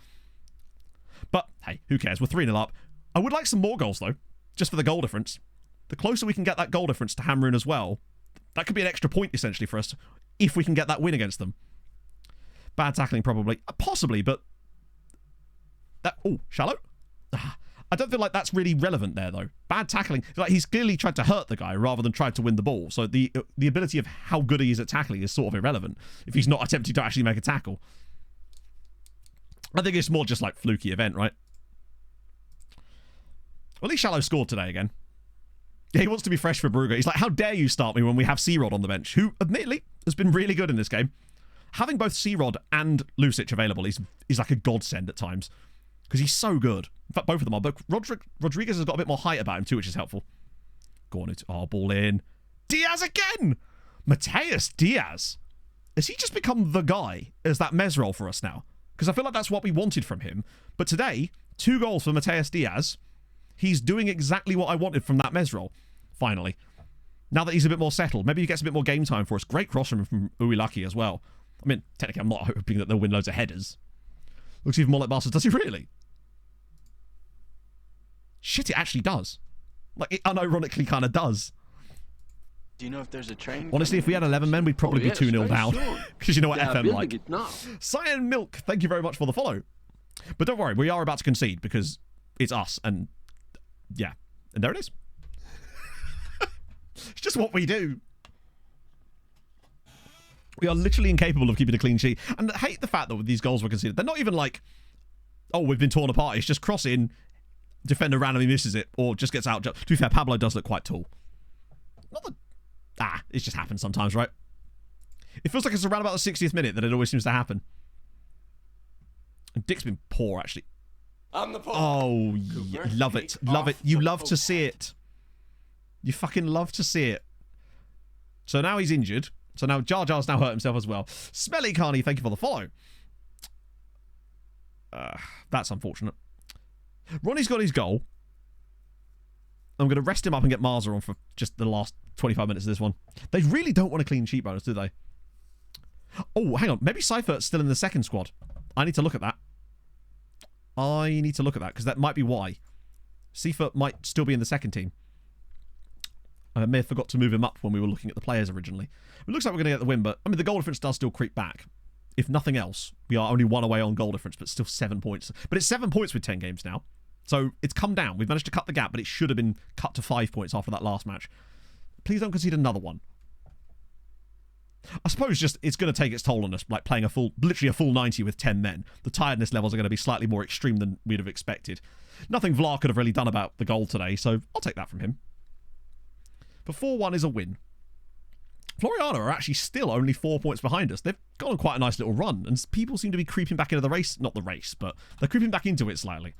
But, hey, who cares? We're 3-0 up. I would like some more goals, though, just for the goal difference. The closer we can get that goal difference to Hamrun as well, that could be an extra point, essentially, for us, if we can get that win against them. Bad tackling, probably. Possibly, but... That... Oh, shallow? I don't feel like that's really relevant there, though. Bad tackling. Like, he's clearly tried to hurt the guy rather than tried to win the ball. So the ability of how good he is at tackling is sort of irrelevant if he's not attempting to actually make a tackle. I think it's more just like fluky event, right? Well, at least Shallow scored today again. Yeah, he wants to be fresh for Brugge. He's like, how dare you start me when we have C-Rod on the bench, who, admittedly, has been really good in this game. Having both C-Rod and Lucic available is like a godsend at times. Because he's so good. In fact, both of them are. But Rodriguez has got a bit more height about him too, which is helpful. Go on. Oh, ball in. Diaz again! Mateus Diaz. Has he just become the guy as that Mez role for us now? Because I feel like that's what we wanted from him. But today, 2 goals for Mateus Diaz. He's doing exactly what I wanted from that Mez role. Finally. Now that he's a bit more settled. Maybe he gets a bit more game time for us. Great cross from Uilaki as well. I mean, technically, I'm not hoping that they'll win loads of headers. Looks even more like Barca. Does he really? Shit, it actually does. Like, it unironically kind of does. Do you know if there's a train? Honestly, if we had 11 men, we'd probably be 2-0 down. Because you know what FM like. It now. Cyan Milk, thank you very much for the follow. But don't worry, we are about to concede because it's us. And yeah, and there it is. It's just what we do. We are literally incapable of keeping a clean sheet. And I hate the fact that with these goals were conceded, they're not even like, oh, we've been torn apart. It's just cross in, defender randomly misses it, or just gets out. To be fair, Pablo does look quite tall. Not that... it just happens sometimes, right? It feels like it's around about the 60th minute that it always seems to happen. And Dick's been poor, actually. I'm the poor. Oh, yeah, love it. Love it. You love to see it. You fucking love to see it. So now he's injured. So now Jar Jar's now hurt himself as well. Smelly Carney, thank you for the follow. That's unfortunate. Ronnie's got his goal. I'm going to rest him up and get Marza on for just the last 25 minutes of this one. They really don't want a clean sheet bonus, do they? Oh, hang on. Maybe Seifert's still in the second squad. I need to look at that. Because that might be why. Seifert might still be in the second team. I may have forgot to move him up when we were looking at the players originally. It looks like we're going to get the win, but I mean, the goal difference does still creep back. if nothing else, we are only 1 away on goal difference, but still 7 points. But it's 7 points with 10 games now. So it's come down. We've managed to cut the gap, but it should have been cut to 5 points after that last match. Please don't concede another one. I suppose just it's going to take its toll on us, like playing literally a full 90 with 10 men. The tiredness levels are going to be slightly more extreme than we'd have expected. Nothing Vlaar could have really done about the goal today, so I'll take that from him. But 4-1 is a win. Floriana are actually still only 4 points behind us. They've gone on quite a nice little run, and people seem to be creeping back into the race. Not the race, but they're creeping back into it slightly.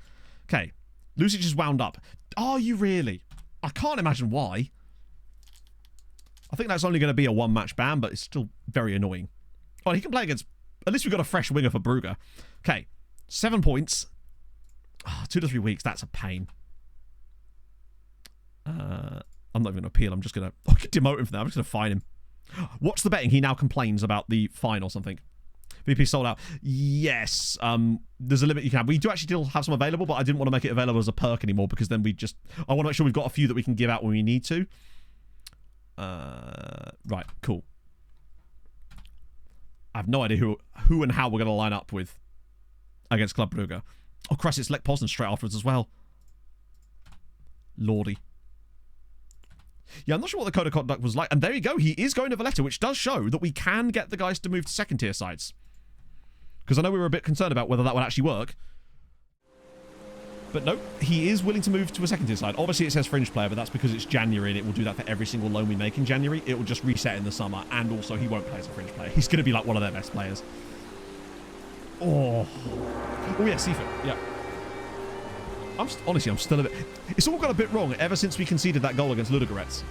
Okay, Lucic is wound up. Are you really? I can't imagine why. I think that's only going to be a 1-match ban, but it's still very annoying. Oh, he can play against... At least we've got a fresh winger for Brugge. Okay, 7 points. 2 to 3 weeks, that's a pain. I'm not even going to appeal. I'm just going to... I could demote him for that. I'm just going to fine him. What's the betting? He now complains about the fine or something. VP sold out. Yes. There's a limit you can have. We do actually still have some available, but I didn't want to make it available as a perk anymore because then I want to make sure we've got a few that we can give out when we need to. Right, cool. I have no idea who and how we're going to line up with against Club Brugge. Oh, Christ, it's Lech Poznan straight afterwards as well. Lordy. Yeah, I'm not sure what the code of conduct was like. And there you go. He is going to Valletta, which does show that we can get the guys to move to second-tier sides. Because I know we were a bit concerned about whether that would actually work. But no, he is willing to move to a second-tier side. Obviously, it says fringe player, but that's because it's January, and it will do that for every single loan we make in January. It will just reset in the summer, and also he won't play as a fringe player. He's going to be like one of their best players. Oh yeah, Seafood. Yeah. Honestly, I'm still a bit... It's all got a bit wrong ever since we conceded that goal against Ludogorets.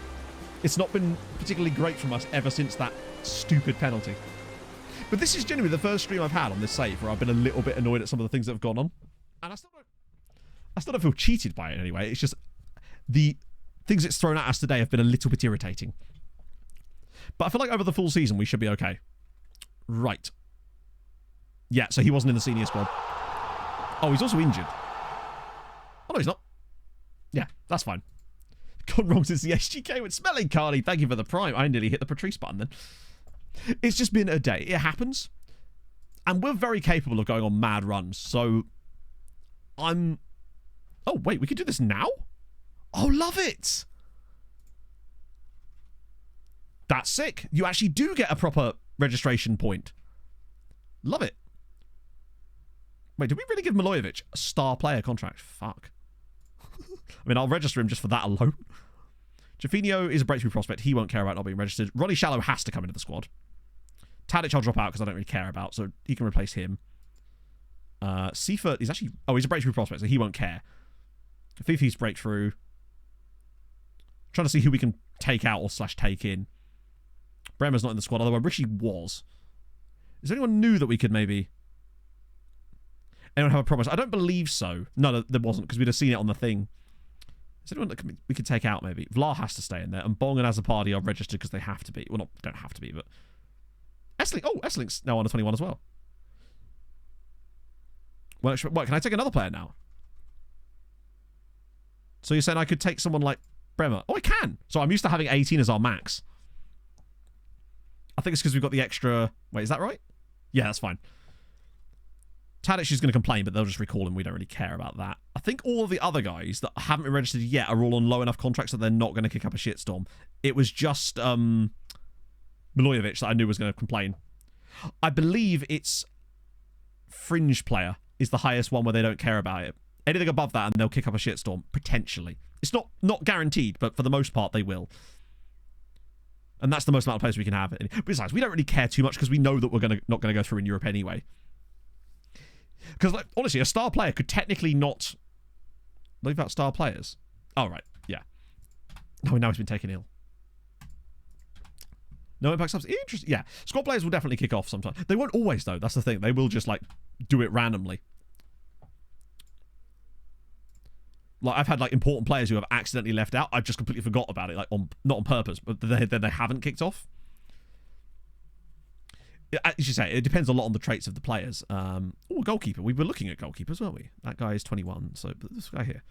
It's not been particularly great from us ever since that stupid penalty. But this is genuinely the first stream I've had on this save where I've been a little bit annoyed at some of the things that have gone on. And I still don't feel cheated by it anyway. It's just the things it's thrown at us today have been a little bit irritating. But I feel like over the full season, we should be okay. Right. Yeah, so he wasn't in the senior squad. Oh, he's also injured. Oh, no, he's not. Yeah, that's fine. Gone wrong since the SGK with Smelling Carly. Thank you for the prime. I nearly hit the Patrice button then. It's just been a day. It happens. And we're very capable of going on mad runs. So I'm... Oh, wait, we could do this now? Oh, love it. That's sick. You actually do get a proper registration point. Love it. Wait, did we really give Milojevic a star player contract? Fuck. I mean, I'll register him just for that alone. Jaffinho is a breakthrough prospect. He won't care about not being registered. Ronnie Shallow has to come into the squad. Tadic I'll drop out because I don't really care about, so he can replace him. Seifert is actually... Oh, he's a breakthrough prospect, so he won't care. Fifi's breakthrough. Trying to see who we can take out or / take in. Bremer's not in the squad, although Rishi was. Is there anyone new that we could maybe... Anyone have a promise? I don't believe so. No, there wasn't, because we'd have seen it on the thing. Is there anyone that we could take out, maybe? Vlaar has to stay in there, and Bong and Azzopardi are registered because they have to be. Well, don't have to be, but... Essling. Oh, Essling's now under 21 as well. Well, what, can I take another player now? So you're saying I could take someone like Bremer? Oh, I can! So I'm used to having 18 as our max. I think it's because we've got the extra... Wait, is that right? Yeah, that's fine. Tadic is going to complain, but they'll just recall him. We don't really care about that. I think all of the other guys that haven't been registered yet are all on low enough contracts that they're not going to kick up a shitstorm. It was just Milojevic that I knew was going to complain. I believe it's fringe player is the highest one where they don't care about it. Anything above that and they'll kick up a shitstorm, potentially. It's not guaranteed, but for the most part they will. And that's the most amount of players we can have. Besides, we don't really care too much because we know that we're not going to go through in Europe anyway. Because, like, honestly, a star player could technically not... Leave out star players. Oh, right. Yeah. No, now he's been taken ill. No impact subs. Interesting. Yeah. Squad players will definitely kick off sometimes. They won't always, though. That's the thing. They will just, like, do it randomly. Like, I've had, like, important players who have accidentally left out. I've just completely forgot about it. Like, not on purpose, but then they haven't kicked off. As you say, it depends a lot on the traits of the players. Oh, goalkeeper. We were looking at goalkeepers, weren't we? That guy is 21. So this guy here.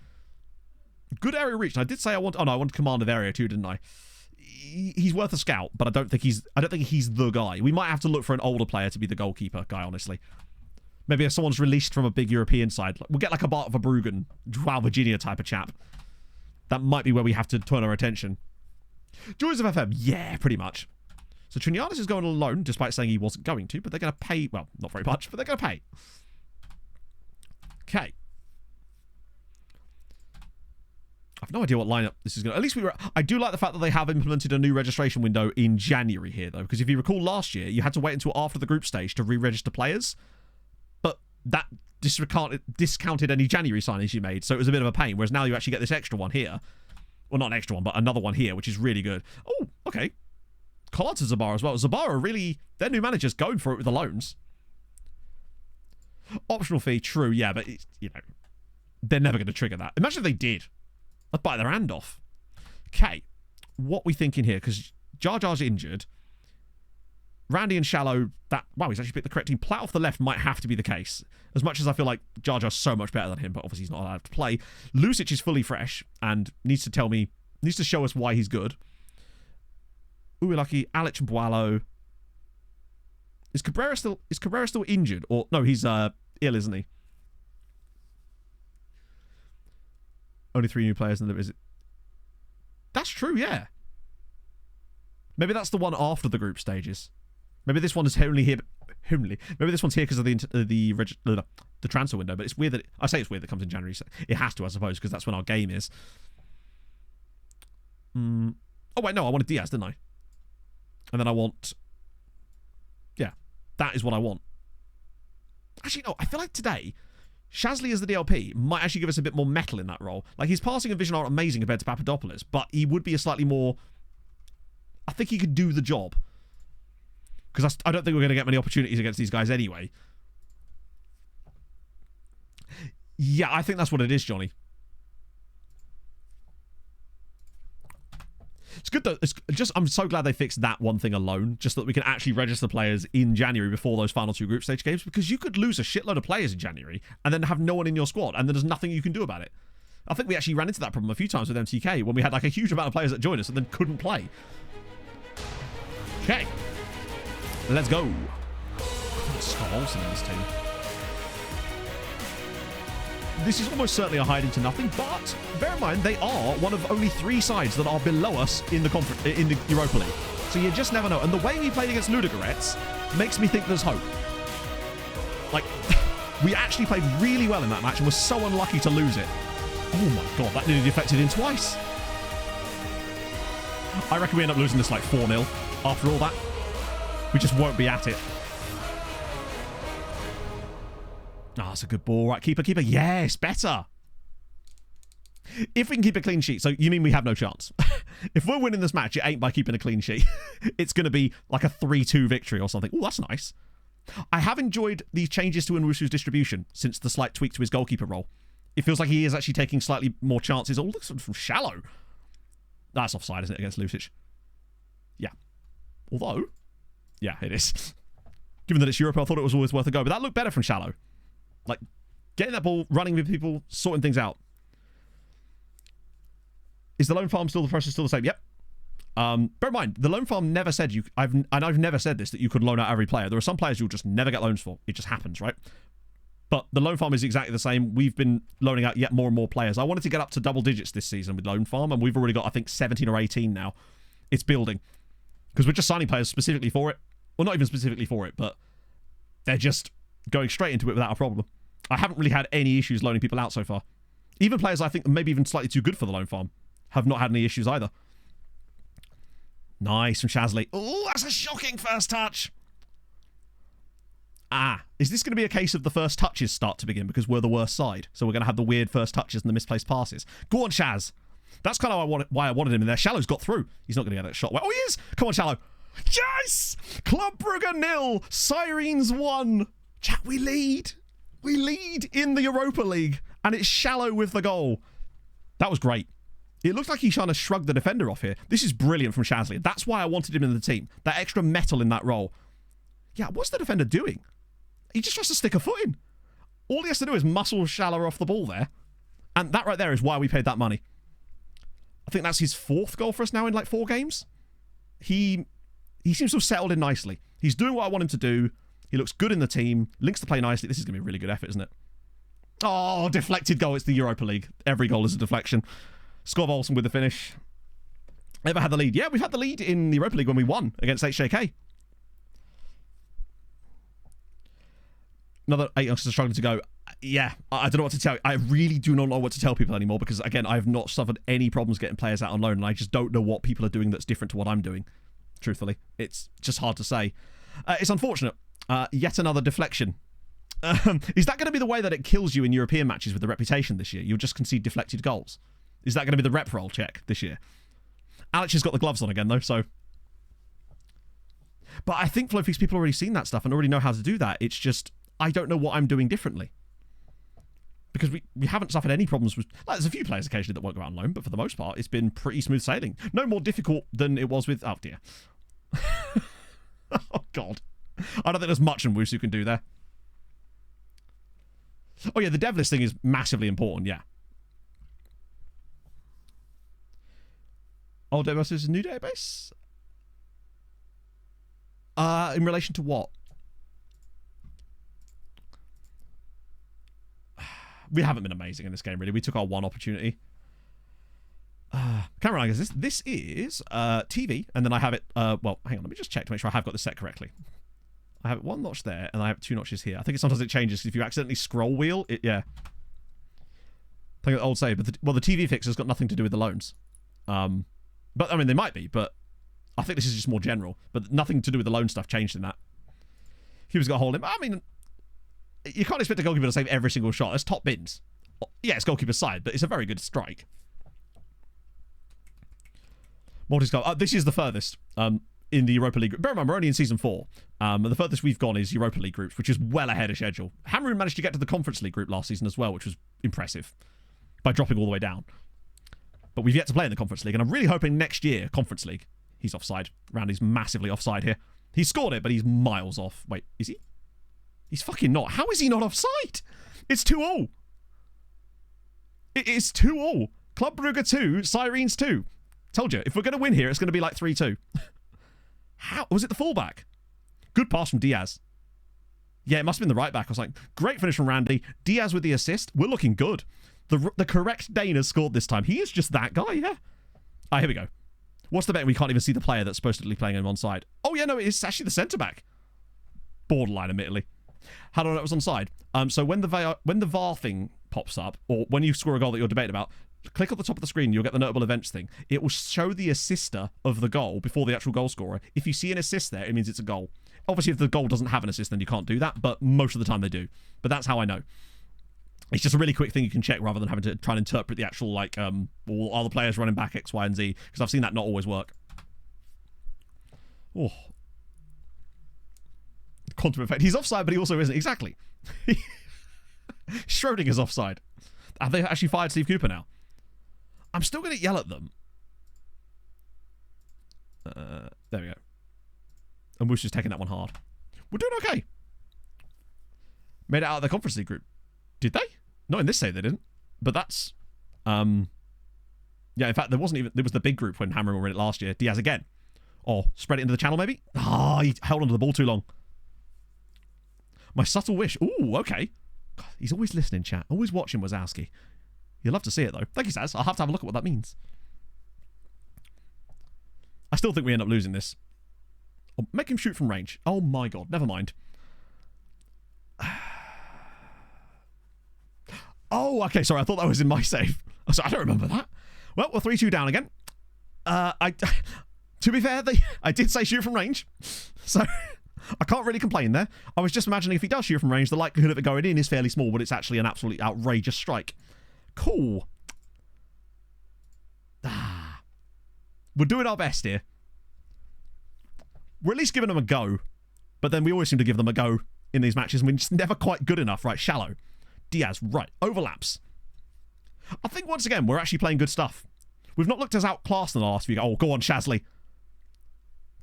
Good area reach. And I did say I want... Oh, no, I wanted command of area too, didn't I? he's worth a scout, but I don't think he's the guy. We might have to look for an older player to be the goalkeeper guy, honestly. Maybe if someone's released from a big European side, we'll get like a Bart Verbruggen, Joao Virginia type of chap. That might be where we have to turn our attention. Joys of FM, yeah, pretty much. So Trinianis is going on loan, despite saying he wasn't going to, but they're going to pay, well, not very much, but they're going to pay. Okay. I've no idea what lineup this is going to... At least I do like the fact that they have implemented a new registration window in January here, though, because if you recall last year, you had to wait until after the group stage to re-register players, but that discounted any January signings you made, so it was a bit of a pain, whereas now you actually get this extra one here. Well, not an extra one, but another one here, which is really good. Oh, okay. Collard to Zabara as well. Zabara really... Their new manager's going for it with the loans. Optional fee, true, yeah, but, it's, you know, they're never going to trigger that. Imagine if they did. I'd bite their hand off. Okay, what we thinking here? Because Jar Jar's injured. Randy and Shallow, wow, he's actually picked the correct team. Platt off the left might have to be the case. As much as I feel like Jar Jar's so much better than him, but obviously he's not allowed to play. Lucic is fully fresh and needs to show us why he's good. Uwilaki, Alex and Boalo. Is Cabrera still injured? Or no, he's ill, isn't he? Only 3 new players in the visit. That's true, yeah. Maybe that's the one after the group stages. Maybe this one is only here. Maybe this one's here because of the transfer window. But it's weird that I say it's weird that it comes in January. So it has to, I suppose, because that's when our game is. Oh wait, no, I wanted Diaz, didn't I? And then I want. Yeah, that is what I want. Actually, no, I feel like today, Shasley as the DLP might actually give us a bit more metal in that role. Like, his passing and vision are amazing compared to Papadopoulos, but he would be a slightly more... I think he could do the job. Because I don't think we're going to get many opportunities against these guys anyway. Yeah, I think that's what it is, Johnny. It's good though. I'm so glad they fixed that one thing alone, just so that we can actually register players in January before those final 2 group stage games, because you could lose a shitload of players in January and then have no one in your squad, and then there's nothing you can do about it. I think we actually ran into that problem a few times with MTK when we had like a huge amount of players that joined us and then couldn't play. Okay, let's go. Scott Olsen in this team. This is almost certainly a hide into nothing, but bear in mind they are one of only 3 sides that are below us in the Europa League. So you just never know. And the way we played against Ludogorets makes me think there's hope. Like, we actually played really well in that match and were so unlucky to lose it. Oh my god, that nearly defected in twice. I reckon we end up losing this like 4-0 after all that. We just won't be at it. Ah, that's a good ball. Right, keeper. Yes, better. If we can keep a clean sheet. So you mean we have no chance? If we're winning this match, it ain't by keeping a clean sheet. It's going to be like a 3-2 victory or something. Oh, that's nice. I have enjoyed these changes to Nwusu's distribution since the slight tweak to his goalkeeper role. It feels like he is actually taking slightly more chances. Oh, look, from Shallow. That's offside, isn't it, against Lucic? Yeah. Although, yeah, it is. Given that it's Europe, I thought it was always worth a go. But that looked better from Shallow. Like, getting that ball, running with people, sorting things out. Is the loan farm still the process still the same? Yep. Bear in mind, the loan farm never said I've never said this, that you could loan out every player. There are some players you'll just never get loans for. It just happens, right? But the loan farm is exactly the same. We've been loaning out yet more and more players. I wanted to get up to double digits this season with loan farm, and we've already got, I think, 17 or 18 now. It's building. Because we're just signing players specifically for it. Well, not even specifically for it, but they're just going straight into it without a problem. I haven't really had any issues loaning people out so far. Even players I think maybe even slightly too good for the loan farm have not had any issues either. Nice from Shasley. Oh, that's a shocking first touch. Ah, is this going to be a case of the first touches start to begin because we're the worst side? So we're going to have the weird first touches and the misplaced passes. Go on, Shaz. That's kind of why I wanted him in there. Shallow's got through. He's not going to get that shot. Oh, he is. Come on, Shallow. Yes! Club Brugge 0. Sirens 1. Chat, we lead. We lead in the Europa League. And it's Shallow with the goal. That was great. It looked like he's trying to shrug the defender off here. This is brilliant from Shasley. That's why I wanted him in the team. That extra metal in that role. Yeah, what's the defender doing? He just tries to stick a foot in. All he has to do is muscle Shallow off the ball there. And that right there is why we paid that money. I think that's his 4th goal for us now in like 4 games. he seems to have settled in nicely. He's doing what I want him to do. He looks good in the team. Links to play nicely. This is going to be a really good effort, isn't it? Oh, deflected goal. It's the Europa League. Every goal is a deflection. Scott Olsen with the finish. Ever had the lead? Yeah, we've had the lead in the Europa League when we won against HJK. Another 8 youngsters struggling to go. Yeah, I don't know what to tell you. I really do not know what to tell people anymore because, again, I have not suffered any problems getting players out on loan, and I just don't know what people are doing that's different to what I'm doing, truthfully. It's just hard to say. It's unfortunate. Yet another deflection. Is that going to be the way that it kills you in European matches with the reputation this year? You'll just concede deflected goals. Is that going to be the rep roll check this year? Alex has got the gloves on again, though, so... But I think Flowfix people have already seen that stuff and already know how to do that. It's just, I don't know what I'm doing differently. Because we haven't suffered any problems with... Like, there's a few players occasionally that won't go out on loan, but for the most part, it's been pretty smooth sailing. No more difficult than it was with... Oh, dear. Oh, God. I don't think there's much in Wusu can do there. Oh, yeah, the dev list thing is massively important, yeah. Old database is a new database? In relation to what? We haven't been amazing in this game, really. We took our one opportunity. Camera angle, this is TV, and then I have it... well, hang on, let me just check to make sure I have got this set correctly. I have one notch there, and I have 2 notches here. I think sometimes it changes. If you accidentally scroll wheel, yeah. I think the old say, but the TV fix has got nothing to do with the loans. But, I mean, they might be, but I think this is just more general. But nothing to do with the loan stuff changed in that. Keeper's got a hold him. I mean, you can't expect a goalkeeper to save every single shot. That's top bins. Yeah, it's goalkeeper's side, but it's a very good strike. Morty's goal. This is the furthest in the Europa League. Bear in mind, we're only in Season 4. The furthest we've gone is Europa League groups, which is well ahead of schedule. Hammerun managed to get to the Conference League group last season as well, which was impressive, by dropping all the way down. But we've yet to play in the Conference League, and I'm really hoping next year, Conference League, he's offside. Randy's massively offside here. He scored it, but he's miles off. Wait, is he? He's fucking not. How is he not offside? It's 2-2. It is 2-2. Club Brugge 2, Sirens 2. Told you, if we're going to win here, it's going to be like 3-2. How? Was it the fullback? Good pass from Diaz. Yeah, it must have been the right back. I was like, great finish from Randy. Diaz with the assist. We're looking good. The correct Dane has scored this time. He is just that guy, yeah. Here we go. What's the bet? We can't even see the player that's supposed to be playing on one side. Oh, yeah, no, it's actually the centre-back. Borderline, admittedly. How do I know it was onside? So when the VAR thing pops up, or when you score a goal that you're debating about, click at the top of the screen, you'll get the notable events thing. It will show the assister of the goal before the actual goal scorer. If you see an assist there, it means it's a goal. Obviously, if the goal doesn't have an assist, then you can't do that, but most of the time they do. But that's how I know. It's just a really quick thing you can check rather than having to try and interpret the actual, like, well, are the players running back X, Y, and Z? Because I've seen that not always work. Oh. Quantum effect. He's offside, but he also isn't. Exactly. Schrodinger's offside. Have they actually fired Steve Cooper now? I'm still going to yell at them. There we go. And Woosh is taking that one hard. We're doing okay. Made it out of the Conference League group. Did they? Not in this save, they didn't. But that's... yeah, in fact, there wasn't even... There was the big group when Hammer were in it last year. Diaz again. Or spread it into the channel, maybe? He held onto the ball too long. My subtle wish. Ooh, okay. God, he's always listening, chat. Always watching Wazowski. You'll love to see it, though. Thank you, Saz. I'll have to have a look at what that means. I still think we end up losing this. Oh, make him shoot from range. Oh, my God. Never mind. Oh, okay. Sorry, I thought that was in my save. I don't remember that. Well, we're 3-2 down again. To be fair, I did say shoot from range. So... I can't really complain there. I was just imagining if he does shoot from range, the likelihood of it going in is fairly small, but it's actually an absolutely outrageous strike. Cool. We're doing our best here. We're at least giving them a go, but then we always seem to give them a go in these matches, and we're just never quite good enough. Right, shallow. Diaz, right. Overlaps. I think, once again, we're actually playing good stuff. We've not looked as outclassed in the last few... Oh, go on, Shazley.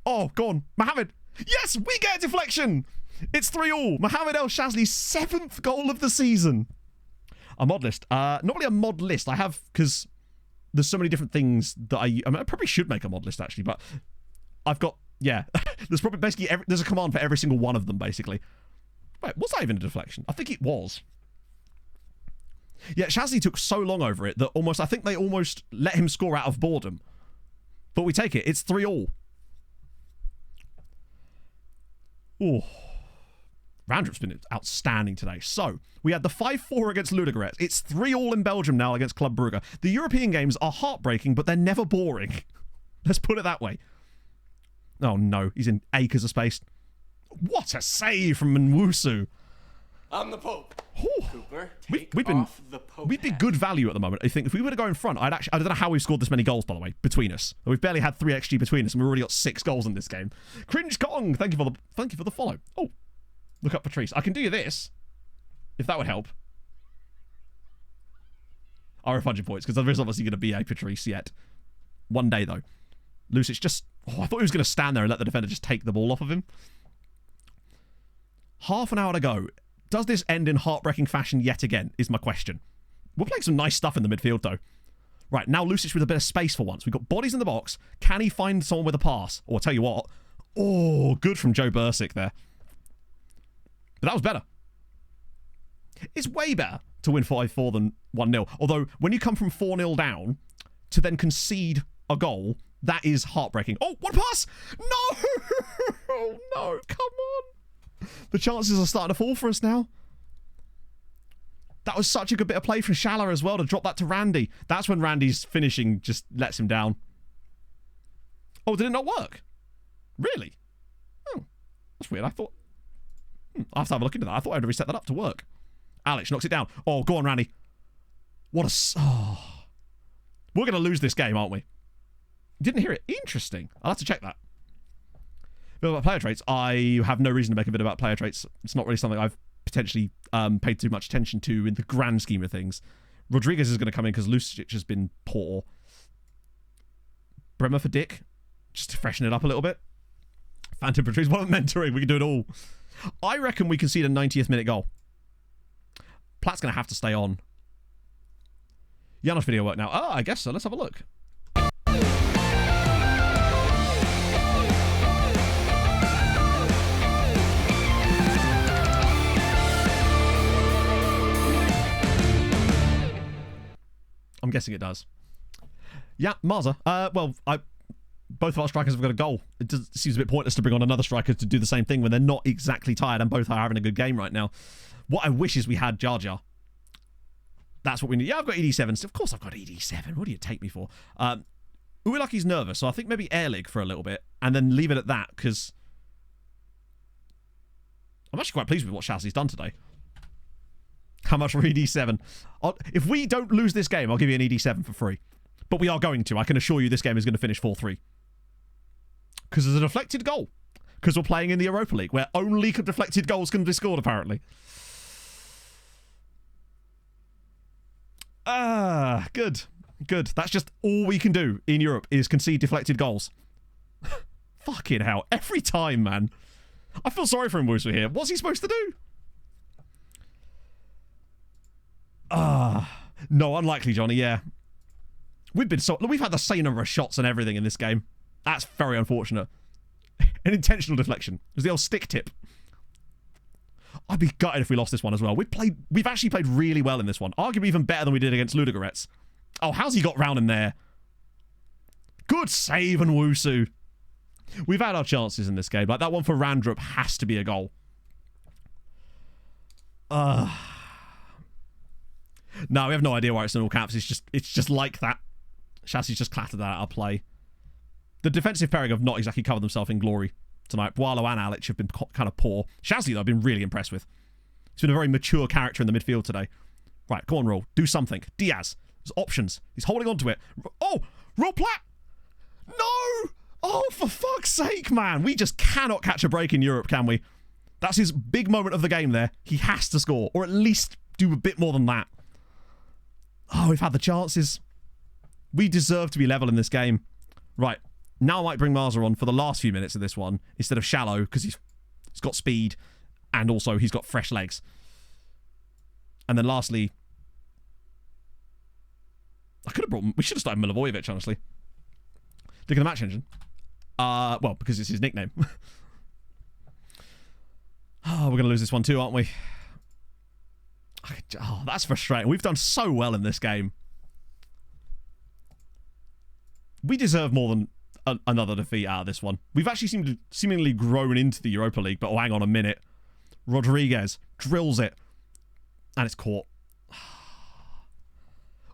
Oh, go on. Mohammed. Yes, we get a deflection. It's 3-3. Mohamed El Shazli's 7th goal of the season. A mod list. Not really a mod list. I have, because there's so many different things that I probably should make a mod list, actually, but I've got, yeah. There's probably basically, there's a command for every single one of them, basically. Wait, was that even a deflection? I think it was. Yeah, Shazzy took so long over it that I think they almost let him score out of boredom. But we take it. It's 3-all. Oh. Randrup's been outstanding today. So, we had the 5-4 against Ludogorets. It's 3-all in Belgium now against Club Brugge. The European games are heartbreaking, but they're never boring. Let's put it that way. Oh no, he's in acres of space. What a save from Nwusu. I'm the Pope. Cooper, We've been good value at the moment. I think if we were to go in front, I don't know how we've scored this many goals, by the way, between us. We've barely had 3 XG between us, and we've already got 6 goals in this game. Cringe Kong, thank you for the follow. Oh, look up Patrice. I can do you this, if that would help. I'll refund your points, because there is obviously going to be a Patrice yet. One day, though. Lucic just... Oh, I thought he was going to stand there and let the defender just take the ball off of him. Half an hour to go. Does this end in heartbreaking fashion yet again, is my question. We're playing some nice stuff in the midfield, though. Right, now Lucic with a bit of space for once. We've got bodies in the box. Can he find someone with a pass? Or I'll tell you what. Oh, good from Joe Bursick there. But that was better. It's way better to win 5-4 than 1-0. Although, when you come from 4-0 down to then concede a goal, that is heartbreaking. Oh, one pass! No! Oh, no, come on. The chances are starting to fall for us now. That was such a good bit of play from Schaller as well to drop that to Randy. That's when Randy's finishing just lets him down. Oh, did it not work? Really? Oh, that's weird. I thought... I'll have to have a look into that. I thought I'd reset that up to work. Alex knocks it down. Oh, go on, Randy. What a... Oh. We're going to lose this game, aren't we? Didn't hear it. Interesting. I'll have to check that. Bit about player traits. I have no reason to make a bit about player traits. It's not really something I've potentially paid too much attention to in the grand scheme of things. Rodriguez is going to come in because Lucic has been poor. Bremer for Dick, just to freshen it up a little bit. Phantom Patrice, what mentoring? We can do it all. I reckon we concede a 90th minute goal. Platt's going to have to stay on. Janos video work now. Oh, I guess so. Let's have a look. I'm guessing it does. Yeah, Marza. Both of our strikers have got a goal. It seems a bit pointless to bring on another striker to do the same thing when they're not exactly tired and both are having a good game right now. What I wish is we had Jar Jar. That's what we need. Yeah, I've got ED7. Of course I've got ED7. What do you take me for? Uwilaki's nervous, so I think maybe Air League for a little bit and then leave it at that because I'm actually quite pleased with what Shazzy's done today. How much for ED7? If we don't lose this game, I'll give you an ED7 for free. But we are going to. I can assure you this game is going to finish 4-3. Because there's a deflected goal. Because we're playing in the Europa League, where only deflected goals can be scored, apparently. Good. Good. That's just all we can do in Europe is concede deflected goals. Fucking hell. Every time, man. I feel sorry for Nwusu here. What's he supposed to do? No, unlikely, Johnny, yeah. We've had the same number of shots and everything in this game. That's very unfortunate. An intentional deflection. It was the old stick tip. I'd be gutted if we lost this one as well. We've actually played really well in this one. Arguably even better than we did against Ludogorets. Oh, how's he got round in there? Good save, Nwusu. We've had our chances in this game. Like, that one for Randrup has to be a goal. No, we have no idea why it's in all caps. It's just like that. Chassis's just clattered that out of play. The defensive pairing have not exactly covered themselves in glory tonight. Boalo and Alic have been kind of poor. Shazzy, though, I've been really impressed with. He's been a very mature character in the midfield today. Right, come on, Roll. Do something. Diaz. There's options. He's holding on to it. Oh! Roll Platt! No! Oh, for fuck's sake, man. We just cannot catch a break in Europe, can we? That's his big moment of the game there. He has to score. Or at least do a bit more than that. Oh, we've had the chances. We deserve to be level in this game. Right. Now I might bring Marza on for the last few minutes of this one instead of Shallow because he's got speed and also he's got fresh legs. And then lastly, we should have started Milivojevic, honestly. Look at the match engine. Well, because it's his nickname. Oh, we're going to lose this one too, aren't we? Oh, that's frustrating. We've done so well in this game. We deserve more than another defeat out of this one. We've actually seemingly grown into the Europa League, but oh, hang on a minute. Rodriguez drills it, and it's caught.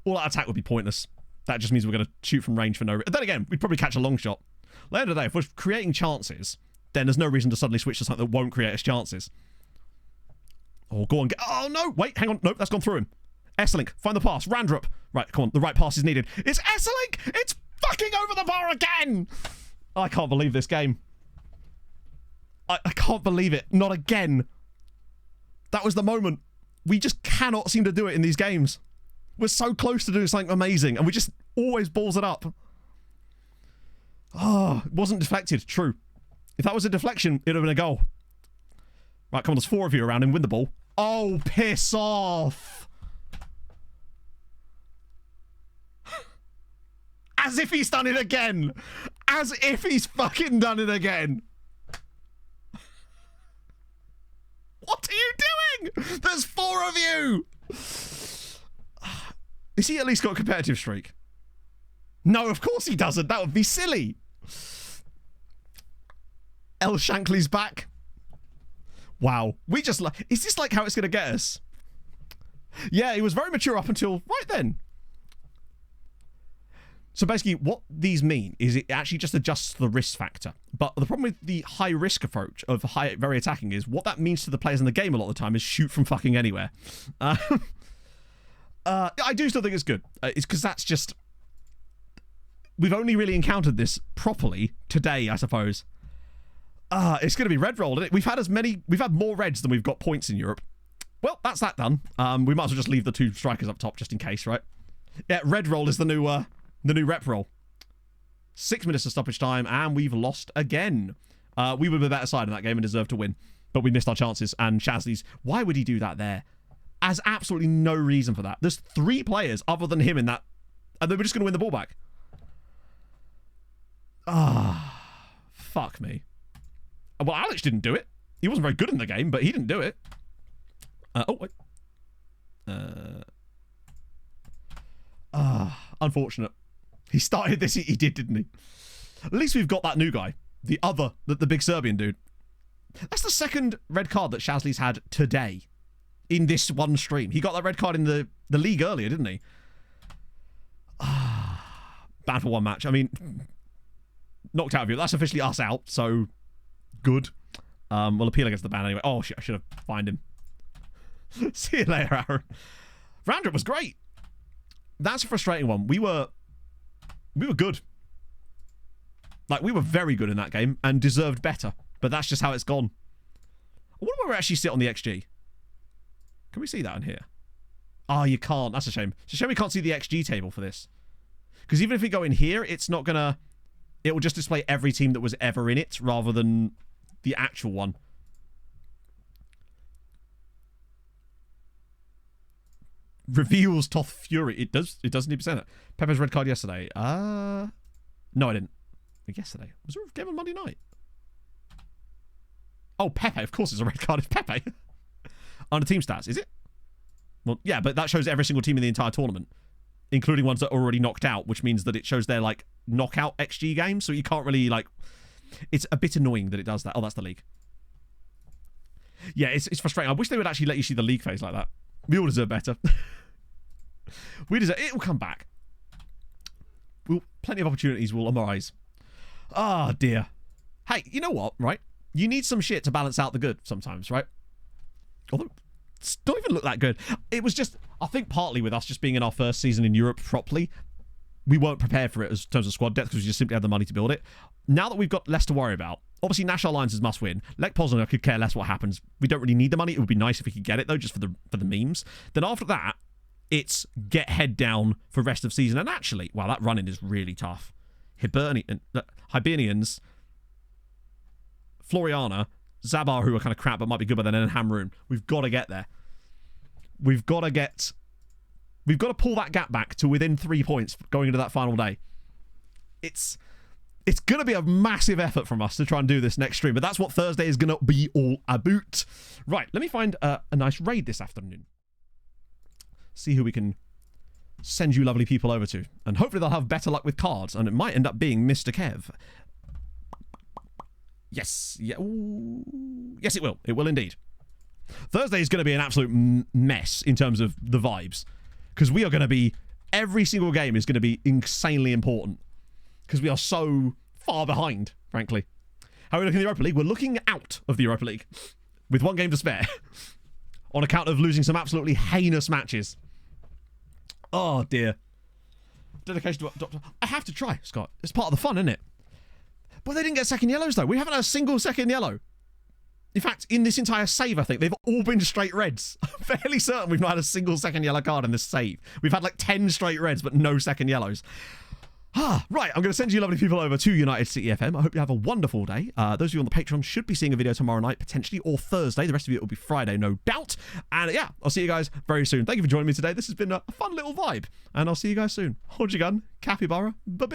All that attack would be pointless. That just means we're going to shoot from range for no reason. Then again, we'd probably catch a long shot. At the end of the day, if we're creating chances, then there's no reason to suddenly switch to something that won't create us chances. Oh, go on. Oh, no. Wait, hang on. Nope, that's gone through him. Esselink, find the pass. Randrup. Right, come on. The right pass is needed. It's Esselink! It's fucking over the bar again! I can't believe this game. I can't believe it. Not again. That was the moment. We just cannot seem to do it in these games. We're so close to doing something amazing, and we just always balls it up. Oh, it wasn't deflected. True. If that was a deflection, it would have been a goal. Right, come on, there's 4 of you around him. Win the ball. Oh, piss off. As if he's done it again. As if he's fucking done it again. What are you doing? There's 4 of you. Has he at least got a competitive streak? No, of course he doesn't. That would be silly. El Shankly's back. Wow. We just like... Is this like how it's going to get us? Yeah, he was very mature up until right then. So basically, what these mean is it actually just adjusts the risk factor. But the problem with the high risk approach of very attacking is what that means to the players in the game a lot of the time is shoot from fucking anywhere. I do still think it's good. It's because that's just... We've only really encountered this properly today, I suppose. It's going to be red rolled, isn't it? We've had more reds than we've got points in Europe. Well, that's that done. We might as well just leave the 2 strikers up top just in case, right? Yeah, red roll is the new rep roll. 6 minutes of stoppage time, and we've lost again. We were the better side in that game and deserved to win, but we missed our chances. And Shazly's, why would he do that there? Has absolutely no reason for that. There's 3 players other than him in that, and they were just going to win the ball back. Fuck me. Well, Alex didn't do it. He wasn't very good in the game, but he didn't do it. Oh, wait. Unfortunate. He started this, he did, didn't he? At least we've got that new guy. The big Serbian dude. That's the second red card that Shazly's had today. In this one stream. He got that red card in the league earlier, didn't he? Bad for one match. I mean, knocked out of you. That's officially us out, so good. We'll appeal against the ban anyway. Oh, shit, I should have fined him. See you later, Aaron. Randrup was great. That's a frustrating one. We were good. Like, we were very good in that game and deserved better. But that's just how it's gone. I wonder where we actually sit on the XG. Can we see that in here? Oh, you can't. That's a shame. It's a shame we can't see the XG table for this. Because even if we go in here, it's not going to... It will just display every team that was ever in it rather than the actual one. Reveals Toth Fury. It does need to say that. Pepe's red card yesterday. No, I didn't. Yesterday. Was there a game on Monday night? Oh, Pepe. Of course it's a red card. It's Pepe. Under team stats, is it? Well, yeah, but that shows every single team in the entire tournament, including ones that are already knocked out, which means that it shows their, like, knockout XG games, so you can't really, like... It's a bit annoying that it does that. Oh, that's the league. Yeah, it's frustrating. I wish they would actually let you see the league phase like that. We all deserve better. We deserve... It will come back. Plenty of opportunities will arise. Ah, dear. Hey, you know what, right? You need some shit to balance out the good sometimes, right? Although, it don't even look that good. It was just, I think partly with us just being in our first season in Europe properly, we weren't prepared for it in terms of squad depth because we just simply had the money to build it. Now that we've got less to worry about, obviously National Alliances must win. Lech Poznan, I could care less what happens. We don't really need the money. It would be nice if we could get it though, just for the memes. Then after that, it's get head down for rest of season. And actually, wow, that run-in is really tough. Hibernians, Floriana, Zabar, who are kind of crap but might be good by then, and Hamroon. We've got to get there. We've got to pull that gap back to within 3 points going into that final day. It's It's going to be a massive effort from us to try and do this next stream, but that's what Thursday is going to be all about. Right, let me find a nice raid this afternoon. See who we can send you lovely people over to. And hopefully they'll have better luck with cards, and it might end up being Mr. Kev. Yes. Yeah. Ooh. Yes, it will. It will indeed. Thursday is going to be an absolute mess in terms of the vibes, because we are going to be... Every single game is going to be insanely important, because we are so far behind, frankly. How are we looking at the Europa League? We're looking out of the Europa League with one game to spare on account of losing some absolutely heinous matches. Oh, dear. Dedication to Doctor. I have to try, Scott. It's part of the fun, isn't it? But they didn't get second yellows, though. We haven't had a single second yellow. In fact, in this entire save, I think, they've all been straight reds. I'm fairly certain we've not had a single second yellow card in this save. We've had like 10 straight reds, but no second yellows. Right, I'm going to send you lovely people over to United City FM. I hope you have a wonderful day. Those of you on the Patreon should be seeing a video tomorrow night, potentially, or Thursday. The rest of it will be Friday, no doubt. And yeah, I'll see you guys very soon. Thank you for joining me today. This has been a fun little vibe. And I'll see you guys soon. Hold your gun. Capybara. Bye-bye.